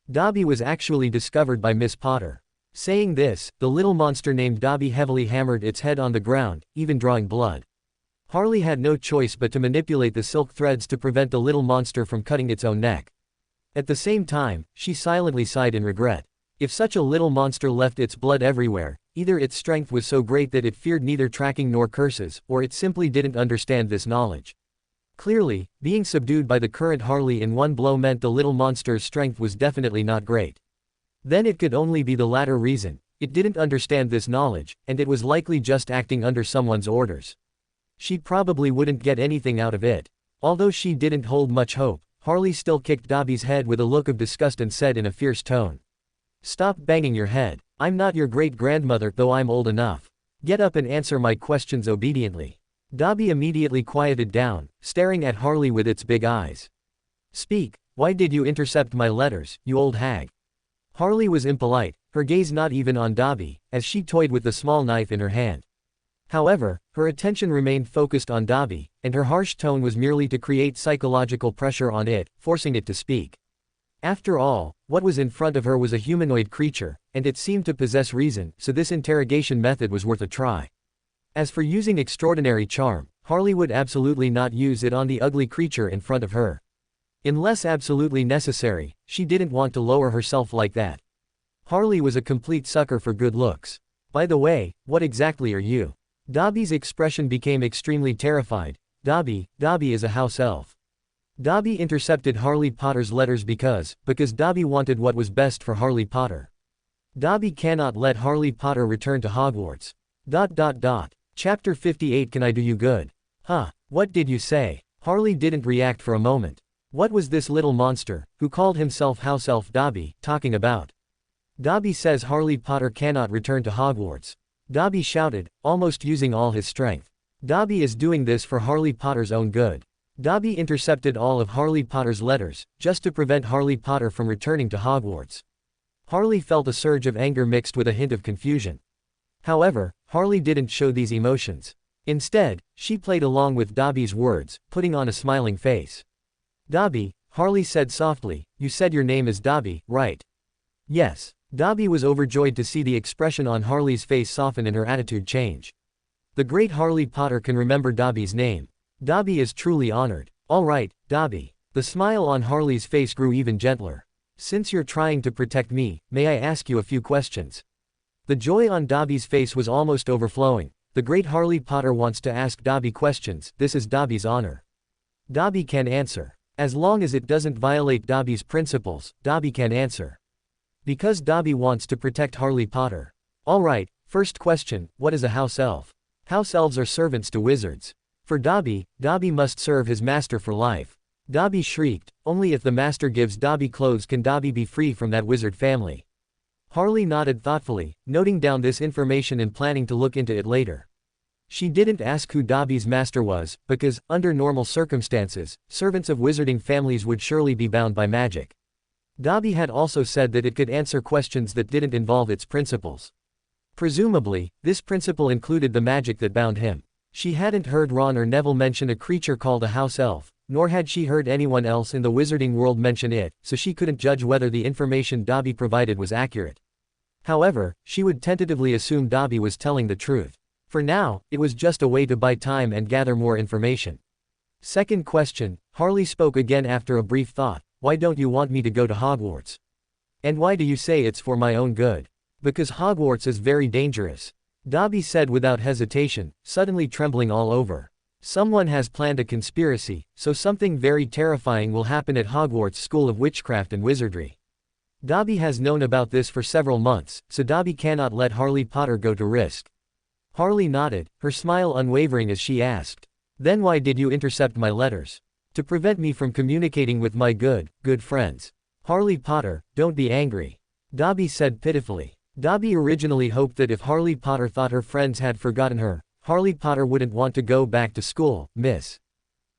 Dobby was actually discovered by Miss Potter. Saying this, the little monster named Dobby heavily hammered its head on the ground, even drawing blood. Harley had no choice but to manipulate the silk threads to prevent the little monster from cutting its own neck. At the same time, she silently sighed in regret. If such a little monster left its blood everywhere, either its strength was so great that it feared neither tracking nor curses, or it simply didn't understand this knowledge. Clearly, being subdued by the current Harley in one blow meant the little monster's strength was definitely not great. Then it could only be the latter reason. It didn't understand this knowledge, and it was likely just acting under someone's orders. She probably wouldn't get anything out of it. Although she didn't hold much hope, Harley still kicked Dobby's head with a look of disgust and said in a fierce tone, "Stop banging your head. I'm not your great-grandmother, though I'm old enough. Get up and answer my questions obediently." Dobby immediately quieted down, staring at Harley with its big eyes. "Speak, why did you intercept my letters, you old hag?" Harley was impolite, her gaze not even on Dobby, as she toyed with the small knife in her hand. However, her attention remained focused on Dobby, and her harsh tone was merely to create psychological pressure on it, forcing it to speak. After all, what was in front of her was a humanoid creature, and it seemed to possess reason, so this interrogation method was worth a try. As for using extraordinary charm, Harley would absolutely not use it on the ugly creature in front of her. Unless absolutely necessary, she didn't want to lower herself like that. Harley was a complete sucker for good looks. By the way, what exactly are you? Dobby's expression became extremely terrified. Dobby is a house elf. Dobby intercepted Harley Potter's letters because Dobby wanted what was best for Harley Potter. Dobby cannot let Harley Potter return to Hogwarts. Chapter 58. Can I do you good? Huh, what did you say? Harley didn't react for a moment. What was this little monster, who called himself House Elf Dobby, talking about? Dobby says Harley Potter cannot return to Hogwarts. Dobby shouted, almost using all his strength. Dobby is doing this for Harley Potter's own good. Dobby intercepted all of Harley Potter's letters, just to prevent Harley Potter from returning to Hogwarts. Harley felt a surge of anger mixed with a hint of confusion. However, Harley didn't show these emotions. Instead, she played along with Dobby's words, putting on a smiling face. "Dobby," Harley said softly, "you said your name is Dobby, right?" "Yes." Dobby was overjoyed to see the expression on Harley's face soften and her attitude change. The great Harley Potter can remember Dobby's name. Dobby is truly honored. "All right, Dobby." The smile on Harley's face grew even gentler. "Since you're trying to protect me, may I ask you a few questions?" The joy on Dobby's face was almost overflowing. The great Harley Potter wants to ask Dobby questions. This is Dobby's honor. Dobby can answer. As long as it doesn't violate Dobby's principles, Dobby can answer. Because Dobby wants to protect Harley Potter. "All right, first question, what is a house elf?" House elves are servants to wizards. For Dobby, Dobby must serve his master for life. Dobby shrieked, only if the master gives Dobby clothes can Dobby be free from that wizard family. Harley nodded thoughtfully, noting down this information and planning to look into it later. She didn't ask who Dobby's master was, because, under normal circumstances, servants of wizarding families would surely be bound by magic. Dobby had also said that it could answer questions that didn't involve its principles. Presumably, this principle included the magic that bound him. She hadn't heard Ron or Neville mention a creature called a house elf, nor had she heard anyone else in the wizarding world mention it, so she couldn't judge whether the information Dobby provided was accurate. However, she would tentatively assume Dobby was telling the truth. For now, it was just a way to buy time and gather more information. Second question, Harley spoke again after a brief thought. Why don't you want me to go to Hogwarts? And why do you say it's for my own good? Because Hogwarts is very dangerous. Dobby said without hesitation, suddenly trembling all over. Someone has planned a conspiracy, so something very terrifying will happen at Hogwarts School of Witchcraft and Wizardry. Dobby has known about this for several months, so Dobby cannot let Harley Potter go to risk. Harley nodded, her smile unwavering as she asked, "Then why did you intercept my letters? To prevent me from communicating with my good friends." "Harley Potter, don't be angry," Dobby said pitifully. Dobby originally hoped that if Harley Potter thought her friends had forgotten her, Harley Potter wouldn't want to go back to school, miss.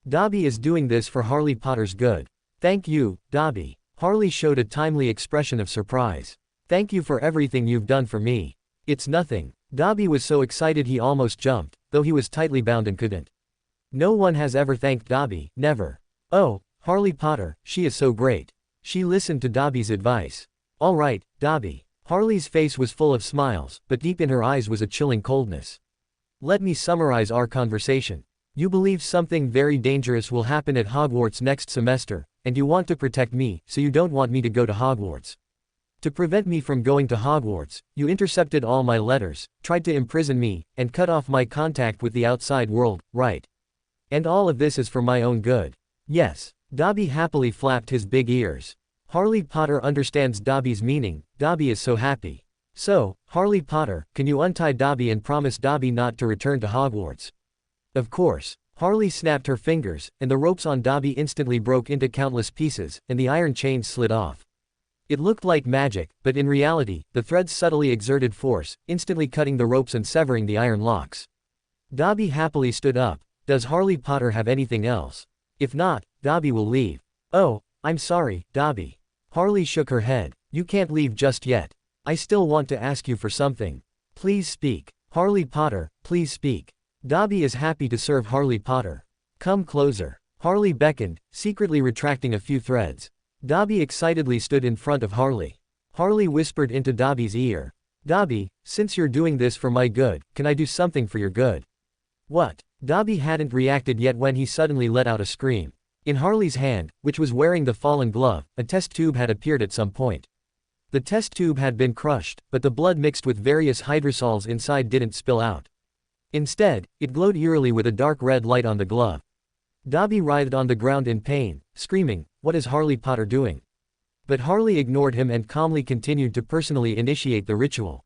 Dobby is doing this for Harley Potter's good. "Thank you, Dobby." Harley showed a timely expression of surprise. "Thank you for everything you've done for me." "It's nothing." Dobby was so excited he almost jumped, though he was tightly bound and couldn't. No one has ever thanked Dobby, never. "Oh, Harley Potter, she is so great." She listened to Dobby's advice. "All right, Dobby." Harley's face was full of smiles, but deep in her eyes was a chilling coldness. "Let me summarize our conversation. You believe something very dangerous will happen at Hogwarts next semester, and you want to protect me, so you don't want me to go to Hogwarts. To prevent me from going to Hogwarts, you intercepted all my letters, tried to imprison me, and cut off my contact with the outside world, right? And all of this is for my own good." "Yes." Dobby happily flapped his big ears. Harley Potter understands Dobby's meaning. Dobby is so happy. "So, Harley Potter, can you untie Dobby and promise Dobby not to return to Hogwarts?" "Of course." Harley snapped her fingers, and the ropes on Dobby instantly broke into countless pieces, and the iron chains slid off. It looked like magic, but in reality, the threads subtly exerted force, instantly cutting the ropes and severing the iron locks. Dobby happily stood up. "Does Harley Potter have anything else? If not, Dobby will leave." "Oh, I'm sorry, Dobby." Harley shook her head. "You can't leave just yet. I still want to ask you for something. Please speak. Harley Potter, please speak." Dobby is happy to serve Harley Potter. "Come closer." Harley beckoned, secretly retracting a few threads. Dobby excitedly stood in front of Harley. Harley whispered into Dobby's ear. "Dobby, since you're doing this for my good, can I do something for your good?" "What?" Dobby hadn't reacted yet when he suddenly let out a scream. In Harley's hand, which was wearing the fallen glove, a test tube had appeared at some point. The test tube had been crushed, but the blood mixed with various hydrosols inside didn't spill out. Instead, it glowed eerily with a dark red light on the glove. Dobby writhed on the ground in pain, screaming, "What is Harley Potter doing?" But Harley ignored him and calmly continued to personally initiate the ritual.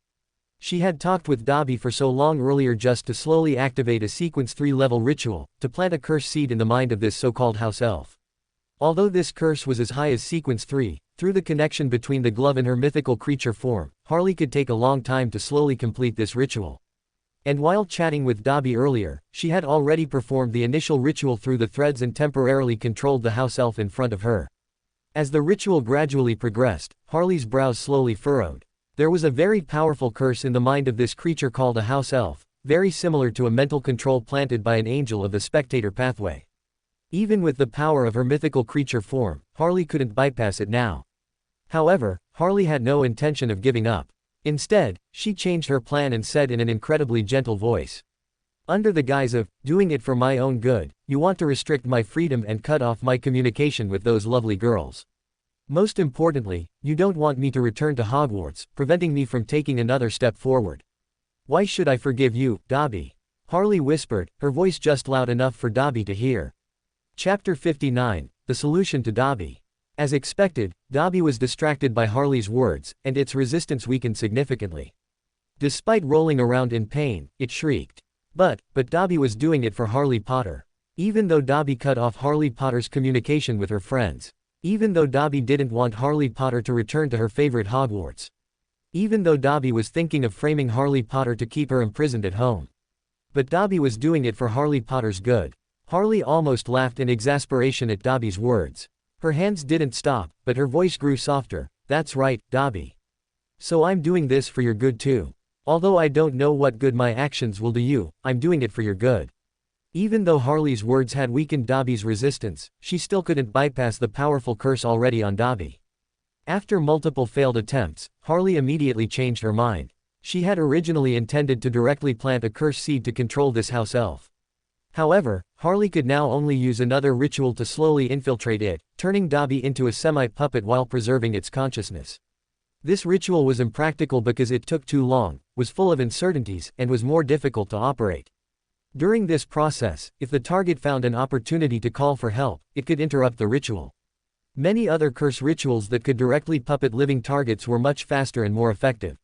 She had talked with Dobby for so long earlier just to slowly activate a sequence 3-level ritual, to plant a curse seed in the mind of this so-called house elf. Although this curse was as high as sequence 3, through the connection between the glove and her mythical creature form, Harley could take a long time to slowly complete this ritual. And while chatting with Dobby earlier, she had already performed the initial ritual through the threads and temporarily controlled the house elf in front of her. As the ritual gradually progressed, Harley's brows slowly furrowed. There was a very powerful curse in the mind of this creature called a house elf, very similar to a mental control planted by an angel of the spectator pathway. Even with the power of her mythical creature form, Harley couldn't bypass it now. However, Harley had no intention of giving up. Instead, she changed her plan and said in an incredibly gentle voice. "Under the guise of doing it for my own good, you want to restrict my freedom and cut off my communication with those lovely girls. Most importantly, you don't want me to return to Hogwarts, preventing me from taking another step forward. Why should I forgive you, Dobby?" Harley whispered, her voice just loud enough for Dobby to hear. Chapter 59, The Solution to Dobby. As expected, Dobby was distracted by Harley's words, and its resistance weakened significantly. Despite rolling around in pain, it shrieked. But Dobby was doing it for Harley Potter. Even though Dobby cut off Harley Potter's communication with her friends. Even though Dobby didn't want Harley Potter to return to her favorite Hogwarts. Even though Dobby was thinking of framing Harley Potter to keep her imprisoned at home. But Dobby was doing it for Harley Potter's good. Harley almost laughed in exasperation at Dobby's words. Her hands didn't stop, but her voice grew softer. That's right, Dobby. So I'm doing this for your good too. Although I don't know what good my actions will do you, I'm doing it for your good. Even though Harley's words had weakened Dobby's resistance, she still couldn't bypass the powerful curse already on Dobby. After multiple failed attempts, Harley immediately changed her mind. She had originally intended to directly plant a curse seed to control this house elf. However, Harley could now only use another ritual to slowly infiltrate it, turning Dobby into a semi-puppet while preserving its consciousness. This ritual was impractical because it took too long, was full of uncertainties, and was more difficult to operate. During this process, if the target found an opportunity to call for help, it could interrupt the ritual. Many other curse rituals that could directly puppet living targets were much faster and more effective.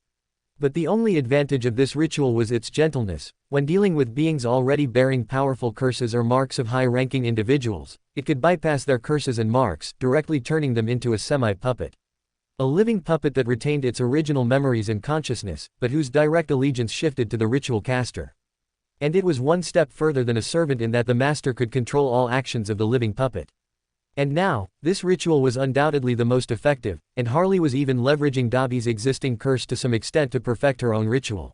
But the only advantage of this ritual was its gentleness. When dealing with beings already bearing powerful curses or marks of high-ranking individuals, it could bypass their curses and marks, directly turning them into a semi-puppet. A living puppet that retained its original memories and consciousness, but whose direct allegiance shifted to the ritual caster. And it was one step further than a servant in that the master could control all actions of the living puppet. And now, this ritual was undoubtedly the most effective, and Harley was even leveraging Dobby's existing curse to some extent to perfect her own ritual.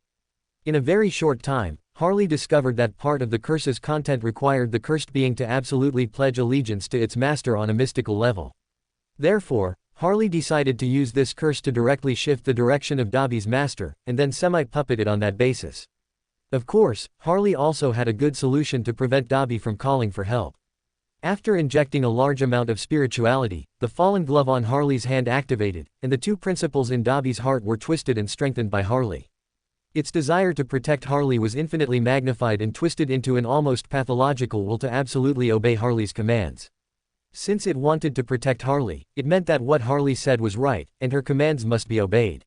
In a very short time, Harley discovered that part of the curse's content required the cursed being to absolutely pledge allegiance to its master on a mystical level. Therefore, Harley decided to use this curse to directly shift the direction of Dobby's master, and then semi-puppet it on that basis. Of course, Harley also had a good solution to prevent Dobby from calling for help. After injecting a large amount of spirituality, the fallen glove on Harley's hand activated, and the two principles in Dobby's heart were twisted and strengthened by Harley. Its desire to protect Harley was infinitely magnified and twisted into an almost pathological will to absolutely obey Harley's commands. Since it wanted to protect Harley, it meant that what Harley said was right, and her commands must be obeyed.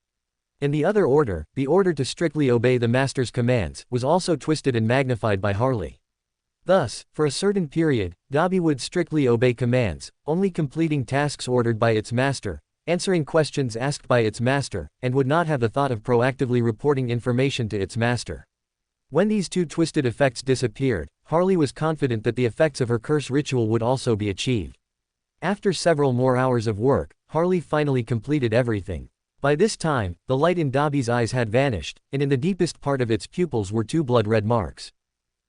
In the other order, the order to strictly obey the master's commands, was also twisted and magnified by Harley. Thus, for a certain period, Dobby would strictly obey commands, only completing tasks ordered by its master, answering questions asked by its master, and would not have the thought of proactively reporting information to its master. When these two twisted effects disappeared, Harley was confident that the effects of her curse ritual would also be achieved. After several more hours of work, Harley finally completed everything. By this time, the light in Dobby's eyes had vanished, and in the deepest part of its pupils were two blood-red marks.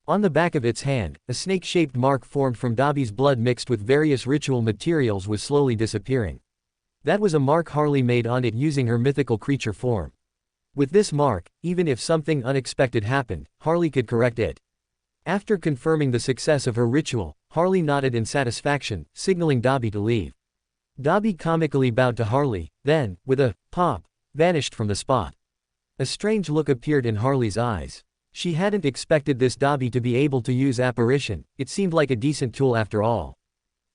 On the back of its hand, a snake-shaped mark formed from Dobby's blood mixed with various ritual materials was slowly disappearing. That was a mark Harley made on it using her mythical creature form. With this mark, even if something unexpected happened, Harley could correct it. After confirming the success of her ritual, Harley nodded in satisfaction, signaling Dobby to leave. Dobby comically bowed to Harley, then, with a pop, vanished from the spot. A strange look appeared in Harley's eyes. She hadn't expected this Dobby to be able to use apparition, it seemed like a decent tool after all.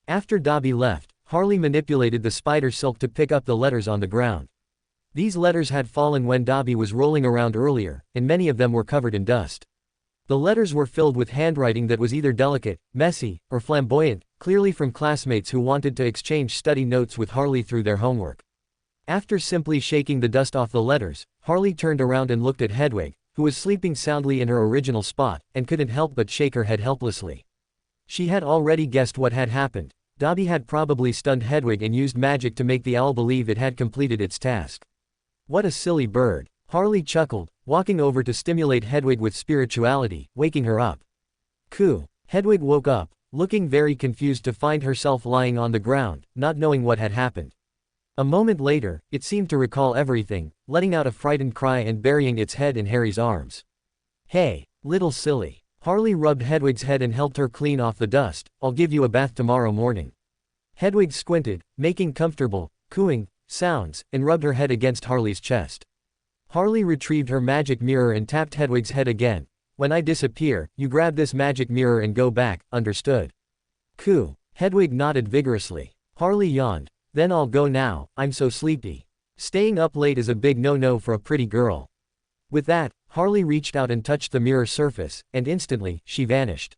After Dobby left, Harley manipulated the spider silk to pick up the letters on the ground. These letters had fallen when Dobby was rolling around earlier, and many of them were covered in dust. The letters were filled with handwriting that was either delicate, messy, or flamboyant, clearly from classmates who wanted to exchange study notes with Harley through their homework. After simply shaking the dust off the letters, Harley turned around and looked at Hedwig, who was sleeping soundly in her original spot, and couldn't help but shake her head helplessly. She had already guessed what had happened. Dobby had probably stunned Hedwig and used magic to make the owl believe it had completed its task. What a silly bird. Harley chuckled, walking over to stimulate Hedwig with spirituality, waking her up. Coo. Hedwig woke up, looking very confused to find herself lying on the ground, not knowing what had happened. A moment later, it seemed to recall everything, letting out a frightened cry and burying its head in Harry's arms. Hey, little silly. Harley rubbed Hedwig's head and helped her clean off the dust. I'll give you a bath tomorrow morning. Hedwig squinted, making comfortable, cooing sounds, and rubbed her head against Harley's chest. Harley retrieved her magic mirror and tapped Hedwig's head again. When I disappear, you grab this magic mirror and go back, understood? Coo. Hedwig nodded vigorously. Harley yawned. Then I'll go now, I'm so sleepy. Staying up late is a big no-no for a pretty girl. With that, Harley reached out and touched the mirror surface, and instantly, she vanished.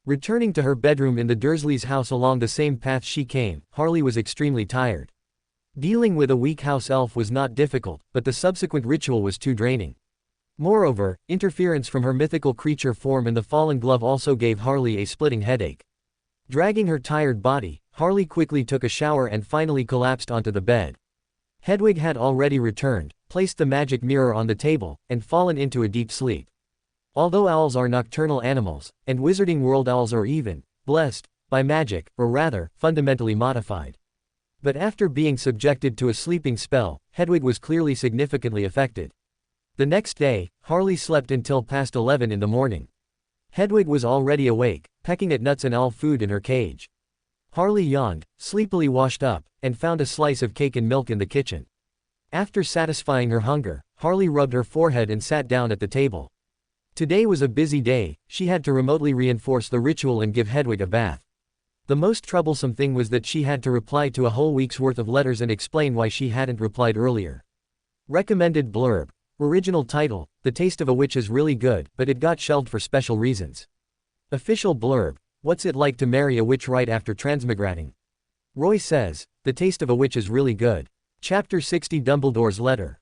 Returning to her bedroom in the Dursleys' house along the same path she came, Harley was extremely tired. Dealing with a weak house elf was not difficult, but the subsequent ritual was too draining. Moreover, interference from her mythical creature form and the fallen glove also gave Harley a splitting headache. Dragging her tired body, Harley quickly took a shower and finally collapsed onto the bed. Hedwig had already returned, placed the magic mirror on the table, and fallen into a deep sleep. Although owls are nocturnal animals, and Wizarding World owls are even blessed by magic, or rather, fundamentally modified. But after being subjected to a sleeping spell, Hedwig was clearly significantly affected. The next day, Harley slept until past 11 in the morning. Hedwig was already awake, pecking at nuts and owl food in her cage. Harley yawned, sleepily washed up, and found a slice of cake and milk in the kitchen. After satisfying her hunger, Harley rubbed her forehead and sat down at the table. Today was a busy day, she had to remotely reinforce the ritual and give Hedwig a bath. The most troublesome thing was that she had to reply to a whole week's worth of letters and explain why she hadn't replied earlier. Recommended blurb. Original title, The Taste of a Witch is really good, but it got shelved for special reasons. Official blurb. What's it like to marry a witch right after transmigrating? Roy says, The Taste of a Witch is really good. Chapter 60 Dumbledore's Letter.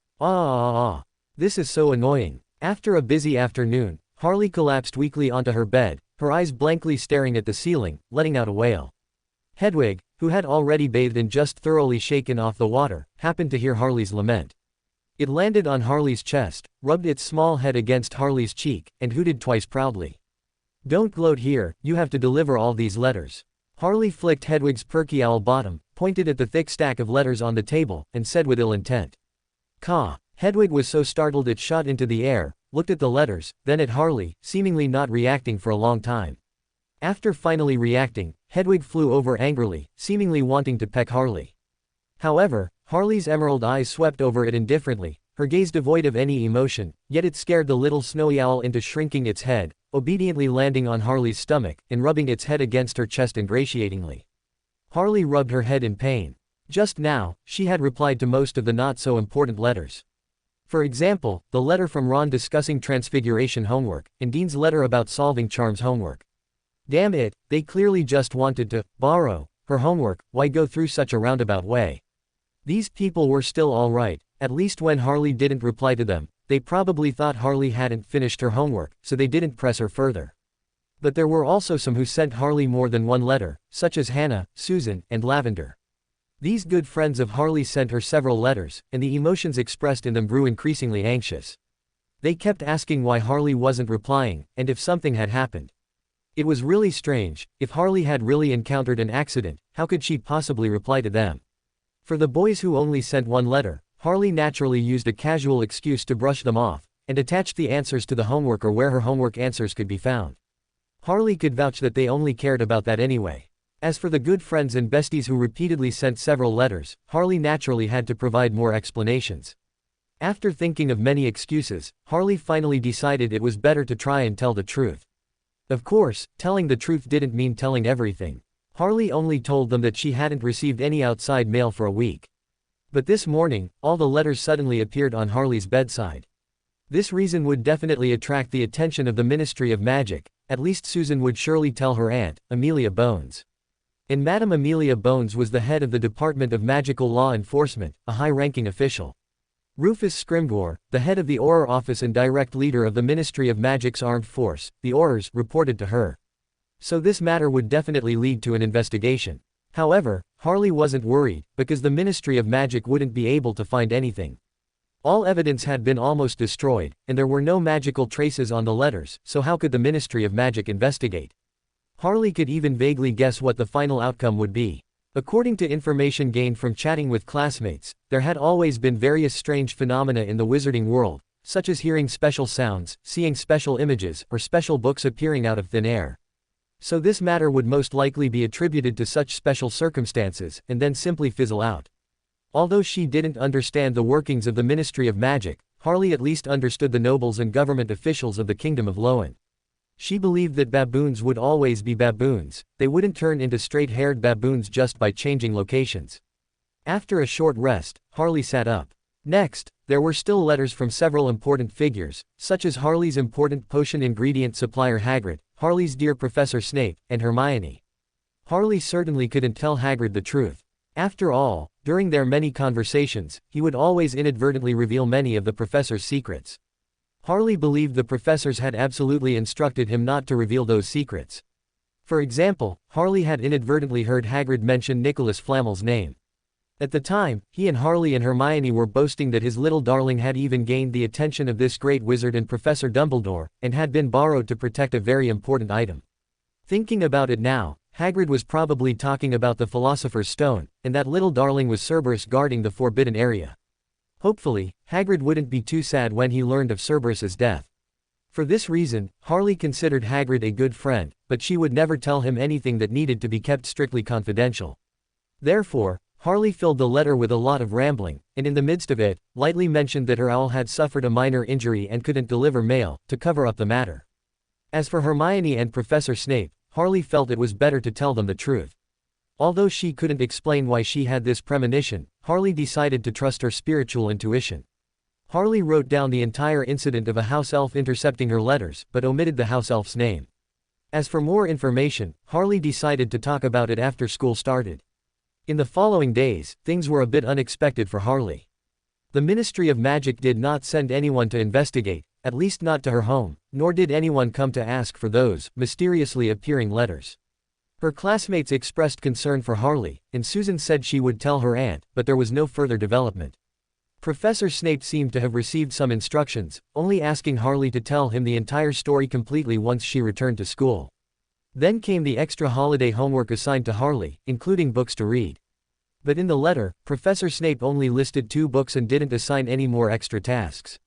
This is so annoying. After a busy afternoon, Harley collapsed weakly onto her bed, her eyes blankly staring at the ceiling, letting out a wail. Hedwig, who had already bathed and just thoroughly shaken off the water, happened to hear Harley's lament. It landed on Harley's chest, rubbed its small head against Harley's cheek, and hooted twice proudly. Don't gloat here, you have to deliver all these letters. Harley flicked Hedwig's perky owl bottom, pointed at the thick stack of letters on the table, and said with ill intent. Caw. Hedwig was so startled it shot into the air, looked at the letters, then at Harley, seemingly not reacting for a long time. After finally reacting, Hedwig flew over angrily, seemingly wanting to peck Harley. However, Harley's emerald eyes swept over it indifferently, her gaze devoid of any emotion, yet it scared the little snowy owl into shrinking its head, obediently landing on Harley's stomach, and rubbing its head against her chest ingratiatingly. Harley rubbed her head in pain. Just now, she had replied to most of the not-so-important letters. For example, the letter from Ron discussing Transfiguration homework, and Dean's letter about solving charms homework. Damn it, they clearly just wanted to borrow her homework, why go through such a roundabout way? These people were still alright, at least when Harley didn't reply to them. They probably thought Harley hadn't finished her homework, so they didn't press her further. But there were also some who sent Harley more than one letter, such as Hannah, Susan, and Lavender. These good friends of Harley sent her several letters, and the emotions expressed in them grew increasingly anxious. They kept asking why Harley wasn't replying, and if something had happened. It was really strange. If Harley had really encountered an accident, how could she possibly reply to them? For the boys who only sent one letter, Harley naturally used a casual excuse to brush them off, and attached the answers to the homework or where her homework answers could be found. Harley could vouch that they only cared about that anyway. As for the good friends and besties who repeatedly sent several letters, Harley naturally had to provide more explanations. After thinking of many excuses, Harley finally decided it was better to try and tell the truth. Of course, telling the truth didn't mean telling everything. Harley only told them that she hadn't received any outside mail for a week. But this morning, all the letters suddenly appeared on Harley's bedside. This reason would definitely attract the attention of the Ministry of Magic. At least Susan would surely tell her aunt, Amelia Bones. And Madame Amelia Bones was the head of the Department of Magical Law Enforcement, a high-ranking official. Rufus Scrimgeour, the head of the Auror Office and direct leader of the Ministry of Magic's armed force, the Aurors, reported to her. So this matter would definitely lead to an investigation. However, Harley wasn't worried, because the Ministry of Magic wouldn't be able to find anything. All evidence had been almost destroyed, and there were no magical traces on the letters, so how could the Ministry of Magic investigate? Harley could even vaguely guess what the final outcome would be. According to information gained from chatting with classmates, there had always been various strange phenomena in the wizarding world, such as hearing special sounds, seeing special images, or special books appearing out of thin air. So this matter would most likely be attributed to such special circumstances, and then simply fizzle out. Although she didn't understand the workings of the Ministry of Magic, Harley at least understood the nobles and government officials of the Kingdom of Lowen. She believed that baboons would always be baboons, they wouldn't turn into straight-haired baboons just by changing locations. After a short rest, Harley sat up. Next, there were still letters from several important figures, such as Harley's important potion ingredient supplier Hagrid, Harley's dear Professor Snape, and Hermione. Harley certainly couldn't tell Hagrid the truth. After all, during their many conversations, he would always inadvertently reveal many of the professor's secrets. Harley believed the professors had absolutely instructed him not to reveal those secrets. For example, Harley had inadvertently heard Hagrid mention Nicholas Flamel's name. At the time, he and Harley and Hermione were boasting that his little darling had even gained the attention of this great wizard and Professor Dumbledore, and had been borrowed to protect a very important item. Thinking about it now, Hagrid was probably talking about the Philosopher's Stone, and that little darling was Cerberus guarding the forbidden area. Hopefully, Hagrid wouldn't be too sad when he learned of Cerberus's death. For this reason, Harley considered Hagrid a good friend, but she would never tell him anything that needed to be kept strictly confidential. Therefore, Harley filled the letter with a lot of rambling, and in the midst of it, lightly mentioned that her owl had suffered a minor injury and couldn't deliver mail, to cover up the matter. As for Hermione and Professor Snape, Harley felt it was better to tell them the truth. Although she couldn't explain why she had this premonition, Harley decided to trust her spiritual intuition. Harley wrote down the entire incident of a house elf intercepting her letters, but omitted the house elf's name. As for more information, Harley decided to talk about it after school started. In the following days, things were a bit unexpected for Harley. The Ministry of Magic did not send anyone to investigate, at least not to her home, nor did anyone come to ask for those mysteriously appearing letters. Her classmates expressed concern for Harley, and Susan said she would tell her aunt, but there was no further development. Professor Snape seemed to have received some instructions, only asking Harley to tell him the entire story completely once she returned to school. Then came the extra holiday homework assigned to Harley, including books to read. But in the letter, Professor Snape only listed 2 books and didn't assign any more extra tasks.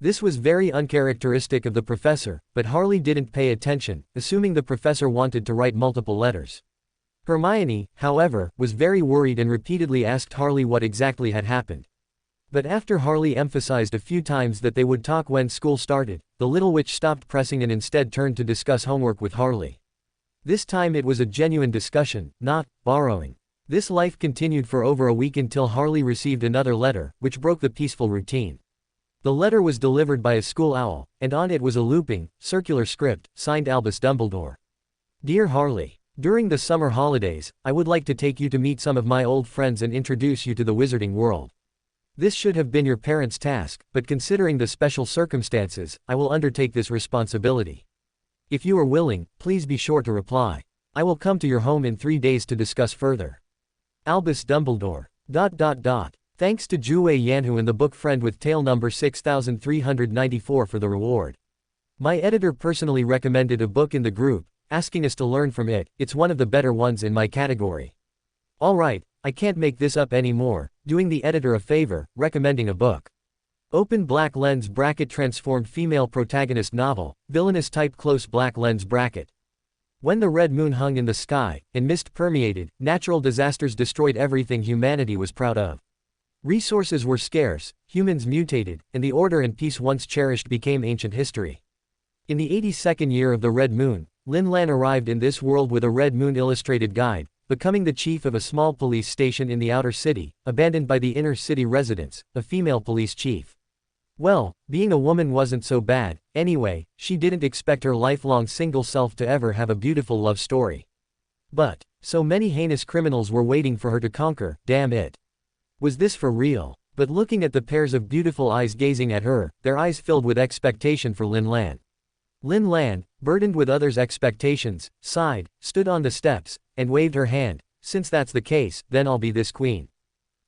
This was very uncharacteristic of the professor, but Harley didn't pay attention, assuming the professor wanted to write multiple letters. Hermione, however, was very worried and repeatedly asked Harley what exactly had happened. But after Harley emphasized a few times that they would talk when school started, the little witch stopped pressing and instead turned to discuss homework with Harley. This time it was a genuine discussion, not borrowing. This life continued for over a week until Harley received another letter, which broke the peaceful routine. The letter was delivered by a school owl, and on it was a looping, circular script, signed Albus Dumbledore. Dear Harley, during the summer holidays, I would like to take you to meet some of my old friends and introduce you to the wizarding world. This should have been your parents' task, but considering the special circumstances, I will undertake this responsibility. If you are willing, please be sure to reply. I will come to your home in 3 days to discuss further. Albus Dumbledore. Thanks to Zhuwei Yanhu and the book friend with tale number 6394 for the reward. My editor personally recommended a book in the group, asking us to learn from it. It's one of the better ones in my category. Alright, I can't make this up anymore, doing the editor a favor, recommending a book. Open black lens bracket transformed female protagonist novel, villainous type close black lens bracket. When the red moon hung in the sky, and mist permeated, natural disasters destroyed everything humanity was proud of. Resources were scarce, humans mutated, and the order and peace once cherished became ancient history. In the 82nd year of the Red Moon, Lin Lan arrived in this world with a Red Moon illustrated guide, becoming the chief of a small police station in the outer city, abandoned by the inner city residents, a female police chief. Well, being a woman wasn't so bad, anyway, she didn't expect her lifelong single self to ever have a beautiful love story. But, so many heinous criminals were waiting for her to conquer, damn it. Was this for real? But looking at the pairs of beautiful eyes gazing at her, their eyes filled with expectation for Lin Lan. Lin Lan, burdened with others' expectations, sighed, stood on the steps, and waved her hand. Since that's the case, then I'll be this queen.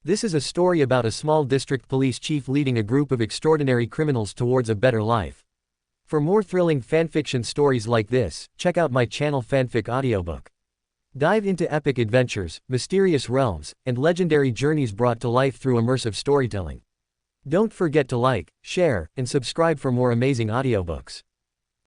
This is a story about a small district police chief leading a group of extraordinary criminals towards a better life. For more thrilling fanfiction stories like this, check out my channel Fanfic Audiobook. Dive into epic adventures, mysterious realms, and legendary journeys brought to life through immersive storytelling. Don't forget to like, share, and subscribe for more amazing audiobooks.